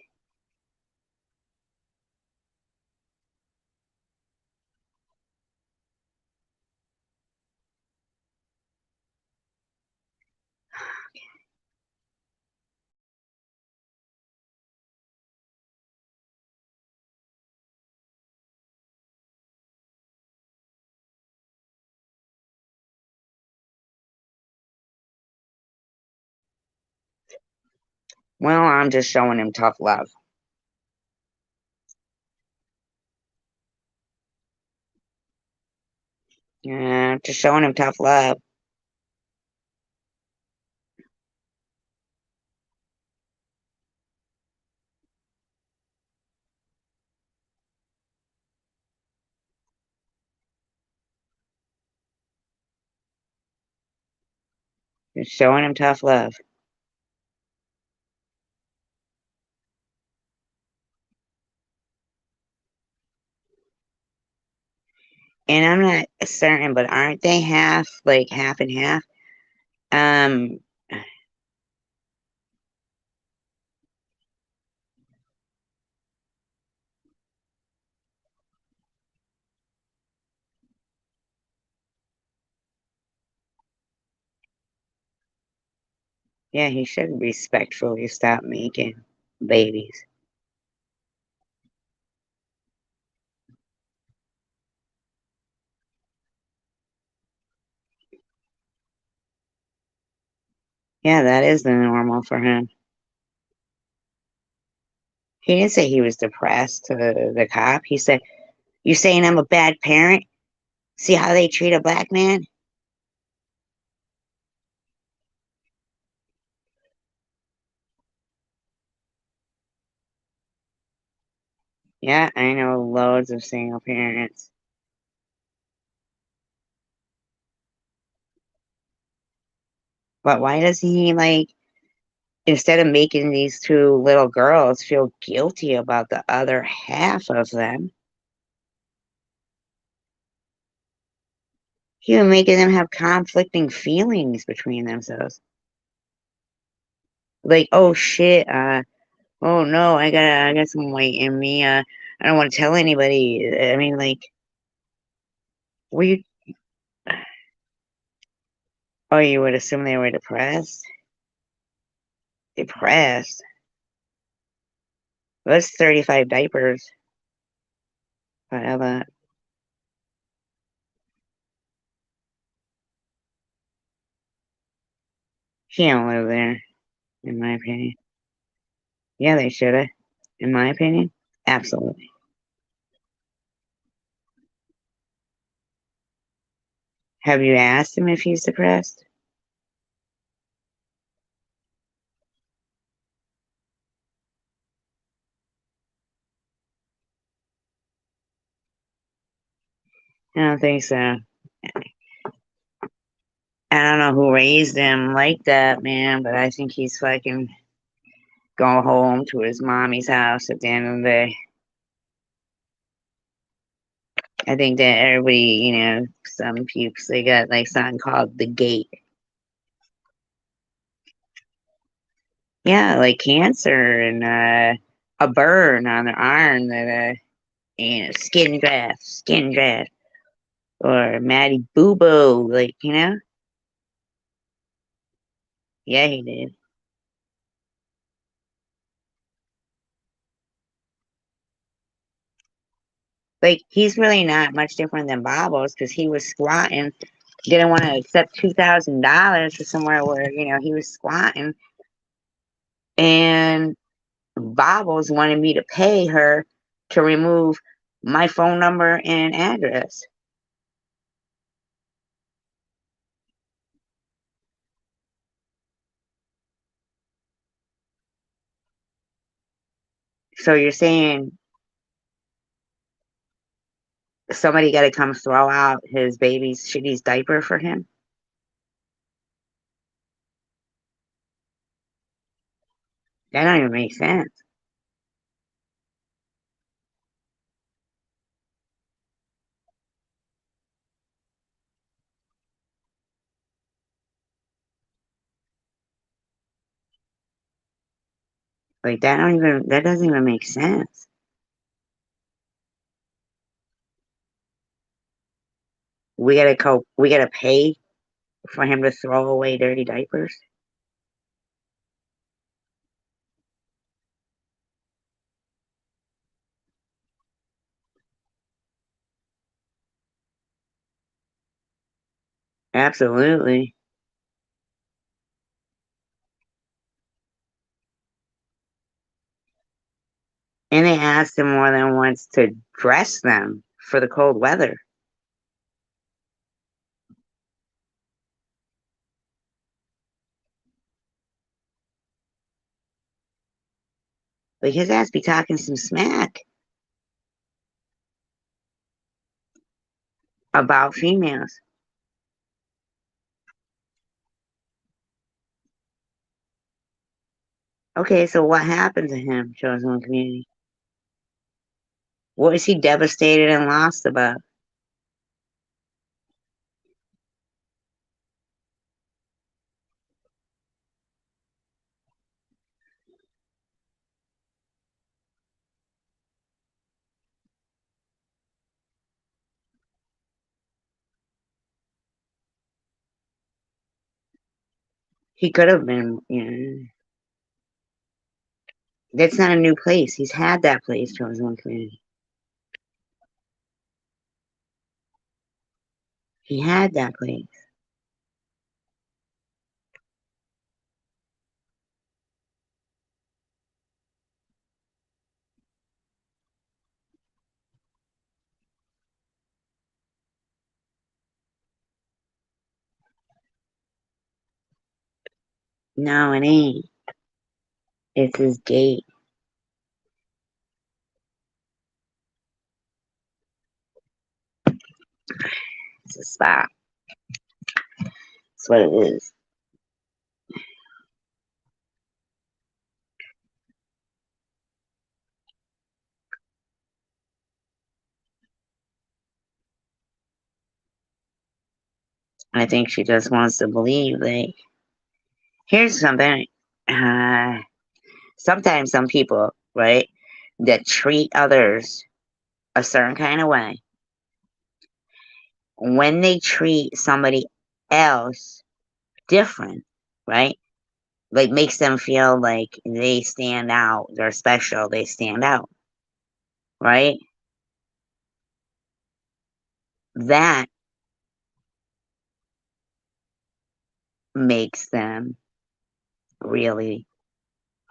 Well, I'm just showing him tough love. Yeah, just showing him tough love. Just showing him tough love. And I'm not certain, but aren't they half and half? Um, yeah, he should respectfully stop making babies. Yeah, that is the normal for him. He didn't say he was depressed to the cop. He said, "You saying I'm a bad parent? See how they treat a black man?" Yeah, I know loads of single parents. But why does he like instead of making these two little girls feel guilty about the other half of them, he was making them have conflicting feelings between themselves. Like, oh shit, oh no, I got some weight in me. I don't want to tell anybody. I mean, like, were you? Oh, you would assume they were depressed. Depressed. That's 35 diapers. Whatever. She don't live there, in my opinion. Yeah, they should have, in my opinion. Absolutely. Have you asked him if he's depressed? I don't think so. I don't know who raised him like that, man, but I think he's fucking going home to his mommy's house at the end of the day. I think that everybody, some pukes, they got like something called the gate. Yeah, like cancer and a burn on their arm that, skin graft, or Maddie Boo Boo, like, Yeah, he did. Like, he's really not much different than Bobbles because he was squatting, didn't want to accept $2,000 for somewhere where, he was squatting. And Bobbles wanted me to pay her to remove my phone number and address. So you're saying somebody got to come throw out his baby's shitty's diaper for him? That don't even make sense. Like that doesn't even make sense. We gotta pay for him to throw away dirty diapers. Absolutely. And they asked him more than once to dress them for the cold weather. Like his ass be talking some smack about females. Okay, so what happened to him, chosen one community? What was he devastated and lost about? He could have been, that's not a new place. He's had that place, chosen one community. He had that place. No, it ain't. It's his gate. spot. That's what it is. I think she just wants to believe, like, here's something. Uh, Sometimes some people, right, that treat others a certain kind of way, when they treat somebody else different, right, like makes them feel like they stand out, they're special, they stand out, right? That makes them really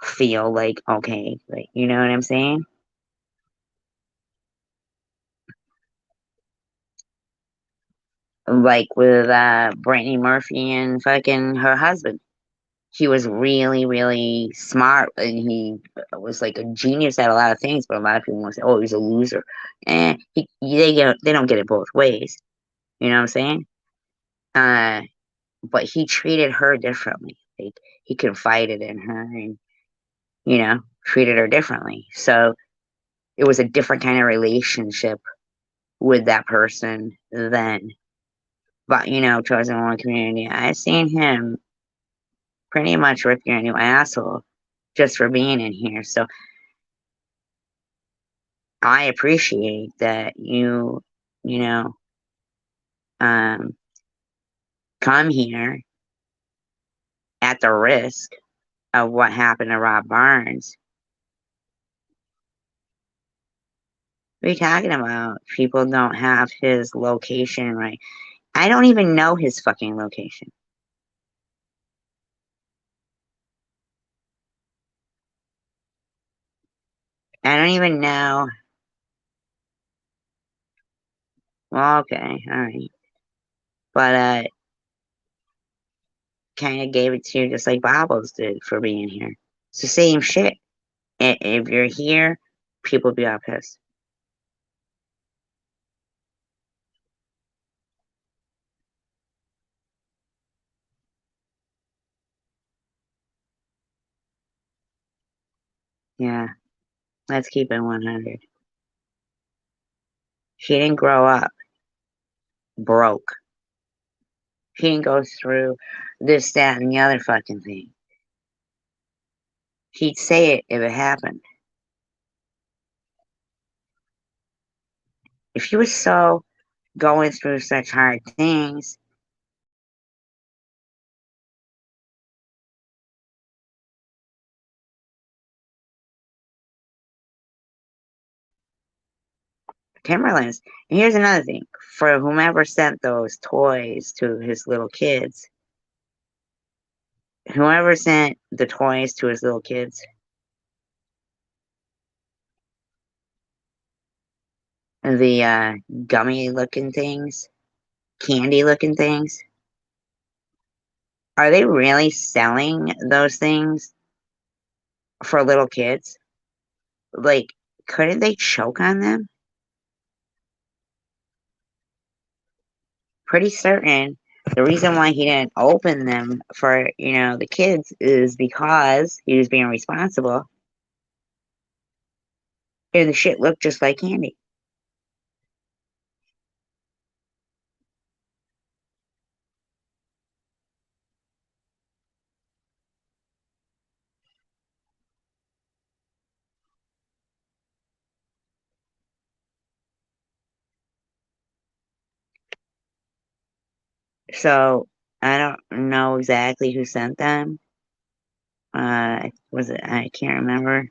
feel like, okay, like, you know what I'm saying? Like with Brittany Murphy and fucking her husband. He was really, really smart, and he was like a genius at a lot of things. But a lot of people want to say, "Oh, he's a loser," and they don't get it both ways. You know what I'm saying? Uh, but he treated her differently. Like he confided in her, and treated her differently. So it was a different kind of relationship with that person then. But chosen one community, I've seen him pretty much rip your new asshole just for being in here. So I appreciate that you know, um, come here at the risk of what happened to Rob Barnes. What are you talking about? People don't have his location right. I don't even know his fucking location. I don't even know. Well, okay, all right. But kind of gave it to you just like Bobbles did for being here. It's the same shit. If you're here, people be all pissed. Yeah, let's keep it 100. She didn't grow up broke. She didn't go through this, that, and the other fucking thing. She'd say it if it happened. If you were so going through such hard things, Timberlands. And here's another thing for whomever sent those toys to his little kids, whoever sent the toys to his little kids, the gummy looking things, candy looking things, are they really selling those things for little kids? Like, couldn't they choke on them? Pretty certain the reason why he didn't open them for, the kids is because he was being responsible and the shit looked just like candy. So I don't know exactly who sent them. Was it? I can't remember.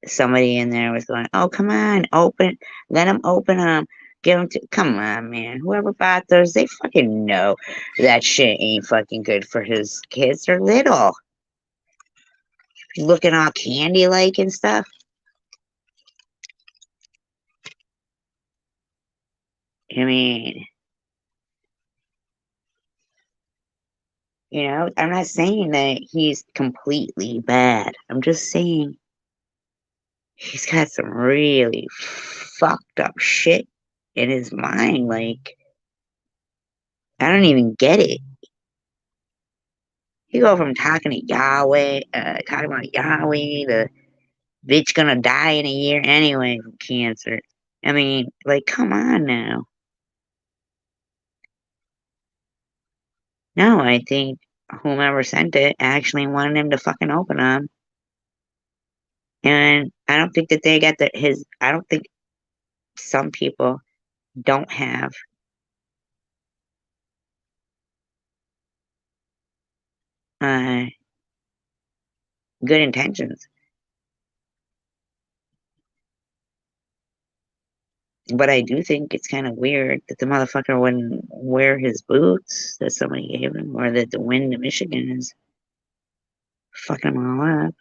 Somebody in there was going, "Oh, come on, open, let him open them, give them to." Come on, man. Whoever bought those, they fucking know that shit ain't fucking good for his kids. They're little, looking all candy like and stuff. I mean, I'm not saying that he's completely bad. I'm just saying he's got some really fucked up shit in his mind. Like, I don't even get it. You go from talking to Yahweh, talking about Yahweh, to bitch gonna die in a year anyway from cancer. I mean, like, come on now. No, I think whomever sent it actually wanted him to fucking open them. And I don't think that they got I don't think some people don't have uh, good intentions. But I do think it's kind of weird that the motherfucker wouldn't wear his boots that somebody gave him, or that the wind of Michigan is fucking him all up.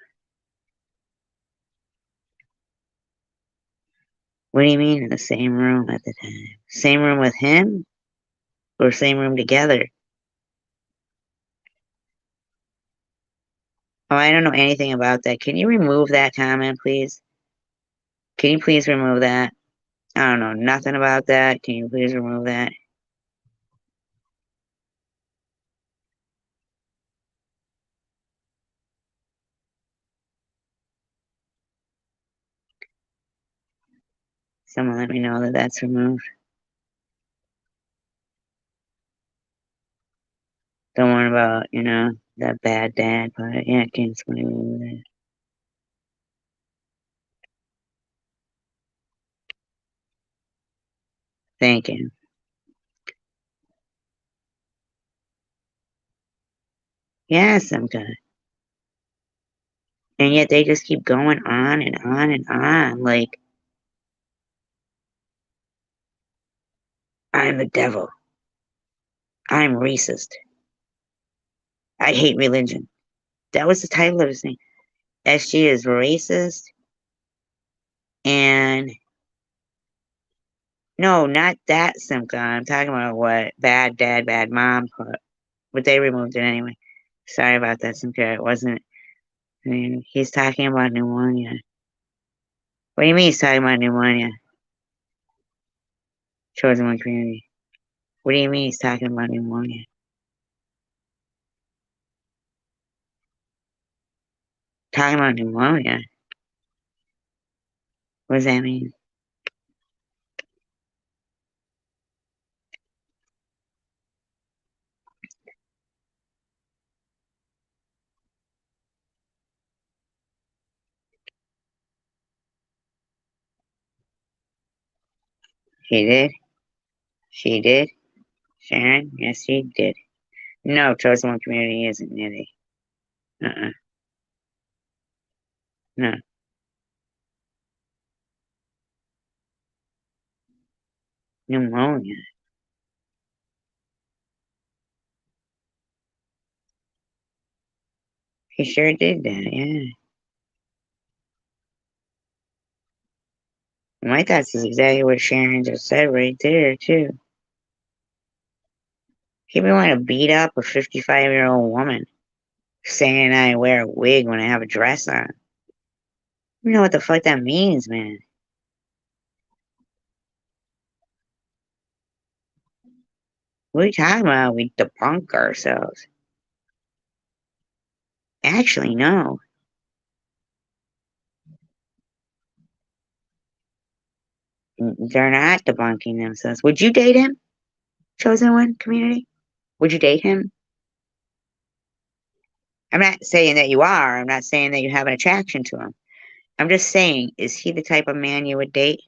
What do you mean in the same room at the time? Same room with him, or same room together? Oh, I don't know anything about that. Can you remove that comment, please? Can you please remove that? I don't know nothing about that. Can you please remove that? Someone let me know that that's removed. Don't worry about, that bad dad, but yeah, can somebody remove that? Thank you. Yes, I'm good. And yet they just keep going on and on and on. Like, I'm the devil. I'm racist. I hate religion. That was the title of his thing. SG is racist. And no, not that Simca. I'm talking about what bad dad, bad mom put. But they removed it anyway. Sorry about that, Simca. It wasn't. I mean, he's talking about pneumonia. What do you mean he's talking about pneumonia? Chosen one community. What do you mean he's talking about pneumonia? Talking about pneumonia? What does that mean? She did? She did? Sharon? Yes, she did. No, chosen one community isn't nitty. Uh-uh. No. Pneumonia. He sure did that, yeah. My thoughts is exactly what Sharon just said right there, too. People want to beat up a 55-year-old woman saying I wear a wig when I have a dress on. You know what the fuck that means, man. What are you talking about? We debunk ourselves. Actually, no. They're not debunking themselves. Would you date him? Chosen one community? Would you date him? I'm not saying that you are. I'm not saying that you have an attraction to him. I'm just saying, is he the type of man you would date?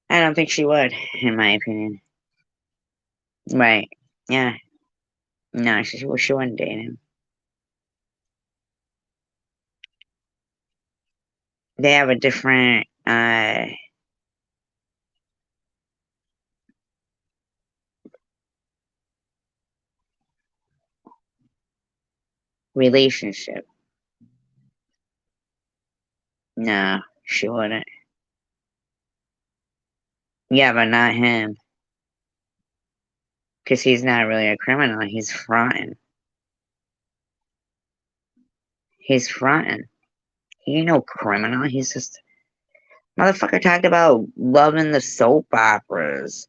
I don't think she would, in my opinion. Right. Yeah. No, she wouldn't date him. They have a different relationship. No, she wouldn't. Yeah, but not him. Because he's not really a criminal. He's fronting. He's fronting. He ain't no criminal. He's just motherfucker talked about loving the soap operas.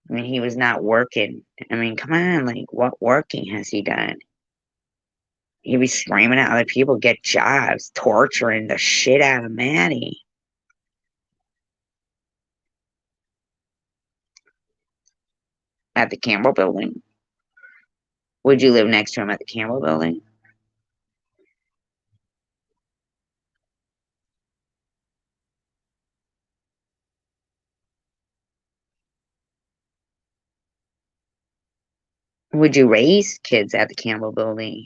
I mean, he was not working. I mean, come on, like, what working has he done? He was screaming at other people, get jobs, torturing the shit out of Maddie. At the Campbell building. Would you live next to him at the Campbell building? Would you raise kids at the Campbell building?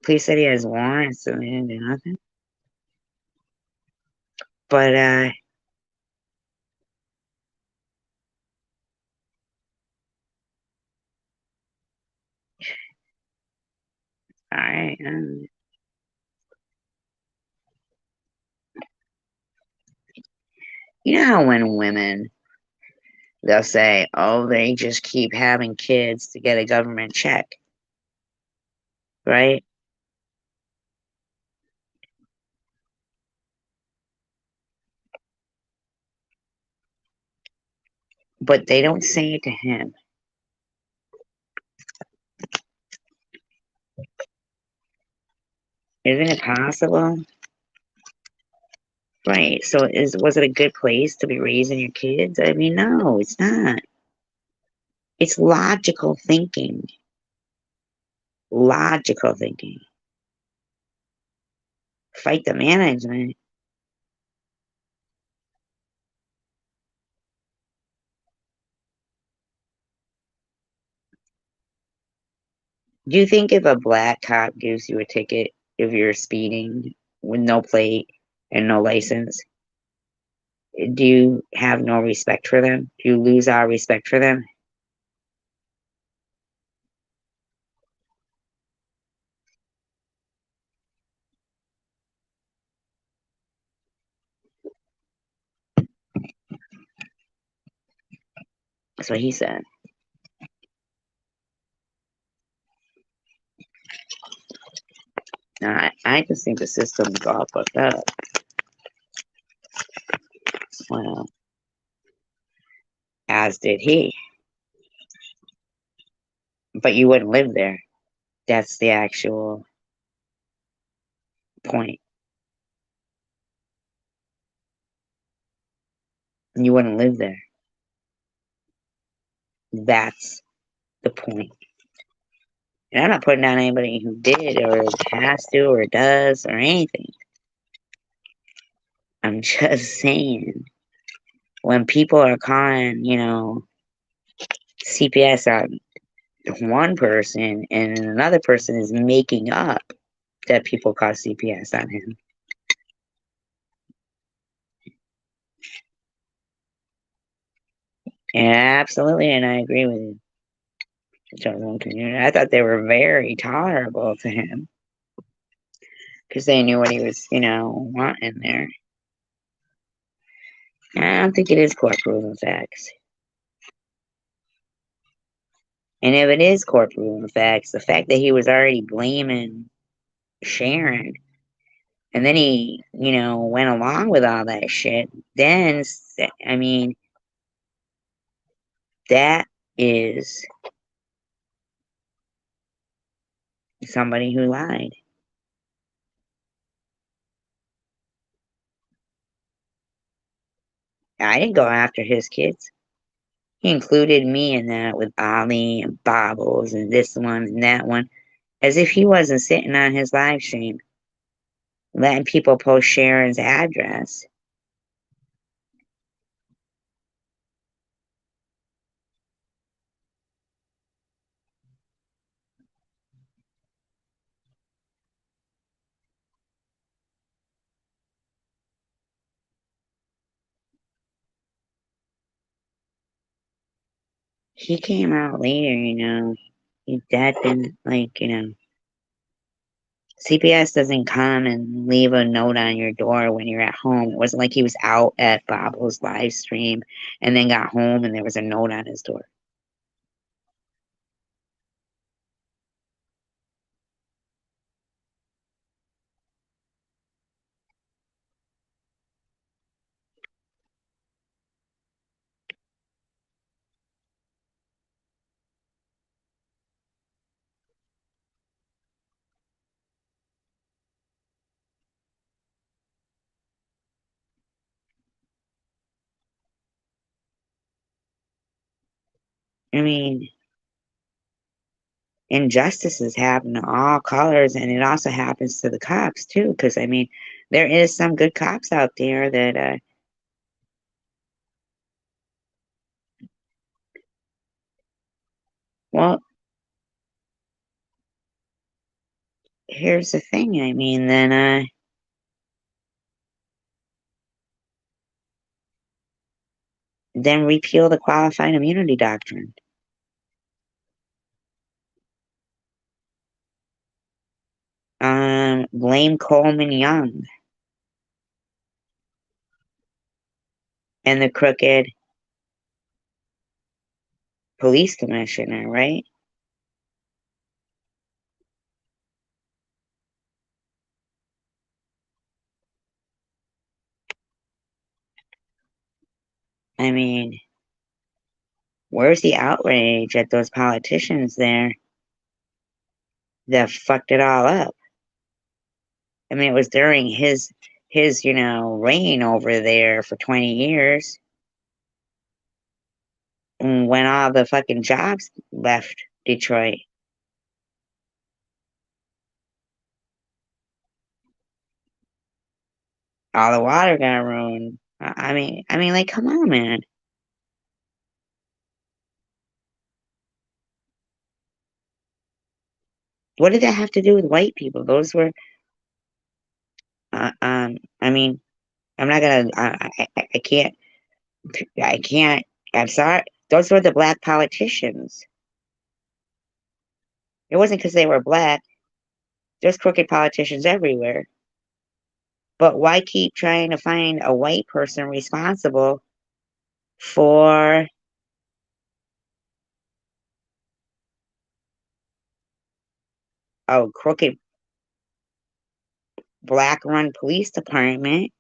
Police said he has warrants, so they didn't do nothing. But, alright. You know how when women, they'll say, oh, they just keep having kids to get a government check, right? But they don't say it to him. Isn't it possible? Right. So was it a good place to be raising your kids? I mean, no, it's not. It's logical thinking. Logical thinking. Fight the management. Do you think if a black cop gives you a ticket if you're speeding with no plate and no license, do you have no respect for them? Do you lose our respect for them? That's what he said. No, I just think the system's all fucked up. Well, as did he. But you wouldn't live there. That's the actual point. You wouldn't live there. That's the point. And I'm not putting down anybody who did or has to or does or anything. I'm just saying, when people are calling, CPS on one person and another person is making up that people call CPS on him. Absolutely, and I agree with you. I thought they were very tolerable to him because they knew what he was, wanting there. I don't think it is court proven facts. And if it is court proven facts, the fact that he was already blaming Sharon and then he, went along with all that shit, then, I mean, that is somebody who lied. I didn't go after his kids. He included me in that with Ollie and Bobbles and this one and that one, as if he wasn't sitting on his live stream, letting people post Sharon's address. he came out later, His dad didn't, CPS doesn't come and leave a note on your door when you're at home. It wasn't like he was out at Babel's live stream and then got home and there was a note on his door. I mean, injustices happen to all colors, and it also happens to the cops too. Because I mean, there is some good cops out there that, well, here's the thing. I mean, then repeal the qualified immunity doctrine. Blame Coleman Young and the crooked police commissioner, right? I mean, where's the outrage at those politicians there that fucked it all up? I mean, it was during his reign over there for 20 years when all the fucking jobs left Detroit. All the water got ruined. I mean, like, come on, man. What did that have to do with white people? Those were, I mean, I'm not gonna, I can't, I can't, I'm sorry. Those were the black politicians. It wasn't because they were black. There's crooked politicians everywhere. But why keep trying to find a white person responsible for a crooked black run police department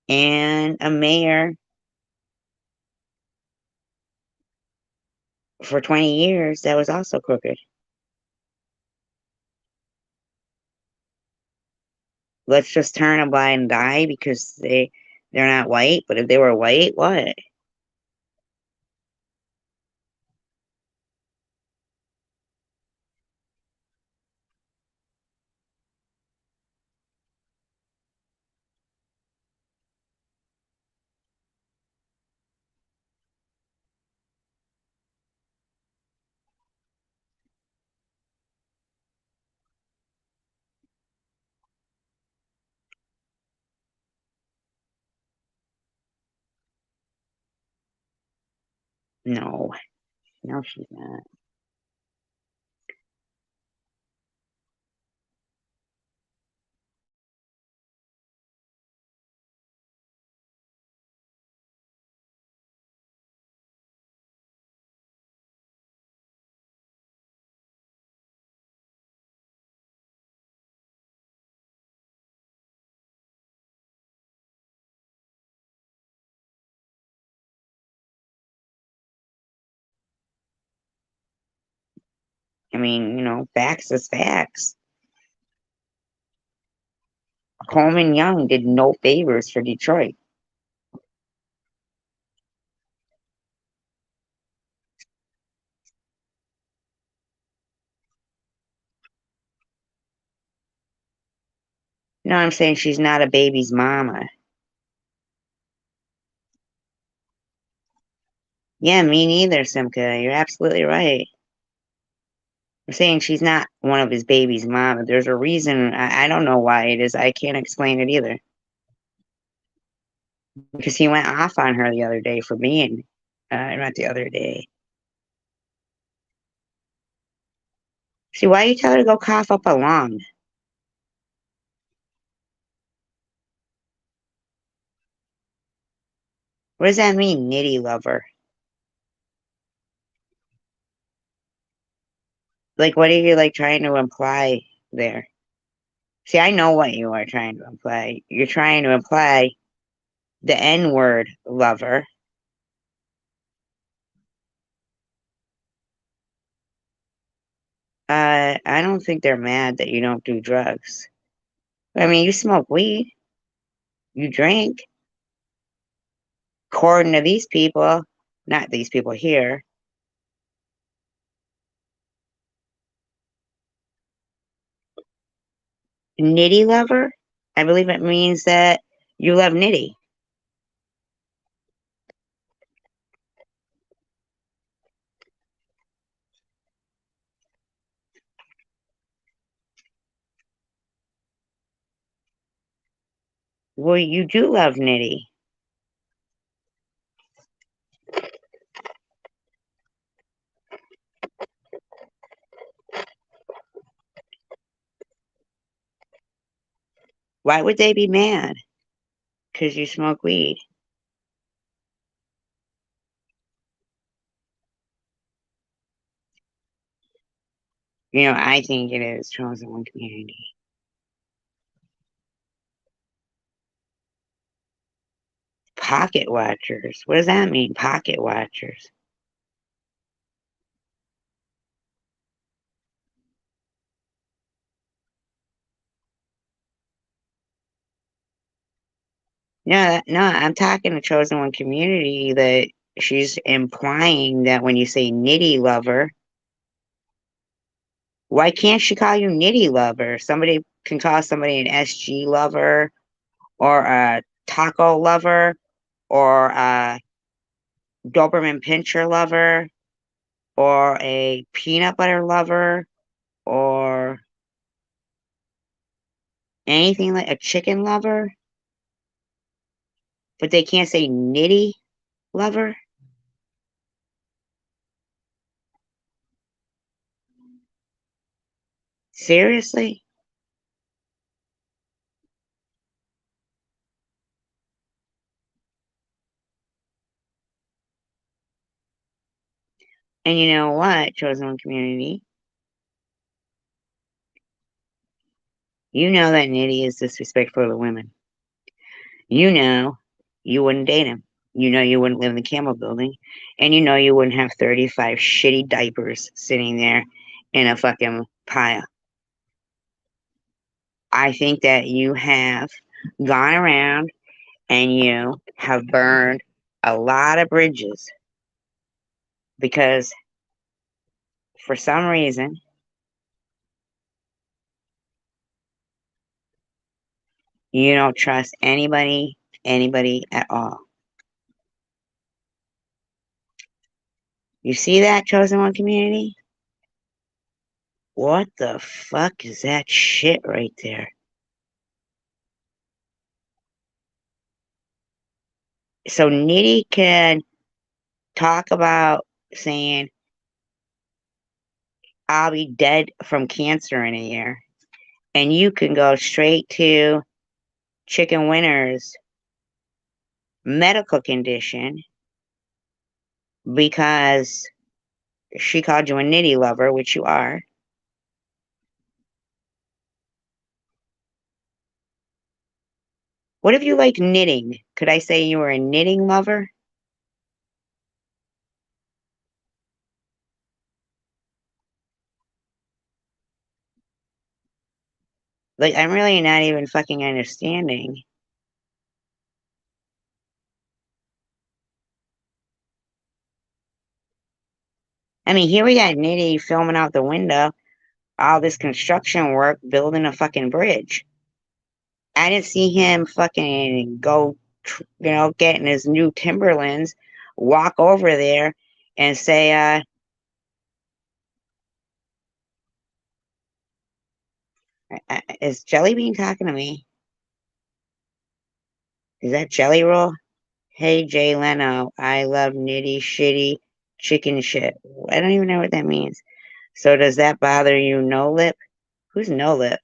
and a mayor for 20 years that was also crooked? Let's just turn a blind eye because they're not white, but if they were white, what? No, no, she's not. I mean, facts is facts. Coleman Young did no favors for Detroit. No, I'm saying she's not a baby's mama. Yeah, me neither, Simca. You're absolutely right. I'm saying she's not one of his baby's mama. There's a reason. I don't know why it is. I can't explain it either. Because he went off on her the other day for being, not the other day. See, why you tell her to go cough up a lung? What does that mean, nitty lover? Like, what are you like trying to imply there? See, I know what you are trying to imply. You're trying to imply the N word lover. I don't think they're mad that you don't do drugs. I mean, you smoke weed, you drink. According to these people, not these people here. Nitty lover? I believe it means that you love nitty. Well, you do love nitty. Why would they be mad? Because you smoke weed. You know, I think it is chosen one community. Pocket watchers. What does that mean, pocket watchers? No, I'm talking to chosen one community that she's implying that when you say nitty lover, why can't she call you nitty lover? Somebody can call somebody an SG lover or a taco lover or a Doberman Pinscher lover or a peanut butter lover or anything like a chicken lover, but they can't say nitty lover. Seriously? And you know what, chosen one community? You know that nitty is disrespectful to women. You know you wouldn't date him. You know you wouldn't live in the Camel building. And you know you wouldn't have 35 shitty diapers sitting there in a fucking pile. I think that you have gone around and you have burned a lot of bridges because for some reason you don't trust anybody at all. You see that, chosen one community? What the fuck is that shit right there? So Nitty can talk about saying, I'll be dead from cancer in a year. And you can go straight to Chicken Winner's medical condition because she called you a nitty lover, which you are. What if you like knitting? Could I say you were a knitting lover? Like, I'm really not even fucking understanding. I mean, here we got Nitty filming out the window, all this construction work, building a fucking bridge. I didn't see him fucking go, getting his new Timberlands, walk over there and say, is Jelly Bean talking to me? Is that Jelly Roll? Hey, Jay Leno, I love nitty shitty chicken shit. I don't even know what that means. So does that bother you, No Lip? Who's No Lip?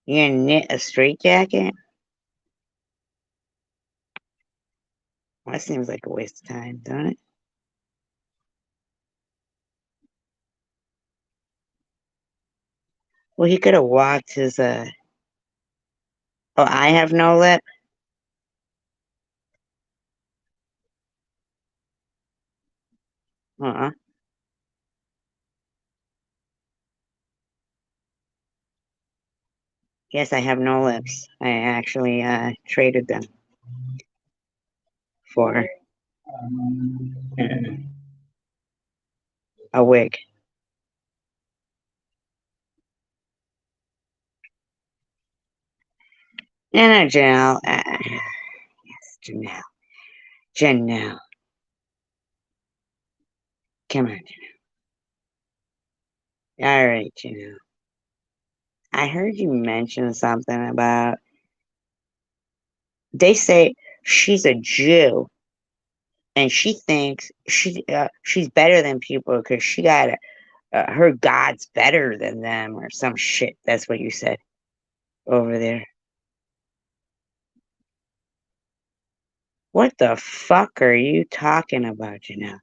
You gonna knit a straitjacket? Well, that seems like a waste of time, doesn't it? Well, he could have walked his Oh, I have no lip? Uh-uh. Yes, I have no lips. I actually traded them for a wig. No, no, Janelle. Yes, Janelle. Janelle. Come on, Janelle. All right, Janelle. I heard you mention something about, they say she's a Jew and she thinks she's better than people because she got her God's better than them or some shit. That's what you said over there. What the fuck are you talking about, Janelle?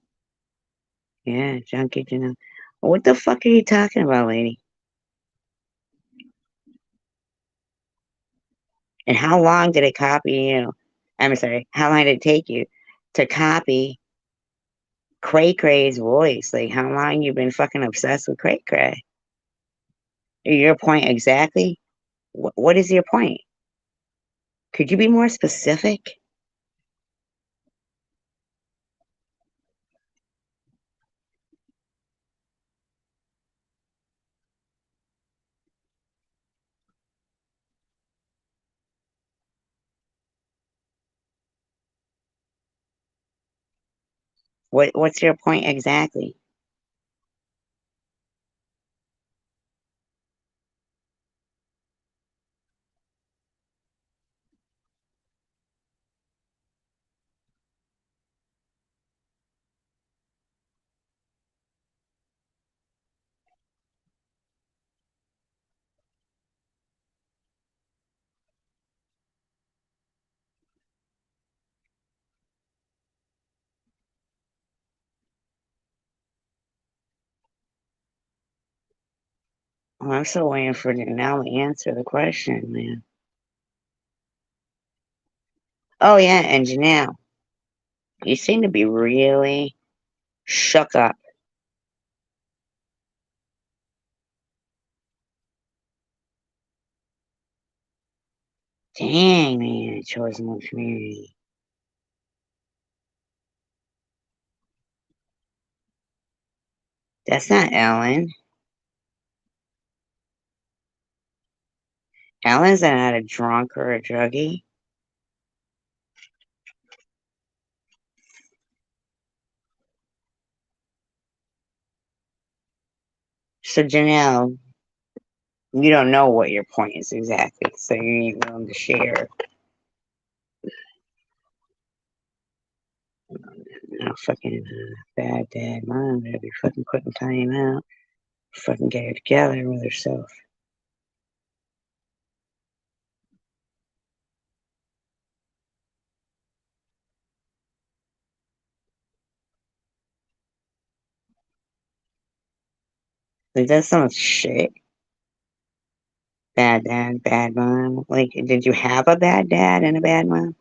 Yeah, junkie Janelle. What the fuck are you talking about, lady? And how long did it copy you? I'm sorry, how long did it take you to copy Cray Cray's voice? Like, how long you been fucking obsessed with Cray Cray? Your point exactly? What is your point? Could you be more specific? What's your point exactly? Oh, I'm still waiting for Janelle to answer the question, man. Oh yeah, and Janelle, you seem to be really shook up. Dang, man, chosen one community. That's not Ellen. Ellen's not a drunk or a druggie. So Janelle, you don't know what your point is exactly, so you ain't willing to share. No fucking bad dad mom better be fucking putting time out. Fucking get her together with herself. Like that's some shit. Bad dad, bad mom. Like, did you have a bad dad and a bad mom?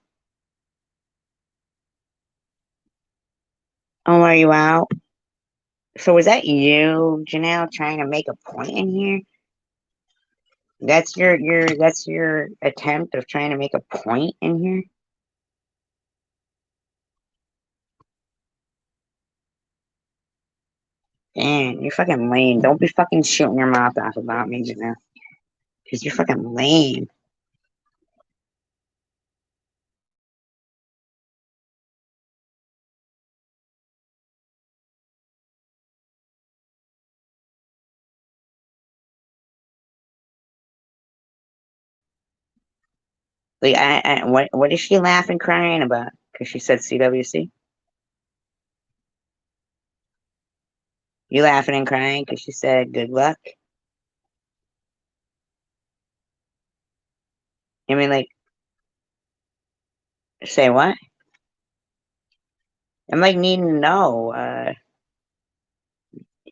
Oh, are you out? So was that you, Janelle, trying to make a point in here? That's your attempt of trying to make a point in here? Damn, you're fucking lame. Don't be fucking shooting your mouth off about me, Janelle. Because you're fucking lame. Like, what is she laughing, crying about? Because she said CWC. You laughing and crying because she said good luck. I mean, like, say what? I'm like needing to know.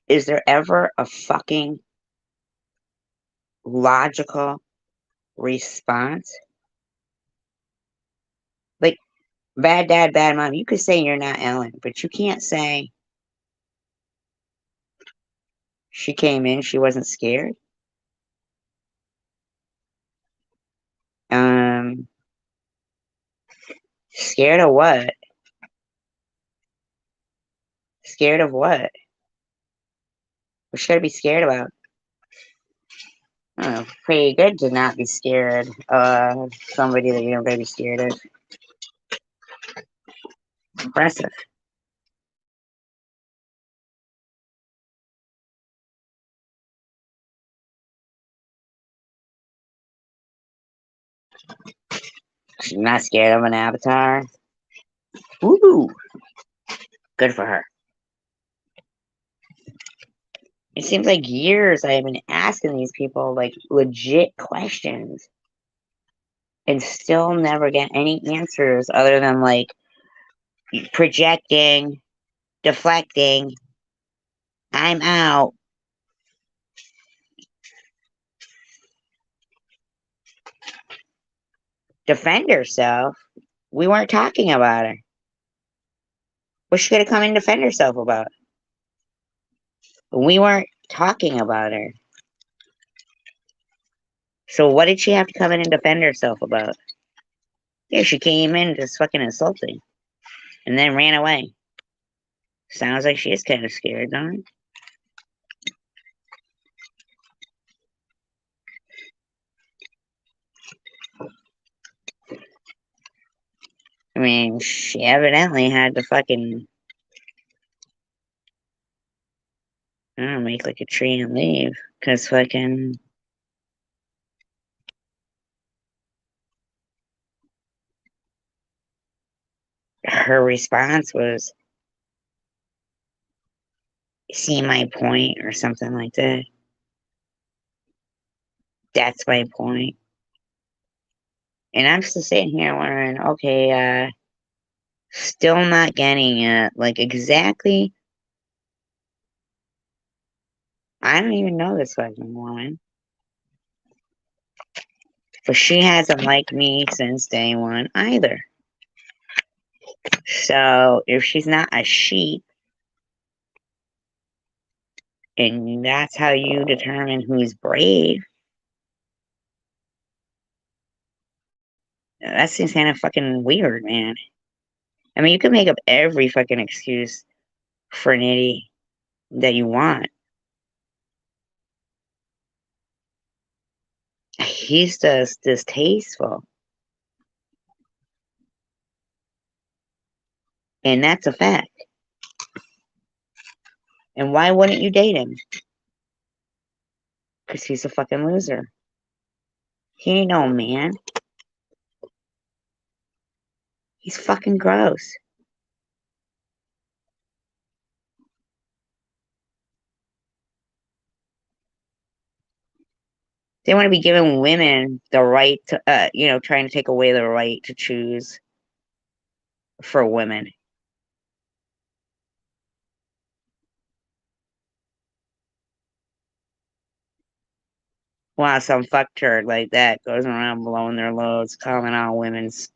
Is there ever a fucking logical response? Like, bad dad, bad mom. You could say you're not Ellen, but you can't say she came in, she wasn't scared. Um, Scared of what? Scared of what? What should I be scared about? I don't know, pretty good to not be scared of somebody that you don't gotta be scared of. Impressive. She's not scared of an avatar. Woo! Good for her. It seems like years I've been asking these people like legit questions and still never get any answers other than like projecting, deflecting, I'm out. Defend herself. We weren't talking about her. What's she gonna come and defend herself about? We weren't talking about her. So what did she have to come in and defend herself about? Yeah, she came in just fucking insulting and then ran away. Sounds like she is kind of scared, don't it? I mean, she evidently had to fucking, I don't know, make like a tree and leave. Because fucking, her response was, see my point, or something like that. That's my point. And I'm still sitting here wondering, okay, still not getting it. Like, exactly. I don't even know this fucking woman. But she hasn't liked me since day one either. So if she's not a sheep, and that's how you determine who's brave, that seems kind of fucking weird, man. I mean, you can make up every fucking excuse for an idiot that you want. He's just distasteful. And that's a fact. And why wouldn't you date him? Because he's a fucking loser. He ain't no man. He's fucking gross. They want to be giving women the right to, trying to take away the right to choose for women. Wow, some fuckturd like that goes around blowing their loads, calling out women's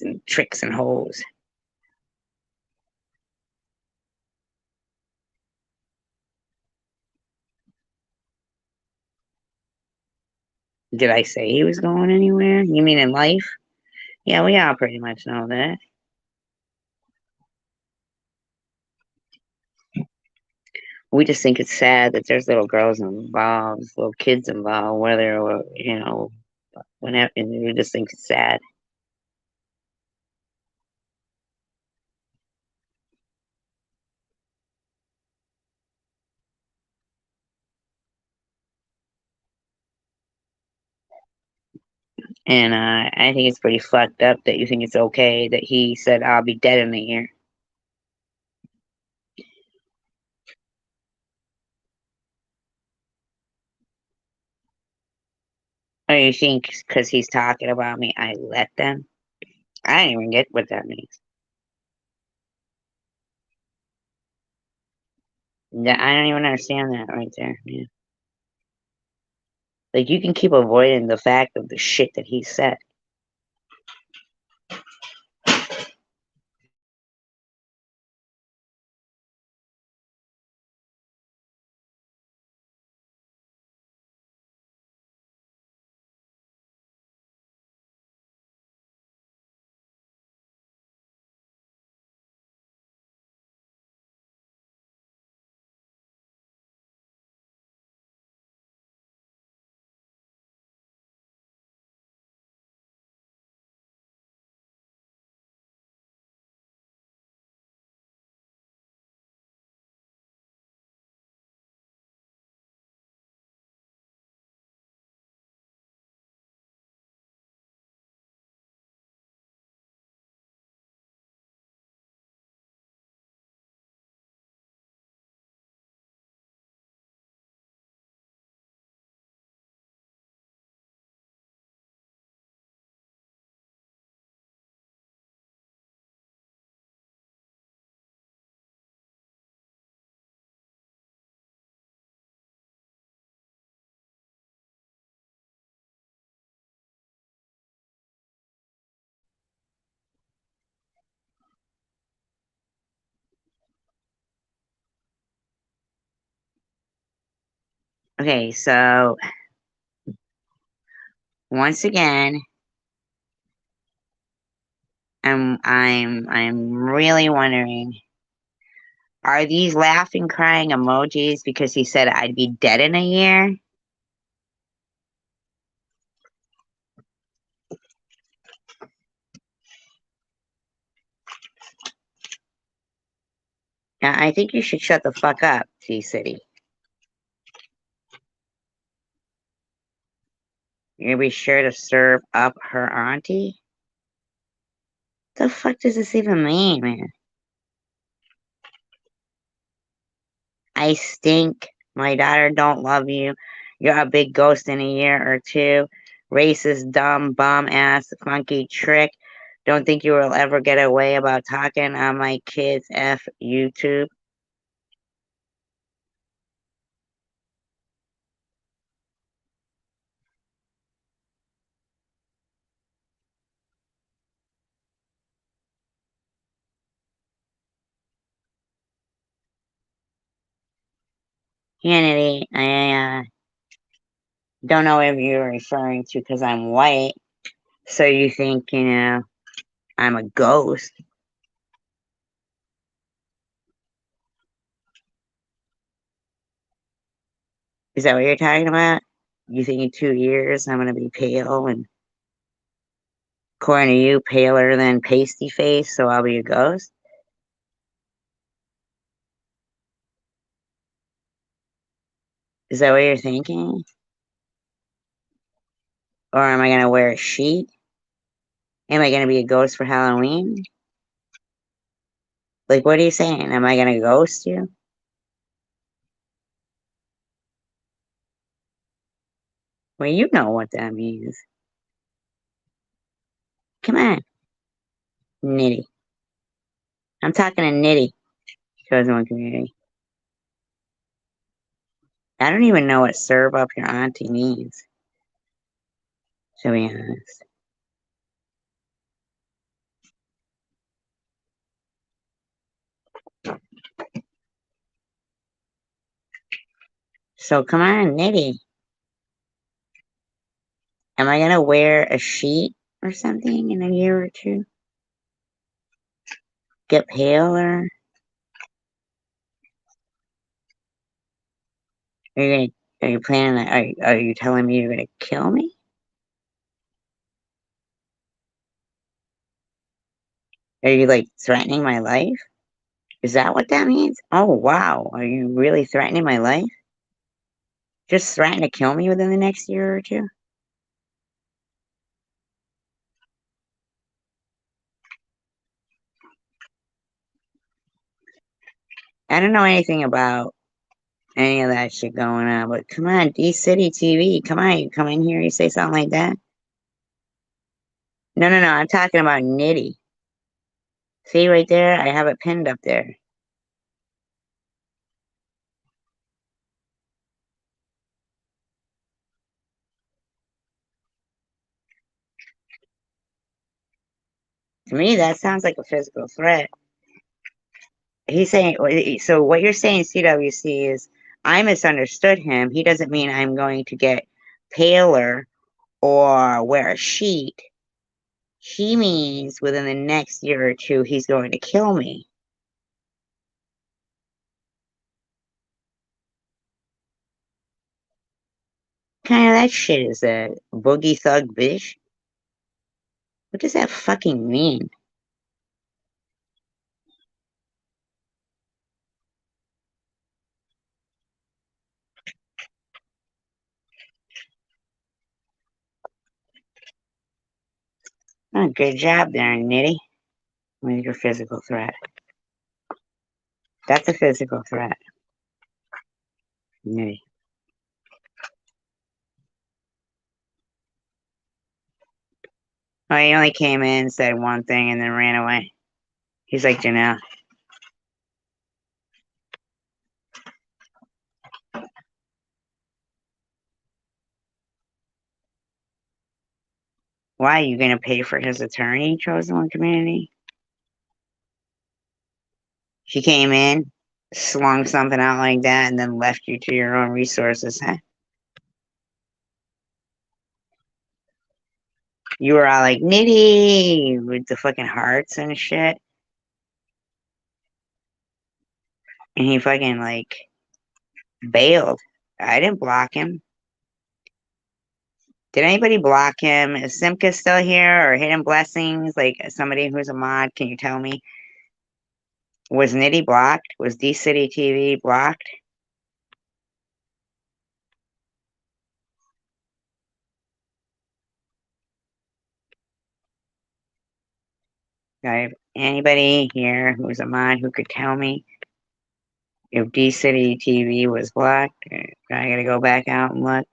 and tricks and hoes. Did I say he was going anywhere? You mean in life? Yeah, we all pretty much know that. We just think it's sad that there's little girls involved, little kids involved, whether, whenever, and we just think it's sad. And I think it's pretty fucked up that you think it's okay that he said I'll be dead in a year. Or you think because he's talking about me, I let them? I don't even get what that means. Yeah, I don't even understand that right there, man. Like, you can keep avoiding the fact of the shit that he said. Okay, so once again, I'm really wondering, are these laughing crying emojis because he said I'd be dead in a year? I think you should shut the fuck up, T-City. You'll be sure to serve up her auntie? The fuck does this even mean, man? I stink. My daughter don't love you. You're a big ghost in a year or two. Racist, dumb, bum ass, funky trick. Don't think you will ever get away about talking on my kids' F YouTube. Kennedy, I don't know if you're referring to because I'm white. So you think, I'm a ghost. Is that what you're talking about? You think in 2 years I'm going to be pale and, according to you, paler than pasty face, so I'll be a ghost? Is that what you're thinking? Or am I going to wear a sheet? Am I going to be a ghost for Halloween? Like, what are you saying? Am I going to ghost you? Well, you know what that means. Come on, Nitty. I'm talking to Nitty, chosen one community. I don't even know what serve up your auntie means, to be honest. So come on, Nitty. Am I gonna wear a sheet or something in a year or two? Get paler? Are you gonna, are you planning? Are you telling me you're gonna kill me? Are you like threatening my life? Is that what that means? Oh wow, are you really threatening my life? Just threaten to kill me within the next year or two? I don't know anything about any of that shit going on, but come on, D City TV, come on, you come in here, you say something like that. No, no, no, I'm talking about Nitty. See right there? I have it pinned up there. To me, that sounds like a physical threat. He's saying, so what you're saying, CWC, is I misunderstood him. He doesn't mean I'm going to get paler or wear a sheet. He means within the next year or two, he's going to kill me. What kind of that shit is a boogie thug bitch? What does that fucking mean? Oh, good job there, Nitty, with your physical threat. That's a physical threat, Nitty. Oh, he only came in, said one thing, and then ran away. He's like Janelle. Why, are you going to pay for his attorney, Chosen One Community? She came in, slung something out like that, and then left you to your own resources, huh? You were all like, Nitty, with the fucking hearts and shit. And he fucking, like, bailed. I didn't block him. Did anybody block him? Is Simka still here, or Hidden Blessings? Like, somebody who's a mod, can you tell me? Was Nitty blocked? Was D City TV blocked? Anybody here who's a mod who could tell me if D City TV was blocked? I gotta go back out and look.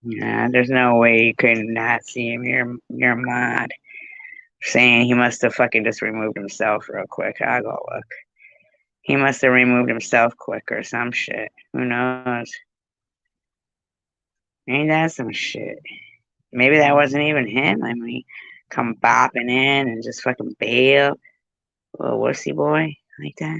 Yeah, there's no way you could not see him. You're a mod. Saying he must have fucking just removed himself real quick. I'll go look. He must have removed himself quick or some shit. Who knows? Ain't that some shit? Maybe that wasn't even him. I mean, come bopping in and just fucking bail. Little wussy boy like that.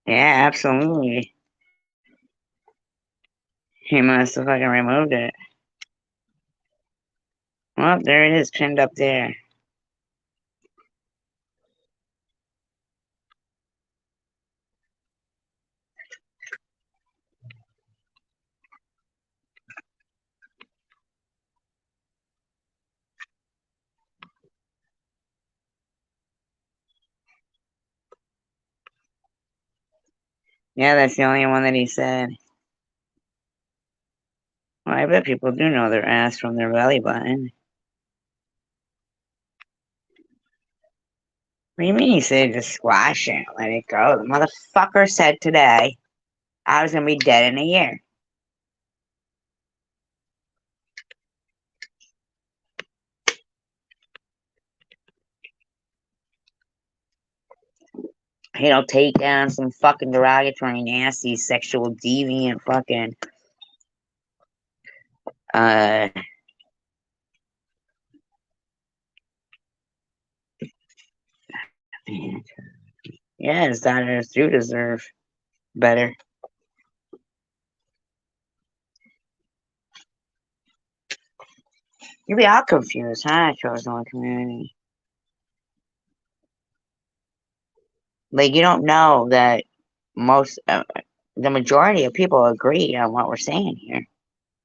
Yeah, absolutely. He must have fucking removed it. Well, there it is, pinned up there. Yeah, that's the only one that he said. Well, I bet people do know their ass from their belly button. What do you mean he said just squash it, let it go? The motherfucker said today I was gonna be dead in a year. He'll take down some fucking derogatory, nasty, sexual, deviant fucking uh yeah, his daughters do deserve better. You be all confused, huh, chosen one community? Like, you don't know that most, the majority of people agree on what we're saying here,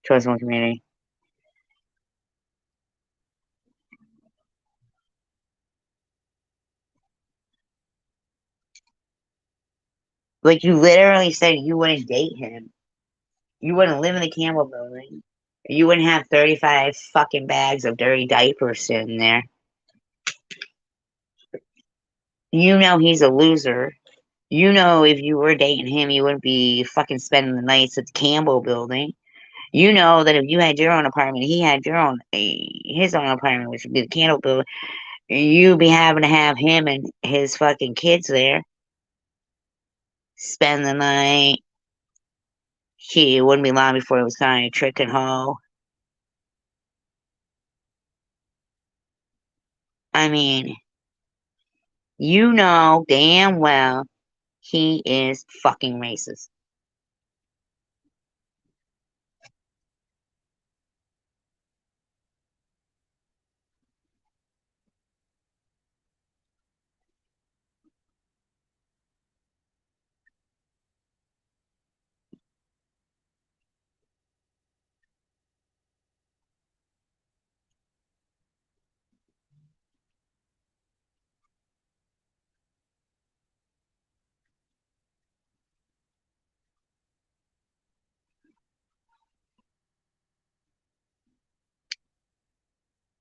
chosen one community. Like, you literally said you wouldn't date him. You wouldn't live in the Campbell building. You wouldn't have 35 fucking bags of dirty diapers sitting there. You know he's a loser. You know if you were dating him, you wouldn't be fucking spending the nights at the Campbell building. You know that if you had your own apartment, he had his own apartment, which would be the Campbell building, you'd be having to have him and his fucking kids there. Spend the night. It wouldn't be long before it was kind of trick and hoe. I mean, you know damn well he is fucking racist.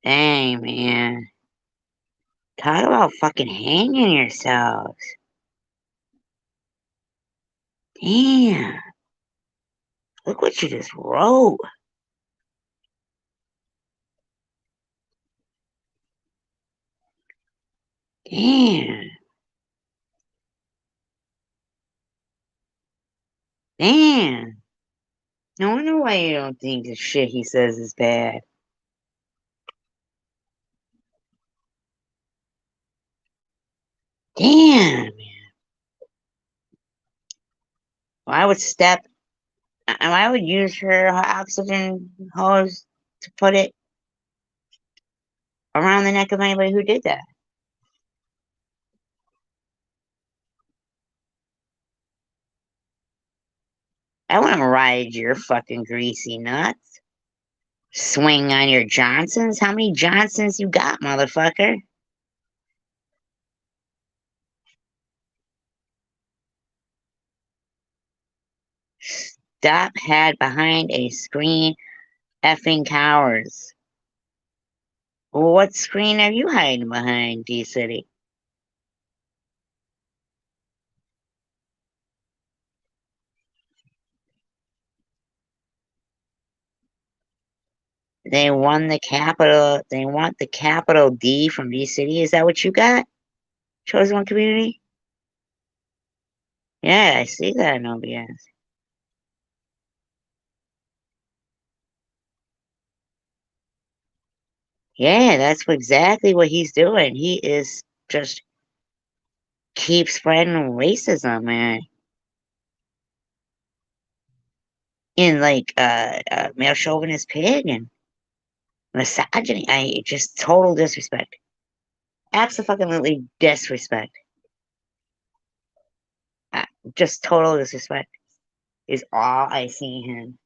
Dang, man. Talk about fucking hanging yourselves. Damn. Look what you just wrote. Damn. Damn. No wonder why you don't think the shit he says is bad. Damn. Well, I would use her oxygen hose to put it around the neck of anybody who did that. I wouldn't ride your fucking greasy nuts. Swing on your Johnsons? How many Johnsons you got, motherfucker? Stop head behind a screen, effing cowards. What screen are you hiding behind, D-City? They want the capital D from D-City. Is that what you got? Chosen One Community? Yeah, I see that in OBS. Yeah, that's exactly what he's doing. He is just keep spreading racism, man. In like male chauvinist pig and misogyny. I just total disrespect. Absolutely disrespect. Just total disrespect is all I see him.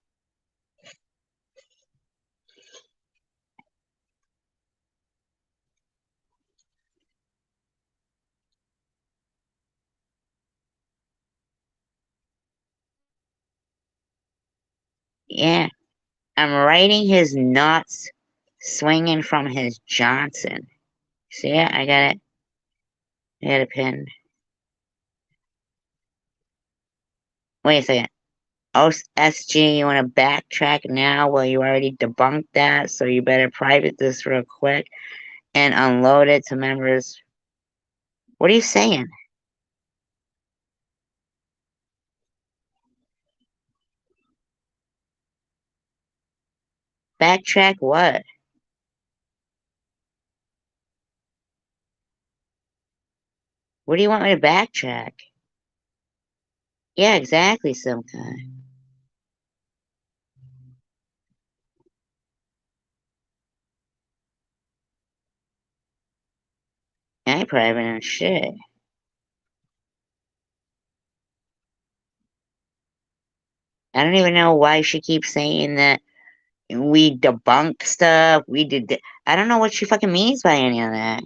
Yeah, I'm writing his nuts swinging from his Johnson. See it? I got it. I got a pin. Wait a second. Oh, SG, you want to backtrack now? Well, you already debunked that, so you better private this real quick and unload it to members. What are you saying? Backtrack what? What do you want me to backtrack? Yeah, exactly, some kind. I ain't probably been on shit. I don't even know why she keeps saying that we debunk stuff. I don't know what she fucking means by any of that.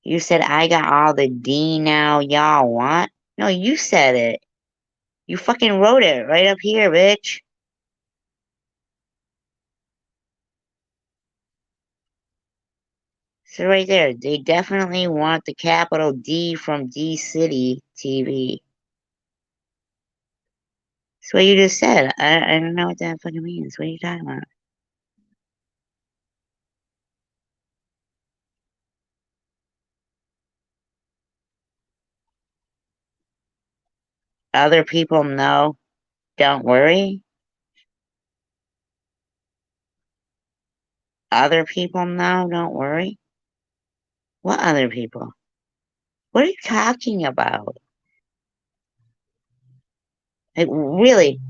You said I got all the D now y'all want? No, you said it. You fucking wrote it right up here, bitch. So right there, they definitely want the capital D from D City TV. That's what you just said. I don't know what that fucking means. What are you talking about? Other people know. Don't worry. Other people know. Don't worry. What other people? What are you talking about? Like, really?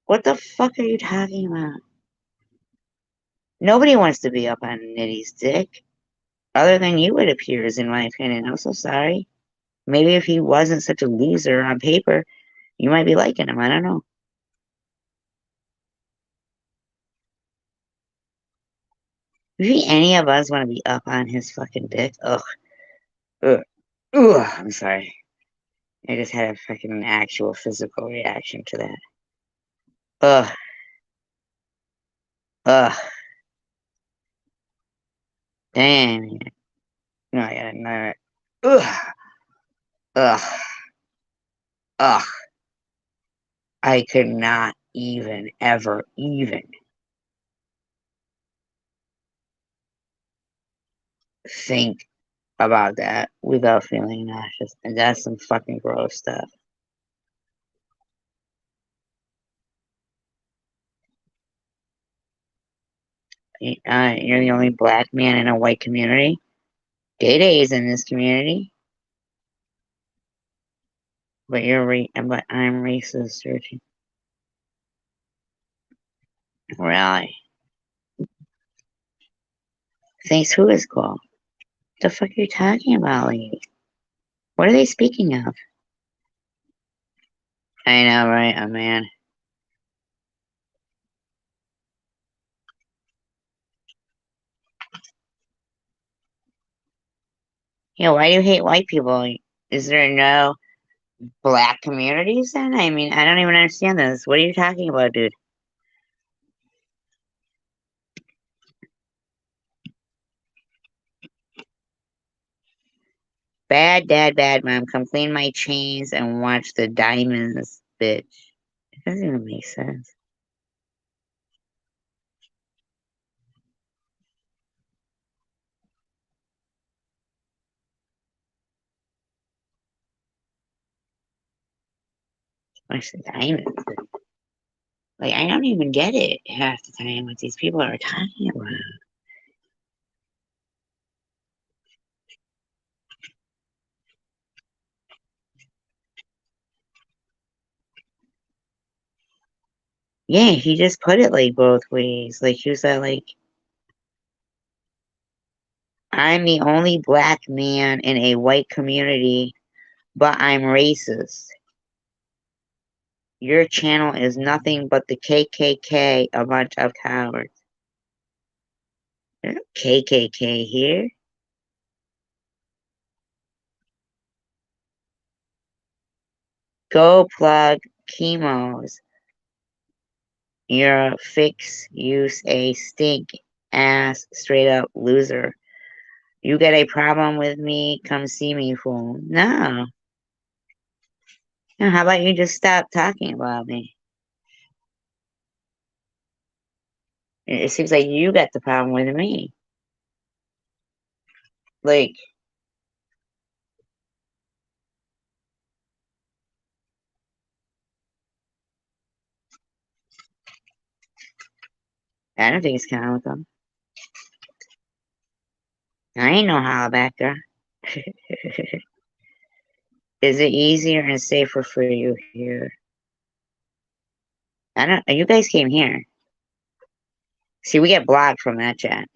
What the fuck are you talking about? Nobody wants to be up on Nitty's dick. Other than you, it appears, in my opinion. I'm so sorry. Maybe if he wasn't such a loser on paper, you might be liking him. I don't know. You think any of us want to be up on his fucking dick? Ugh. Ugh. Ugh. I'm sorry. I just had a fucking actual physical reaction to that. Ugh. Ugh. Damn. No, yeah, no. Ugh. Ugh. Ugh. I could not even, ever, even think about that without feeling nauseous. And that's some fucking gross stuff. You're the only black man in a white community. Day Day is in this community, but but I'm racist, searching. Really? Thanks. Who is cool? The fuck are you talking about, lady? What are they speaking of? I know, right? Oh man. Yeah, why do you hate white people? Is there no black communities then? I mean, I don't even understand this. What are you talking about, dude? Bad dad, bad mom, come clean my chains and watch the diamonds, bitch. It doesn't even make sense. Watch the diamonds. Like, I don't even get it half the time what these people are talking about. Yeah, he just put it like both ways. Like, he was like, I'm the only black man in a white community, but I'm racist. Your channel is nothing but the KKK, a bunch of cowards. There's no KKK here. Go plug chemos. You're a fix use a stink ass straight up loser. You get a problem with me, come see me, fool. No. No, how about you just stop talking about me? It seems like you got the problem with me. Like, I don't think it's comical. I ain't no hollabacker. Is it easier and safer for you here? I don't. You guys came here. See, we get blocked from that chat.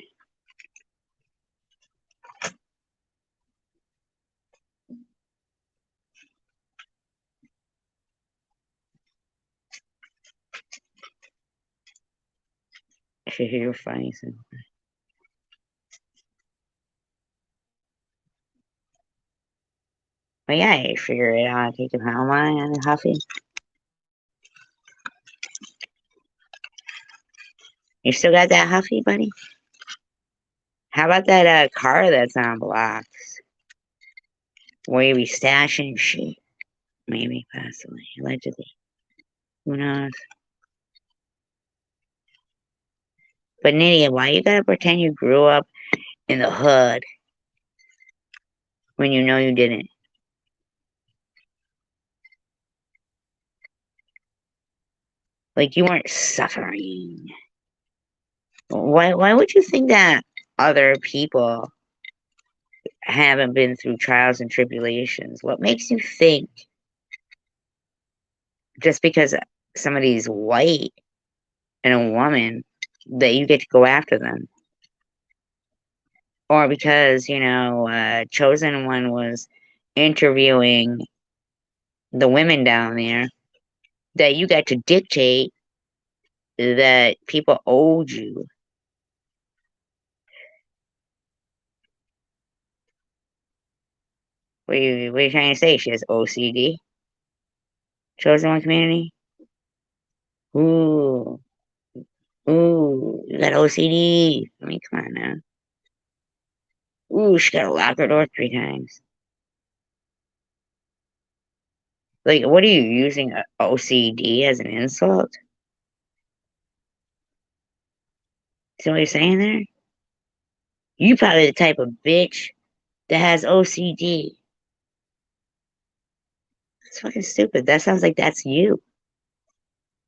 You're funny. So. But yeah, I figure it out. Take him how am I on a Huffy? You still got that Huffy, buddy? How about that car that's on blocks? Where you be stashing shit? Maybe, possibly, allegedly. Who knows? But Nydia, why you gotta pretend you grew up in the hood when you know you didn't? Like you weren't suffering. Why would you think that other people haven't been through trials and tribulations? What makes you think just because somebody's white and a woman that you get to go after them? Or because, Chosen One was interviewing the women down there that you got to dictate that people owed you. What are you trying to say? She has OCD? Chosen One community? Ooh, you got OCD. I mean, come on now. Ooh, she got to lock her door 3 times. Like, what are you using OCD as an insult? See what you're saying there? You probably the type of bitch that has OCD. It's fucking stupid. That sounds like that's you.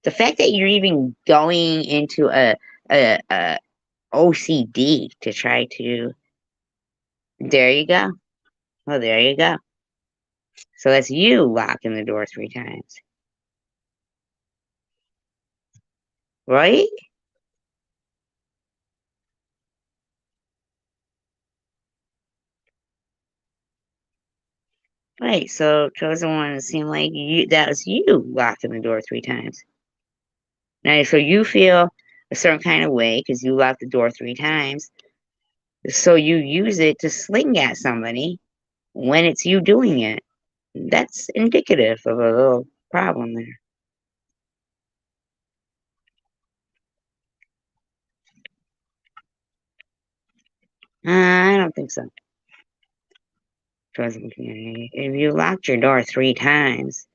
The fact that you're even going into a OCD to try to. There you go. Oh, there you go. So that's you locking the door 3 times. Right? Right. So Chosen One seemed like that was you locking the door 3 times. Now, so you feel a certain kind of way because you locked the door 3 times. So you use it to sling at somebody when it's you doing it. That's indicative of a little problem there. I don't think so. Chosen community. If you locked your door 3 times,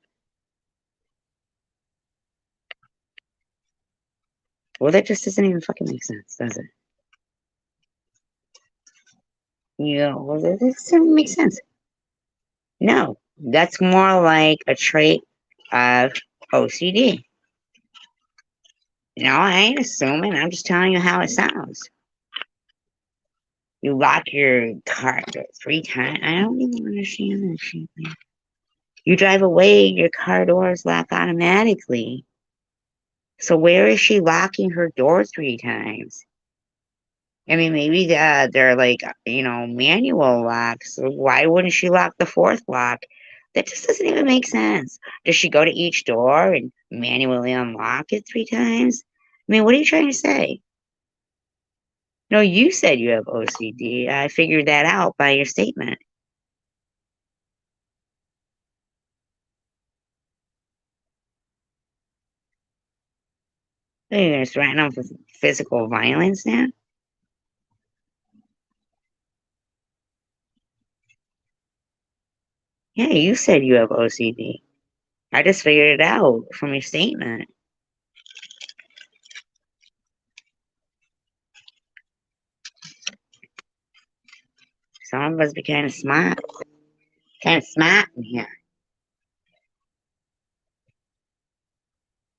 well, that just doesn't even fucking make sense, does it? Well, that doesn't make sense. No, that's more like a trait of OCD. No, I ain't assuming. I'm just telling you how it sounds. You lock your car 3 times. I don't even understand that shit, man. You drive away, your car doors lock automatically. So where is she locking her door 3 times? I mean, maybe they're like, manual locks. So why wouldn't she lock the fourth lock? That just doesn't even make sense. Does she go to each door and manually unlock it 3 times? I mean, what are you trying to say? No, you said you have OCD. I figured that out by your statement. Are you going to threaten them with physical violence now? Yeah, you said you have OCD. I just figured it out from your statement. Some of us be kind of smart. Kind of smart in here.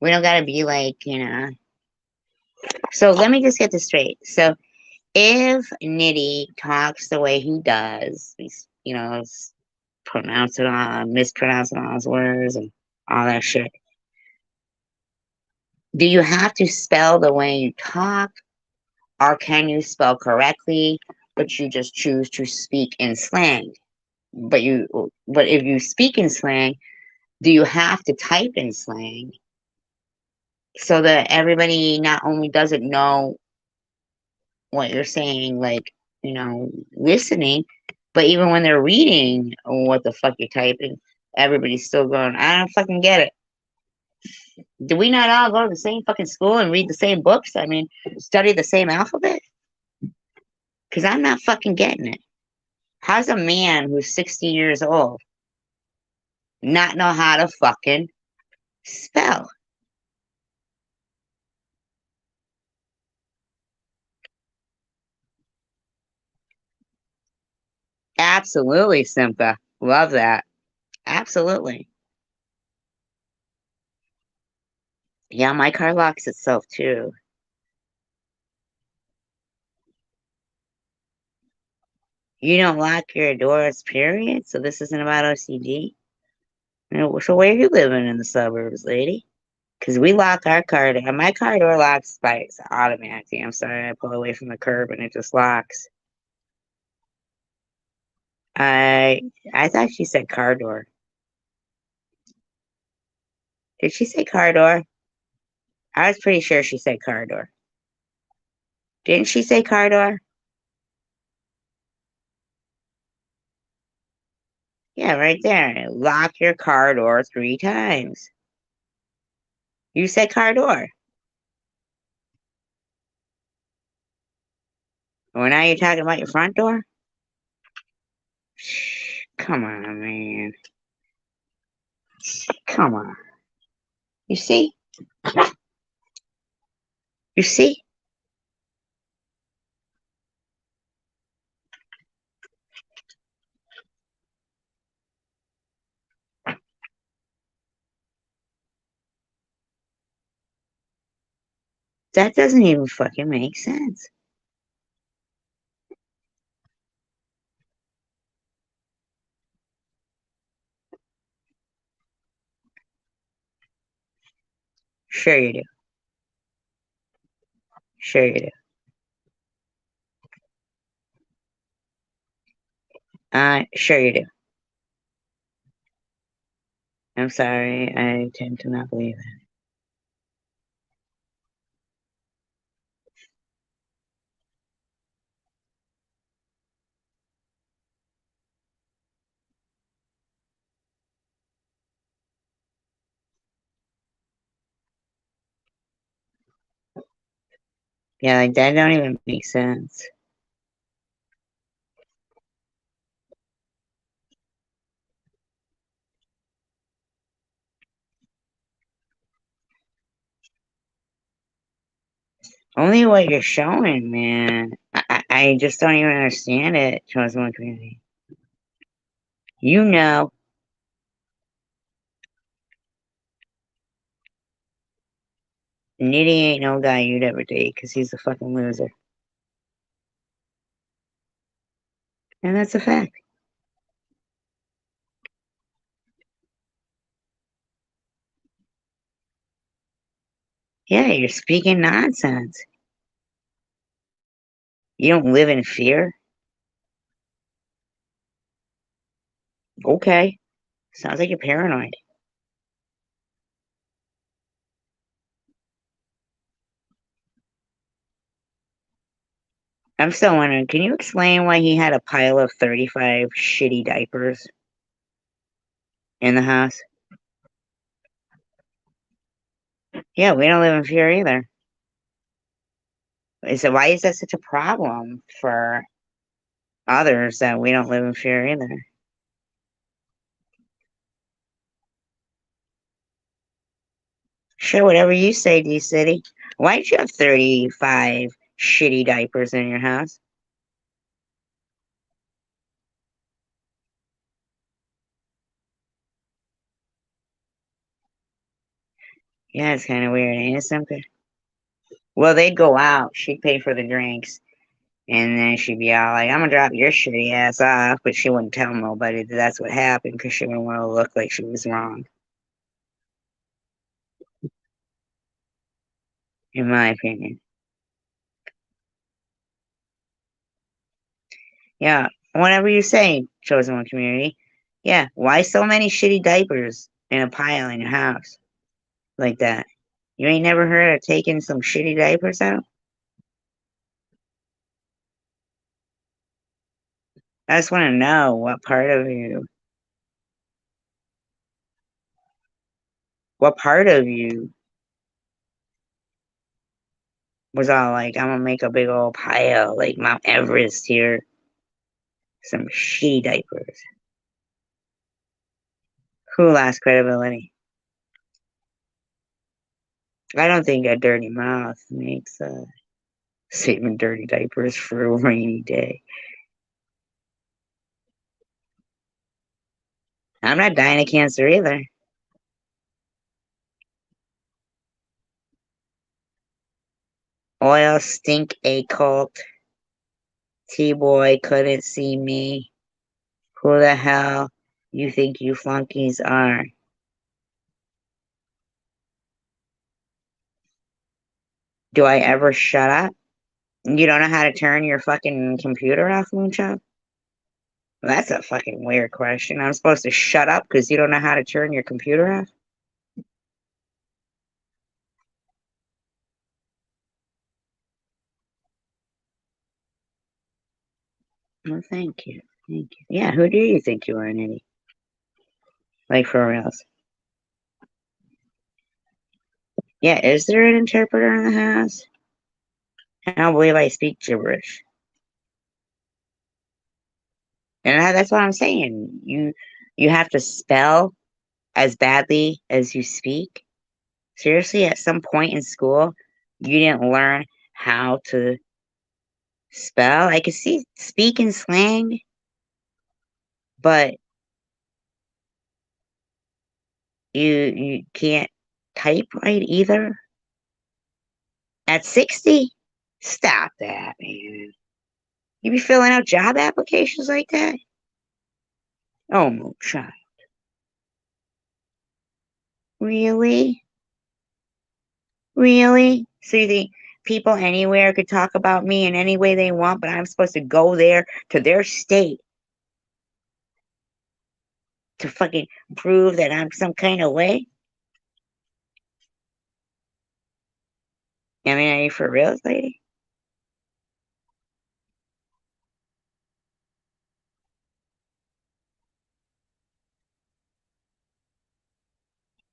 We don't gotta be like, So let me just get this straight. So if Nitty talks the way he does, he's, mispronouncing all his words and all that shit. Do you have to spell the way you talk, or can you spell correctly, but you just choose to speak in slang? But if you speak in slang, do you have to type in slang so that everybody not only doesn't know what you're saying, like, listening, but even when they're reading what the fuck you're typing, everybody's still going, I don't fucking get it. Do we not all go to the same fucking school and read the same books? I mean, study the same alphabet? Because I'm not fucking getting it. How's a man who's 60 years old not know how to fucking spell? Absolutely, Simpa. Love that. Absolutely. Yeah, my car locks itself too. You don't lock your doors, period? So this isn't about OCD? So where are you living in the suburbs, lady? Because we lock our car door. My car door locks by automatically. I'm sorry, I pull away from the curb and it just locks. I I thought she said car door. Did she say car door? I was pretty sure she said car door. Didn't she say car door? Yeah, right there. Lock your car door 3 times. You said car door. Well, now you're talking about your front door? Come on, man. Come on. You see? You see? That doesn't even fucking make sense. Sure you do. Sure you do. Sure you do. I'm sorry. I tend to not believe it. Yeah, like that don't even make sense. Only what you're showing, man. I just don't even understand it, chosen community. You know, Nitty ain't no guy you'd ever date because he's a fucking loser. And that's a fact. Yeah, you're speaking nonsense. You don't live in fear? Okay. Sounds like you're paranoid. I'm still wondering, can you explain why he had a pile of 35 shitty diapers in the house? Yeah, we don't live in fear either. So why is that such a problem for others that we don't live in fear either? Sure, whatever you say, D City. Why'd you have 35 shitty diapers in your house? Yeah, it's kind of weird, ain't it, Simka? Well, they'd go out. She'd pay for the drinks. And then she'd be all like, I'm gonna drop your shitty ass off. But she wouldn't tell nobody that that's what happened because she didn't want to look like she was wrong, in my opinion. Yeah, whatever you say, chosen one community. Yeah, why so many shitty diapers in a pile in your house like that? You ain't never heard of taking some shitty diapers out? I just want to know what part of you was all like, I'm gonna make a big old pile like Mount Everest here, some shitty diapers. Who lost credibility? I don't think a dirty mouth makes saving dirty diapers for a rainy day. I'm not dying of cancer either. Oil stink a cult. T-boy couldn't see me. Who the hell you think you flunkies are? Do I ever shut up? You don't know how to turn your fucking computer off, Moonshot? Well, that's a fucking weird question. I'm supposed to shut up because you don't know how to turn your computer off? Well, thank you. Thank you. Yeah, who do you think you are, Nitty? Like, for reals. Yeah, is there an interpreter in the house? I don't believe I speak gibberish. And that's what I'm saying. You have to spell as badly as you speak. Seriously, at some point in school, you didn't learn how to spell. I could see speak in slang, but you can't type right either. At 60? Stop that, man. You be filling out job applications like that? Oh, moonshine. Really? Really? So you think people anywhere could talk about me in any way they want, but I'm supposed to go there to their state to fucking prove that I'm some kind of way? I mean, are you for real, lady?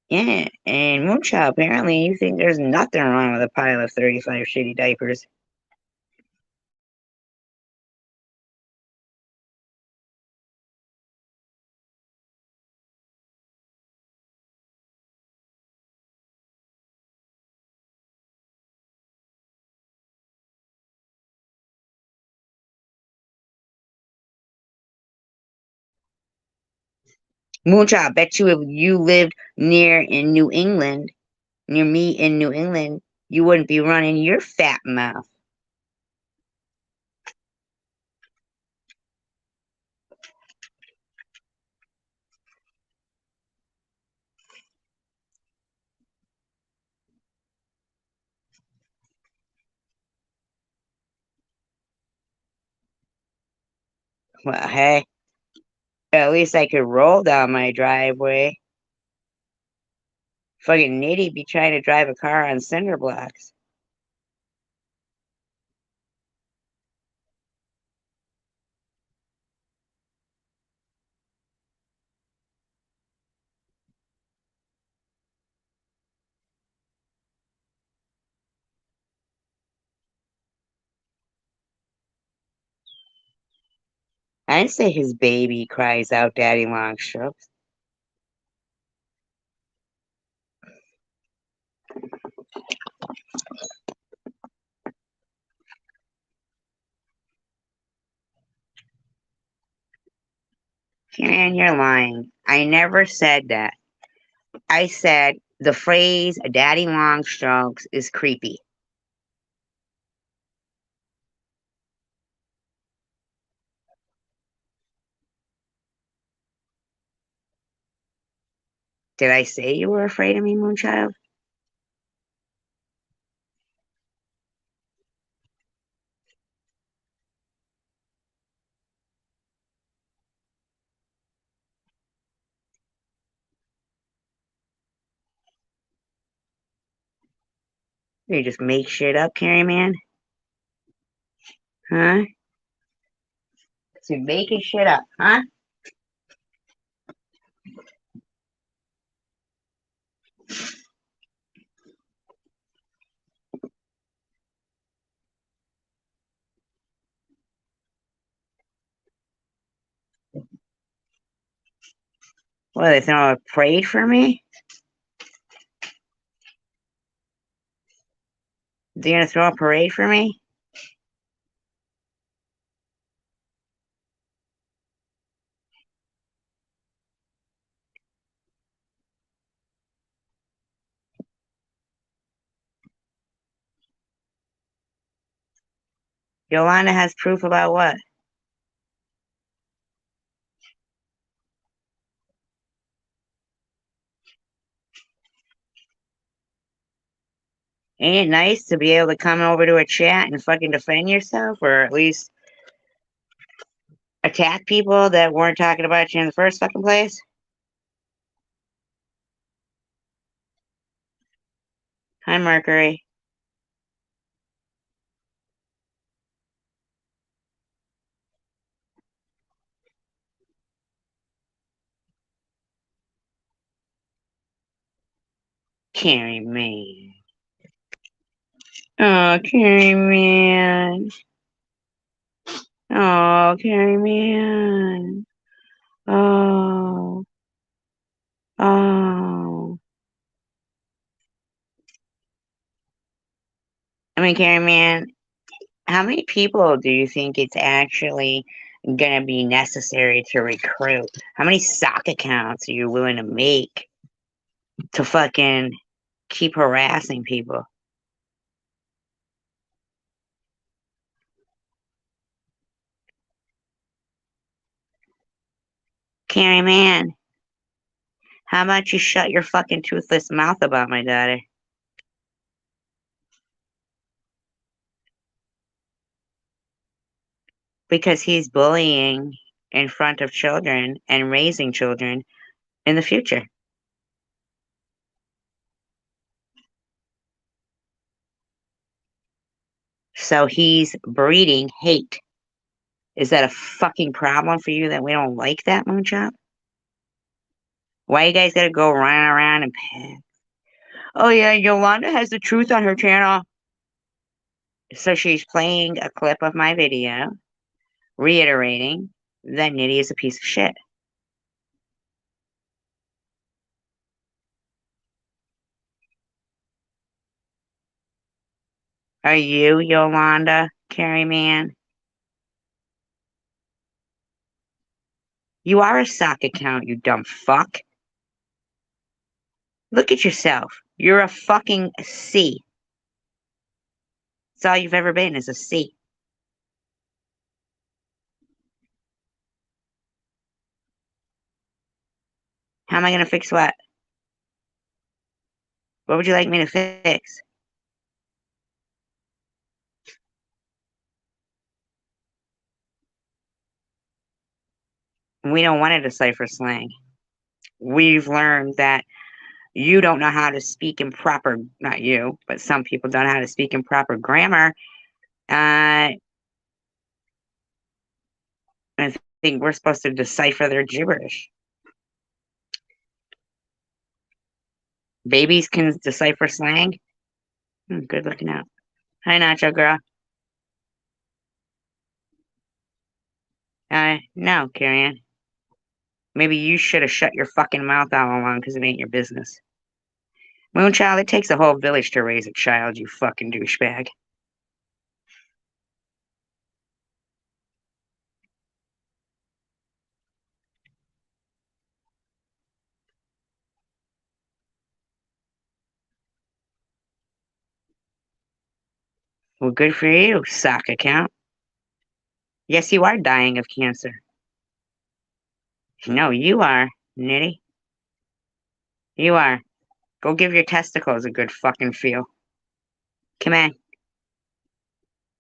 Yeah, and Moonchild, apparently you think there's nothing wrong with a pile of 35 shitty diapers. Moonchild, bet you if you lived near me in New England, you wouldn't be running your fat mouth. Well, hey, at least I could roll down my driveway. Fucking Nitty be trying to drive a car on cinder blocks. I'd say his baby cries out daddy long strokes. And you're lying. I never said that. I said the phrase daddy long strokes is creepy. Did I say you were afraid of me, Moonchild? You just make shit up, Carrie Man? Huh? So making shit up, huh? What, they throwing a parade for me? They're gonna throw a parade for me? Yolanda has proof about what? Ain't it nice to be able to come over to a chat and fucking defend yourself, or at least attack people that weren't talking about you in the first fucking place? Hi, Mercury. Carrie Man. Oh, Carrie Man. Oh, Carrie Man. Oh, oh. I mean, Carrie Man, how many people do you think it's actually gonna be necessary to recruit? How many sock accounts are you willing to make to fucking keep harassing people? Carrie Man, how about you shut your fucking toothless mouth about my daughter? Because he's bullying in front of children and raising children in the future. So he's breeding hate. Is that a fucking problem for you that we don't like that, Moonshot? Why you guys gotta go running around and oh yeah, Yolanda has the truth on her channel. So she's playing a clip of my video, reiterating that Nitty is a piece of shit. Are you Yolanda, Carrie Man? You are a sock account, you dumb fuck. Look at yourself. You're a fucking C. That's all you've ever been is a C. How am I gonna fix what? What would you like me to fix? We don't want to decipher slang. We've learned that you don't know how to speak in proper, not you, but some people don't know how to speak in proper grammar. Uh, I think we're supposed to decipher their gibberish. Babies can decipher slang. Good looking out. Hi, Nacho girl. No, Carrie. Maybe you should have shut your fucking mouth all along because it ain't your business. Moonchild, it takes a whole village to raise a child, you fucking douchebag. Well, good for you, sock account. Yes, you are dying of cancer. No, you are, Nitty. You are. Go give your testicles a good fucking feel. Come on.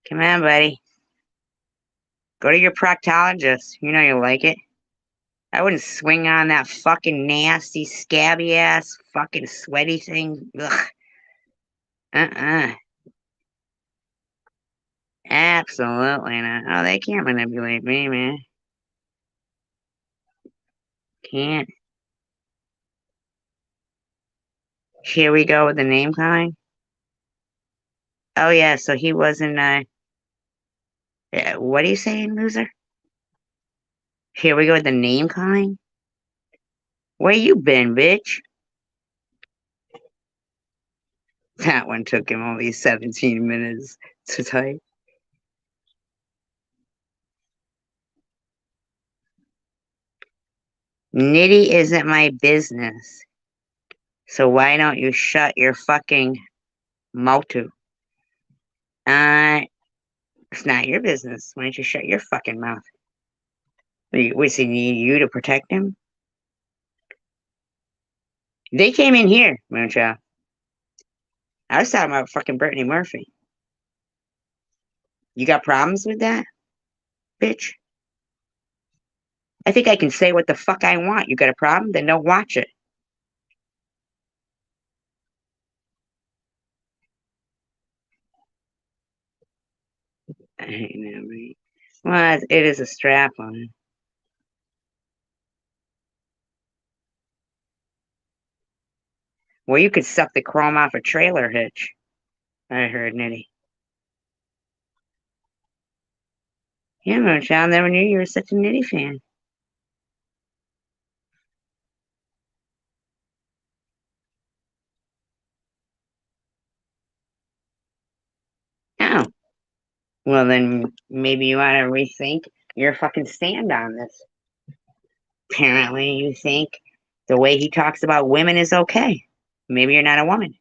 Come on, buddy. Go to your proctologist. You know you like it. I wouldn't swing on that fucking nasty, scabby ass, fucking sweaty thing. Ugh. Uh-uh. Absolutely not. Oh, they can't manipulate me, man. Can't. Here we go with the name calling. Oh yeah, so he wasn't what are you saying, loser? Here we go with the name calling. Where you been, bitch? That one took him only 17 minutes to type. Nitty isn't my business. So why don't you shut your fucking mouth? It's not your business. Why don't you shut your fucking mouth? Was he need you to protect him? They came in here, Moonchild. I was talking about fucking Brittany Murphy. You got problems with that, bitch? I think I can say what the fuck I want. You got a problem? Then don't watch it. I know, right? Well, it is a strap on. Well, you could suck the chrome off a trailer hitch. I heard, Nitty. Yeah, Moonchild, never knew you were such a Nitty fan. Oh. Well, then maybe you want to rethink your fucking stand on this. Apparently, you think the way he talks about women is okay. Maybe you're not a woman.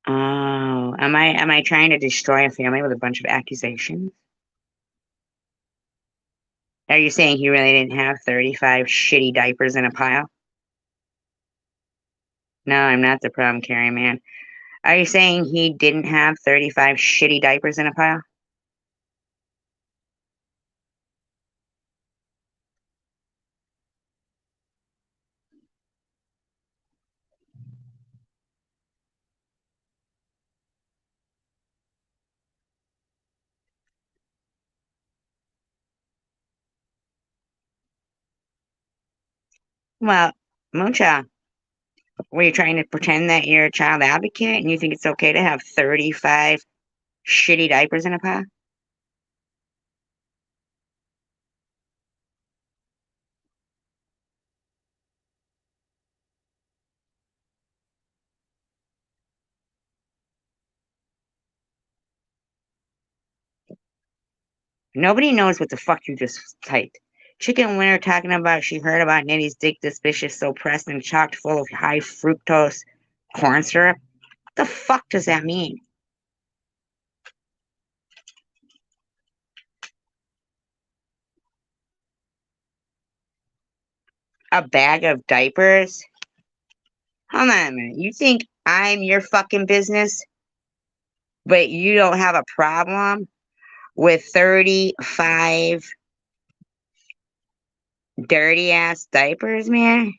Oh, am I trying to destroy a family with a bunch of accusations? Are you saying he really didn't have 35 shitty diapers in a pile? No, I'm not the problem carrying man. Are you saying he didn't have 35 shitty diapers in a pile? Well, Mooncha, were you trying to pretend that you're a child advocate and you think it's okay to have 35 shitty diapers in a pile? Nobody knows what the fuck you just typed. Chicken Winter talking about she heard about Nitty's dick suspicious, so pressed and chocked full of high fructose corn syrup. What the fuck does that mean? A bag of diapers? Hold on a minute. You think I'm your fucking business, but you don't have a problem with 35 dirty ass diapers, man?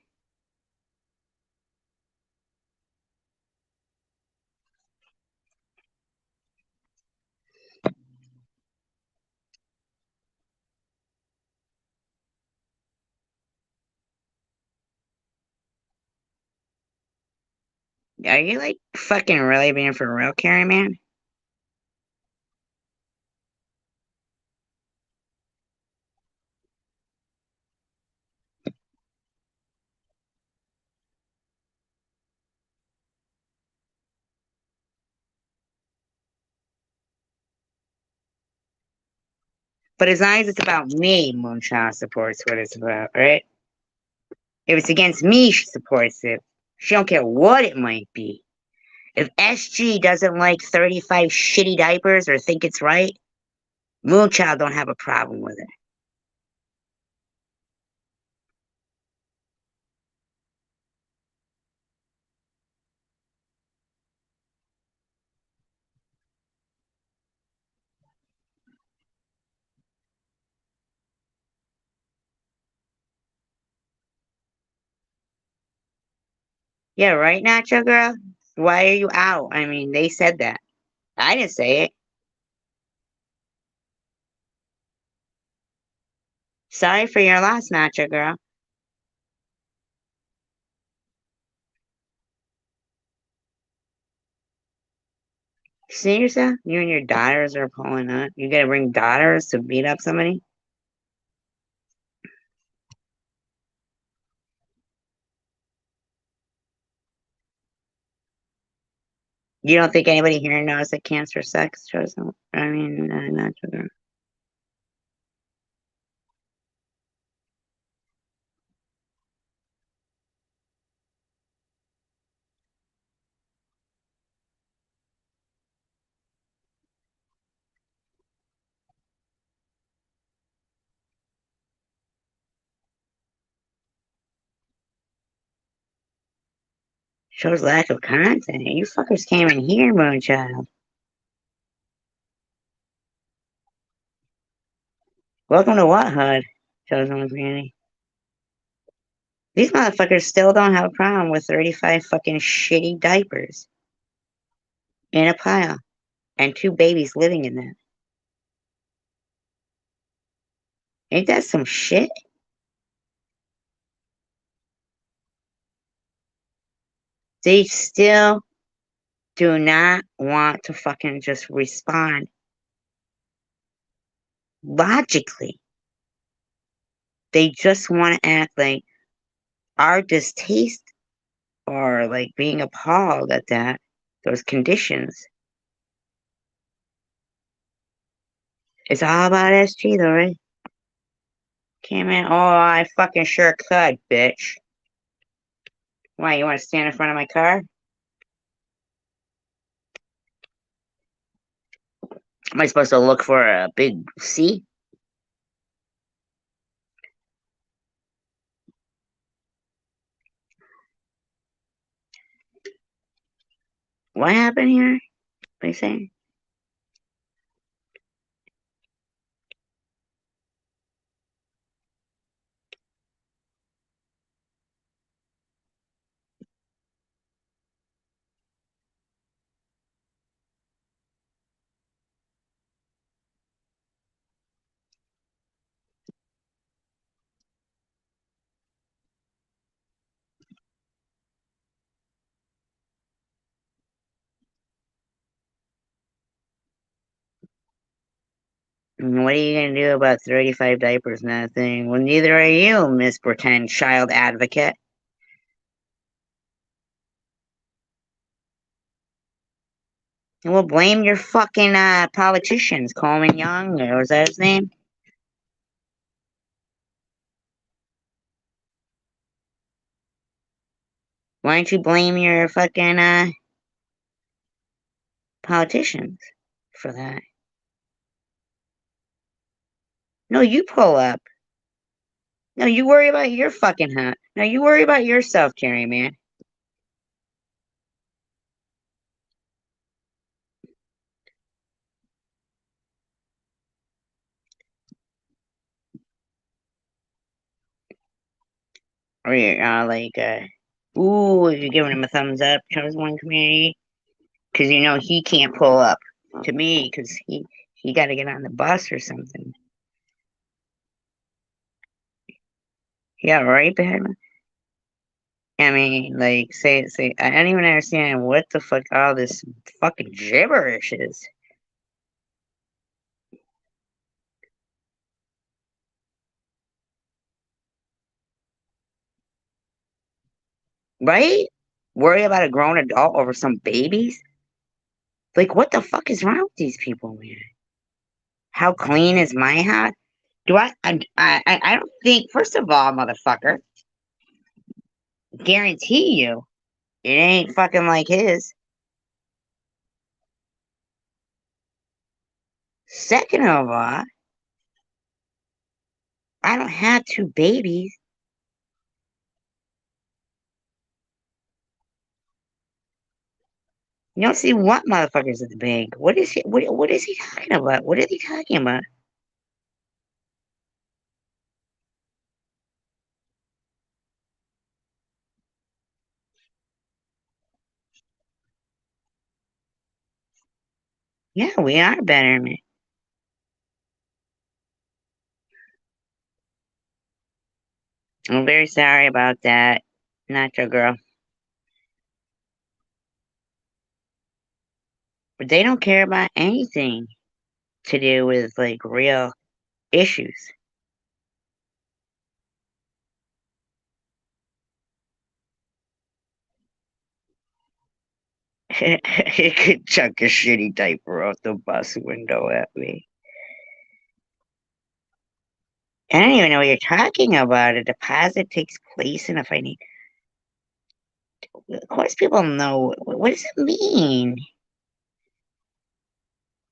Are you like fucking really being for real, Carrie, man? But as long as it's about me, Moonshine supports what it's about, right? If it's against me, she supports it. She don't care what it might be. If SG doesn't like 35 shitty diapers or think it's right, Moonchild don't have a problem with it. Yeah, right, Nacho Girl? Why are you out? I mean, they said that. I didn't say it. Sorry for your loss, Nacho Girl. See yourself? You and your daughters are pulling up. You gotta bring daughters to beat up somebody? You don't think anybody here knows that cancer sex shows up? I mean, Nacho Girl. Shows lack of content. You fuckers came in here, Moonchild. Welcome to what, HUD? Chosen community. These motherfuckers still don't have a problem with 35 fucking shitty diapers in a pile and two babies living in that. Ain't that some shit? They still do not want to fucking just respond logically. They just want to act like our distaste or like being appalled at those conditions. It's all about SG though, right? Came in, oh, I fucking sure could, bitch. Why, you want to stand in front of my car? Am I supposed to look for a big C? What happened here? They say. What are you gonna do about 35 diapers? Nothing. Well, neither are you, Miss Pretend Child Advocate. Well, blame your fucking politicians, Coleman Young, or was that his name? Why don't you blame your fucking politicians for that? No, you pull up. No, you worry about your fucking hunt. No, you worry about yourself, Jerry, man. Or you're ooh, if you're giving him a thumbs up, chosen one community, because you know he can't pull up to me because he got to get on the bus or something. Yeah, right, Batman. I mean, like, say, I don't even understand what the fuck all this fucking gibberish is. Right? Worry about a grown adult over some babies? Like, what the fuck is wrong with these people, man? How clean is my house? Do I don't think, first of all, motherfucker, Guarantee you, it ain't fucking like his. Second of all, I don't have two babies. You don't see what motherfuckers at the bank. What is he talking about? What are they talking about? Yeah, we are better, man. I'm very sorry about that. Not your girl. But they don't care about anything to do with like real issues. He could chuck a shitty diaper out the bus window at me. I don't even know what you're talking about. A deposit takes place, and if I need, of course, people know. What does it mean?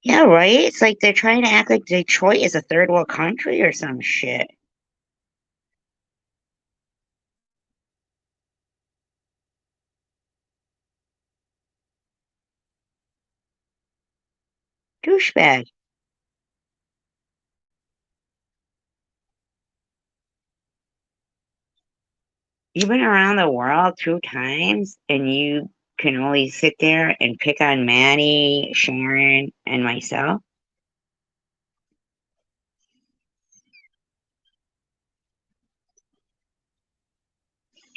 Yeah, right. It's like they're trying to act like Detroit is a third world country or some shit. Douchebag. You've been around the world 2 times, and you can only sit there and pick on Maddie, Sharon, and myself.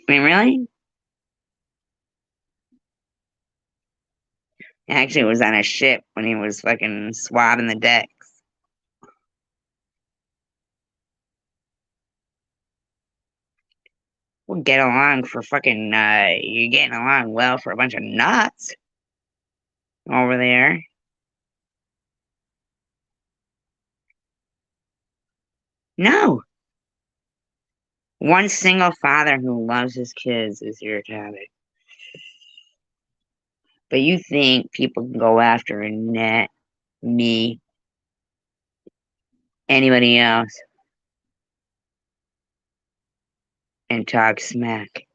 I mean, really? Actually, it was on a ship when he was fucking swabbing the decks. We'll get along for fucking, you're getting along well for a bunch of nuts over there. No. One single father who loves his kids is your topic. But you think people can go after Annette, me, anybody else, and talk smack.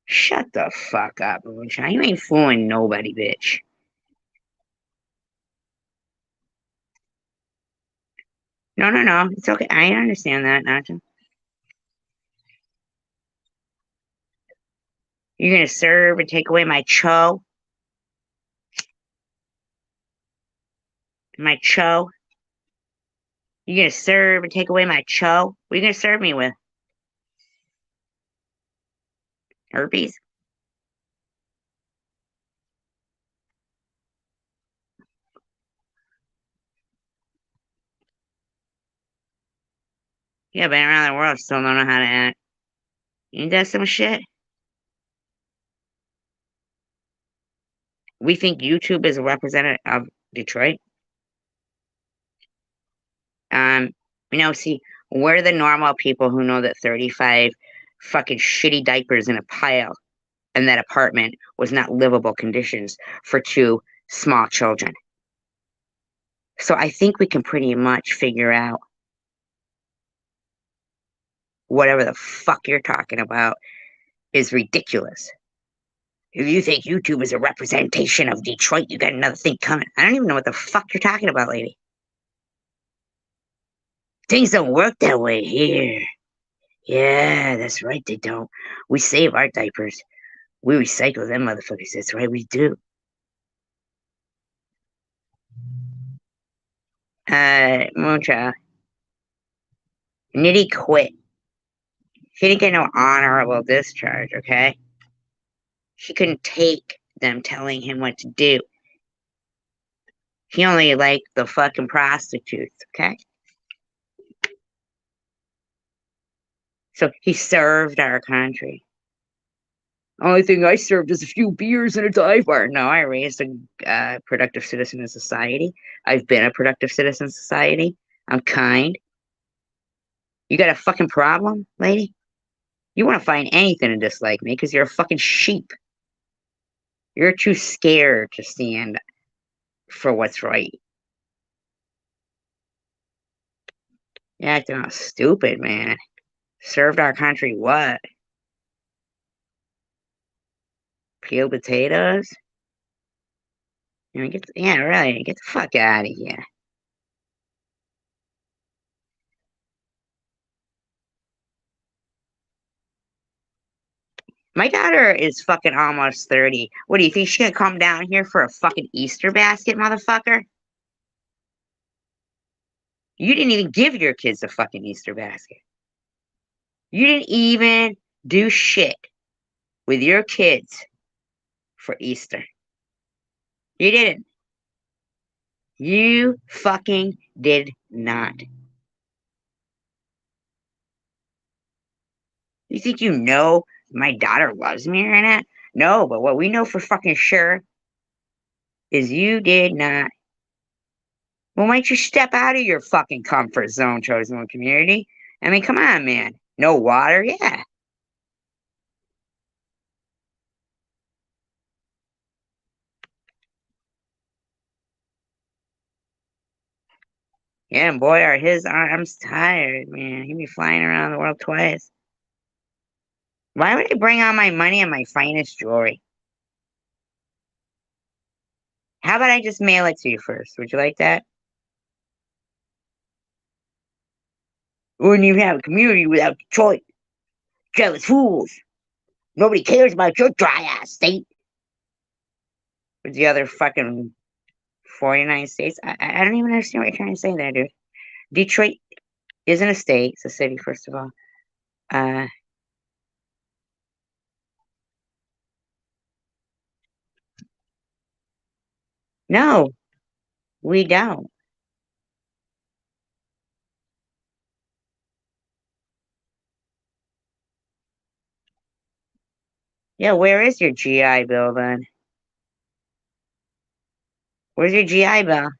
Shut the fuck up, Moonshine. You ain't fooling nobody, bitch. No, no, no. It's okay. I understand that, Nacho. You're gonna serve and take away my cho? My cho? You're gonna serve and take away my cho? What are you gonna serve me with? Herpes? Yeah, been around the world, still don't know how to act. Ain't that some shit? We think YouTube is a representative of Detroit. Um, see, we're the normal people who know that 35 fucking shitty diapers in a pile in that apartment was not livable conditions for two small children. So I think we can pretty much figure out whatever the fuck you're talking about is ridiculous. If you think YouTube is a representation of Detroit, you got another thing coming. I don't even know what the fuck you're talking about, lady. Things don't work that way here. Yeah, that's right, they don't. We save our diapers. We recycle them motherfuckers. That's right, we do. Moonchild. Nitty quit. She didn't get no honorable discharge, okay? She couldn't take them telling him what to do. He only liked the fucking prostitutes, okay? So he served our country. Only thing I served is a few beers and a dive bar. No, I raised a productive citizen in society. I've been a productive citizen in society. I'm kind. You got a fucking problem, lady? You want to find anything to dislike me because you're a fucking sheep. You're too scared to stand for what's right. You're acting all stupid, man. Served our country what? Peeled potatoes? I mean, yeah, really, get the fuck out of here. My daughter is fucking almost 30. What do you think she's gonna come down here for a fucking Easter basket, motherfucker? You didn't even give your kids a fucking Easter basket. You didn't even do shit with your kids for Easter. You didn't. You fucking did not. You think you know my daughter loves me or not? No, but what we know for fucking sure is you did not. Well, why don't you step out of your fucking comfort zone, chosen one community? I mean, come on, man. No water? Yeah. Yeah, and boy, are his arms tired, man. He'd be flying around the world twice. Why would I bring all my money and my finest jewelry? How about I just mail it to you first? Would you like that? Wouldn't even have a community without Detroit. Jealous fools. Nobody cares about your dry ass state. With the other fucking 49 states. I don't even understand what you're trying to say there, dude. Detroit isn't a state, it's a city, first of all. Uh, no, we don't. Yeah, where is your GI Bill then? Where's your GI Bill?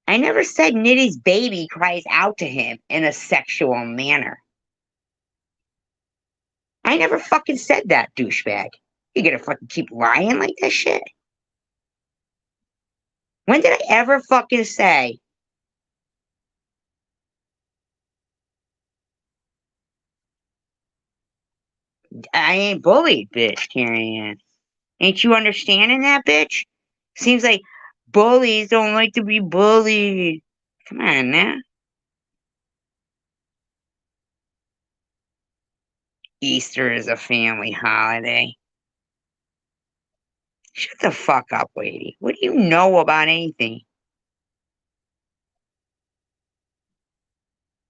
I never said Nitty's baby cries out to him in a sexual manner. I never fucking said that, douchebag. You gonna fucking keep lying like that shit? When did I ever fucking say? I ain't bullied, bitch, Carrie Ann. Ain't you understanding that, bitch? Seems like bullies don't like to be bullied. Come on now. Easter is a family holiday. Shut the fuck up, lady. What do you know about anything?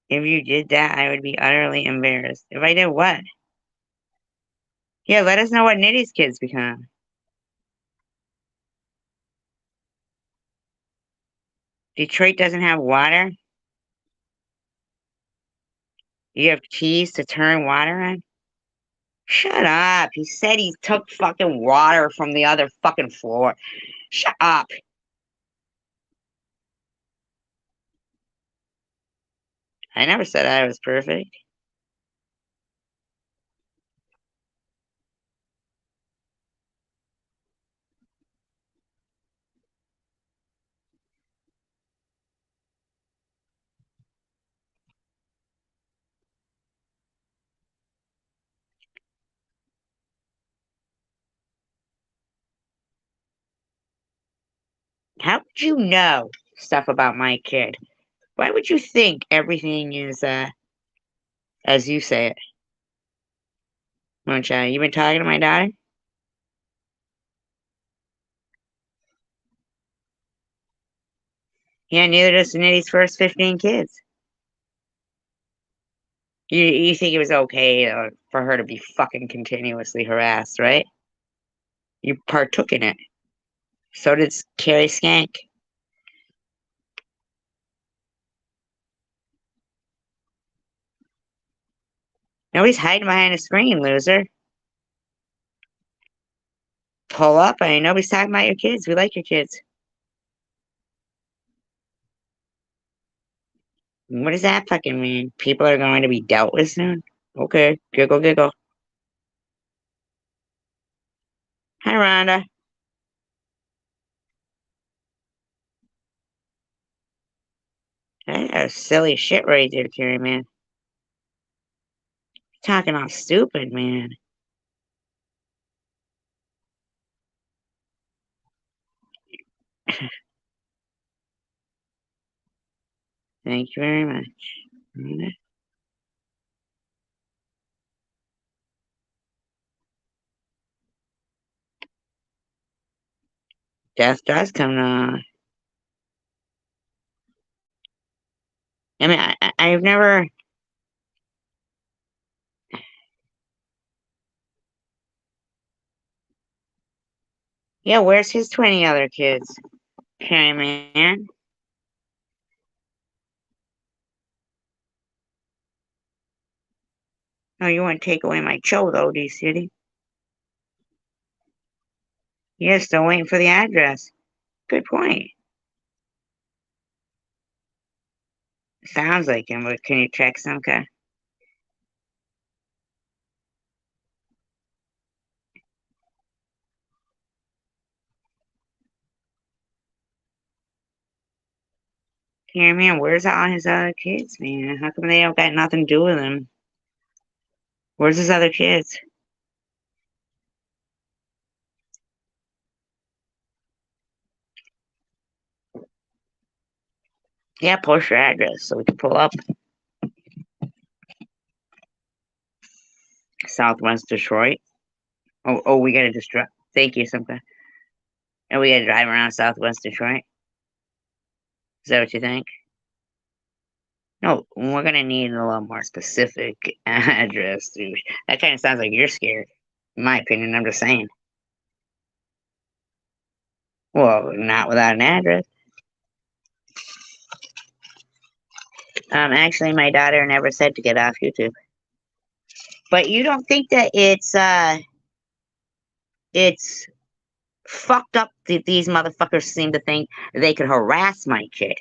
If you did that, I would be utterly embarrassed. If I did what? Yeah, let us know what Nitty's kids become. Detroit doesn't have water? You have keys to turn water on? Shut up. He said he took fucking water from the other fucking floor. Shut up. I never said I was perfect. How would you know stuff about my kid? Why would you think everything is as you say it? Moonshine, you been talking to my daughter? Yeah, neither does Nitty's first 15 kids. You think it was okay for her to be fucking continuously harassed, right? You partook in it. So did Carrie Skank. Nobody's hiding behind a screen, loser. Pull up. I mean, nobody's talking about your kids. We like your kids. What does that fucking mean? People are going to be dealt with soon? Okay, giggle, giggle. Hi, Rhonda. That's silly shit right there, Carrie, man. Talking all stupid, man. Thank you very much. Rhonda. Death does come to. I mean, I've never. Yeah, where's his 20 other kids? Carrie, man. Oh, you want to take away my show, though, D-City? Yeah, still waiting for the address. Good point. Sounds like him, but can you check some guy? Here, man, where's all his other kids, man? How come they don't got nothing to do with him? Where's his other kids? Yeah, post your address so we can pull up Southwest Detroit. Oh, we gotta just drive. Thank you, something. And we gotta drive around Southwest Detroit. Is that what you think? No, we're gonna need a little more specific address, dude. That kind of sounds like you're scared. In my opinion, I'm just saying. Well, not without an address. Actually, my daughter never said to get off YouTube. But you don't think that it's fucked up that these motherfuckers seem to think they could harass my kid?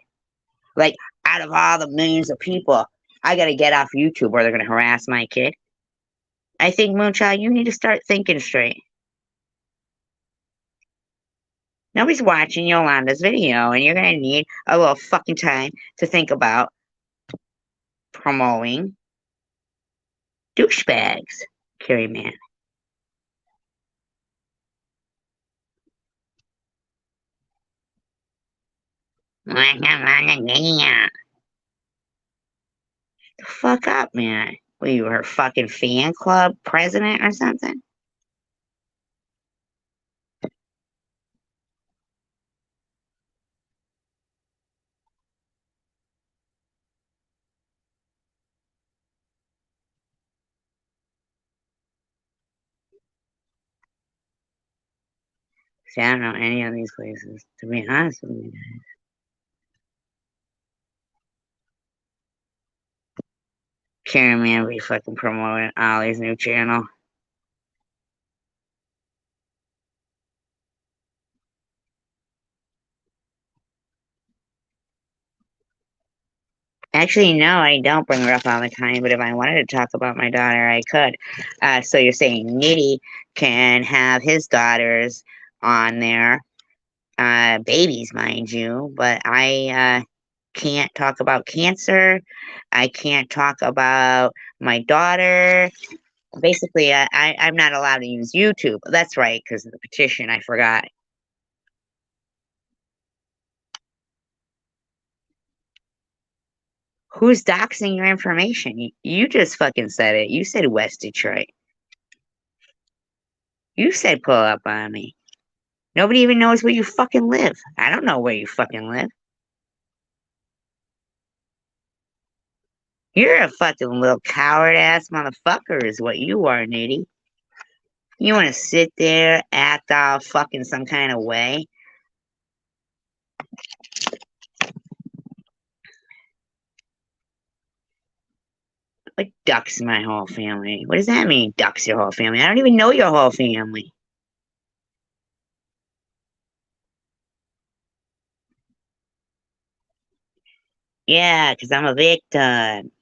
Like, out of all the millions of people, I gotta get off YouTube or they're gonna harass my kid. I think, Moonchild, you need to start thinking straight. Nobody's watching Yolanda's video, and you're gonna need a little fucking time to think about promoting douchebags, Carrie Man. The fuck up, man. Were you her fucking fan club president or something? See, I don't know any of these places, to be honest with you. Karen Man be fucking promoting Ollie's new channel. Actually, no, I don't bring her up all the time, but if I wanted to talk about my daughter, I could. So you're saying Nitty can have his daughters on there, babies, mind you, but I can't talk about cancer. I can't talk about my daughter. Basically, I'm not allowed to use YouTube. That's right, because of the petition, I forgot. Who's doxing your information? You just fucking said it. You said West Detroit. You said pull up on me. Nobody even knows where you fucking live. I don't know where you fucking live. You're a fucking little coward ass motherfucker, is what you are, Nitty. You want to sit there, act all fucking some kind of way? Like, ducks my whole family. What does that mean, ducks your whole family? I don't even know your whole family. Yeah, because I'm a victim.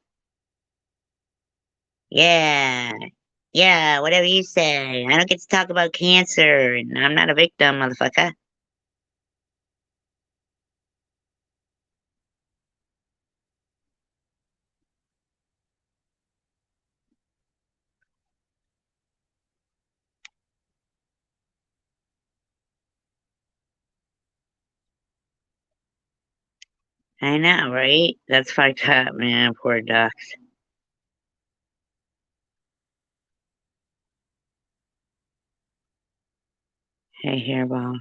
Yeah. Yeah, whatever you say. I don't get to talk about cancer, and I'm not a victim, motherfucker. I know, right? That's fucked up, man. Poor ducks. Hey, hairball.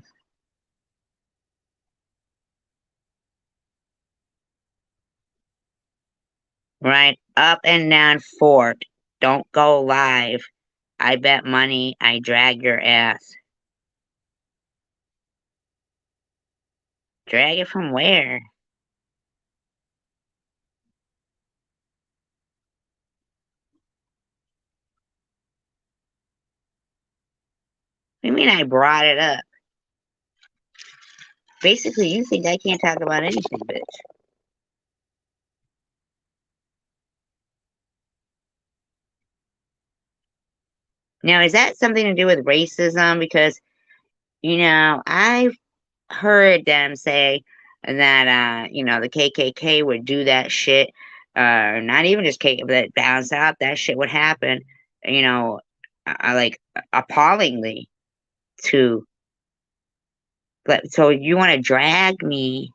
Right up and down fort. Don't go live. I bet money I drag your ass. Drag it from where? What do you mean I brought it up? Basically, you think I can't talk about anything, bitch. Now, is that something to do with racism? Because, I've heard them say that, the KKK would do that shit. Not even just KKK, but down south, that shit would happen, you know, like appallingly to. But so you want to drag me?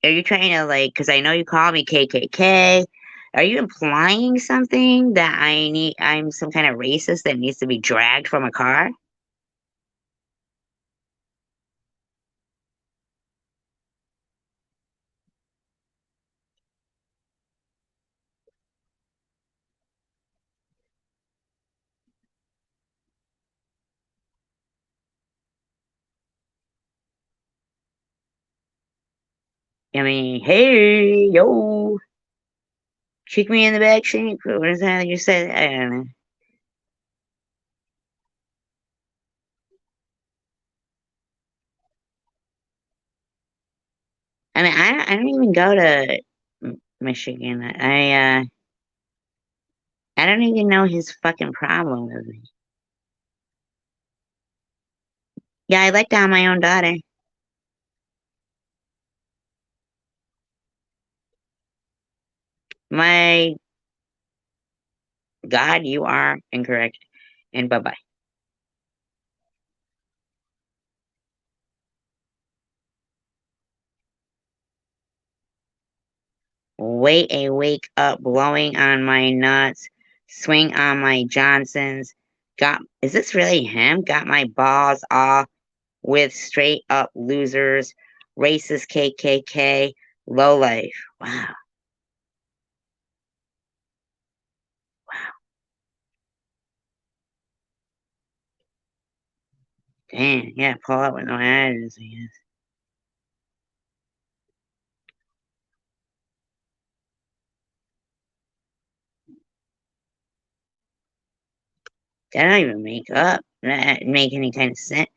Are you trying to like? Because I know you call me KKK. Are you implying something that I'm some kind of racist that needs to be dragged from a car? I mean, hey, yo, kick me in the back seat. What is that you said? I don't know. I mean, I don't even go to Michigan. I don't even know his fucking problem with me. Yeah, I let down my own daughter. My God, you are incorrect. And bye bye. Wait a wake up, blowing on my nuts, swing on my Johnsons. Is this really him? Got my balls off with straight up losers, racist KKK, low life. Wow, damn, yeah, pull up with no ads, I guess. That don't even make any kind of sense.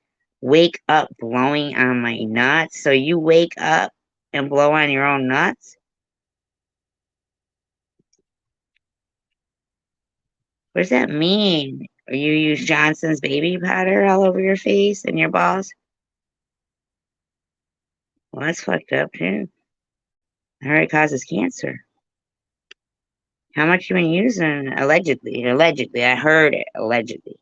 Wake up blowing on my nuts. So you wake up and blow on your own nuts? What does that mean? Or you use Johnson's baby powder all over your face and your balls? Well, that's fucked up too. I heard it causes cancer. How much you been using? Allegedly, allegedly. I heard it allegedly.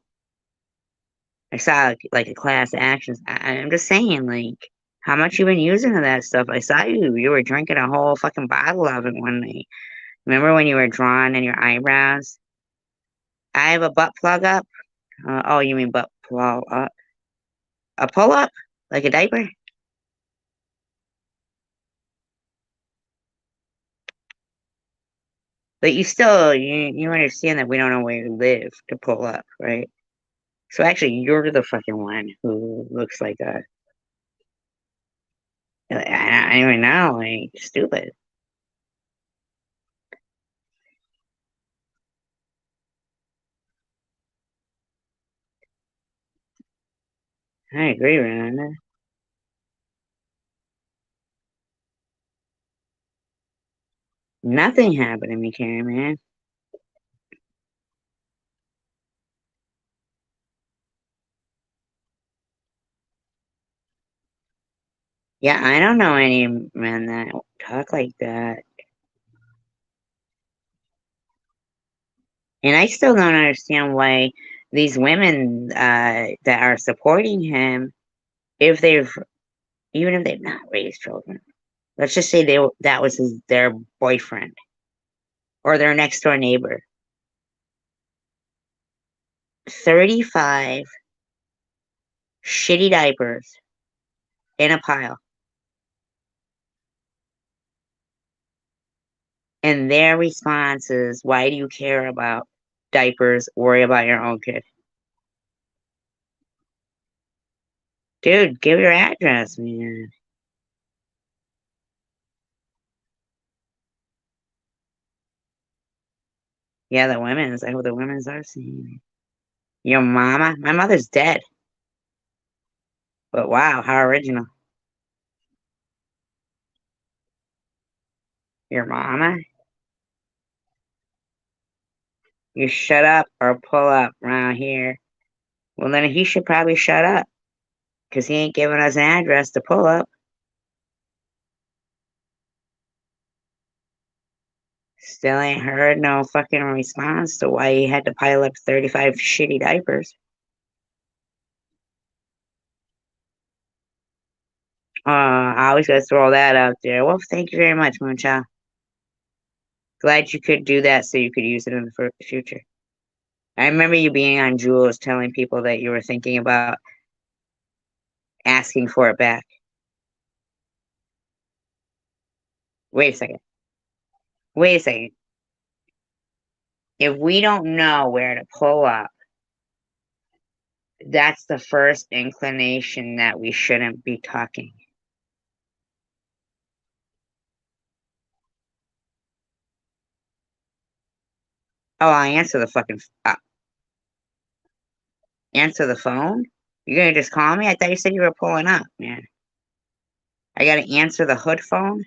I saw like a class actions. I'm just saying, like, how much you been using of that stuff? I saw you were drinking a whole fucking bottle of it one night. Remember when you were drawing in your eyebrows? I have a butt plug up. Oh, you mean butt plug up? A pull up? Like a diaper? But you understand that we don't know where you live to pull up, right? So actually, you're the fucking one who looks like a. I don't even know, like stupid. I agree, man. Nothing happened to me, Karen, man. Yeah, I don't know any men that talk like that. And I still don't understand why these women that are supporting him, if they've, even if they've not raised children, let's just say that was their boyfriend or their next door neighbor. 35 shitty diapers in a pile. And their response is, why do you care about diapers? Worry about your own kid. Dude, give your address, man. Yeah, the women's. I hope the women's are seeing it. Your mama? My mother's dead. But wow, how original. Your mama? You shut up or pull up around here. Well, then he should probably shut up because he ain't giving us an address to pull up. Still ain't heard no fucking response to why he had to pile up 35 shitty diapers. I always gotta throw that out there. Well, thank you very much, Moonchild. Glad you could do that so you could use it in the future. I remember you being on Jules telling people that you were thinking about asking for it back. Wait a second. Wait a second. If we don't know where to pull up, that's the first inclination that we shouldn't be talking. Oh, I answer the fucking answer the phone. You're gonna just call me? I thought you said you were pulling up, man. I gotta answer the hood phone.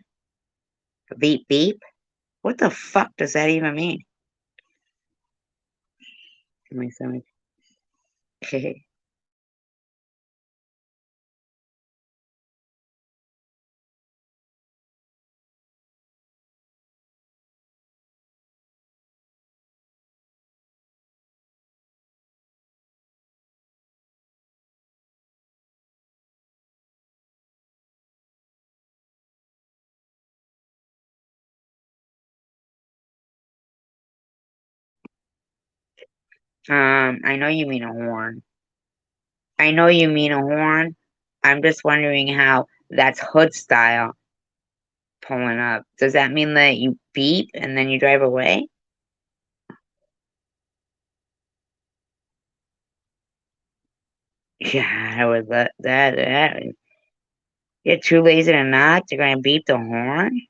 Beep beep. What the fuck does that even mean? My stomach. I know you mean a horn. I know you mean a horn. I'm just wondering how that's hood style pulling up. Does that mean that you beep and then you drive away? Yeah, I would let that. You're too lazy to knock. You're gonna beep the horn.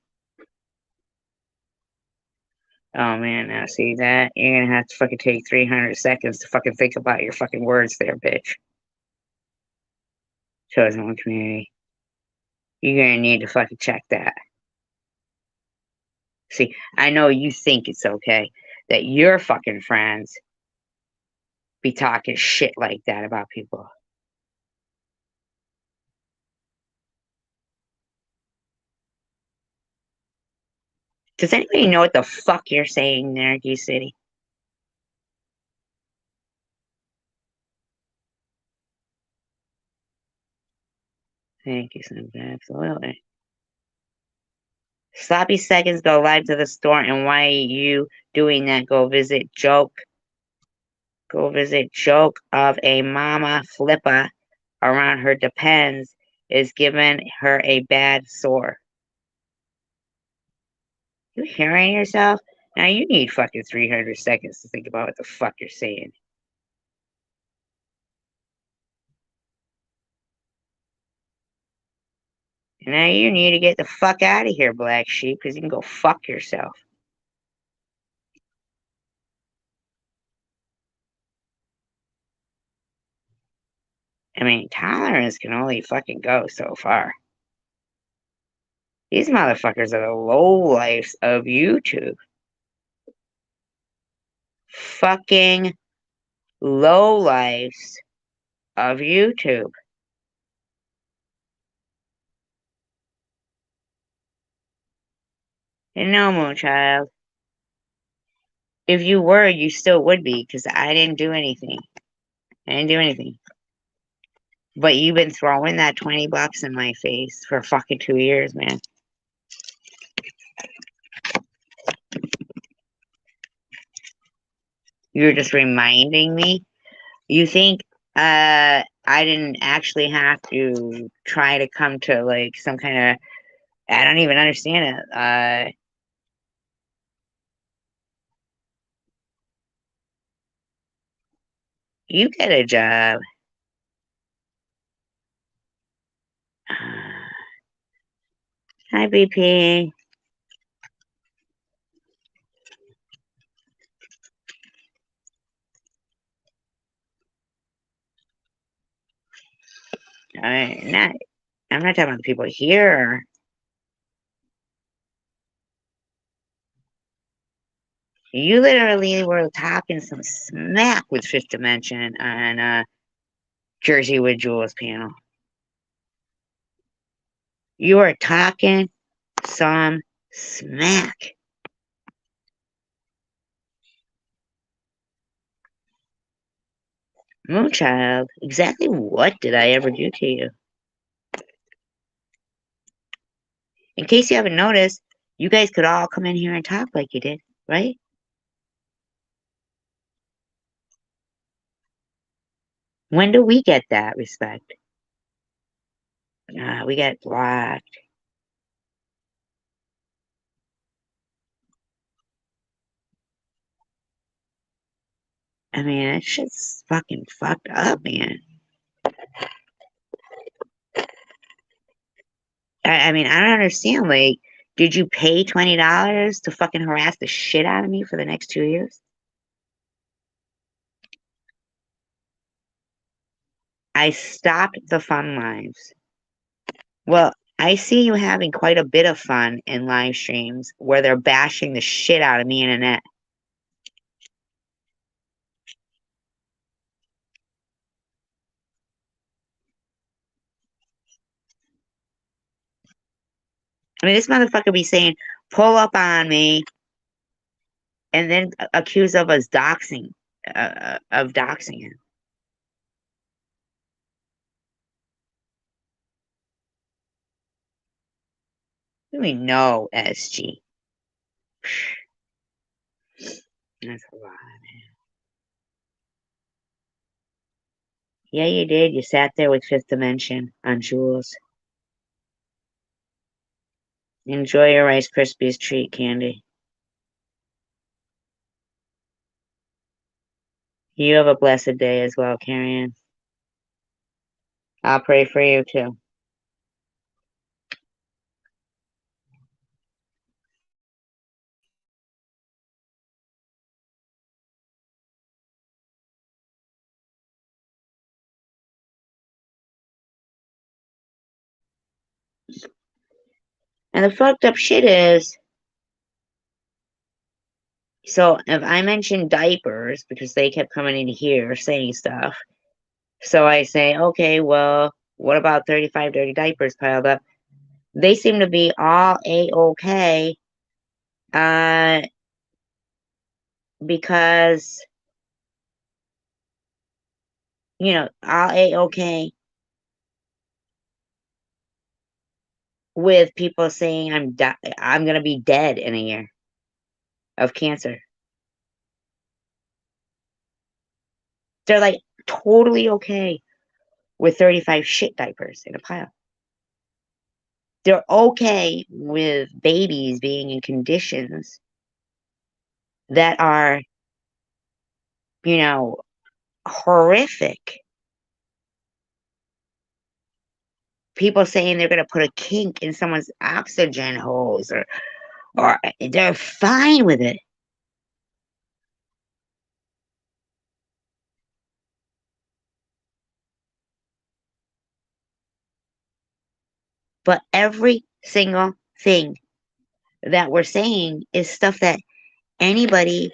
Oh man, now see that? You're gonna have to fucking take 300 seconds to fucking think about your fucking words there, bitch. Chosen one community. You're gonna need to fucking check that. See, I know you think it's okay that your fucking friends be talking shit like that about people. Does anybody know what the fuck you're saying there, G City? Thank you, son. Absolutely. Sloppy seconds go live to the store, and why you doing that? Go visit joke of a mama flipper around her depends is giving her a bad sore. You hearing yourself? Now you need fucking 300 seconds to think about what the fuck you're saying. Now you need to get the fuck out of here, black sheep, because you can go fuck yourself. I mean, tolerance can only fucking go so far. These motherfuckers are the lowlifes of YouTube. Fucking lowlifes of YouTube. And no, Moonchild. If you were, you still would be, because I didn't do anything. I didn't do anything. But you've been throwing that $20 in my face for fucking 2 years, man. You're just reminding me. You think I didn't actually have to try to come to like some kind of, I don't even understand it. You get a job. Hi, BP. I'm not talking about the people here. You literally were talking some smack with Fifth Dimension on Jersey with Jules panel. You are talking some smack. Moonchild, exactly what did I ever do to you? In case you haven't noticed, you guys could all come in here and talk like you did, right? When do we get that respect? We get blocked. I mean, that shit's fucking fucked up, man. I mean, I don't understand. Like, did you pay $20 to fucking harass the shit out of me for the next 2 years? I stopped the fun lives. Well, I see you having quite a bit of fun in live streams where they're bashing the shit out of me and Annette. I mean, this motherfucker be saying, pull up on me, and then accuse of us doxing, of doxing him. We know, SG. That's a lot, man. Yeah, you did. You sat there with Fifth Dimension on Jules. Enjoy your Rice Krispies treat, Candy. You have a blessed day as well, Carrie. I'll pray for you too. And the fucked up shit is, so if I mentioned diapers because they kept coming in here saying stuff, so I say, okay, well, what about 35 dirty diapers piled up? They seem to be all A-okay, because, all A-okay with people saying I'm gonna be dead in a year of cancer. They're like totally okay with 35 shit diapers in a pile. They're okay with babies being in conditions that are, horrific. People saying they're going to put a kink in someone's oxygen hose, or they're fine with it. But every single thing that we're saying is stuff that anybody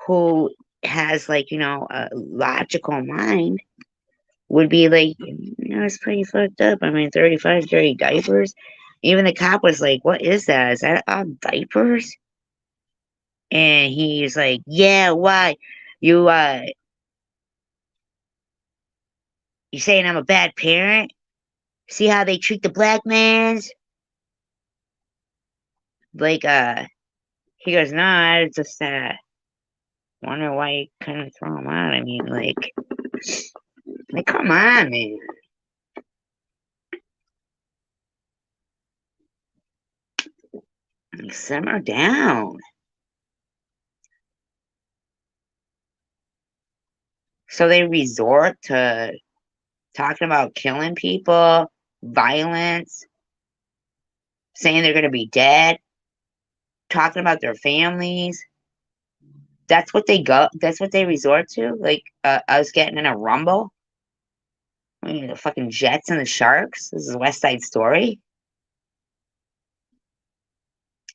who has, like, a logical mind would be like, it's pretty fucked up. I mean, 35 dirty diapers. Even the cop was like, what is that? Is that all diapers? And he's like, yeah, why? You, you saying I'm a bad parent? See how they treat the black mans? Like, he goes, no, I just, wonder why you couldn't throw him out. I mean, like, come on, man. Like, simmer down. So they resort to talking about killing people, violence, saying they're going to be dead, talking about their families. That's what they go. That's what they resort to. Like, us getting in a rumble. I mean, the fucking Jets and the Sharks. This is West Side Story.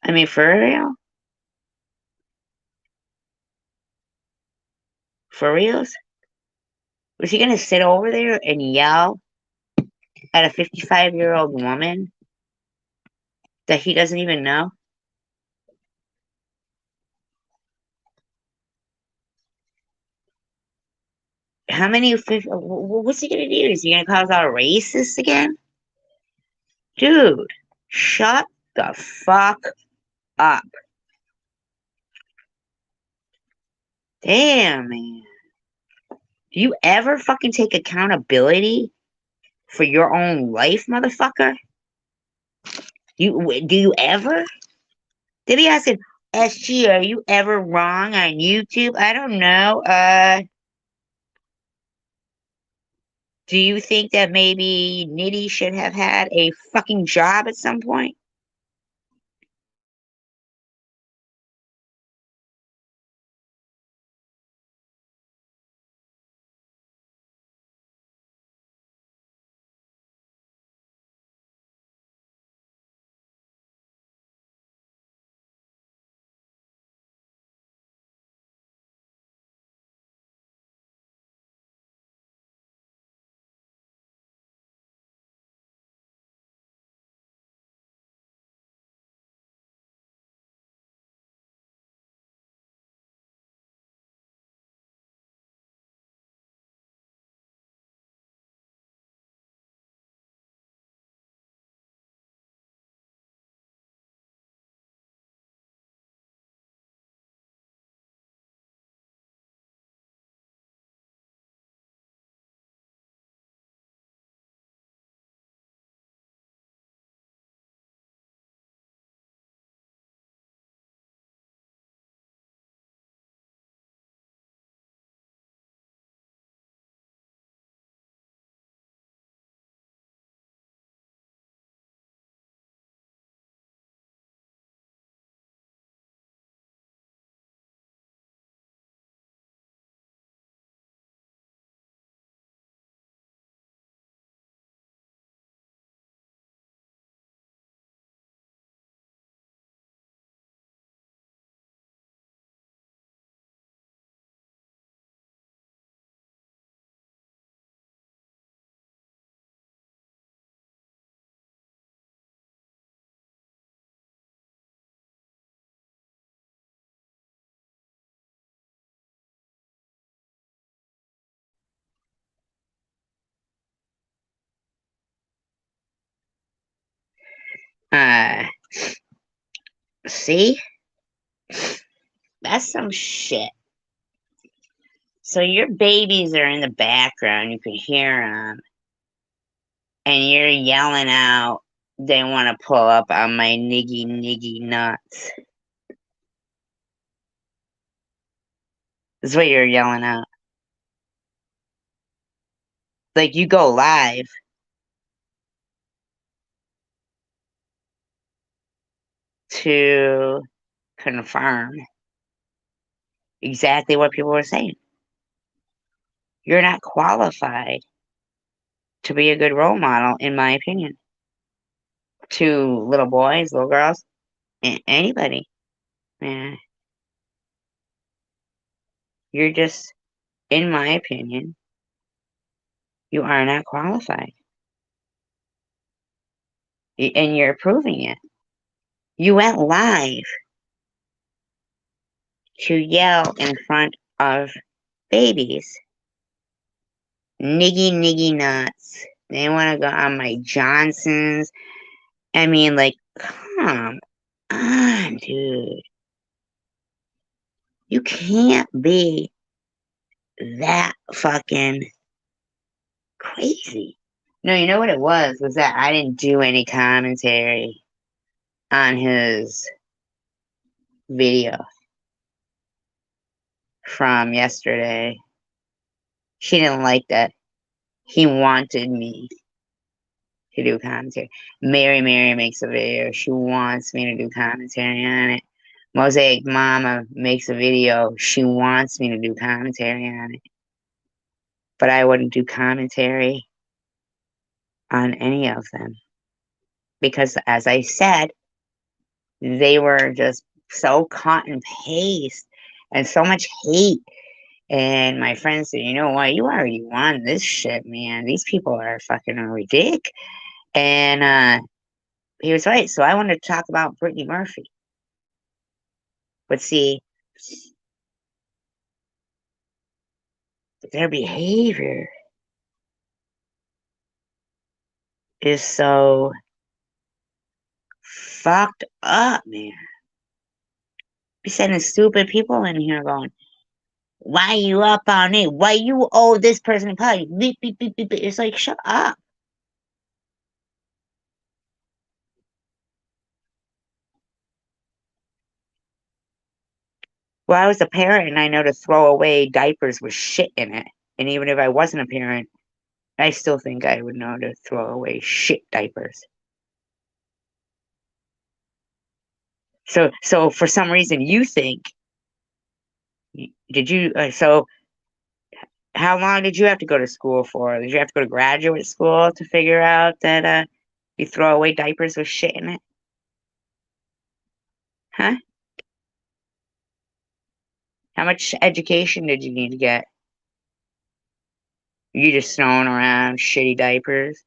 I mean, for real? For reals? Was he gonna sit over there and yell at a 55-year-old woman that he doesn't even know? How many? What's he gonna do? Is he gonna call us all racist again? Dude, shut the fuck up. Damn, man. Do you ever fucking take accountability for your own life, motherfucker? Do you ever? They be asking, SG, are you ever wrong on YouTube? I don't know. Do you think that maybe Nitty should have had a fucking job at some point? Uh, see? That's some shit. So your babies are in the background, you can hear them, and you're yelling out, they want to pull up on my niggy niggy nuts. That's what you're yelling out. Like, you go live to confirm exactly what people were saying. You're not qualified to be a good role model, in my opinion. to little boys, little girls, anybody. Man, you're just, in my opinion, you are not qualified. And you're proving it. You went live to yell in front of babies. Niggy nuts. They want to go on my Johnsons. I mean, like, come on, dude. You can't be that fucking crazy. No, you know what it was? Was that I didn't do any commentary on his video from yesterday. She didn't like that. He wanted me to do commentary. Mary makes a video. She wants me to do commentary on it. Mosaic Mama makes a video. She wants me to do commentary on it. But I wouldn't do commentary on any of them. Because, as I said, they were just so cut and paste and so much hate. And my friend said, you know what? You already won this shit, man. These people are fucking ridiculous. And he was right. So I wanted to talk about Brittany Murphy. But see, their behavior is so fucked up, man. Be sending stupid people in here going, why you up on it? Why you owe this person a party? Beep, beep, beep, beep, beep. It's like, shut up. Well, I was a parent and I know to throw away diapers with shit in it. And even if I wasn't a parent, I still think I would know to throw away shit diapers. So for some reason you think, so how long did you have to go to school for? Did you have to go to graduate school to figure out that you throw away diapers with shit in it? Huh? How much education did you need to get? You just throwing around shitty diapers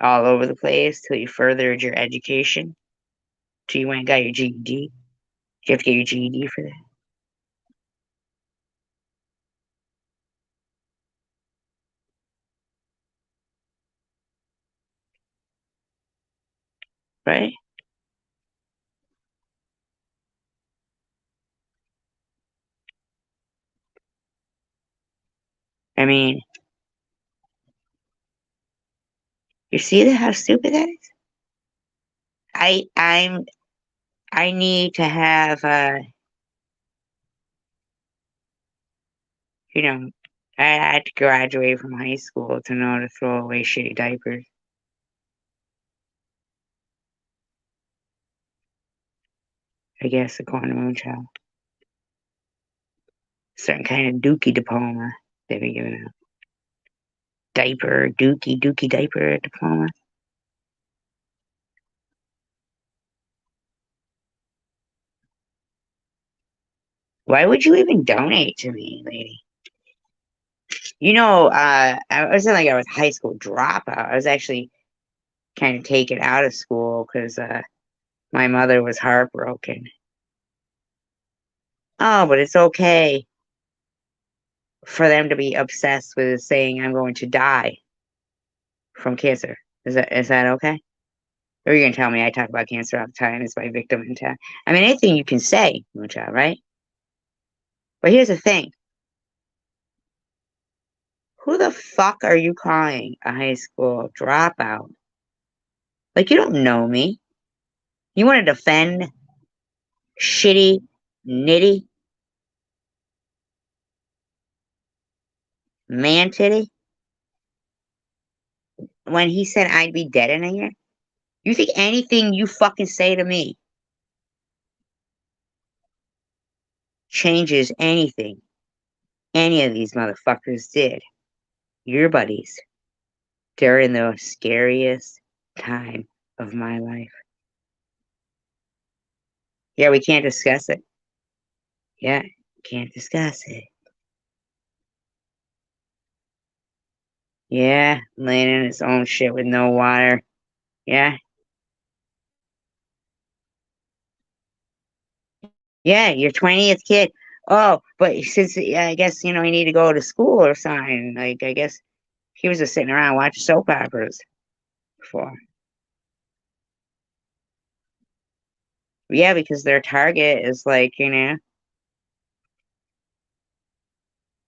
all over the place till you furthered your education? Till you went and got your GED? You have to get your GED for that? Right? I mean, you see how stupid that is? I need to have you know, I had to graduate from high school to know to throw away shitty diapers. I guess according to Moonchild. Certain kind of dookie diploma they be giving out. Dookie diaper diploma. Why would you even donate to me, lady? I wasn't like I was a high school dropout. I was actually kind of taken out of school because my mother was heartbroken. Oh, but it's okay for them to be obsessed with saying I'm going to die from cancer. Is that okay? Or are you gonna tell me I talk about cancer all the time? It's my victim mentality. I mean, anything you can say, Mucha, right? But here's the thing. Who the fuck are you calling a high school dropout? Like, you don't know me. You want to defend shitty, nitty, man titty? When he said I'd be dead in a year? You think anything you fucking say to me changes anything any of these motherfuckers did? Your buddies during the scariest time of my life. Yeah, we can't discuss it. Yeah, can't discuss it. Yeah, laying in its own shit with no water. Yeah. Yeah, your 20th kid. Oh, but since I guess, you need to go to school or something. Like, I guess he was just sitting around watching soap operas before. Yeah, because their target is like, well,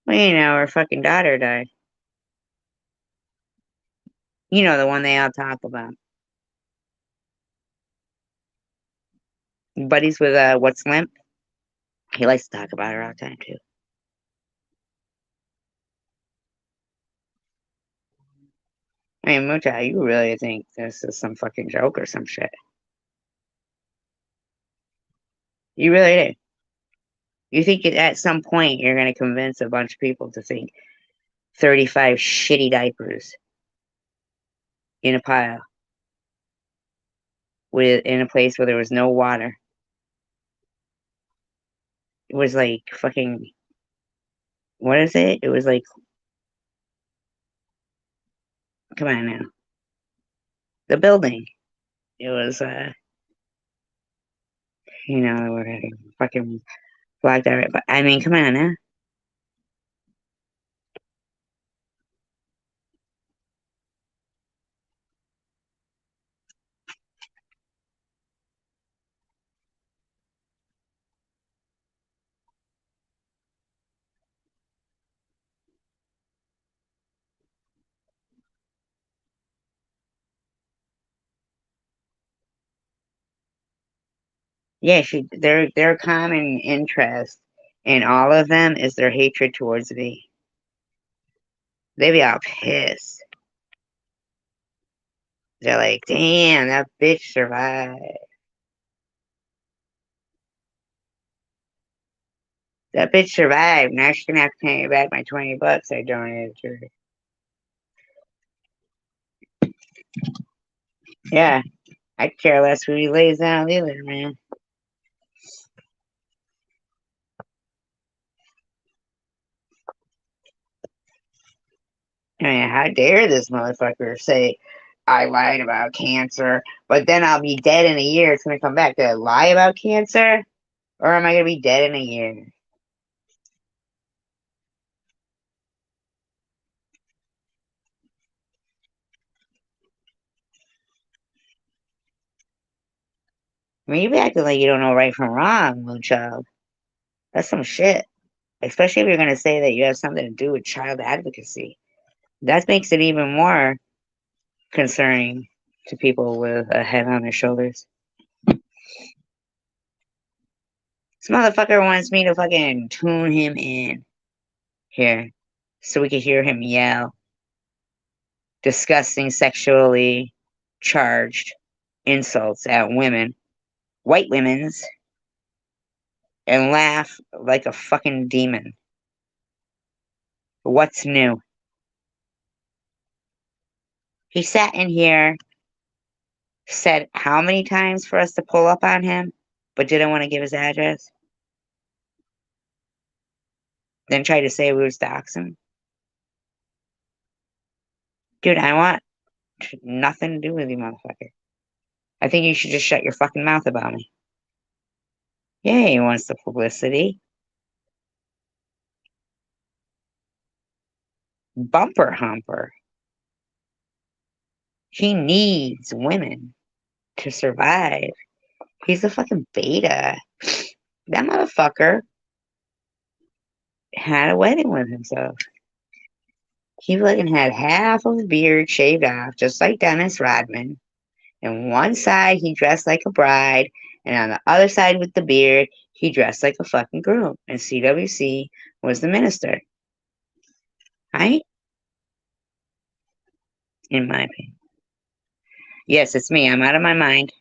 her fucking daughter died. You know, the one they all talk about. Buddies with What's Limp. He likes to talk about her all the time too. I mean, Mucha, you really think this is some fucking joke or some shit? You really do. You think at some point you're going to convince a bunch of people to think 35 shitty diapers in a pile in a place where there was no water. It was like fucking, what is it? It was like, come on now. The building. It was, we're getting fucking blacked out. But I mean, come on now. Yeah, their common interest in all of them is their hatred towards me. They be all pissed. They're like, damn, that bitch survived. That bitch survived. Now she's gonna have to pay me back my $20 I donated to her. Yeah, I care less who he lays down either, man. I mean, how dare this motherfucker say I lied about cancer, but then I'll be dead in a year. It's gonna come back. Did I lie about cancer? Or am I gonna be dead in a year? I mean, you be acting like you don't know right from wrong, Moonchild. That's some shit. Especially if you're gonna say that you have something to do with child advocacy. That makes it even more concerning to people with a head on their shoulders. This motherfucker wants me to fucking tune him in here so we can hear him yell disgusting sexually charged insults at women, white women's, and laugh like a fucking demon. What's new? He sat in here, said how many times for us to pull up on him, but didn't want to give his address. Then tried to say we were doxing. Dude, I want nothing to do with you, motherfucker. I think you should just shut your fucking mouth about me. Yeah, he wants the publicity. Bumper humper. He needs women to survive. He's a fucking beta. That motherfucker had a wedding with himself. He fucking had half of his beard shaved off, just like Dennis Rodman. And one side he dressed like a bride, and on the other side with the beard, he dressed like a fucking groom. And CWC was the minister. Right? In my opinion. Yes, it's me. I'm out of my mind.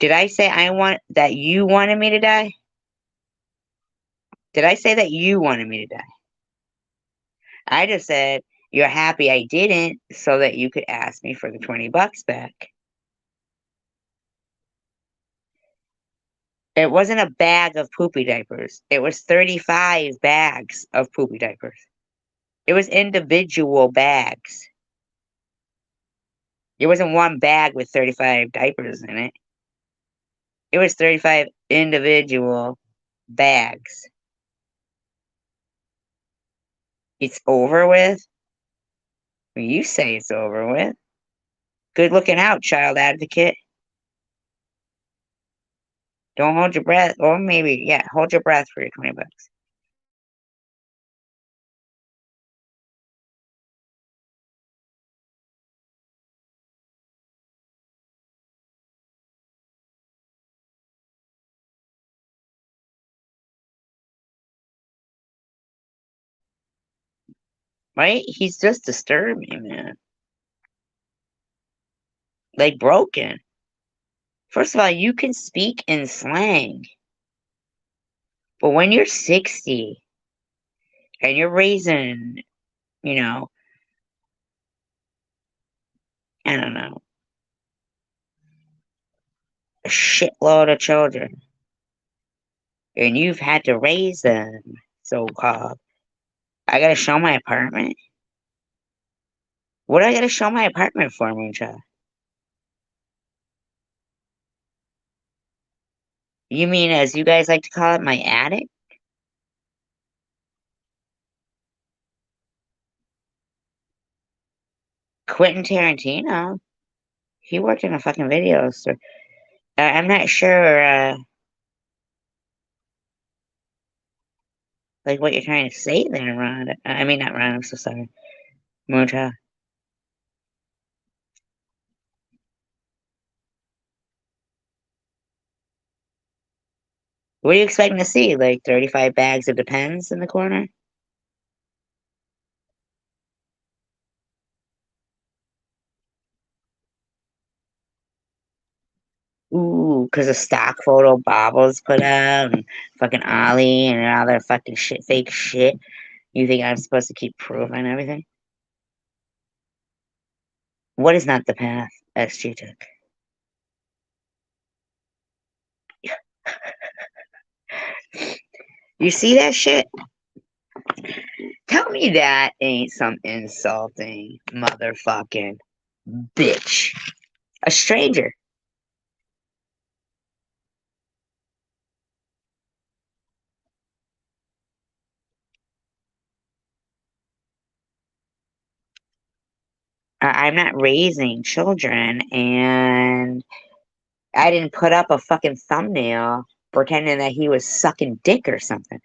Did I say that you wanted me to die? Did I say that you wanted me to die? I just said You're happy I didn't so that you could ask me for the $20 back. It wasn't a bag of poopy diapers. It was 35 bags of poopy diapers. It was individual bags. It wasn't one bag with 35 diapers in it. It was 35 individual bags. It's over with? Well, you say it's over with. Good looking out, child advocate. Don't hold your breath. Or maybe, yeah, hold your breath for your $20. Right? He's just disturbing, man. Like broken. First of all, you can speak in slang. But when you're 60 and you're raising, you know, I don't know, a shitload of children, and you've had to raise them, so called, I gotta show my apartment? What do I gotta show my apartment for, Moonchild? You mean, as you guys like to call it, my attic? Quentin Tarantino? He worked in a fucking video store. I'm not sure, like, what you're trying to say there, Ron. I mean, not Ron, I'm so sorry. Moonchild. What are you expecting to see? Like 35 bags of Depends in the corner? Ooh, because a stock photo Bob was put out and fucking Ollie and all that fucking shit, fake shit. You think I'm supposed to keep proving everything? What is not the path SG took? You see that shit? Tell me that ain't some insulting motherfucking bitch. A stranger. I'm not raising children, and I didn't put up a fucking thumbnail pretending that he was sucking dick or something.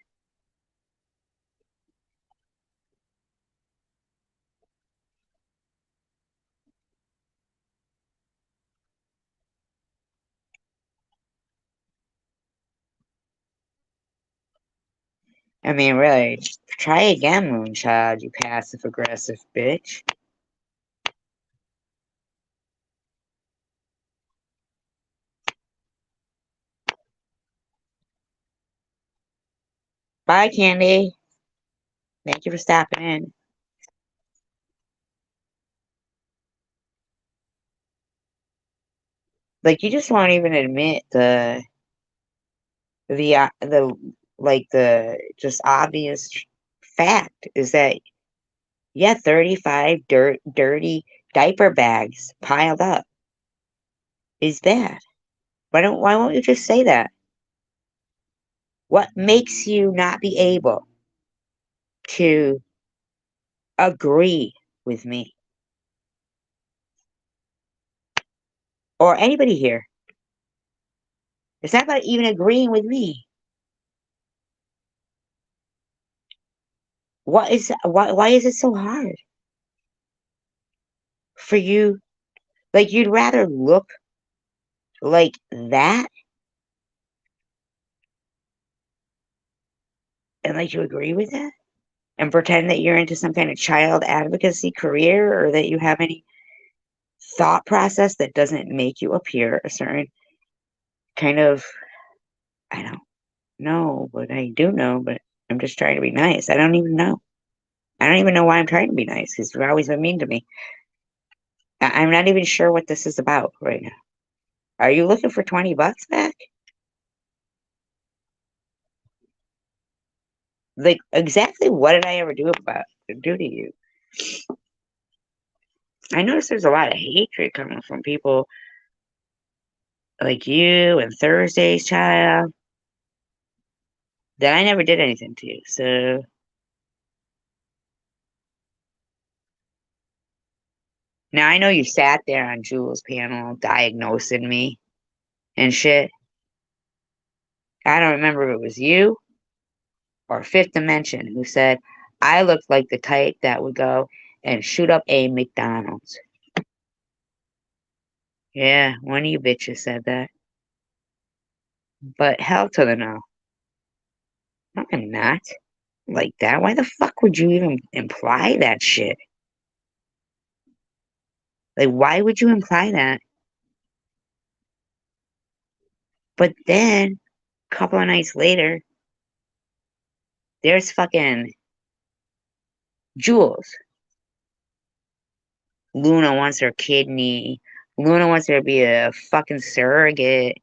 I mean, really, try again, Moonchild, you passive aggressive bitch. Bye, Candy. Thank you for stopping in. Like, you just won't even admit the like the just obvious fact is that yeah, 35 dirty diaper bags piled up is bad. Why won't you just say that? What makes you not be able to agree with me or anybody here? It's not about even agreeing with me. Why is it so hard for you? Like you'd rather look like that and like you agree with that and pretend that you're into some kind of child advocacy career or that you have any thought process that doesn't make you appear a certain kind of, I don't know, but I do know, but I'm just trying to be nice. I don't even know. I don't even know why I'm trying to be nice because you've always been mean to me. I'm not even sure what this is about right now. Are you looking for 20 bucks back? Like, exactly what did I ever do to you? I noticed there's a lot of hatred coming from people like you and Thursday's child that I never did anything to you. So now I know you sat there on Jules' panel diagnosing me and shit. I don't remember if it was you or Fifth Dimension who said I looked like the type that would go and shoot up a McDonald's. Yeah, one of you bitches said that. But hell to the no. No, I'm not like that. Why the fuck would you even imply that shit? Like, why would you imply that? But then, a couple of nights later, there's fucking Jules. Luna wants her kidney. Luna wants her to be a fucking surrogate.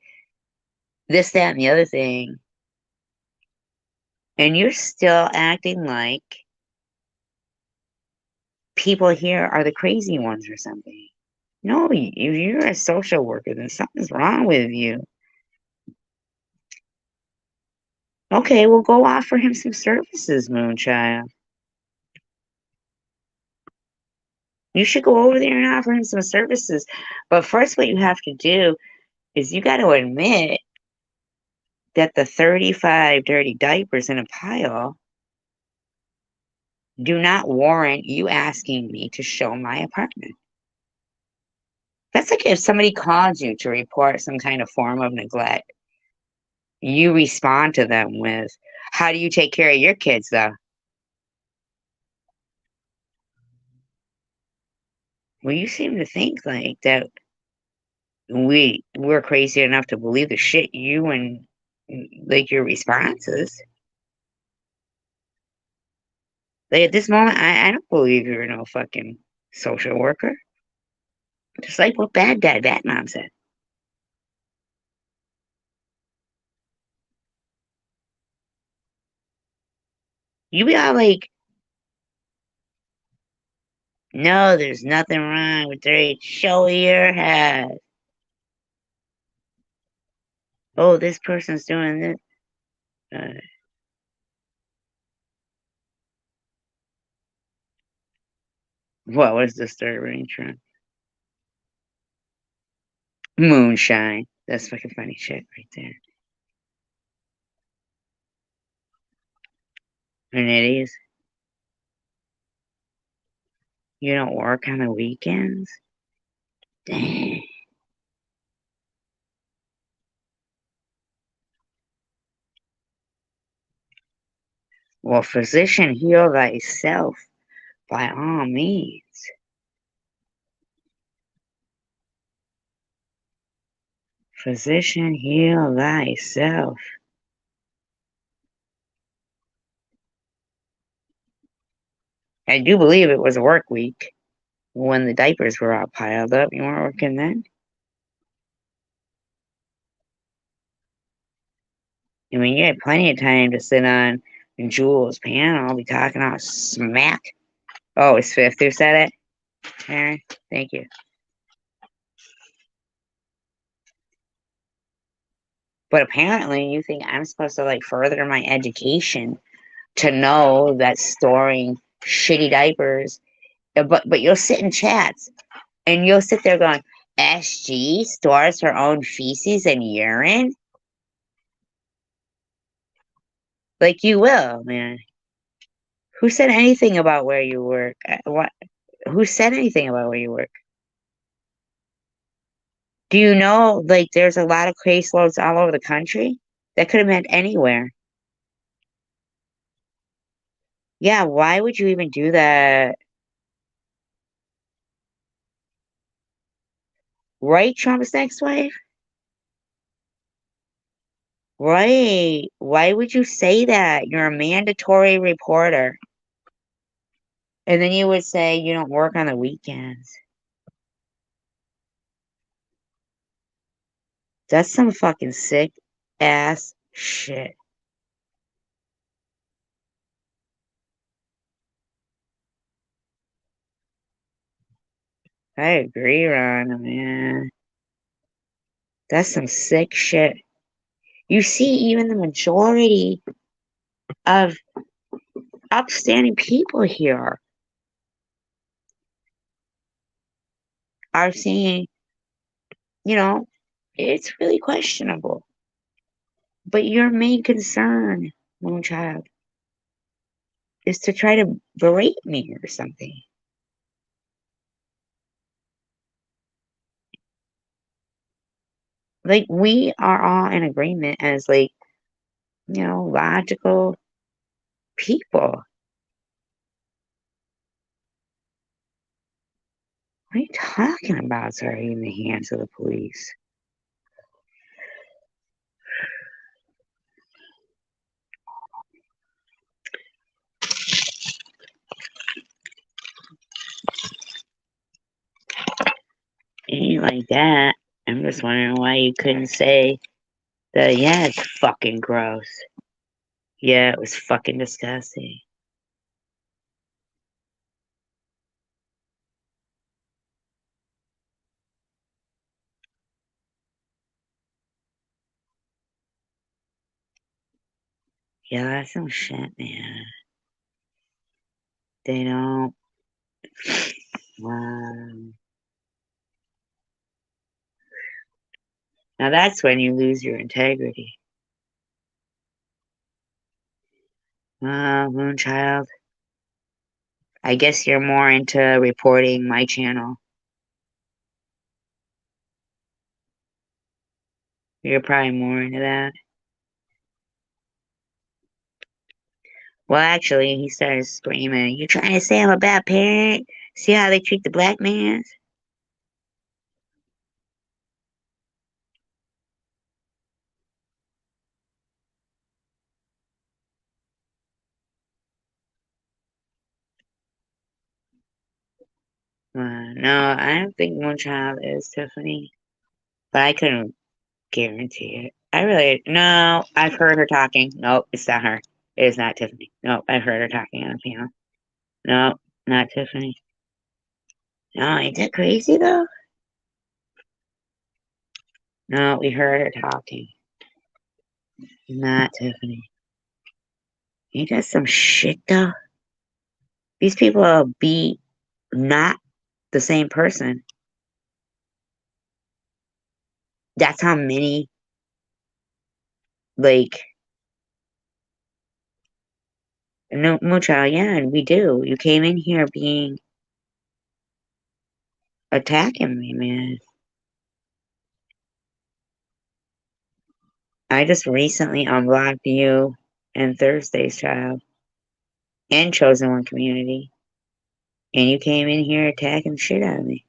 This, that, and the other thing. And you're still acting like people here are the crazy ones or something. No, if you're a social worker, then something's wrong with you. Okay, well, go offer him some services, Moonchild. You should go over there and offer him some services. But first, what you have to do is you got to admit that the 35 dirty diapers in a pile do not warrant you asking me to show my apartment. That's like if somebody calls you to report some kind of form of neglect, you respond to them with, how do you take care of your kids, though? Well, you seem to think like that we're crazy enough to believe the shit you and like your responses. Like at this moment, I don't believe you're no fucking social worker. Just like what bad dad Batman said. You be all like, no, there's nothing wrong with their show your head. Oh, this person's doing this. What was disturbing? Moonshine. That's fucking funny shit right there. And it is. You don't work on the weekends? Dang. Well, physician, heal thyself by all means. Physician, heal thyself. I do believe it was a work week when the diapers were all piled up. You weren't working then? I mean, you had plenty of time to sit on Jules' panel, be talking all smack. Oh, it's Fifth who said it? Aaron, thank you. But apparently, you think I'm supposed to like further my education to know that storing shitty diapers. But you'll sit in chats and you'll sit there going, SG stores her own feces and urine. Like you will, man. Who said anything about where you work? What? Who said anything about where you work? Do you know, like, there's a lot of caseloads all over the country? That could have meant anywhere. Yeah, why would you even do that? Right, Trump's next wife? Right. Why would you say that? You're a mandatory reporter. And then you would say you don't work on the weekends. That's some fucking sick ass shit. I agree, Ron, man. That's some sick shit. You see, even the majority of upstanding people here are saying, you know, it's really questionable. But your main concern, Moonchild, is to try to berate me or something. Like, we are all in agreement as, like, logical people. What are you talking about, sorry, in the hands of the police? It ain't like that. I'm just wondering why you couldn't say that, yeah, it's fucking gross. Yeah, it was fucking disgusting. Yeah, that's some shit, man. They don't. Wow. Now that's when you lose your integrity. Moonchild. I guess you're more into reporting my channel. You're probably more into that. Well, actually, he started screaming, "You trying to say I'm a bad parent? See how they treat the black man?" No, I don't think Moonchild is Tiffany, but I couldn't guarantee it. I really, no, I've heard her talking. Nope, it's not her. It is not Tiffany. Nope, I've heard her talking on the piano. Nope, not Tiffany. No, ain't that crazy though? No, we heard her talking. Not Tiffany. Ain't that some shit though? These people be not the same person. That's how many, like, no, Moonchild, yeah, we do. You came in here being attacking me, man. I just recently unblocked you and Thursday's Child and Chosen One Community. And you came in here attacking the shit out of me.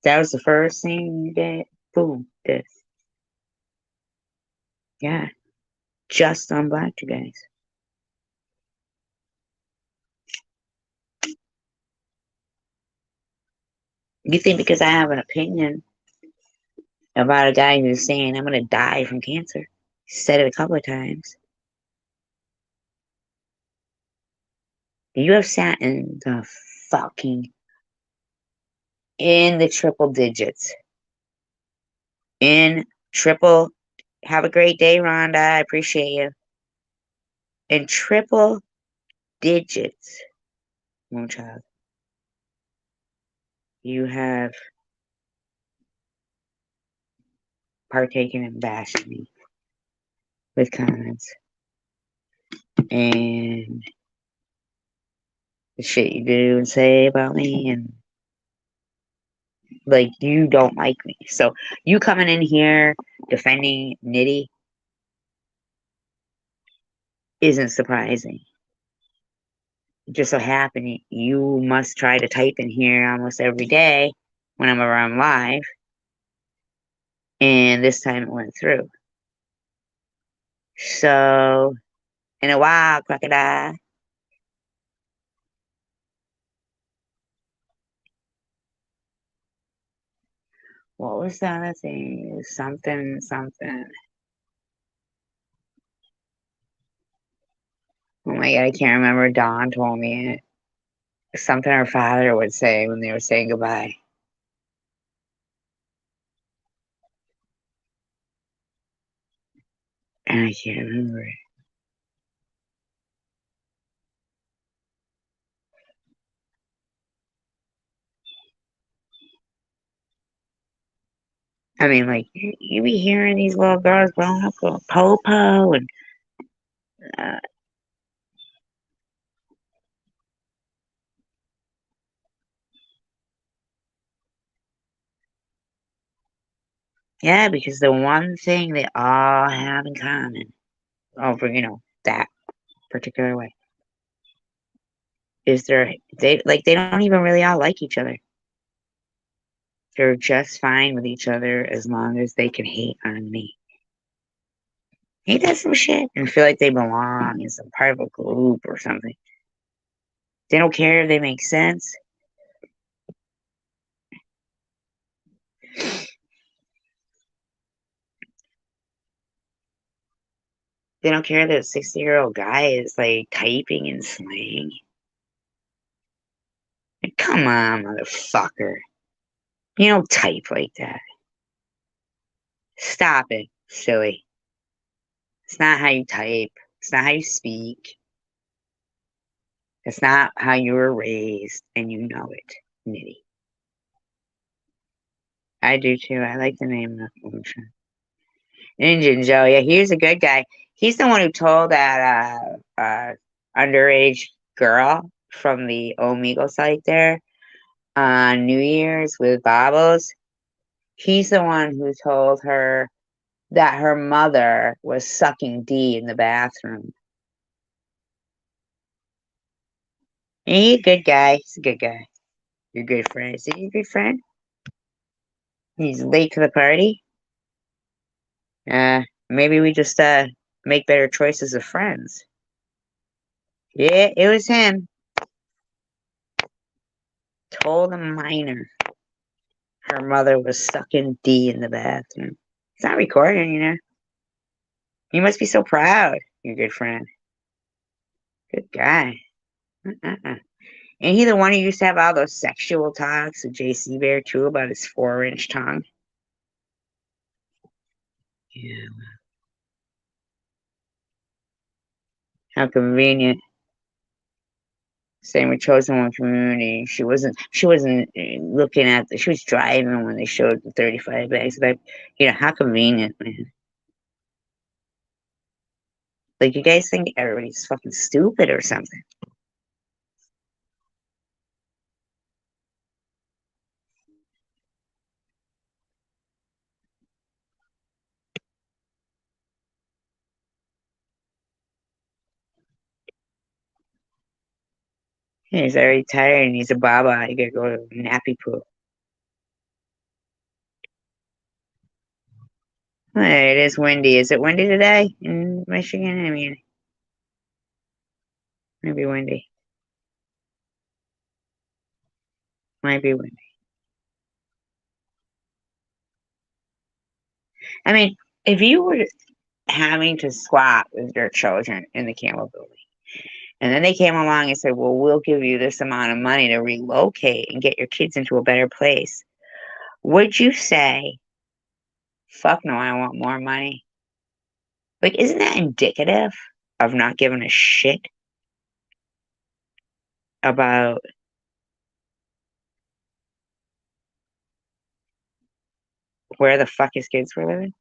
That was the first thing you did. Boom, this. Yeah, just unblocked you guys. You think because I have an opinion about a guy who's saying I'm gonna die from cancer? He said it a couple of times. You have sat in the fucking in the triple digits. In triple. Have a great day, Rhonda. I appreciate you. In triple digits, Moonchild. You have partaken in bashing me with comments and the shit you do and say about me, and like you don't like me. So you coming in here defending Nitty isn't surprising. It just so happened you must try to type in here almost every day when I'm around live, and this time it went through. So in a while, crocodile. What was the other thing? Something, something. Oh my God, I can't remember. Dawn told me it. Something her father would say when they were saying goodbye. And I can't remember it. I mean, like, you be hearing these little girls growing up with Popo and, uh, yeah, because the one thing they all have in common over, that particular way is they don't even really all like each other. They're just fine with each other as long as they can hate on me. Ain't that some shit? And feel like they belong in some part of a group or something. They don't care if they make sense. They don't care that a 60-year-old guy is like typing in slang. Like, come on, motherfucker. You don't type like that. Stop it, silly. It's not how you type. It's not how you speak. It's not how you were raised, and you know it, Nitty. I do too. I like the name of Ocean. Injun Joe. Yeah, he's a good guy. He's the one who told that underage girl from the Omegle site there on New Year's with Bobbles. He's the one who told her that her mother was sucking D in the bathroom. And he's a good guy. He's a good guy. You're a good friend. Is he a good friend? He's late to the party. Maybe we just make better choices of friends. Yeah, it was him. Told a minor her mother was sucking D in the bathroom. It's not recording. You must be so proud, your good friend. Good guy. Uh-uh. And he the one who used to have all those sexual talks with JC Bear too about his 4-inch tongue. Yeah. How convenient. Same with Chosen One Community. She wasn't looking at she was driving when they showed the 35 bags. Like, how convenient, man. Like, you guys think everybody's fucking stupid or something. He's already tired and he's a baba. You gotta go to nappy poo. Hey, it is windy. Is it windy today in Michigan? I mean, maybe windy. Might be windy. I mean, if you were having to swap with your children in the Campbell building, and then they came along and said, well, we'll give you this amount of money to relocate and get your kids into a better place, would you say, fuck no, I want more money? Like, isn't that indicative of not giving a shit about where the fuck his kids were living?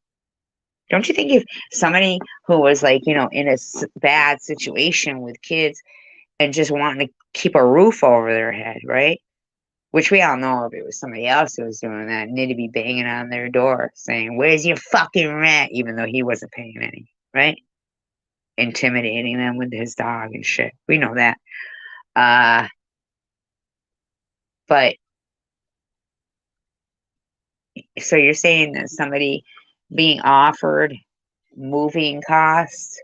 Don't you think if somebody who was like, in a bad situation with kids and just wanting to keep a roof over their head, right? Which we all know if it was somebody else who was doing that, and they'd be banging on their door saying, where's your fucking rent? Even though he wasn't paying any, right? Intimidating them with his dog and shit. We know that. Uh, but so you're saying that somebody being offered moving costs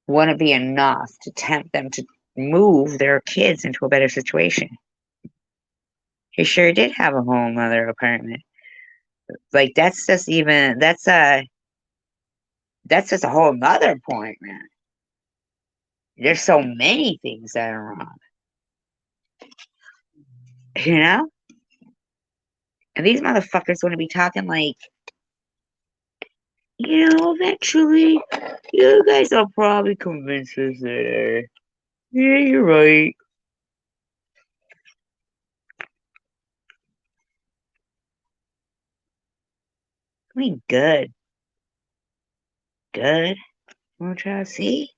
wouldn't be enough to tempt them to move their kids into a better situation. He sure did have a whole other apartment. Like that's just a whole nother point, man. There's so many things that are wrong, you know? And these motherfuckers want to be talking like, eventually, you guys will probably convince us that, yeah, you're right. I mean, good. Good. We'll try to see.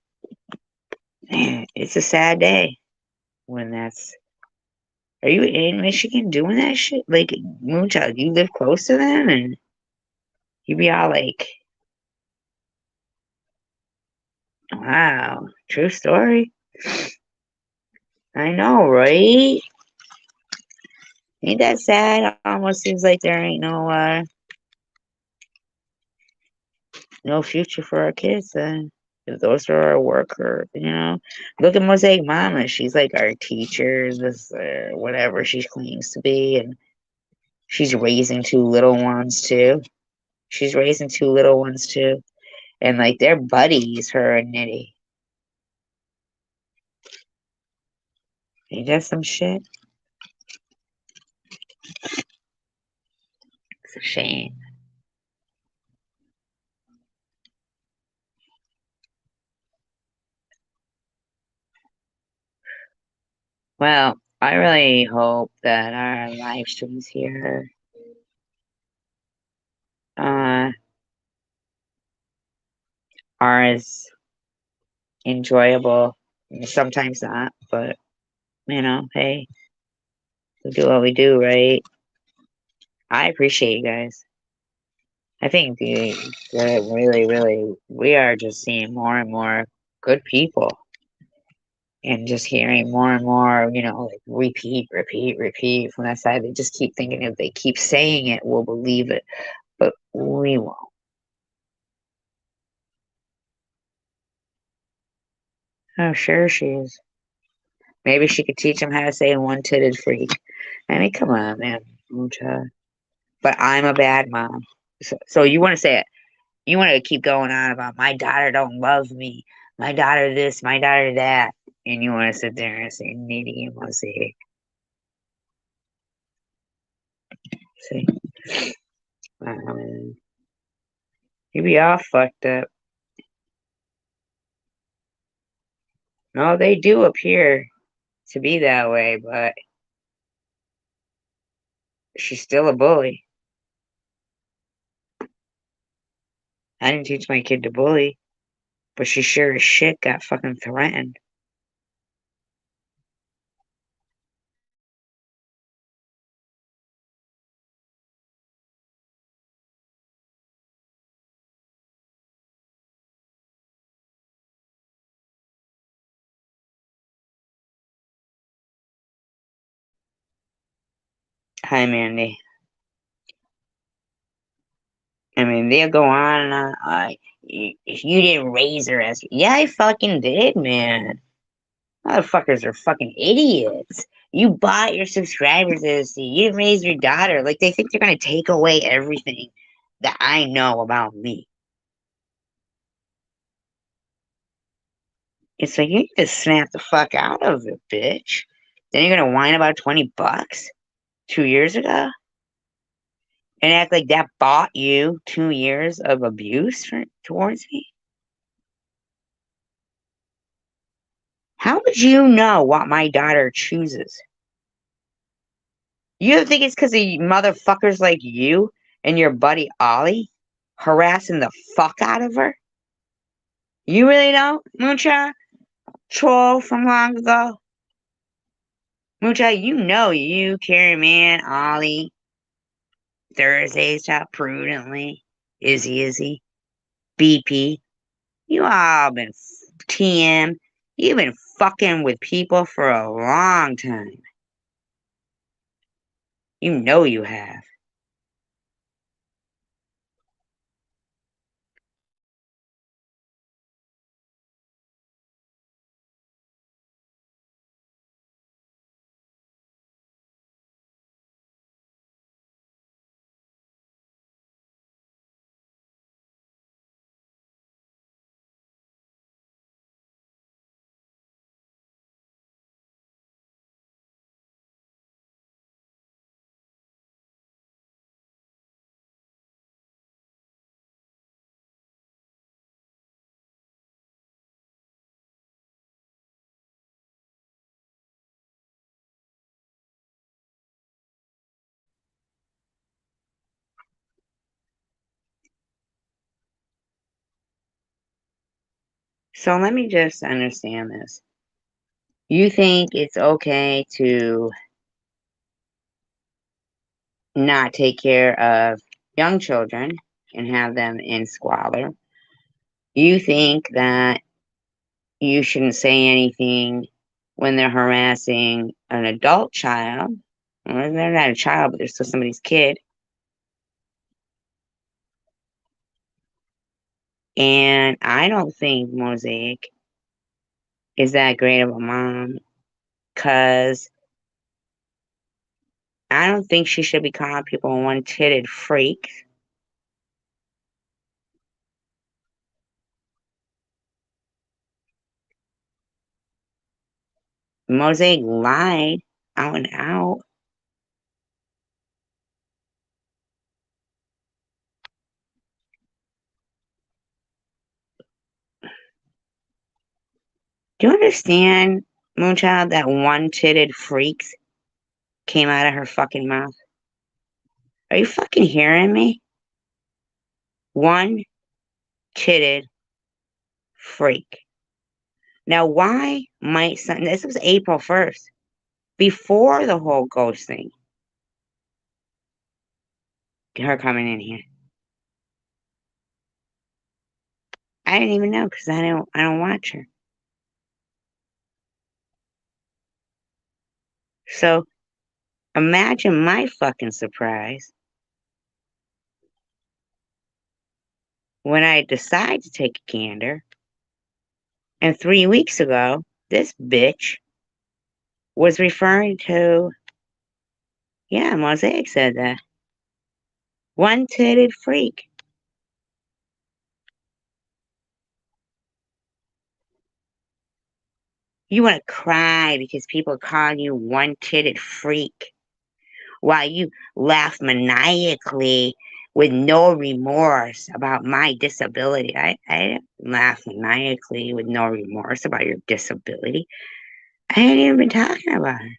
Man, it's a sad day when that's. Are you in Michigan doing that shit? Like, Moonchild, you live close to them and you be all like, wow, true story. I know, right? Ain't that sad? Almost seems like there ain't no future for our kids then. If those are our worker. Look at Mosaic Mama. She's like our teacher, this whatever she claims to be, and she's raising two little ones too. She's raising two little ones too. And like they're buddies, her and Nitty. Ain't that some shit? It's a shame. Well, I really hope that our live streams here uh, are as enjoyable. Sometimes not, but hey, we do what we do, right? I appreciate you guys. I think that really, really, we are just seeing more and more good people and just hearing more and more, like repeat, repeat, repeat from that side. They just keep thinking if they keep saying it, we'll believe it, but we won't. Oh, sure she is. Maybe she could teach them how to say one-titted freak. I mean, come on, man. Mucha. But I'm a bad mom. So you want to say it? You want to keep going on about my daughter don't love me, my daughter this, my daughter that, and you want to sit there and say nitty and mosaic. See, you be all fucked up. No, they do appear to be that way, but she's still a bully. I didn't teach my kid to bully, but she sure as shit got fucking threatened. Hi, Mandy. I mean, they'll go on and on. If you didn't raise her as, yeah, I fucking did, man. Motherfuckers are fucking idiots. You bought your subscribers as you didn't raise your daughter. Like they think they're gonna take away everything that I know about me. It's like you need to snap the fuck out of it, bitch. Then you're gonna whine about $20 2 years ago and act like that bought you 2 years of abuse towards me. How would you know what my daughter chooses? You think it's because of motherfuckers like you and your buddy Ollie harassing the fuck out of her? You really don't, Moocha? Troll from long ago? Moocha, you, Carrie Man, Ollie, Thursday, Shop Prudently, Izzy, BP. You all been TM. You've been fucking with people for a long time. You know you have. So let me just understand this. You think it's okay to not take care of young children and have them in squalor? You think that you shouldn't say anything when they're harassing an adult child? Well, they're not a child, but they're still somebody's kid. And I don't think Mosaic is that great of a mom because I don't think she should be calling people one-titted freaks. Mosaic lied out and out. Do you understand, Moonchild, that one-titted freaks came out of her fucking mouth? Are you fucking hearing me? One-titted freak. Now, why might this was April 1st, before the whole ghost thing, her coming in here. I didn't even know because I don't watch her. So imagine my fucking surprise when I decide to take a gander, and 3 weeks ago, this bitch was referring to, yeah, Mosaic said that. One-titted freak. You want to cry because people call you one-titted freak while you laugh maniacally with no remorse about my disability. I didn't laugh maniacally with no remorse about your disability. I ain't even been talking about it.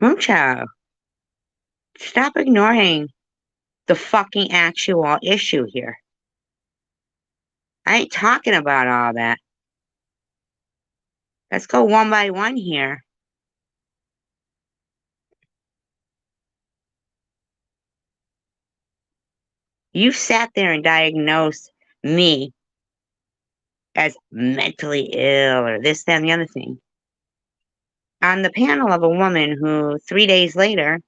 Moonchild, stop ignoring the fucking actual issue here. I ain't talking about all that. Let's go one by one here. You sat there and diagnosed me as mentally ill or this, that, and the other thing on the panel of a woman who 3 days later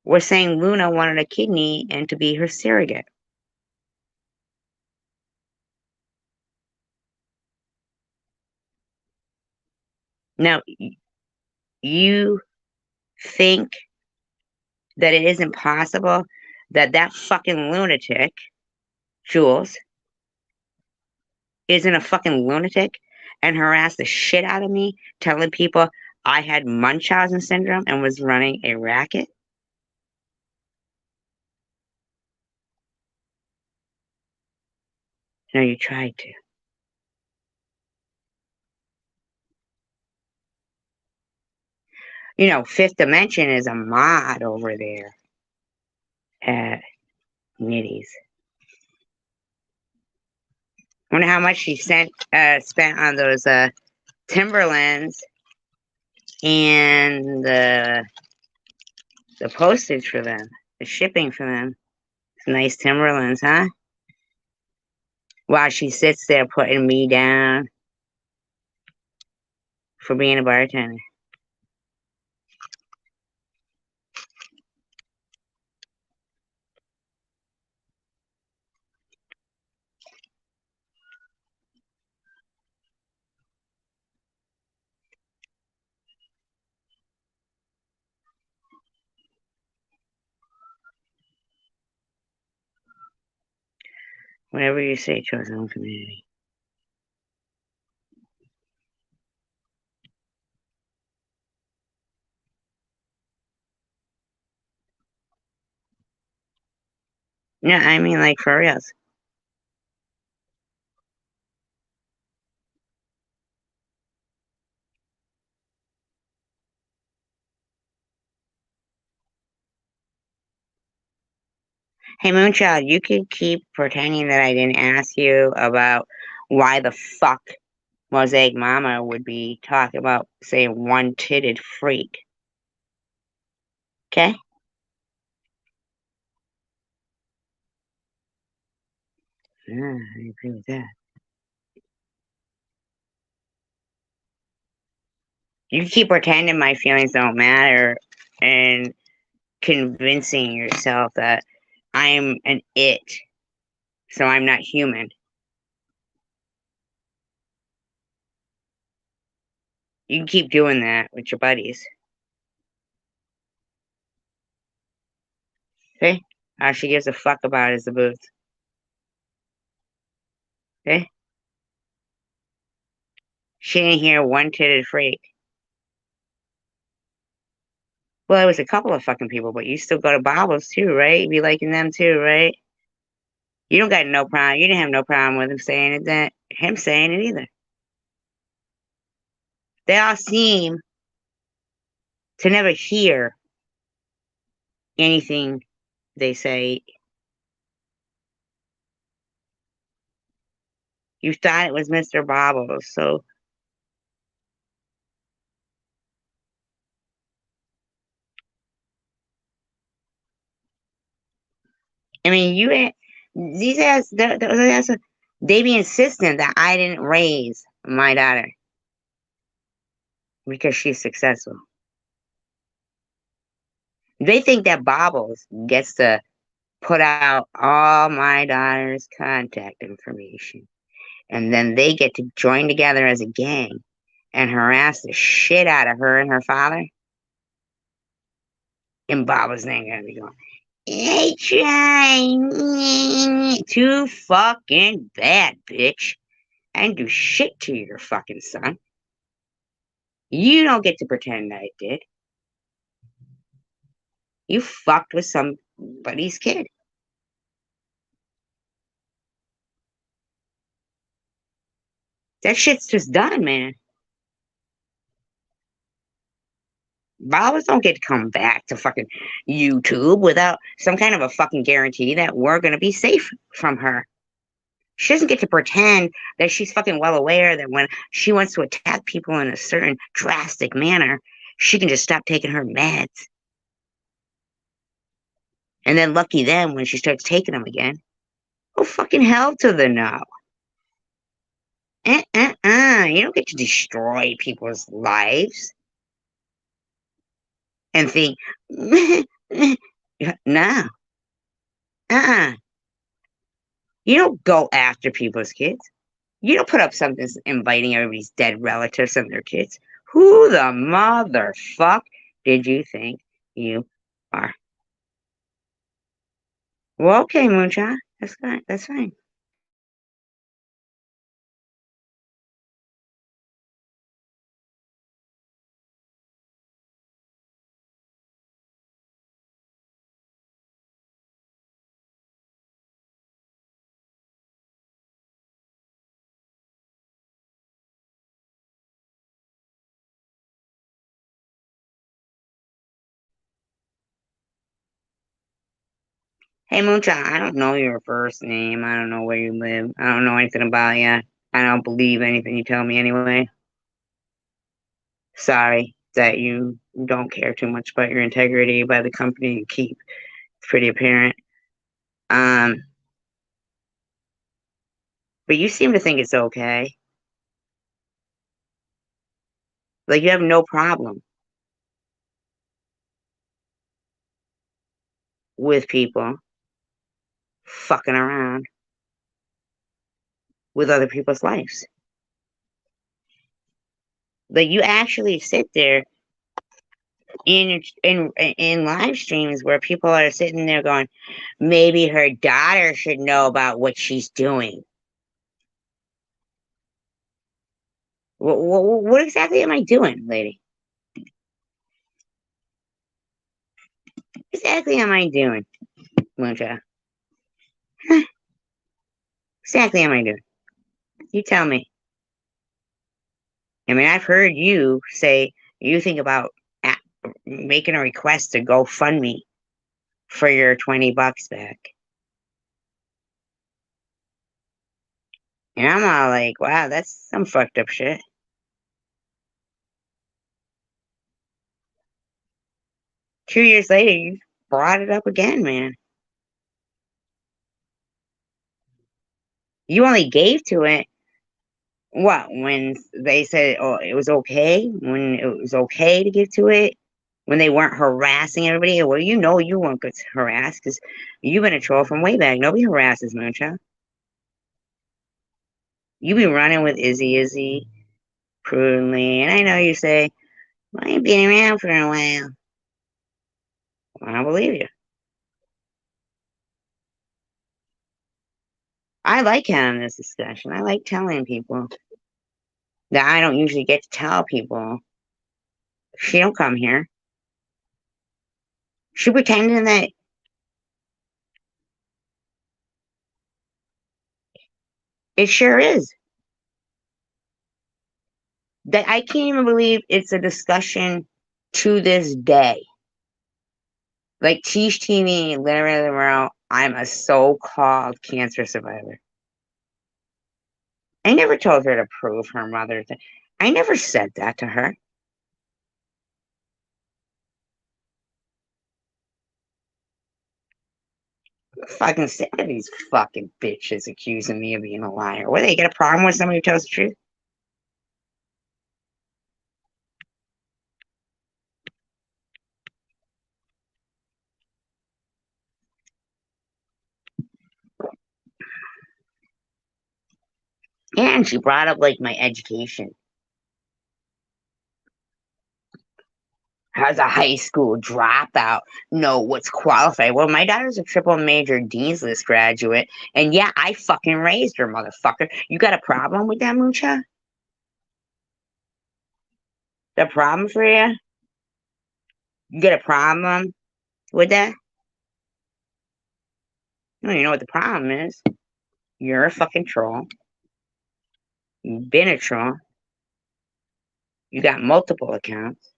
was saying Luna wanted a kidney and to be her surrogate. Now, you think that it isn't possible that that fucking lunatic, Jules, isn't a fucking lunatic and harassed the shit out of me, telling people I had Munchausen syndrome and was running a racket? No, you tried to. You know, Fifth Dimension is a mod over there at Nitty's. Wonder how much she spent on those Timberlands and the postage for them, the shipping for them. Nice Timberlands, huh? While she sits there putting me down for being a bartender. Whatever you say, chosen community. No, I mean like for reals. Hey, Moonchild, you could keep pretending that I didn't ask you about why the fuck Mosaic Mama would be talking about, say, one-titted freak. Okay? Yeah, I agree with that. You can keep pretending my feelings don't matter and convincing yourself that I'm an it, so I'm not human. You can keep doing that with your buddies. Okay? All she gives a fuck about is the booth. Okay? She ain't here one-titted freak. Well, it was a couple of fucking people, but you still go to Bobbles too, right? You be liking them too, right? You don't got no problem. You didn't have no problem with him saying it, that him saying it either. They all seem to never hear anything they say. You thought it was Mr. Bobbles, so I mean, these ass, those ass, they be insistent that I didn't raise my daughter because she's successful. They think that Bobbles gets to put out all my daughter's contact information, and then they get to join together as a gang and harass the shit out of her and her father. And Bobbles ain't gonna be going, hey, try too fucking bad, bitch. I didn't do shit to your fucking son. You don't get to pretend I did. You fucked with somebody's kid. That shit's just done, man. Bobbles don't get to come back to fucking YouTube without some kind of a fucking guarantee that we're gonna be safe from her. She doesn't get to pretend that she's fucking well aware that when she wants to attack people in a certain drastic manner, she can just stop taking her meds. And then lucky them when she starts taking them again. Oh, fucking hell to the no. You don't get to destroy people's lives and think, no. Uh-uh. You don't go after people's kids. You don't put up something inviting everybody's dead relatives and their kids. Who the motherfuck did you think you are? Well, okay, Moonshine. That's fine. That's fine. Hey, Moonshine, I don't know your first name. I don't know where you live. I don't know anything about you. I don't believe anything you tell me anyway. Sorry that you don't care too much about your integrity by the company you keep. It's pretty apparent. Um, but you seem to think it's okay. Like you have no problem with people fucking around with other people's lives. Like you actually sit there in live streams where people are sitting there going, maybe her daughter should know about what she's doing. What exactly am I doing, lady? What exactly am I doing, Mooncha? Exactly am I doing? You tell me. I mean, I've heard you say you think about making a request to GoFundMe for your $20 back. And I'm all like, wow, that's some fucked up shit. 2 years later, you brought it up again, man. You only gave to it what when they said, oh, it was okay, when it was okay to give to it, when they weren't harassing everybody. Well, you know you weren't good to harass because you've been a troll from way back. Nobody harasses Moonchild. You be running with Izzy prudently, and I know you say, well, I ain't been around for a while. Well, I don't believe you. I like having this discussion. I like telling people that I don't usually get to tell people. She don't come here. She pretending that it sure is. That I can't even believe it's a discussion to this day. Like Tish TV, literally tomorrow, I'm a so-called cancer survivor. I never told her to prove her mother. I never said that to her. Fucking sick of these fucking bitches accusing me of being a liar. What, they get a problem with somebody who tells the truth? And she brought up like my education. As a high school dropout, know what's qualified. Well, my daughter's a triple major Dean's List graduate, and yeah, I fucking raised her, motherfucker. You got a problem with that, Mucha? The problem for you? You got a problem with that? No, you know what the problem is? You're a fucking troll. You've been a troll. You got multiple accounts.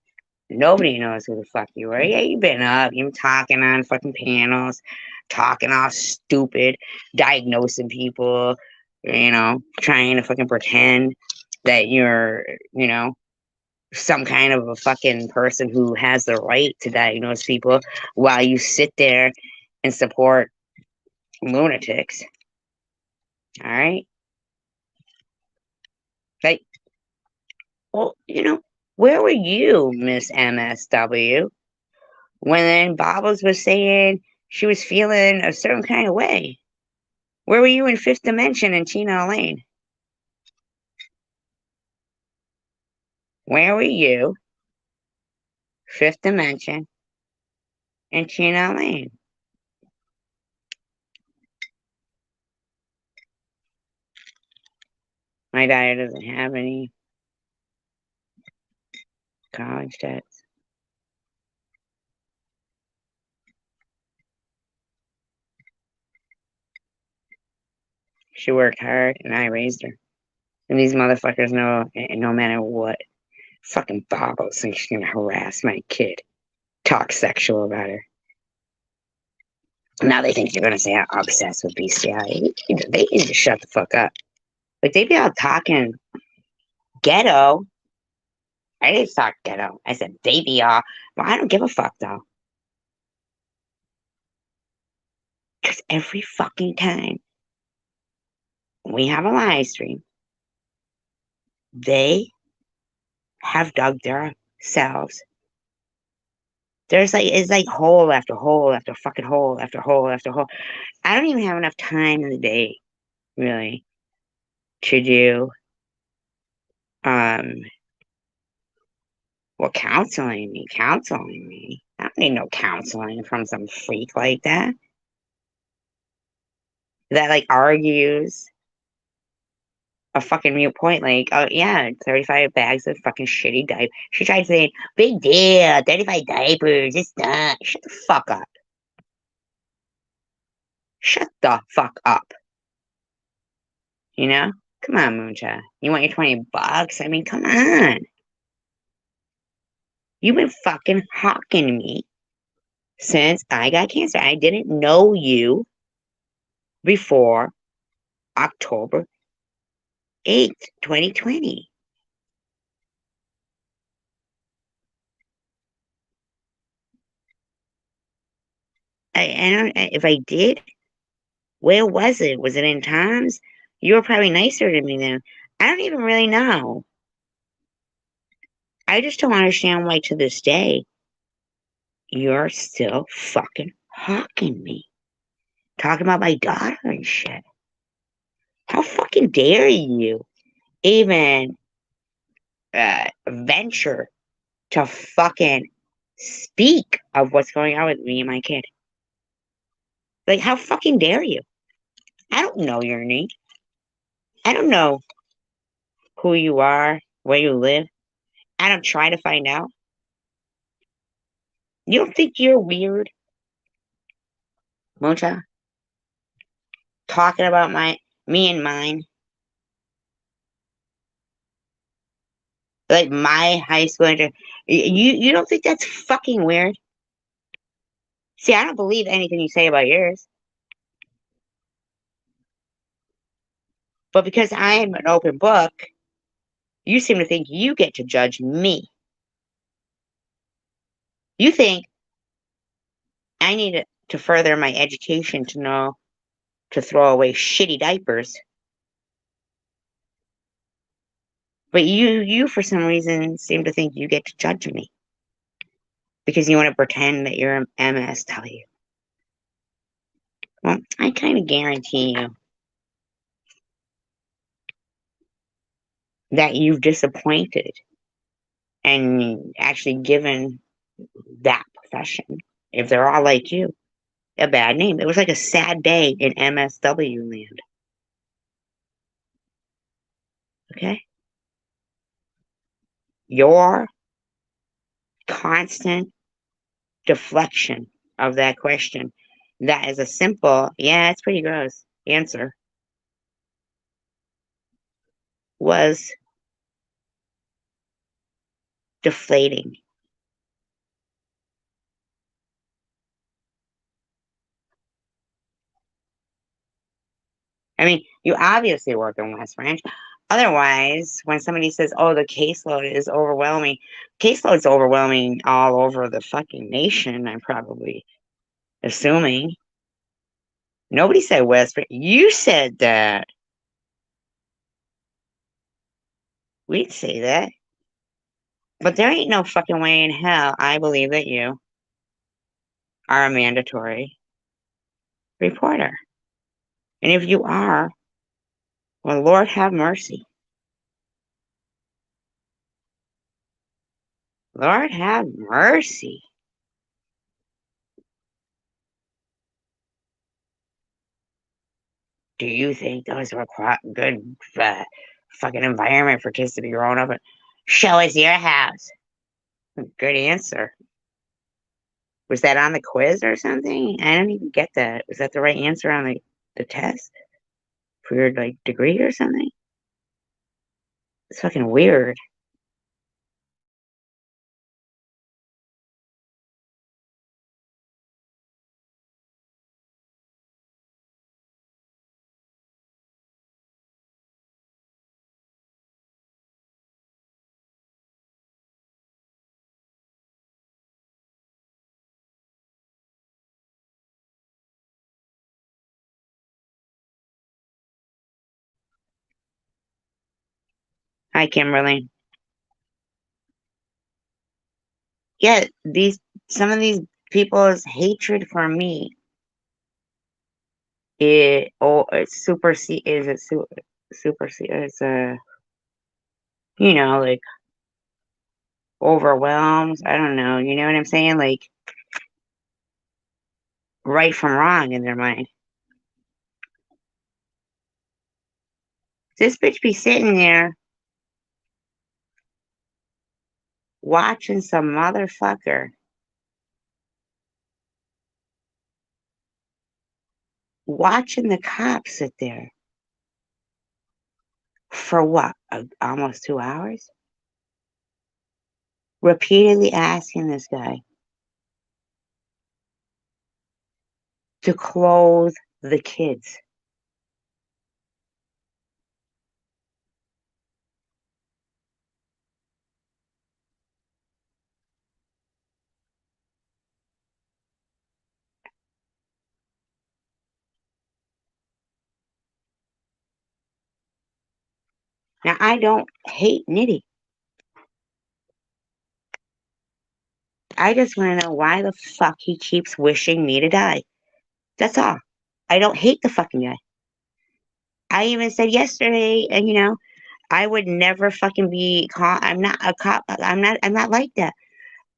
Nobody knows who the fuck you are. Yeah, you've been up. You've been talking on fucking panels, talking all stupid, diagnosing people, trying to fucking pretend that you're, some kind of a fucking person who has the right to diagnose people while you sit there and support lunatics. All right? Like, well, where were you, Miss MSW, when Bobbles was saying she was feeling a certain kind of way? Where were you in Fifth Dimension and Tina Lane? Where were you, Fifth Dimension and Tina Lane? My daughter doesn't have any college debts. She worked hard and I raised her. And these motherfuckers know, no matter what, fucking Bobbles thinks she's gonna harass my kid, talk sexual about her. Now they think you're gonna say I'm obsessed with bestiality. They need to shut the fuck up. Like, they be out talking ghetto. I didn't talk ghetto. I said they be all. Well, I don't give a fuck though. Because every fucking time we have a live stream, they have dug themselves. It's like hole after hole after fucking hole after hole after hole. I don't even have enough time in the day, really, to do um well, counseling me. I don't need no counseling from some freak like that like argues a fucking mute point, like, oh yeah, 35 bags of fucking shitty diapers. She tried saying, big deal, 35 diapers, it's not. Shut the fuck up. Shut the fuck up. You know? Come on, Mooncha. You want your $20? I mean, come on. You've been fucking hawking me since I got cancer. I didn't know you before October 8th, 2020. I don't, if I did, where was it? Was it in Tom's? You were probably nicer to me then. I don't even really know. I just don't understand why to this day you're still fucking hawking me. Talking about my daughter and shit. How fucking dare you even venture to fucking speak of what's going on with me and my kid? Like, how fucking dare you? I don't know your name. I don't know who you are, where you live. I don't try to find out. You don't think you're weird, Mocha? Talking about me and mine, like my high school. You don't think that's fucking weird? See, I don't believe anything you say about yours, but because I'm an open book, you seem to think you get to judge me. You think I need to further my education to know to throw away shitty diapers. But you for some reason seem to think you get to judge me because you want to pretend that you're an MSW. Well, I kind of guarantee you that you've disappointed and actually given that profession, if they're all like you, a bad name. It was like a sad day in MSW land. Okay? Your constant deflection of that question, that is a simple, yeah, it's pretty gross answer, was deflating. I mean, you obviously work in West Branch. Otherwise, when somebody says, oh, the caseload is overwhelming, caseload's overwhelming all over the fucking nation, I'm probably assuming. Nobody said West Branch. You said that. We'd say that. But there ain't no fucking way in hell I believe that you are a mandatory reporter. And if you are, well, Lord have mercy. Lord have mercy. Do you think those were good fucking environment for kids to be growing up in? Show us your house. Good answer. Was that on the quiz or something? I don't even get that. Was that the right answer on the test for your like degree or something? It's fucking weird. Hi, Kimberly. Yeah, some of these people's hatred for me, it's supersede is it supersede it's like overwhelms. I don't know. You know what I'm saying? Like right from wrong in their mind. This bitch be sitting there watching some motherfucker watching the cops sit there for what? Almost 2 hours? Repeatedly asking this guy to clothe the kids. Now, I don't hate Nitty. I just want to know why the fuck he keeps wishing me to die. That's all. I don't hate the fucking guy. I even said yesterday, and I would never fucking be caught. I'm not a cop. I'm not like that.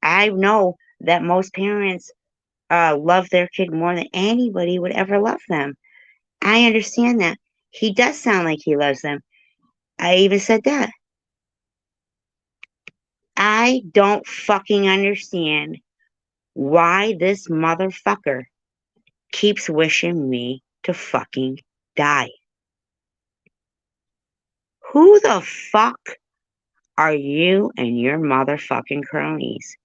I know that most parents love their kid more than anybody would ever love them. I understand that. He does sound like he loves them. I even said that. I don't fucking understand why this motherfucker keeps wishing me to fucking die. Who the fuck are you and your motherfucking cronies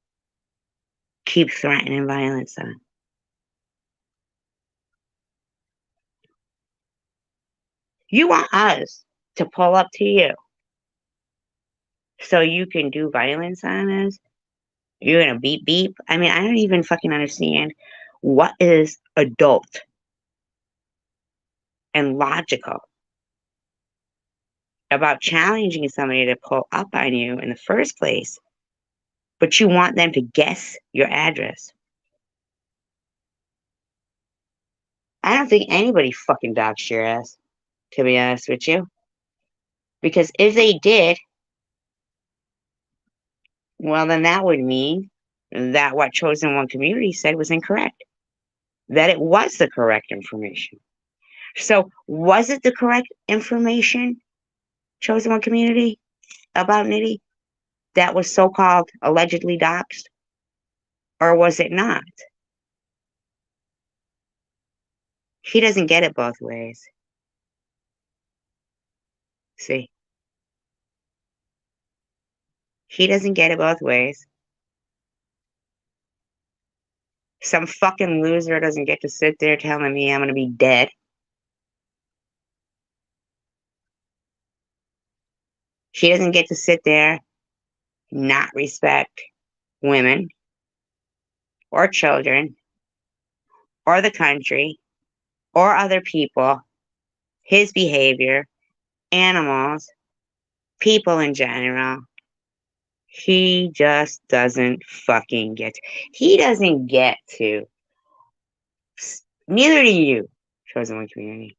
keep threatening violence on? You want us to pull up to you so you can do violence on us? You're gonna beep beep? I mean, I don't even fucking understand what is adult and logical about challenging somebody to pull up on you in the first place, but you want them to guess your address. I don't think anybody fucking dogs your ass, to be honest with you. Because if they did, well, then that would mean that what Chosen One Community said was incorrect, that it was the correct information. So, was it the correct information, Chosen One Community, about Nitty that was so called allegedly doxxed? Or was it not? He doesn't get it both ways. See, he doesn't get it both ways. Some fucking loser doesn't get to sit there telling me I'm going to be dead. She doesn't get to sit there, not respect women or children or the country or other people, his behavior, animals, people in general. He just doesn't fucking get to. He doesn't get to. Neither do you, Chosen One Community.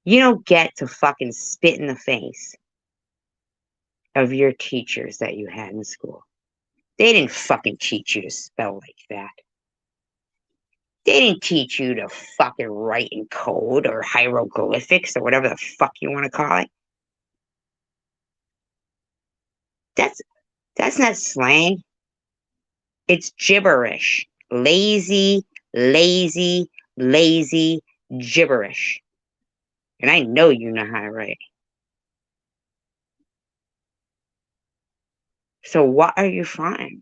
You don't get to fucking spit in the face of your teachers that you had in school. They didn't fucking teach you to spell like that. They didn't teach you to fucking write in code or hieroglyphics or whatever the fuck you want to call it. That's not slang. It's gibberish. Lazy, lazy, lazy gibberish. And I know you know how to write. So what are you frying?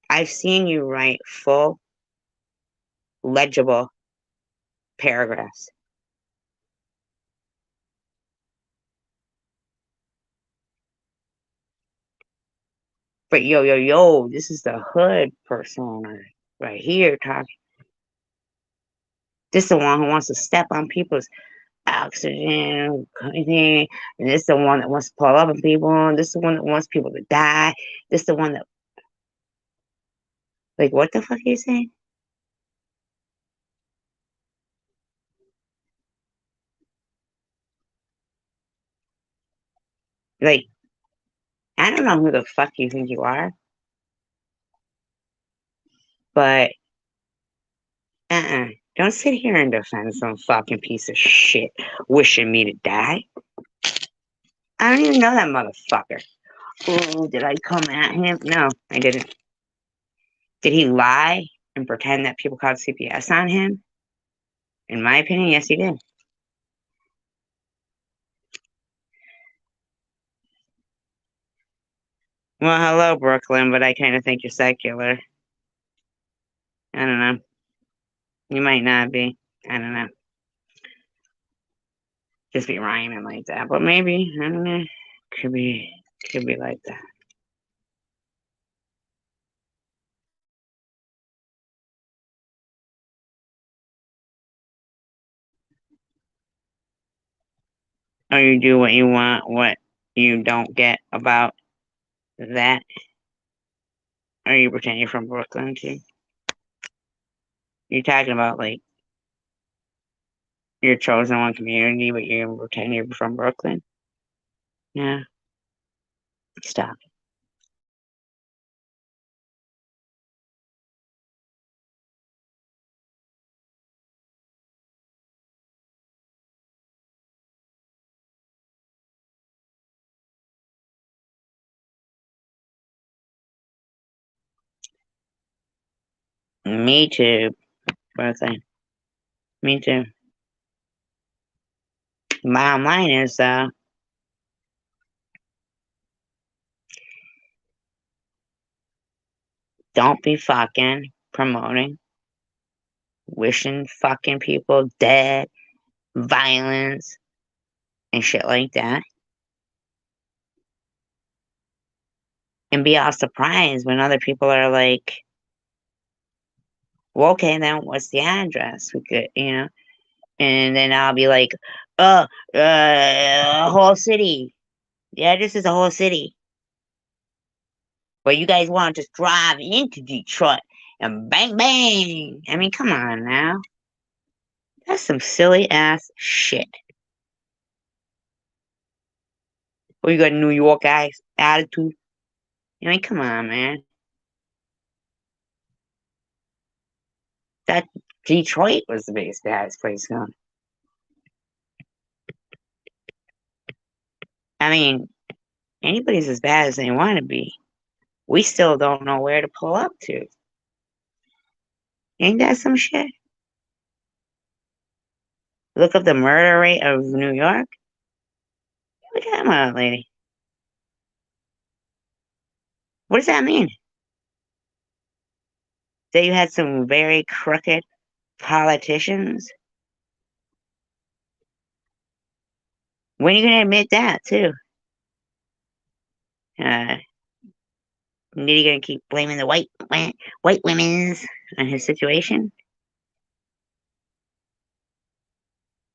I've seen you write full, legible paragraphs. But yo, yo, yo, this is the hood persona right here talking. This is the one who wants to step on people's oxygen, and this is the one that wants to pull up on people, and this is the one that wants people to die. This is the one that, like, what the fuck are you saying? Like, I don't know who the fuck you think you are, but don't sit here and defend some fucking piece of shit wishing me to die. I don't even know that motherfucker. Oh, did I come at him? No, I didn't. Did he lie and pretend that people called CPS on him? In my opinion, yes, he did. Well, hello, Brooklyn, but I kind of think you're secular. I don't know. You might not be. I don't know. Just be rhyming like that, but maybe. I don't know. Could be like that. Or you do what you want, what you don't get about that? Or you pretend you're from Brooklyn too? You're talking about like your chosen one community, but you're pretend you're from Brooklyn? Yeah, stop. Me too, Brooklyn. Me too. Bottom line is, don't be fucking promoting, wishing fucking people dead, violence, and shit like that. And be all surprised when other people are like, well, okay, then what's the address? We could, and then I'll be like, oh, a whole city. The address is a whole city. But you guys want to just drive into Detroit and bang bang. I mean, come on now. That's some silly ass shit. Or you got New York guys attitude. I mean, come on, man. That Detroit was the biggest baddest place going. I mean, anybody's as bad as they want to be. We still don't know where to pull up to. Ain't that some shit? Look up the murder rate of New York. Look at that lady. What does that mean? That you had some very crooked politicians? When are you gonna admit that too? Uh, you gonna keep blaming the white women's on his situation?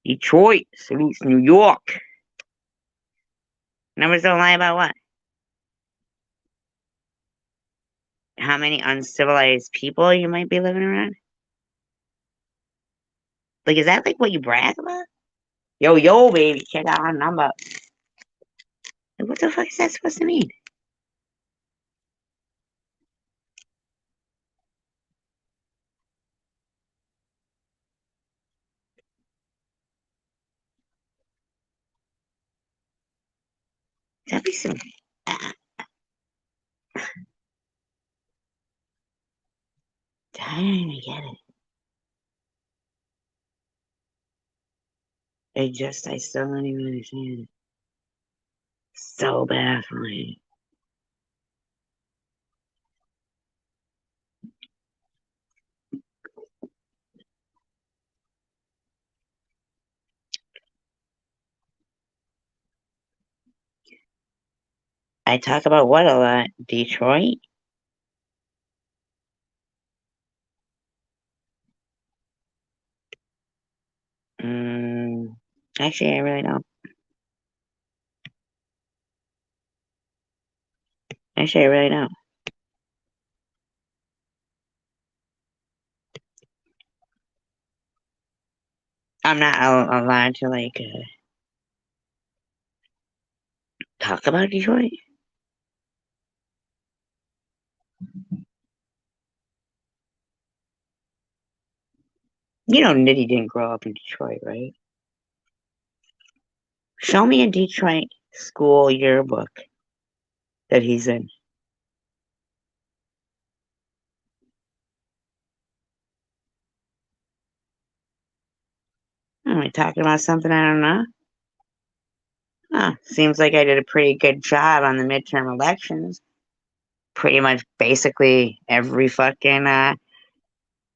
Detroit salutes New York. Numbers don't lie about what? How many uncivilized people you might be living around? Like, is that like what you brag about? Yo, baby, check out our number. Like, what the fuck is that supposed to mean? That'd be some. I don't even get it. I still don't even understand it. So baffling. I talk about what a lot? Detroit? Mm, actually, I really don't. Actually, I really don't. I'm not allowed to like talk about Detroit. You know, Nitty didn't grow up in Detroit, right? Show me a Detroit school yearbook that he's in. Am I talking about something I don't know? Huh, seems like I did a pretty good job on the midterm elections. Pretty much basically every fucking,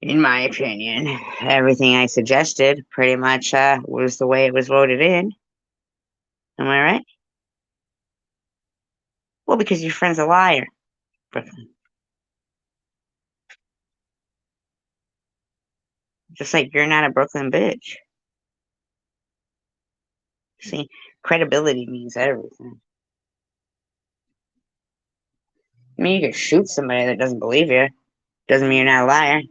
in my opinion, everything I suggested pretty much was the way it was voted in. Am I right? Well, because your friend's a liar, Brooklyn. Just like you're not a Brooklyn bitch. See, Credibility means everything. I mean, you could shoot somebody that doesn't believe you. Doesn't mean you're not a liar.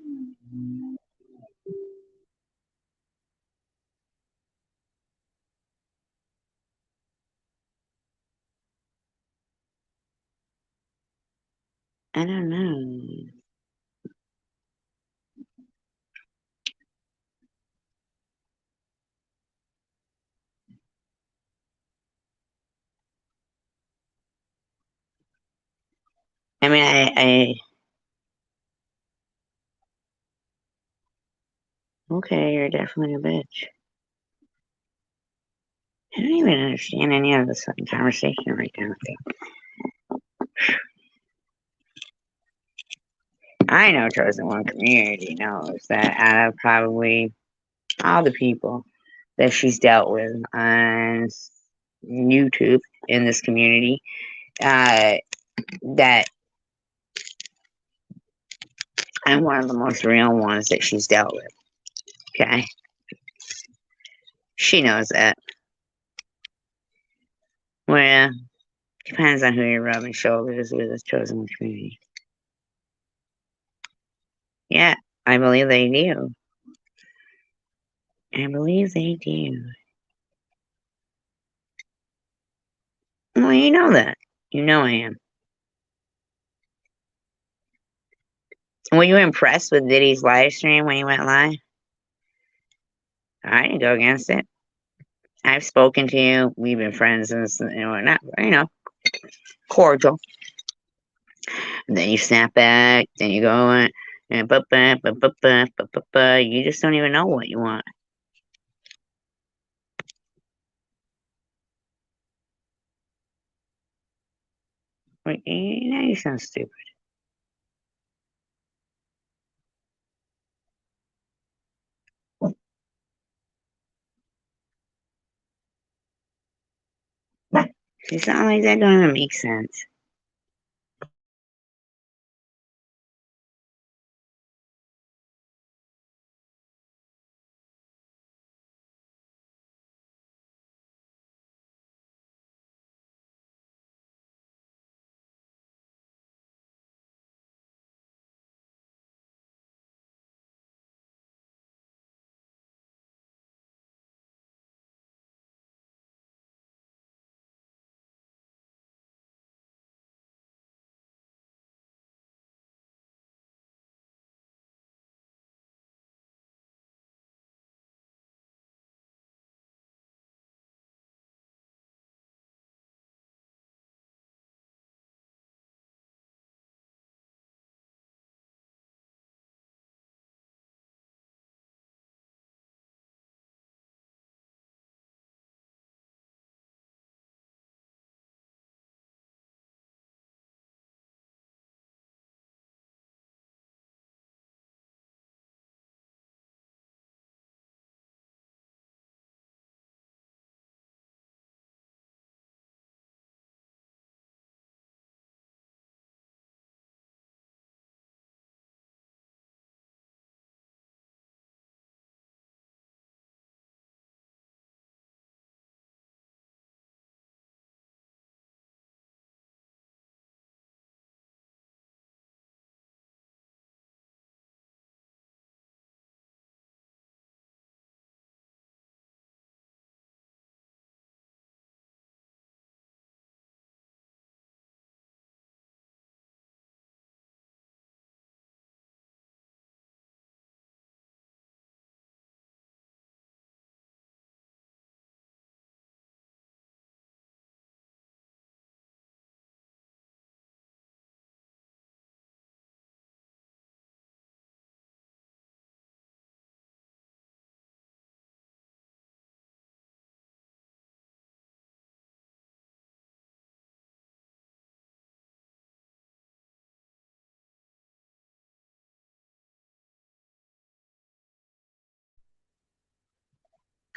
I don't know. I mean, okay, you're definitely a bitch. I don't even understand any of this fucking conversation right now. I know Chosen One Community knows that out of probably all the people that she's dealt with on YouTube in this community, that I'm one of the most real ones that she's dealt with. Okay. She knows that. Well, depends on who you're rubbing shoulders with this Chosen One Community. Yeah, I believe they do. I believe they do. Well, you know that. You know I am. Were you impressed with Diddy's live stream when he went live? I didn't go against it. I've spoken to you. We've been friends since, not, cordial. And then you snap back. Then you go and you just don't even know what you want. Now you sound stupid. You sound like that don't even make sense.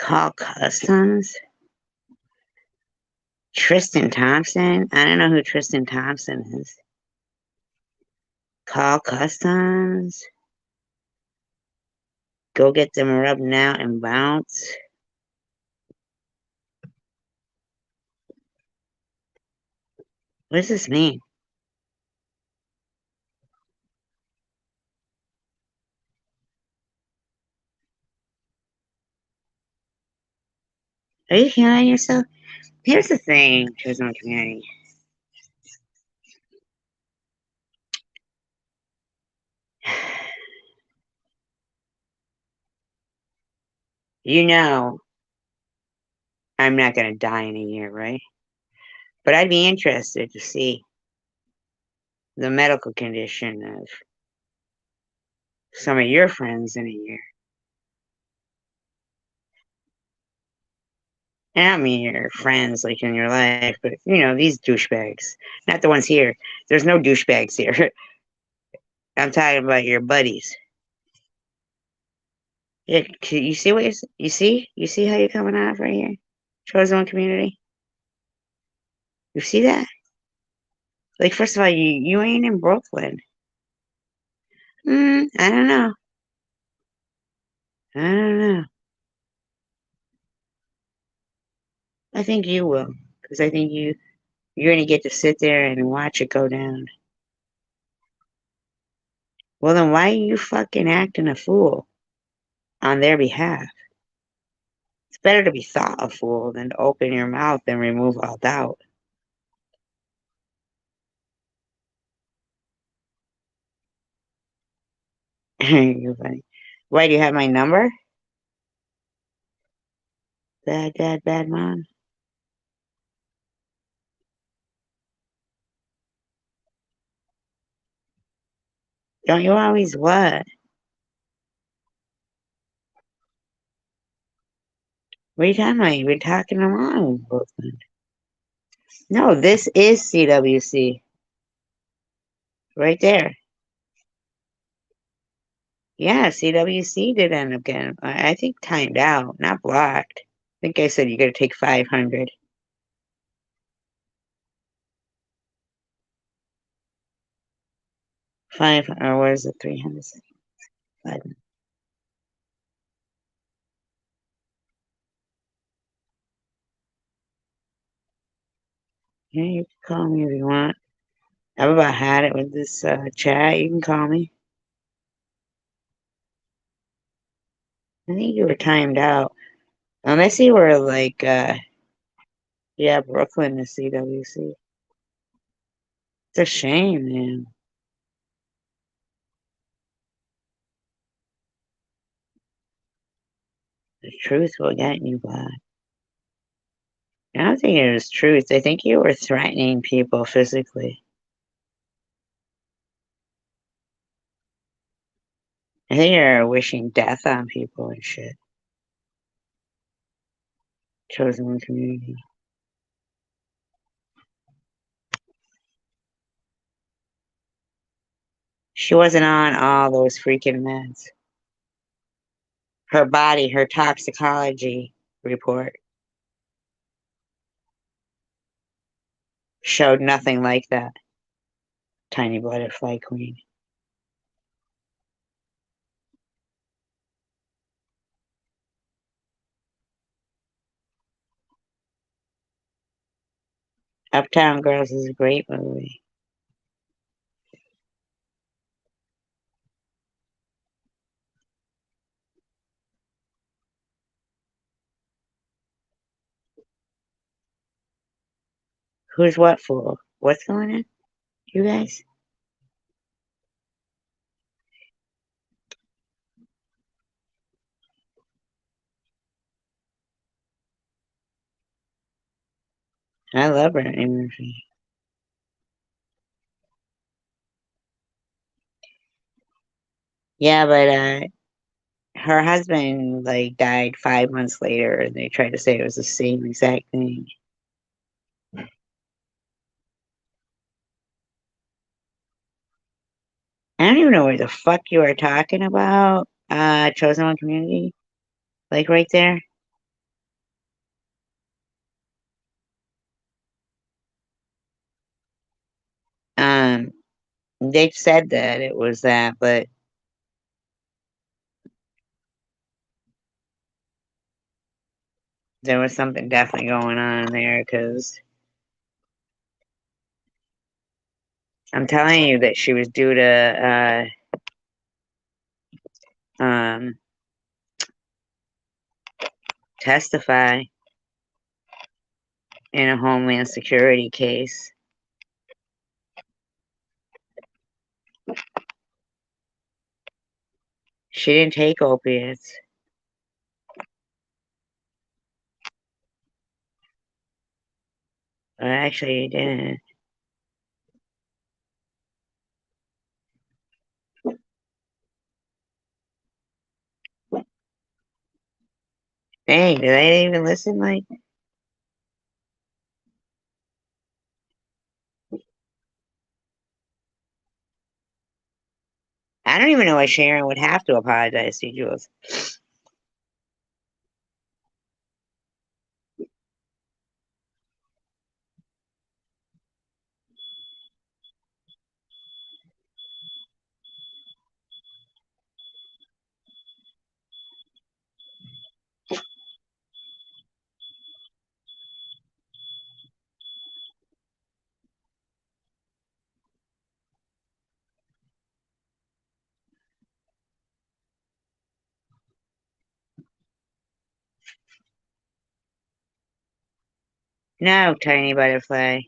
Call Customs? Tristan Thompson? I don't know who Tristan Thompson is. Call Customs? Go get them rubbed out and bounce? What does this mean? Are you healing yourself? Here's the thing, chosen community. You know, I'm not going to die in a year, right? But I'd be interested to see the medical condition of some of your friends in a year. And I don't mean your friends like in your life, but these douchebags. Not the ones here. There's no douchebags here. I'm talking about your buddies. Yeah, you see what you see how you're coming off right here? Chosen one community. You see that? Like, first of all, you ain't in Brooklyn. I don't know. I don't know. I think you will, because I think you're gonna get to sit there and watch it go down. Well, then why are you fucking acting a fool on their behalf? It's better to be thought a fool than to open your mouth and remove all doubt. You're funny. Why do you have my number? Bad dad, bad mom. Don't you always what? What are you talking about? You've been talking along with Brooklyn. No, this is CWC. Right there. Yeah, CWC did end up getting, I think, timed out, not blocked. I think I said you got to take 500. Or what is it, 300? Yeah, you can call me if you want. I've about had it with this chat. You can call me. I think you were timed out. Unless you were like, yeah, Brooklyn to CWC. It's a shame, man. The truth will get you back. I don't think it was truth. I think you were threatening people physically. I think you're wishing death on people and shit. Chosen one community. She wasn't on all those freaking meds. Her body, her toxicology report showed nothing like that. Tiny butterfly queen. Uptown Girls is a great movie. Who's what for? What's going on? You guys? I love Brittany Murphy. Yeah, but her husband like died 5 months later, and they tried to say it was the same exact thing. I don't even know what the fuck you are talking about. Chosen one community, like right there. Um, they said that it was that, but there was something definitely going on there because I'm telling you that she was due to testify in a Homeland Security case. She didn't take opiates. Or actually, she didn't. Dang, did they even listen? Like, I don't even know why Sharon would have to apologize to Jules. No, tiny butterfly.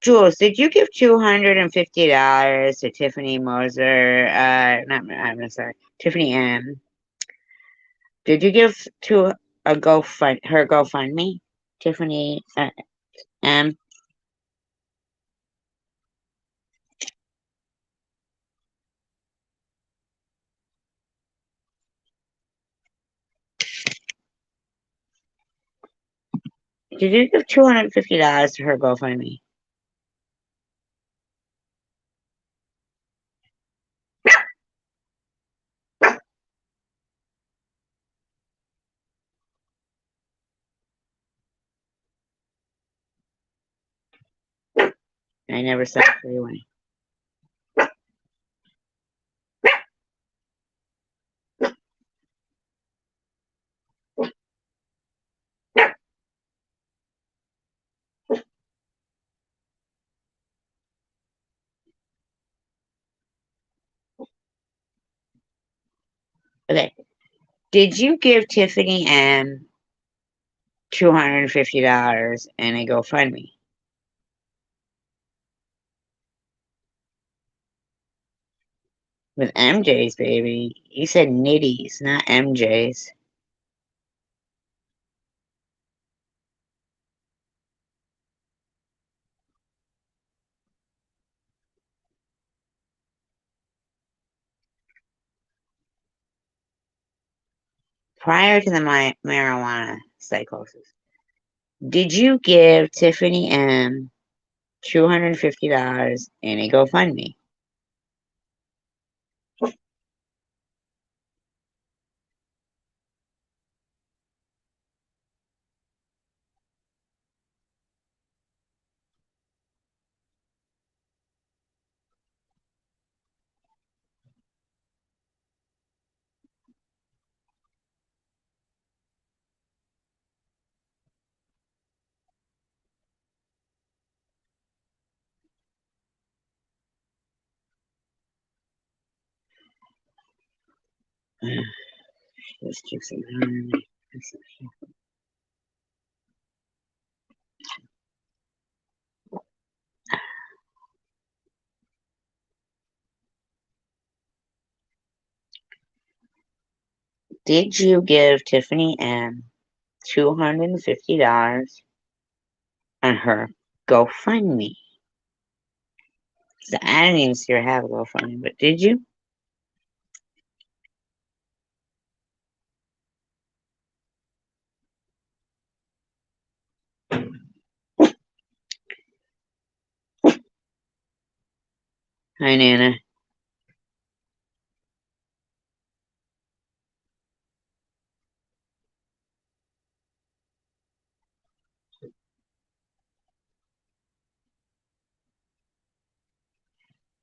Jules, did you give $250 to Tiffany Moser? I'm sorry, Tiffany M. Did you give to a her GoFundMe? Tiffany M. Did you give $250 to her GoFundMe? I never saw it anyway. Okay. Did you give Tiffany M $250 and a GoFundMe? With MJ's, baby. You said Nitties, not MJ's. Prior to the marijuana psychosis, did you give Tiffany M $250 and a GoFundMe? Let's do some. Did you give Tiffany M $250 on her GoFundMe? So I didn't even see her have a GoFundMe, but did you? Hi, Nana.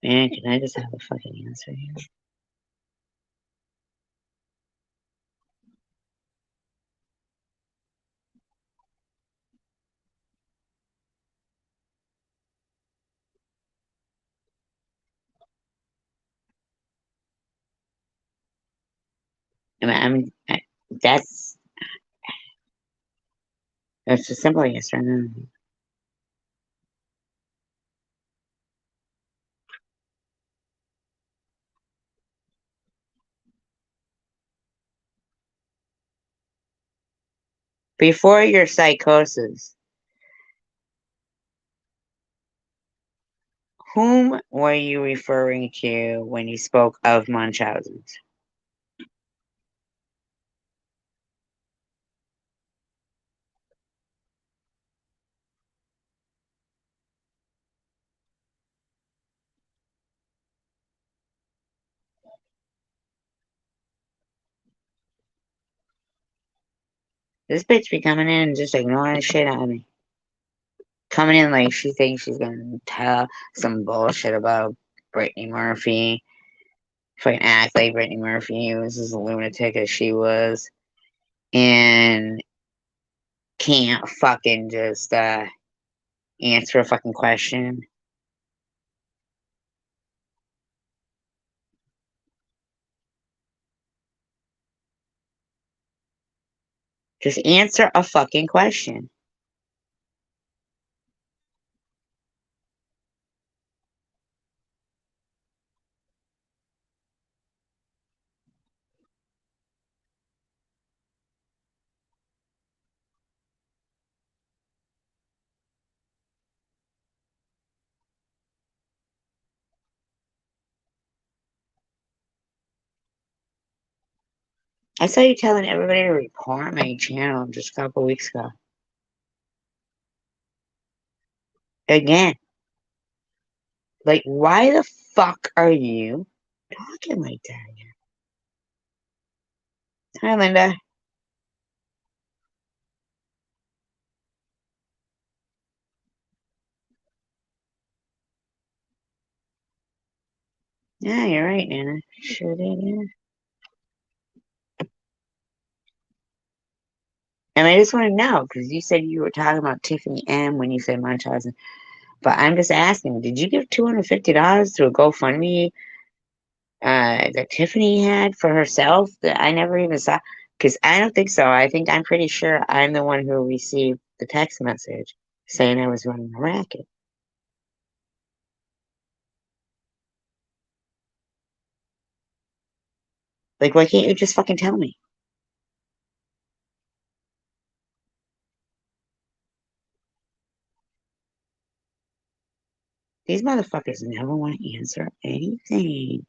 Man, can I just have a fucking answer here? That's a simple yes or no. Before your psychosis, whom were you referring to when you spoke of Munchausen's? This bitch be coming in and just ignoring shit out of me. Coming in like she thinks she's gonna tell some bullshit about Brittany Murphy. Fucking act like Brittany Murphy was as lunatic as she was. And can't fucking just answer a fucking question. Just answer a fucking question. I saw you telling everybody to report my channel just a couple weeks ago. Again. Like, why the fuck are you talking like that again? Hi, Linda. Yeah, you're right, Nana. Sure did, yeah. And I just want to know, because you said you were talking about Tiffany M when you said Munchausen. But I'm just asking, did you give $250 to a GoFundMe that Tiffany had for herself that I never even saw? Because I don't think so. I'm pretty sure I'm the one who received the text message saying I was running a racket. Like, why can't you just fucking tell me? These motherfuckers never want to answer anything.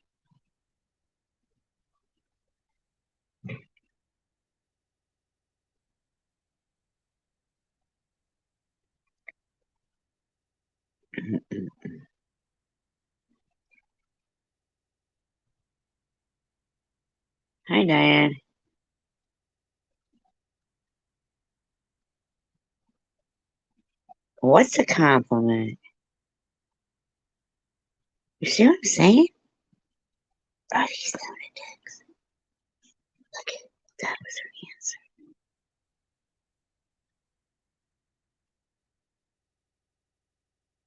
Hi, Diane. What's a compliment? You see what I'm saying? Oh, these lunatics. Look at that was her answer.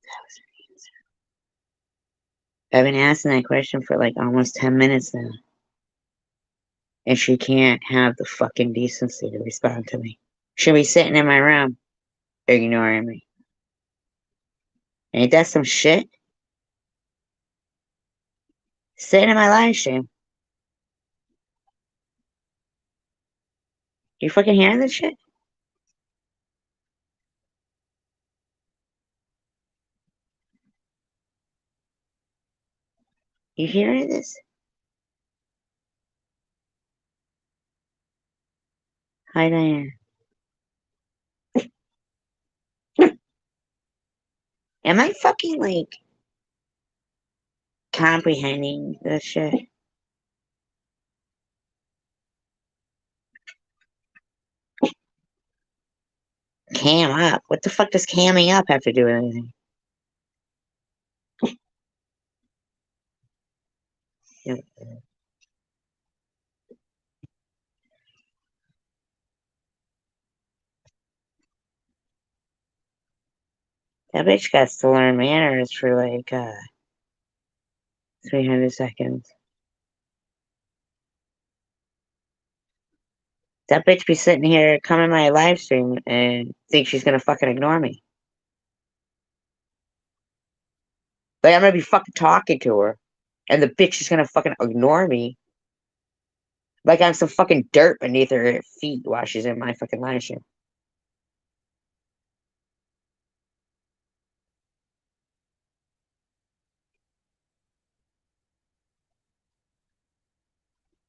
That was her answer. I've been asking that question for like almost 10 minutes now. And she can't have the fucking decency to respond to me. She'll be sitting in my room, ignoring me. Ain't that some shit? Sitting in my live stream. You fucking hearing this shit? You hearing this? Hi, Diane. Am I fucking like comprehending this shit? Cam up. What the fuck does camming up have to do with anything? Yeah. That bitch got to learn manners for like 300 seconds. That bitch be sitting here coming my live stream and think she's gonna fucking ignore me. Like I'm gonna be fucking talking to her and the bitch is gonna fucking ignore me. Like I'm some fucking dirt beneath her feet while she's in my fucking live stream.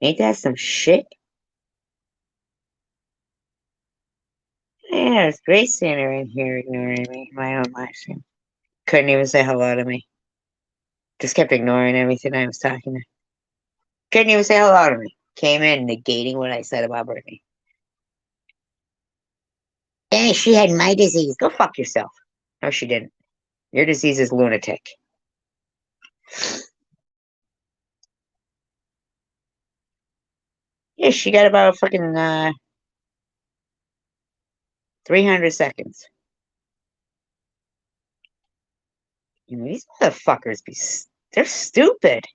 Ain't that some shit? Yeah, it's great seeing her in here ignoring me in my own live stream. Couldn't even say hello to me. Just kept ignoring everything I was talking to. Couldn't even say hello to me. Came in negating what I said about Brittany. Hey, she had my disease. Go fuck yourself. No, she didn't. Your disease is lunatic. Yeah, she got about fucking 300 seconds. You know, these motherfuckers they're stupid.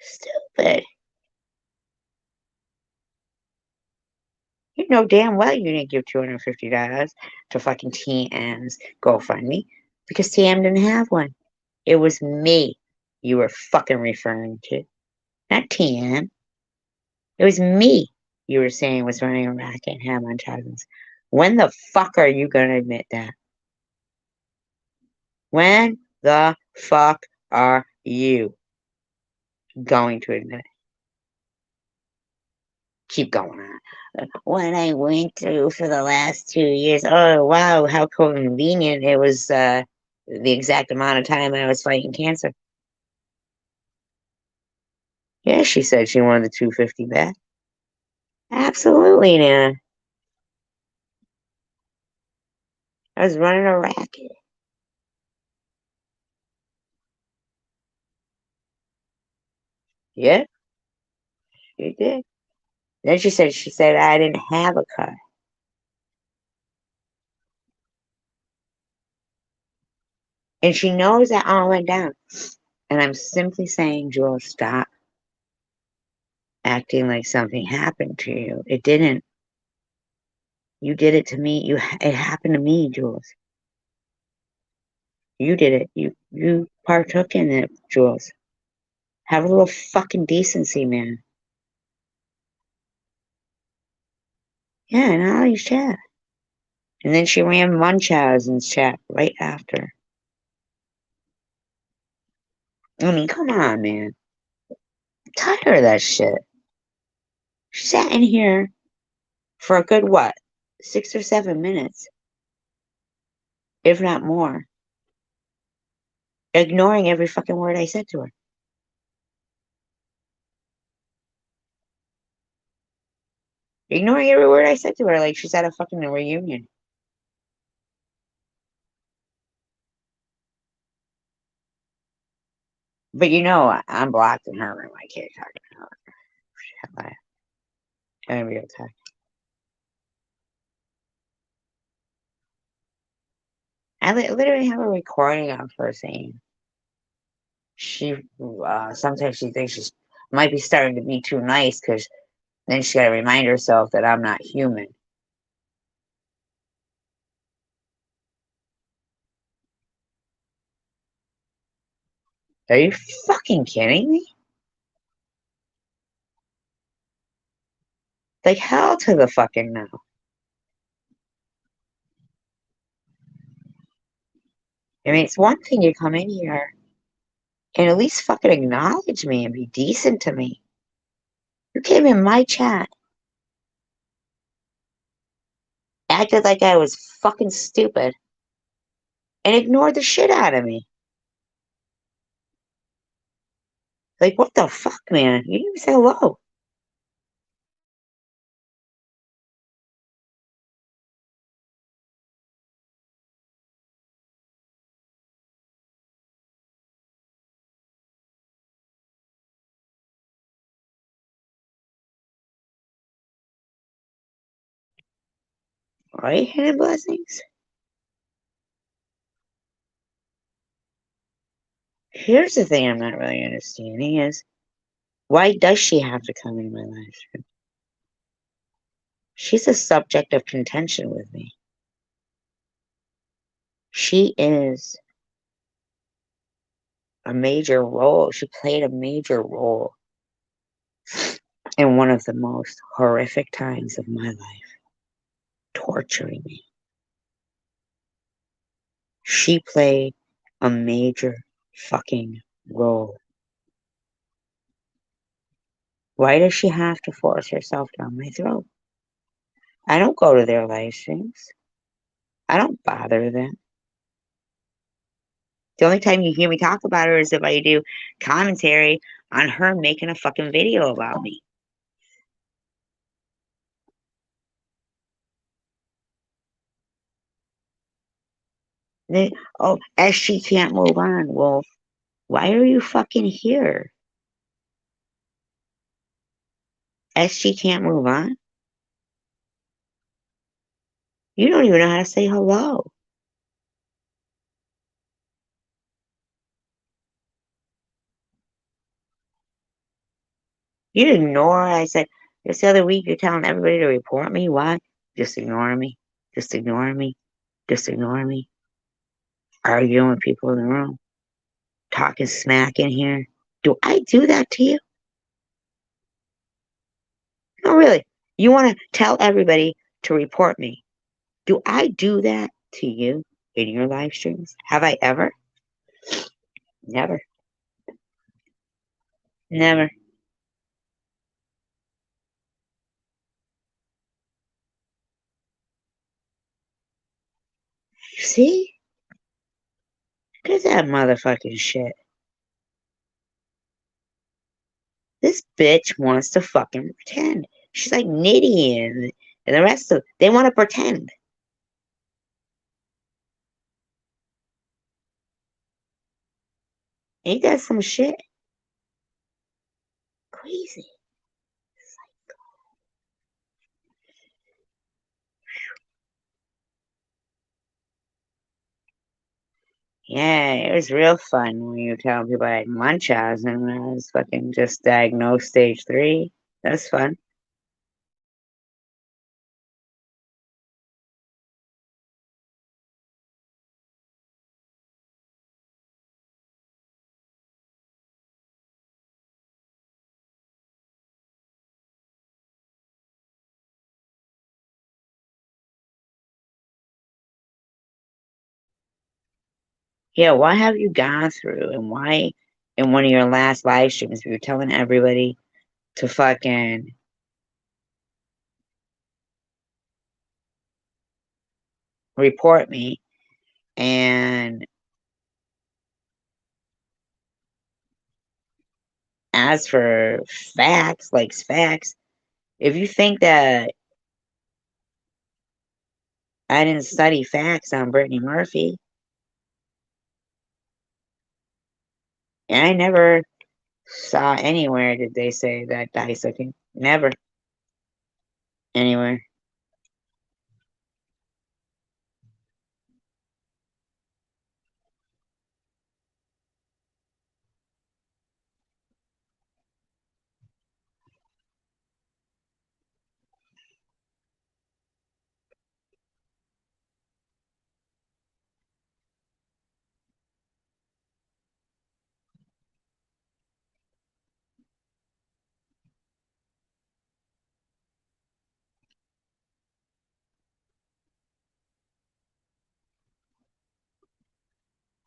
Stupid. You know damn well you didn't give $250 to fucking TM's GoFundMe because TM didn't have one. It was me you were fucking referring to, not TM. It was me you were saying was running a racket and had Munchausen's. When the fuck are you gonna admit that? When the fuck are you going to admit it? Keep going on. What I went through for the last 2 years. Oh, wow, how convenient. It was the exact amount of time I was fighting cancer. Yeah, she said she wanted the 250 back. Absolutely, Nana. I was running a racket. Yeah, she did. Then she said I didn't have a car. And she knows that all went down. And I'm simply saying, Jewel, stop acting like something happened to you. It didn't. You did it to me. It happened to me, Jules. You did it. You partook in it, Jules. Have a little fucking decency, man. Yeah, and Ollie's chat. And then she ran Munchausen's chat right after. I mean, come on, man. I'm tired of that shit. She sat in here for a good, what, 6 or 7 minutes, if not more, ignoring every fucking word I said to her. Ignoring every word I said to her like she's at a fucking reunion. But you know, I'm blocked in her room. I can't talk to her. I'm gonna be okay. I literally have a recording of her saying, She sometimes she thinks she might be starting to be too nice because then she got to remind herself that I'm not human. Are you fucking kidding me? Like hell to the fucking no. I mean, it's one thing you come in here and at least fucking acknowledge me and be decent to me. You came in my chat, acted like I was fucking stupid, and ignored the shit out of me. Like, what the fuck, man? You didn't even say hello. Right, hidden blessings? Here's the thing I'm not really understanding is why does she have to come in my life? She's a subject of contention with me. She is a major role. She played a major role in one of the most horrific times of my life, torturing me. She played a major fucking role. Why does she have to force herself down my throat? I don't go to their live streams. I don't bother them. The only time you hear me talk about her is if I do commentary on her making a fucking video about me. Oh, as she can't move on. Well, why are you fucking here? As she can't move on? You don't even know how to say hello. You ignore. I said, just the other week, you're telling everybody to report me. Why? Just ignoring me. Just ignoring me. Just ignoring me. Arguing with people in the room. Talking smack in here. Do I do that to you? No, really. You want to tell everybody to report me. Do I do that to you in your live streams? Have I ever? Never. Never. See? Look at that motherfucking shit. This bitch wants to fucking pretend. She's like Nitty and the rest of they want to pretend. Ain't that some shit? Crazy. Yeah, it was real fun when you were telling people I had Munchausen and I was fucking just diagnosed stage 3. That's fun. Yeah, what have you gone through and why in one of your last live streams you were telling everybody to fucking report me and as for facts, like facts, if you think that I didn't study facts on Brittany Murphy, and I never saw anywhere did they say that dissecting. Never. Anywhere.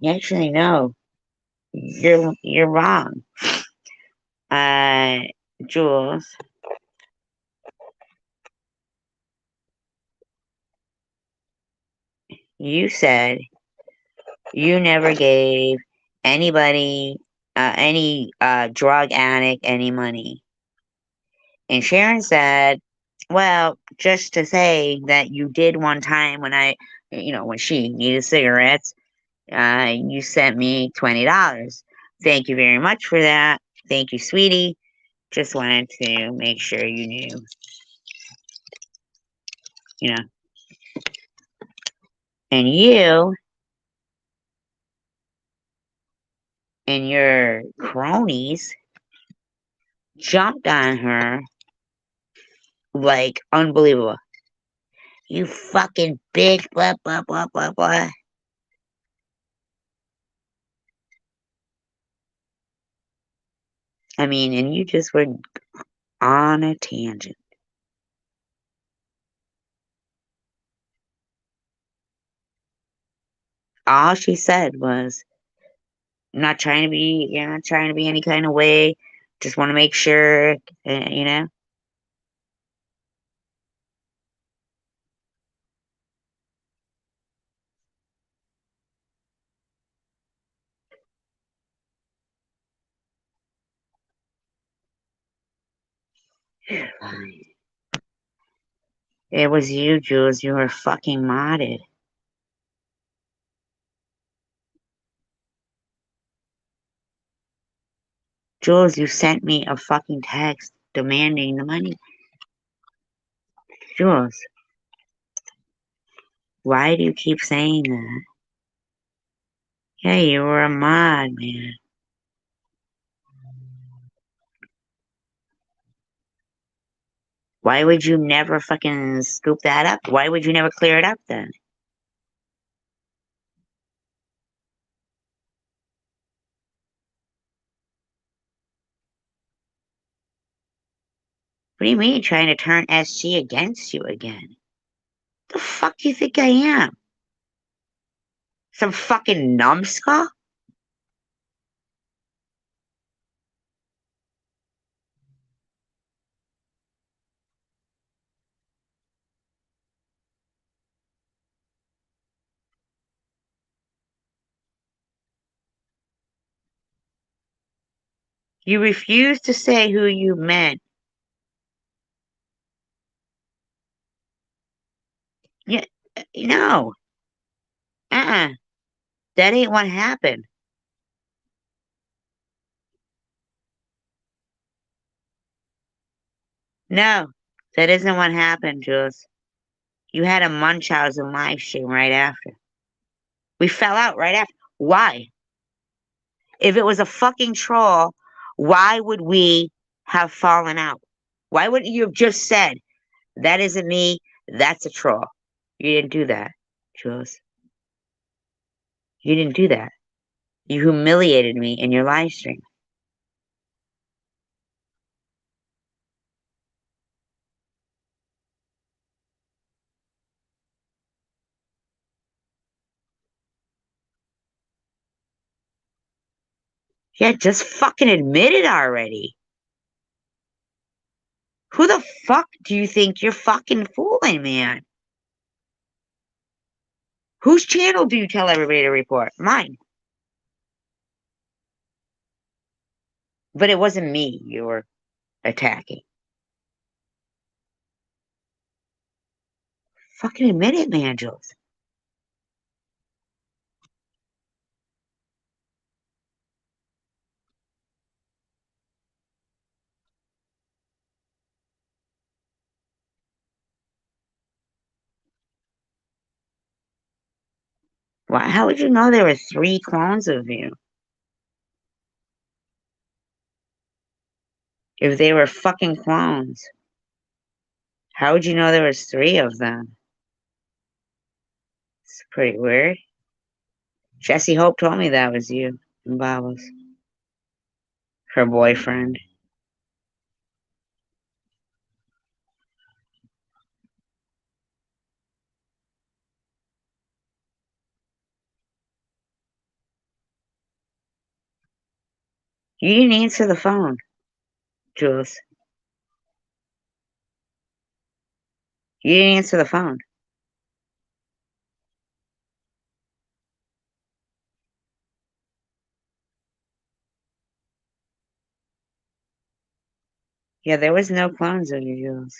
Actually, no. You're wrong. Uh, Jules, you said you never gave anybody, any drug addict, any money. And Sharon said, well, just to say that you did one time when when she needed cigarettes, you sent me $20. Thank you very much for that. Thank you, sweetie. Just wanted to make sure you knew, you know. And you and your cronies jumped on her like unbelievable. You fucking bitch, blah, blah, blah, blah, blah. I mean, and you just were on a tangent. All she said was, not trying to be, not trying to be any kind of way. Just want to make sure, you know. It was you, Jules. You were fucking modded. Jules, you sent me a fucking text demanding the money. Jules, why do you keep saying that? Yeah, you were a mod, man. Why would you never fucking scoop that up? Why would you never clear it up then? What do you mean trying to turn SG against you again? The fuck do you think I am? Some fucking numbskull? You refuse to say who you meant. Yeah, no. Uh-uh. That ain't what happened. No, that isn't what happened, Jules. You had a Munchausen live stream right after. We fell out right after. Why? If it was a fucking troll, why would we have fallen out? Why wouldn't you have just said, that isn't me, that's a troll? You didn't do that, Jules. You didn't do that. You humiliated me in your live stream. Yeah, just fucking admit it already. Who the fuck do you think you're fucking fooling, man? Whose channel do you tell everybody to report? Mine. But it wasn't me you were attacking. Fucking admit it, man, Jules. Why? How would you know there were 3 clones of you? If they were fucking clones, how would you know there was 3 of them? It's pretty weird. Jesse Hope told me that was you and Baba's, her boyfriend. You didn't answer the phone, Jules. You didn't answer the phone. Yeah, there was no clones of you, Jules.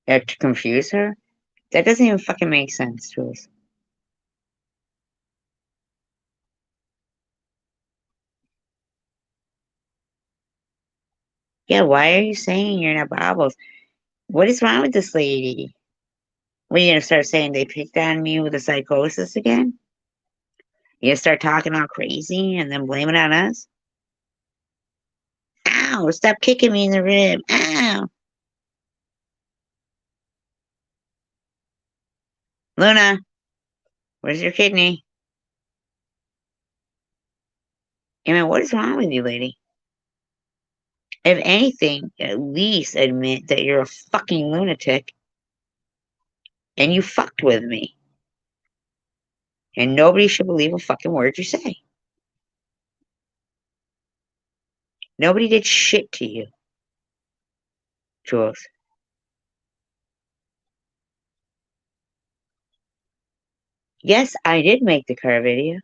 Yeah, to confuse her? That doesn't even fucking make sense, Jules. Yeah, why are you saying you're not Bibles? What is wrong with this lady? What, you gonna start saying they picked on me with a psychosis again? You gonna start talking all crazy and then blame it on us? Ow, stop kicking me in the rib. Ow. Luna, where's your kidney? I mean, what is wrong with you, lady? If anything, at least admit that you're a fucking lunatic and you fucked with me. And nobody should believe a fucking word you say. Nobody did shit to you, Jules. Yes, I did make the car video.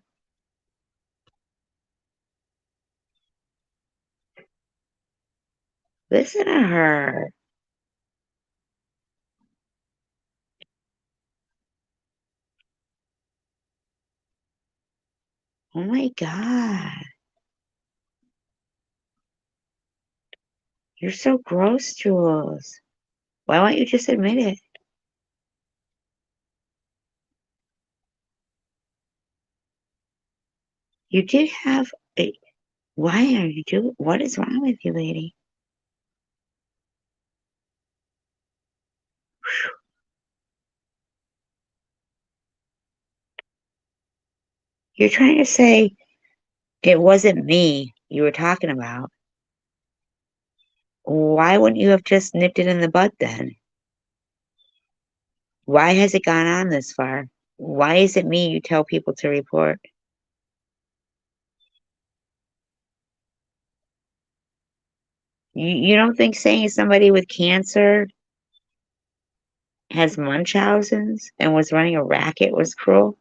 Listen to her. Oh my God. You're so gross, Jules. Why won't you just admit it? You did have a. Why are you doing? What is wrong with you, lady? You're trying to say it wasn't me you were talking about. Why wouldn't you have just nipped it in the bud then? Why has it gone on this far? Why is it me you tell people to report? You don't think saying somebody with cancer has Munchausen's and was running a racket was cruel?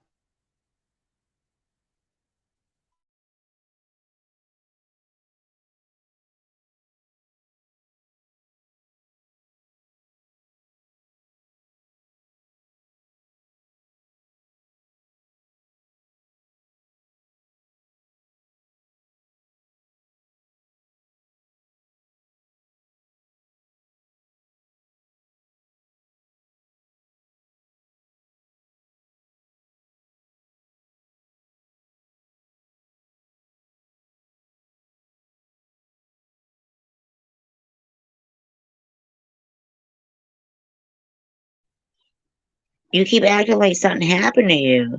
You keep acting like something happened to you.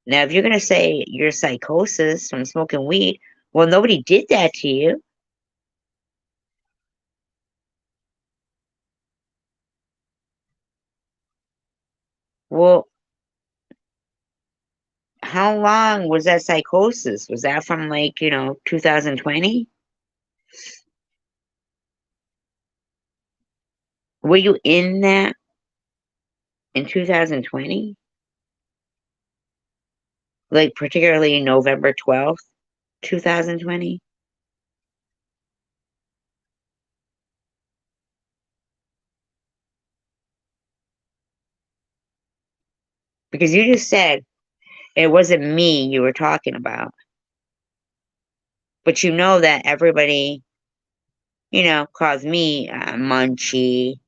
Now, if you're going to say you're psychosis from smoking weed, well, nobody did that to you. Well, how long was that psychosis? Was that from 2020? Were you in that in 2020? Like particularly November 12th, 2020? Because you just said it wasn't me you were talking about. But you know that everybody, calls me Munchie,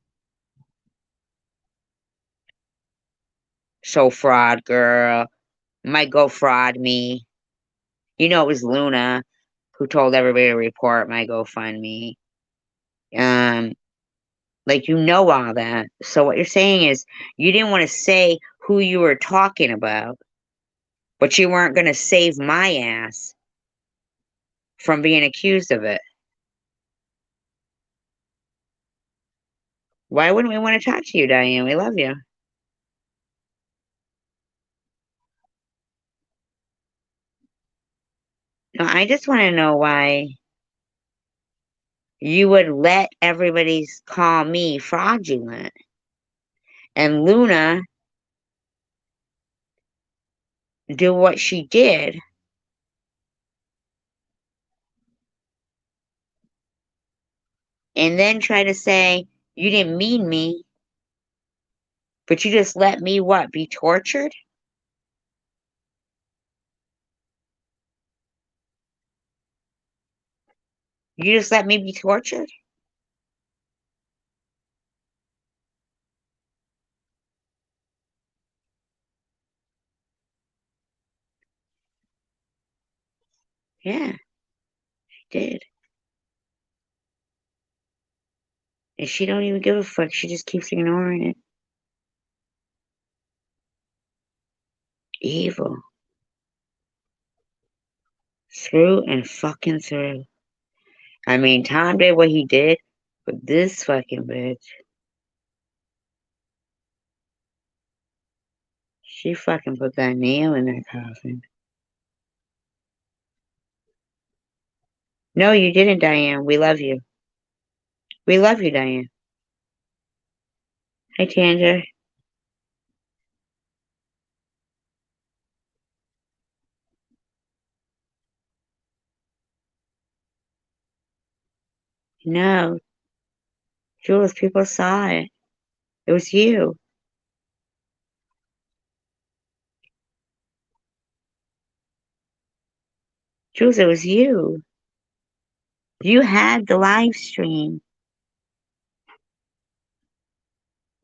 so fraud girl, might go fraud me. You know it was Luna who told everybody to report my GoFundMe. Um, like you know all that. So what you're saying is you didn't want to say who you were talking about, but you weren't going to save my ass from being accused of it. Why wouldn't we want to talk to you, Diane? We love you. No, I just want to know why you would let everybody call me fraudulent. And Luna do what she did. And then try to say, you didn't mean me, but you just let me what? Be tortured? You just let me be tortured? Yeah, she did. And she don't even give a fuck. She just keeps ignoring it. Evil. Through and fucking through. I mean, Tom did what he did, but this fucking bitch, she fucking put that nail in that coffin. No, you didn't, Diane. We love you. We love you, Diane. Hi, Tanja. No, Jules, people saw it. It was you. Jules, it was you. You had the live stream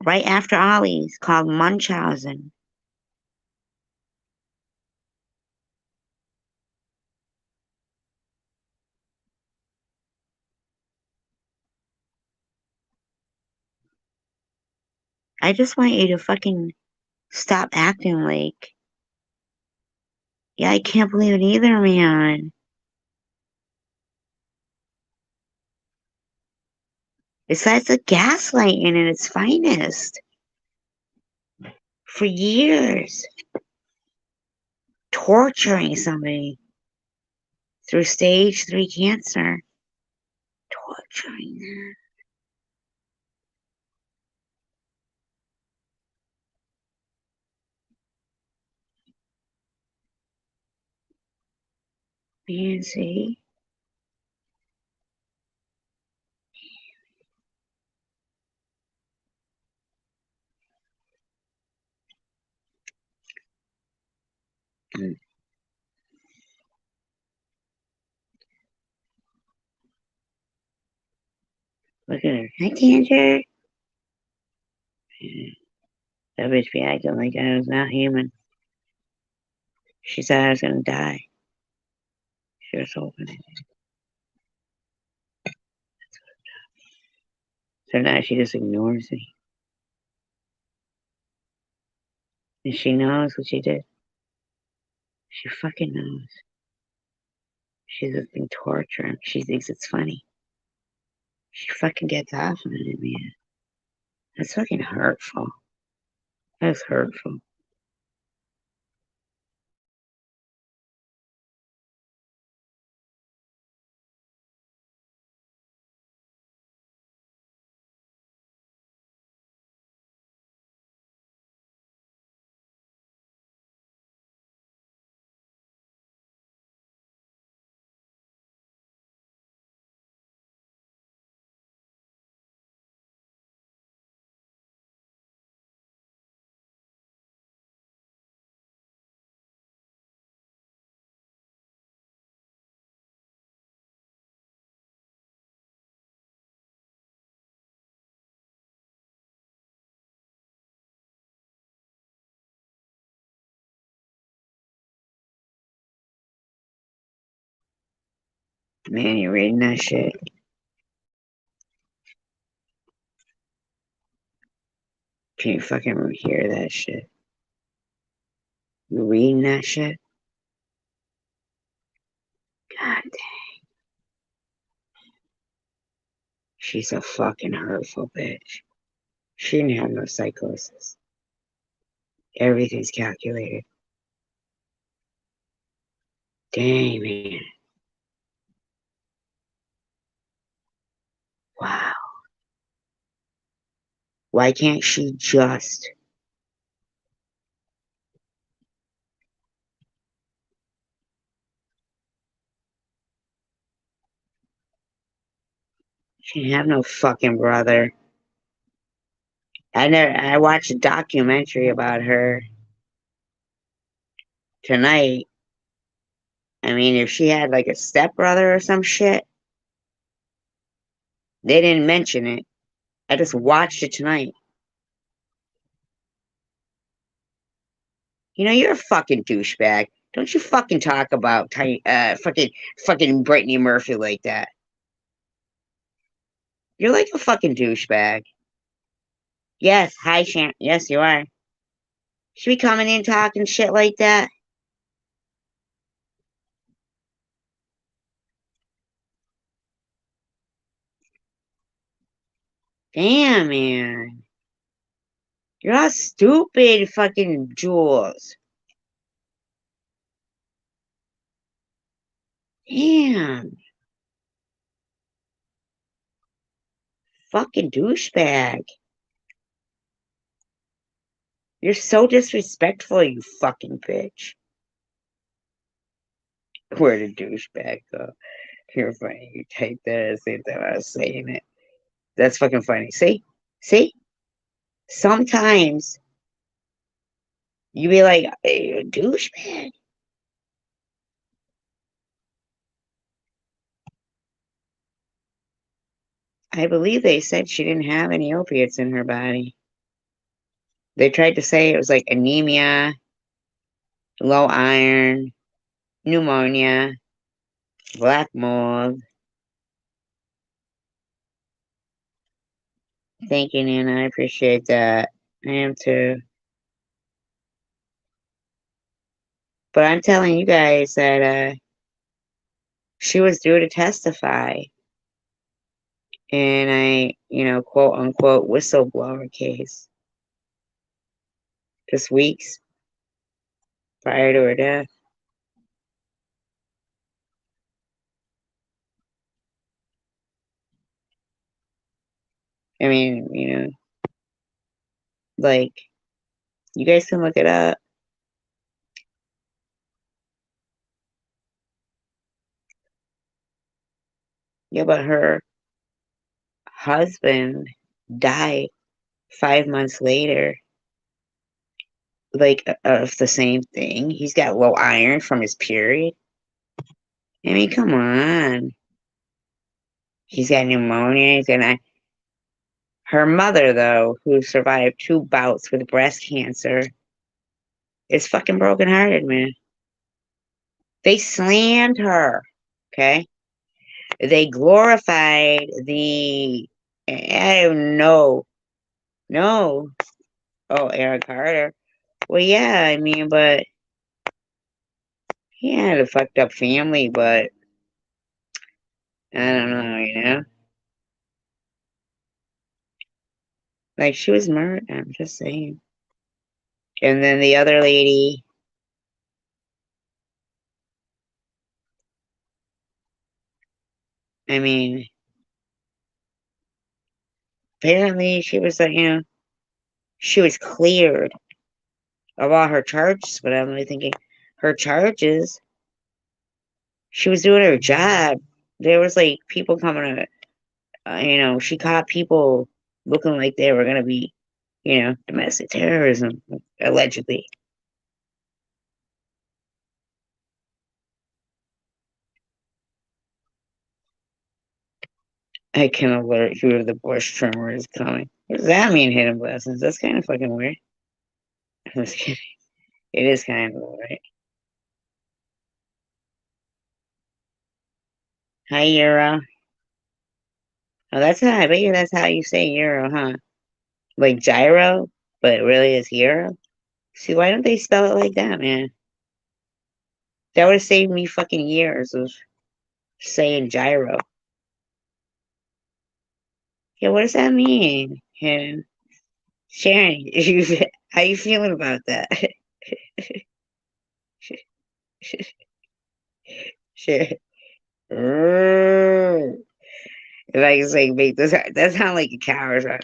right after Ollie's called Munchausen. I just want you to fucking stop acting like, yeah, I can't believe it either, man. It's a gaslighting in its finest. For years. Torturing somebody through stage 3 cancer. Torturing them. Man, see? Look at her. Hi, Tanger. That bitch be acting like I was not human. She said I was gonna die. She was hoping it. So now she just ignores me. And she knows what she did. She fucking knows. She's just been torturing. She thinks it's funny. She fucking gets off on it, man. That's fucking hurtful. That's hurtful. Man, you reading that shit? Can you fucking hear that shit? You reading that shit? God damn. She's a fucking hurtful bitch. She didn't have no psychosis. Everything's calculated. Dang, man. Why can't she just? She didn't have no fucking brother. I watched a documentary about her tonight. I mean, if she had like a stepbrother or some shit, they didn't mention it. I just watched it tonight. You know, you're a fucking douchebag. Don't you fucking talk about fucking Brittany Murphy like that. You're like a fucking douchebag. Yes, hi Shan. Yes, you are. Should be coming in talking shit like that. Damn, man. You're all stupid, fucking Jules. Damn. Fucking douchebag. You're so disrespectful, you fucking bitch. Where did douchebag go? You're funny. You take that at the same time I was saying it. That's fucking funny. See? See? Sometimes you be like, hey, douchebag. I believe they said she didn't have any opiates in her body. They tried to say it was like anemia, low iron, pneumonia, black mold. Thank you, Nana. I appreciate that. I am too. But I'm telling you guys that she was due to testify in a, quote unquote whistleblower case just weeks prior to her death. I mean, like, you guys can look it up. Yeah, but her husband died 5 months later, like, of the same thing. He's got low iron from his period. I mean, come on. He's got pneumonia. Her mother, though, who survived 2 bouts with breast cancer, is fucking brokenhearted, man. They slammed her, okay? They glorified I don't know. No. Oh, Eric Carter. Well, yeah, I mean, but he had a fucked up family, but I don't know. Like, she was murdered, I'm just saying. And then the other lady, I mean, apparently she was like, she was cleared of all her charges, but I'm really thinking her charges, she was doing her job. There was like people coming to, she caught people looking like they were going to be, domestic terrorism, allegedly. I can alert you if the bush trimmer is coming. What does that mean, hidden blessings? That's kind of fucking weird. I'm just kidding. It is kind of weird. Hi, Euro. Oh, I bet you that's how you say Euro, huh? Like gyro, but it really is Euro? See, why don't they spell it like that, man? That would have saved me fucking years of saying gyro. Yeah, what does that mean? And Sharon, how you feeling about that? Sure. If I can say make this, that sound like a cow or something.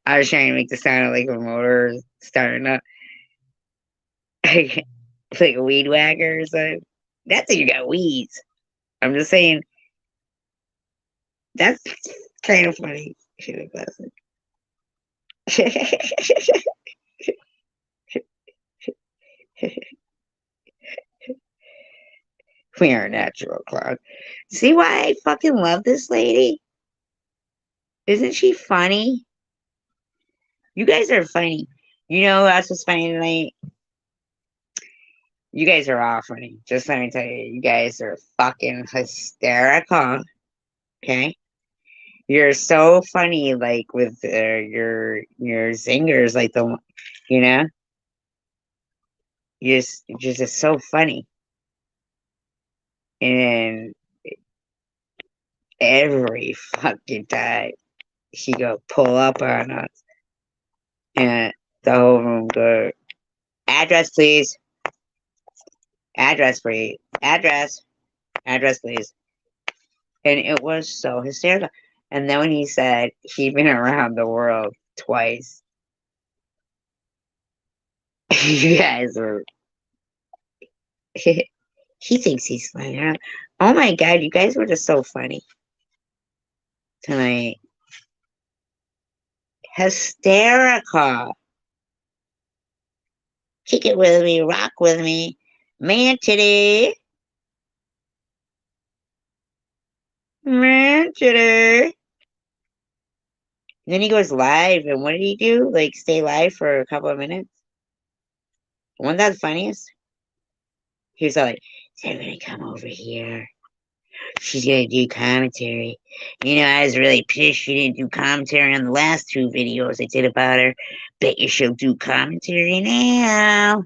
I was trying to make the sound of like a motor starting up. Like a weed whacker or something. That's if you got weeds. I'm just saying that's kind of funny. We are a natural clown. See why I fucking love this lady? Isn't she funny? You guys are funny. You know who else was funny tonight? You guys are all funny. Just let me tell you, you guys are fucking hysterical. Okay? You're so funny, like with your zingers, like you know, you're just so funny. And every fucking time she go pull up on us, and the whole room go, address please, address please, address please. And it was so hysterical. And then when he said he'd been around the world twice, you guys were. He thinks he's funny. Oh my god, you guys were just so funny tonight. Hysterical. Kick it with me, rock with me. Man today. Man today. Then he goes live, and what did he do? Like stay live for a couple of minutes? Wasn't that the funniest? He was like, they're gonna come over here. She's gonna do commentary. You know, I was really pissed she didn't do commentary on the last two videos I did about her. Bet you she'll do commentary now.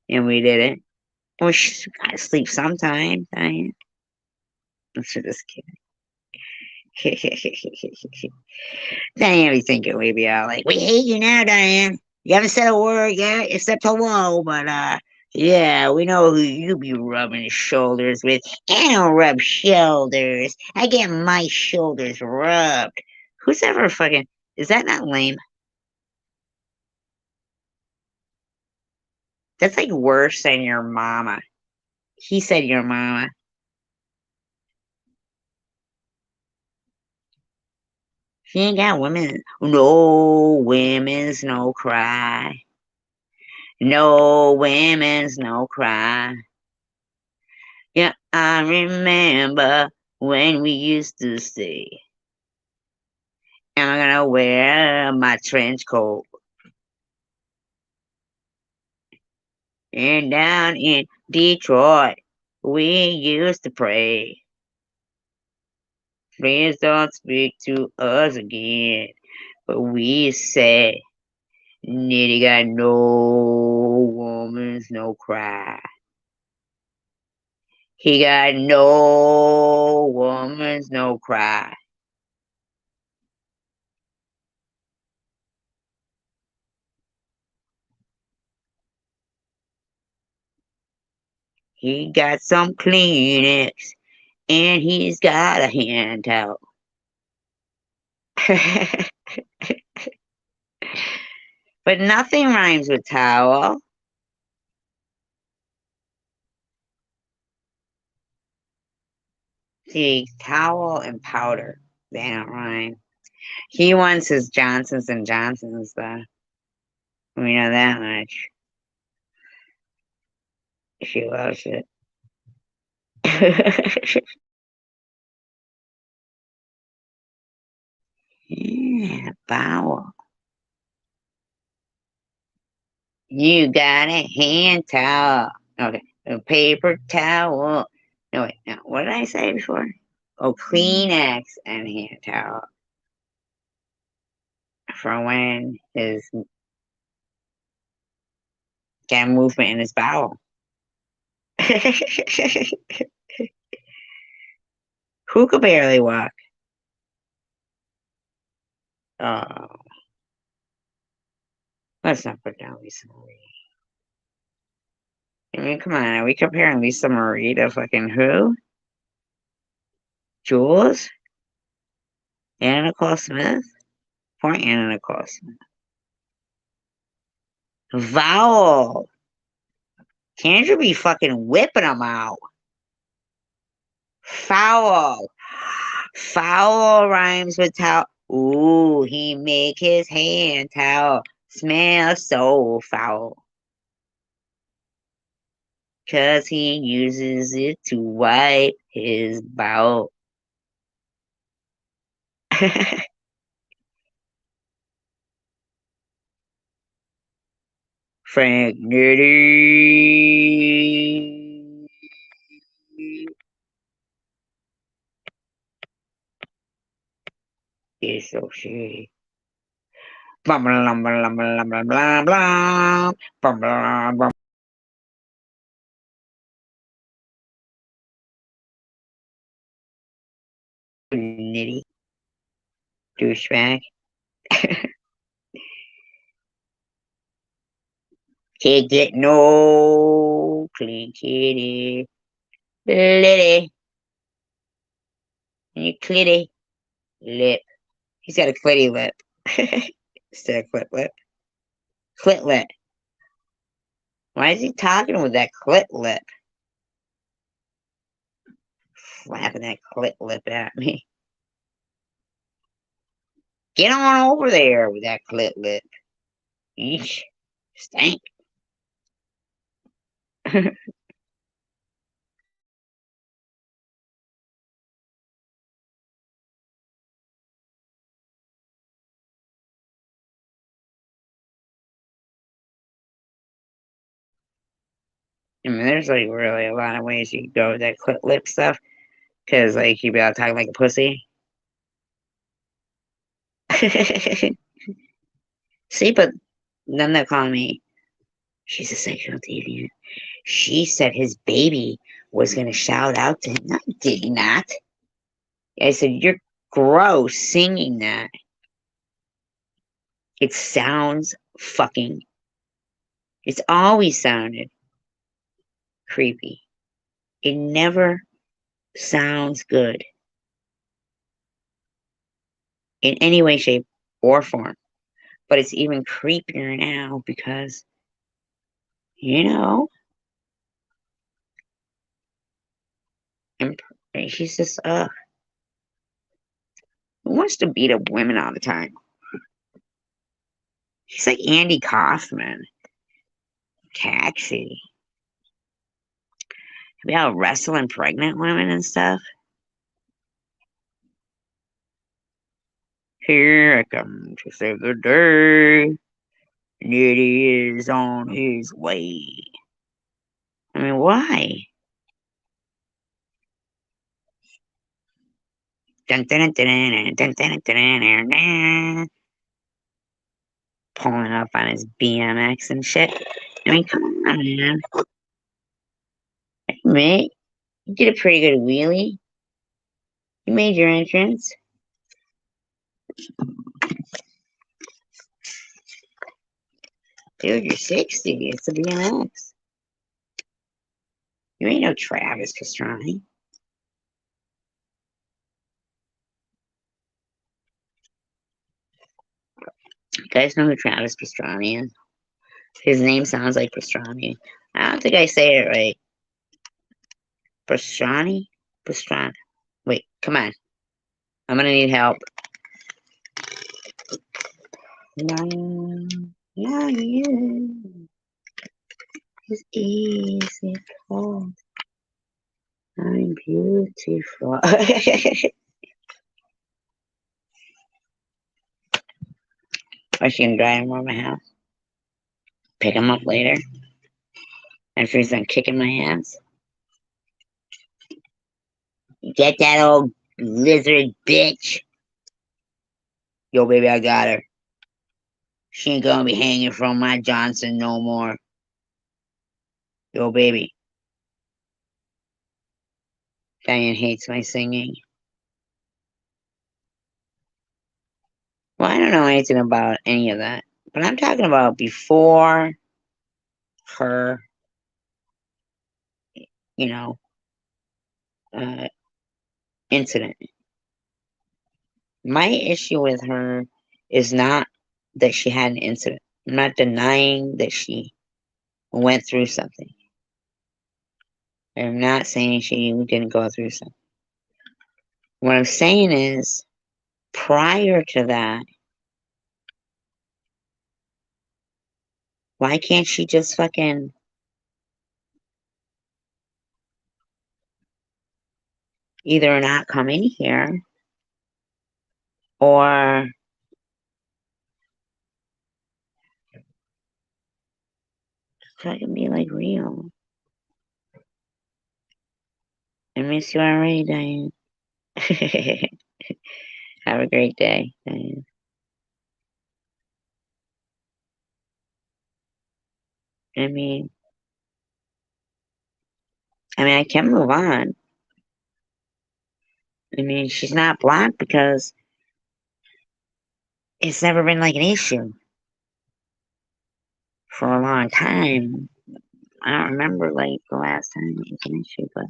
And we did it. Well, she's gotta sleep sometime, Diane. I'm just kidding. Diane be thinking we'd be all like, we hate you now, Diane. You haven't said a word yet, except hello, but yeah, we know who you be rubbing shoulders with. I don't rub shoulders. I get my shoulders rubbed. Who's ever fucking is that not lame? That's like worse than your mama. He said your mama. She ain't got women. No women's no cry. No women's no cry. Yeah, I remember when we used to stay. And I'm gonna wear my trench coat. And down in Detroit, we used to pray. Please don't speak to us again. But we said, Nitty got no woman's no cry. He got no woman's no cry. He got some Kleenex and he's got a hand towel. But nothing rhymes with towel. See, towel and powder, they don't rhyme. He wants his Johnsons and Johnsons, though. We know that much. She loves it. Yeah, bowel. You got a hand towel. Okay, a paper towel. No, wait, no. What did I say before? Oh, Kleenex and hand towel. For when his got movement in his bowel. Who could barely walk? Oh, let's not put down Lisa Marie. I mean, come on, are we comparing Lisa Marie to fucking who? Jules? Anna Nicole Smith? Poor Anna Nicholson. Vowel. Can't you be fucking whipping them out? Foul. Foul rhymes with towel. Ooh, he make his hand towel smell so foul. 'Cause he uses it to wipe his bowel. Frank Nitty. He's so shitty. Blah, blah, blah, blah, blah, blah, blah, blah. Blah, blah, blah. Nitty. Douchebag. Can't get no clean kitty. Litty. And you clitty. Lip. He's got a clitty lip. Instead of clit lip. Clit lip. Why is he talking with that clit lip? Flapping that clit lip at me. Get on over there with that clit lip. Eesh. Stank. I mean, there's like really a lot of ways you can go with that clit lip stuff. Because, like, you be out talking like a pussy. See, but then they're calling me, she's a sexual deviant. She said his baby was going to shout out to him. No, I did not. I said, you're gross singing that. It sounds fucking, it's always sounded creepy. It never sounds good in any way, shape, or form. But it's even creepier now because, you know, and she's just, who wants to beat up women all the time? She's like Andy Kaufman. Taxi. About wrestling pregnant women and stuff. Here I come to save the day. Nitty is on his way. I mean, why? Dun, dun, dun, dun, dun, dun, dun, dun, pulling up on his BMX and shit. I mean, come on, man. Hey, mate, you did a pretty good wheelie. You made your entrance. Dude, you're 60. It's a BMX. You ain't no Travis Pastrana. You guys know who Travis Pastrana is? His name sounds like pastrami. I don't think I say it right. Pastrani? Pastrana. Wait, come on. I'm gonna need help. No, you. It's easy cold. I'm beautiful. I should drive him over my house. Pick him up later. After he's done kicking my ass. Get that old lizard bitch. Yo, baby, I got her. She ain't gonna be hanging from my Johnson no more. Yo, baby. Diane hates my singing. Well, I don't know anything about any of that. But I'm talking about before her, you know, incident. My issue with her is not that she had an incident. I'm not denying that she went through something. I'm not saying she didn't go through something. What I'm saying is, prior to that, why can't she just fucking either not come in here or fucking be like real? I miss you already, Diane. Have a great day, Diane. I mean, I can move on. I mean, she's not blocked because it's never been like an issue for a long time. I don't remember like the last time it was an issue, but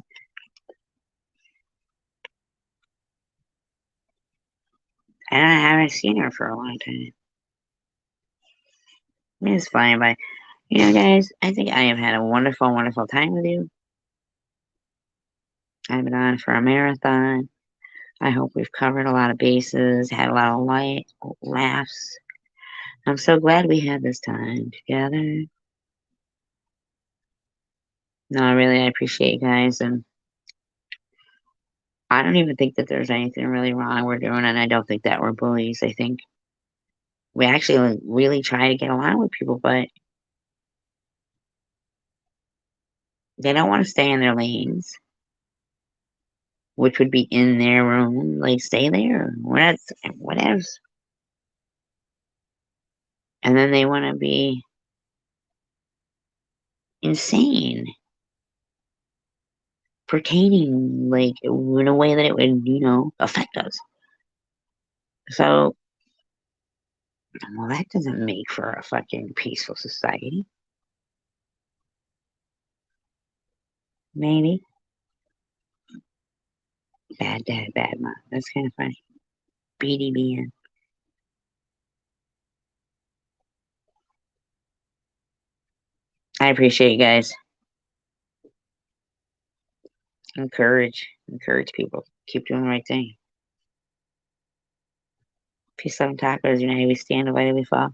I haven't seen her for a long time. I mean, it's fine, but guys, I think I have had a wonderful, wonderful time with you. I've been on for a marathon. I hope we've covered a lot of bases, had a lot of light laughs. I'm so glad we had this time together. No, really, I appreciate you guys, and I don't even think that there's anything really wrong we're doing, and I don't think that we're bullies. I think we actually really try to get along with people, but they don't want to stay in their lanes, which would be in their room. Like, stay there. Whatever. And then they want to be insane, pertaining, like, in a way that it would, affect us. So, well, that doesn't make for a fucking peaceful society. Maybe. Bad dad, bad mom. That's kind of funny. BDBN. I appreciate you guys. Encourage people. Keep doing the right thing. Peace, love, and tacos. We stand, divided, we fall.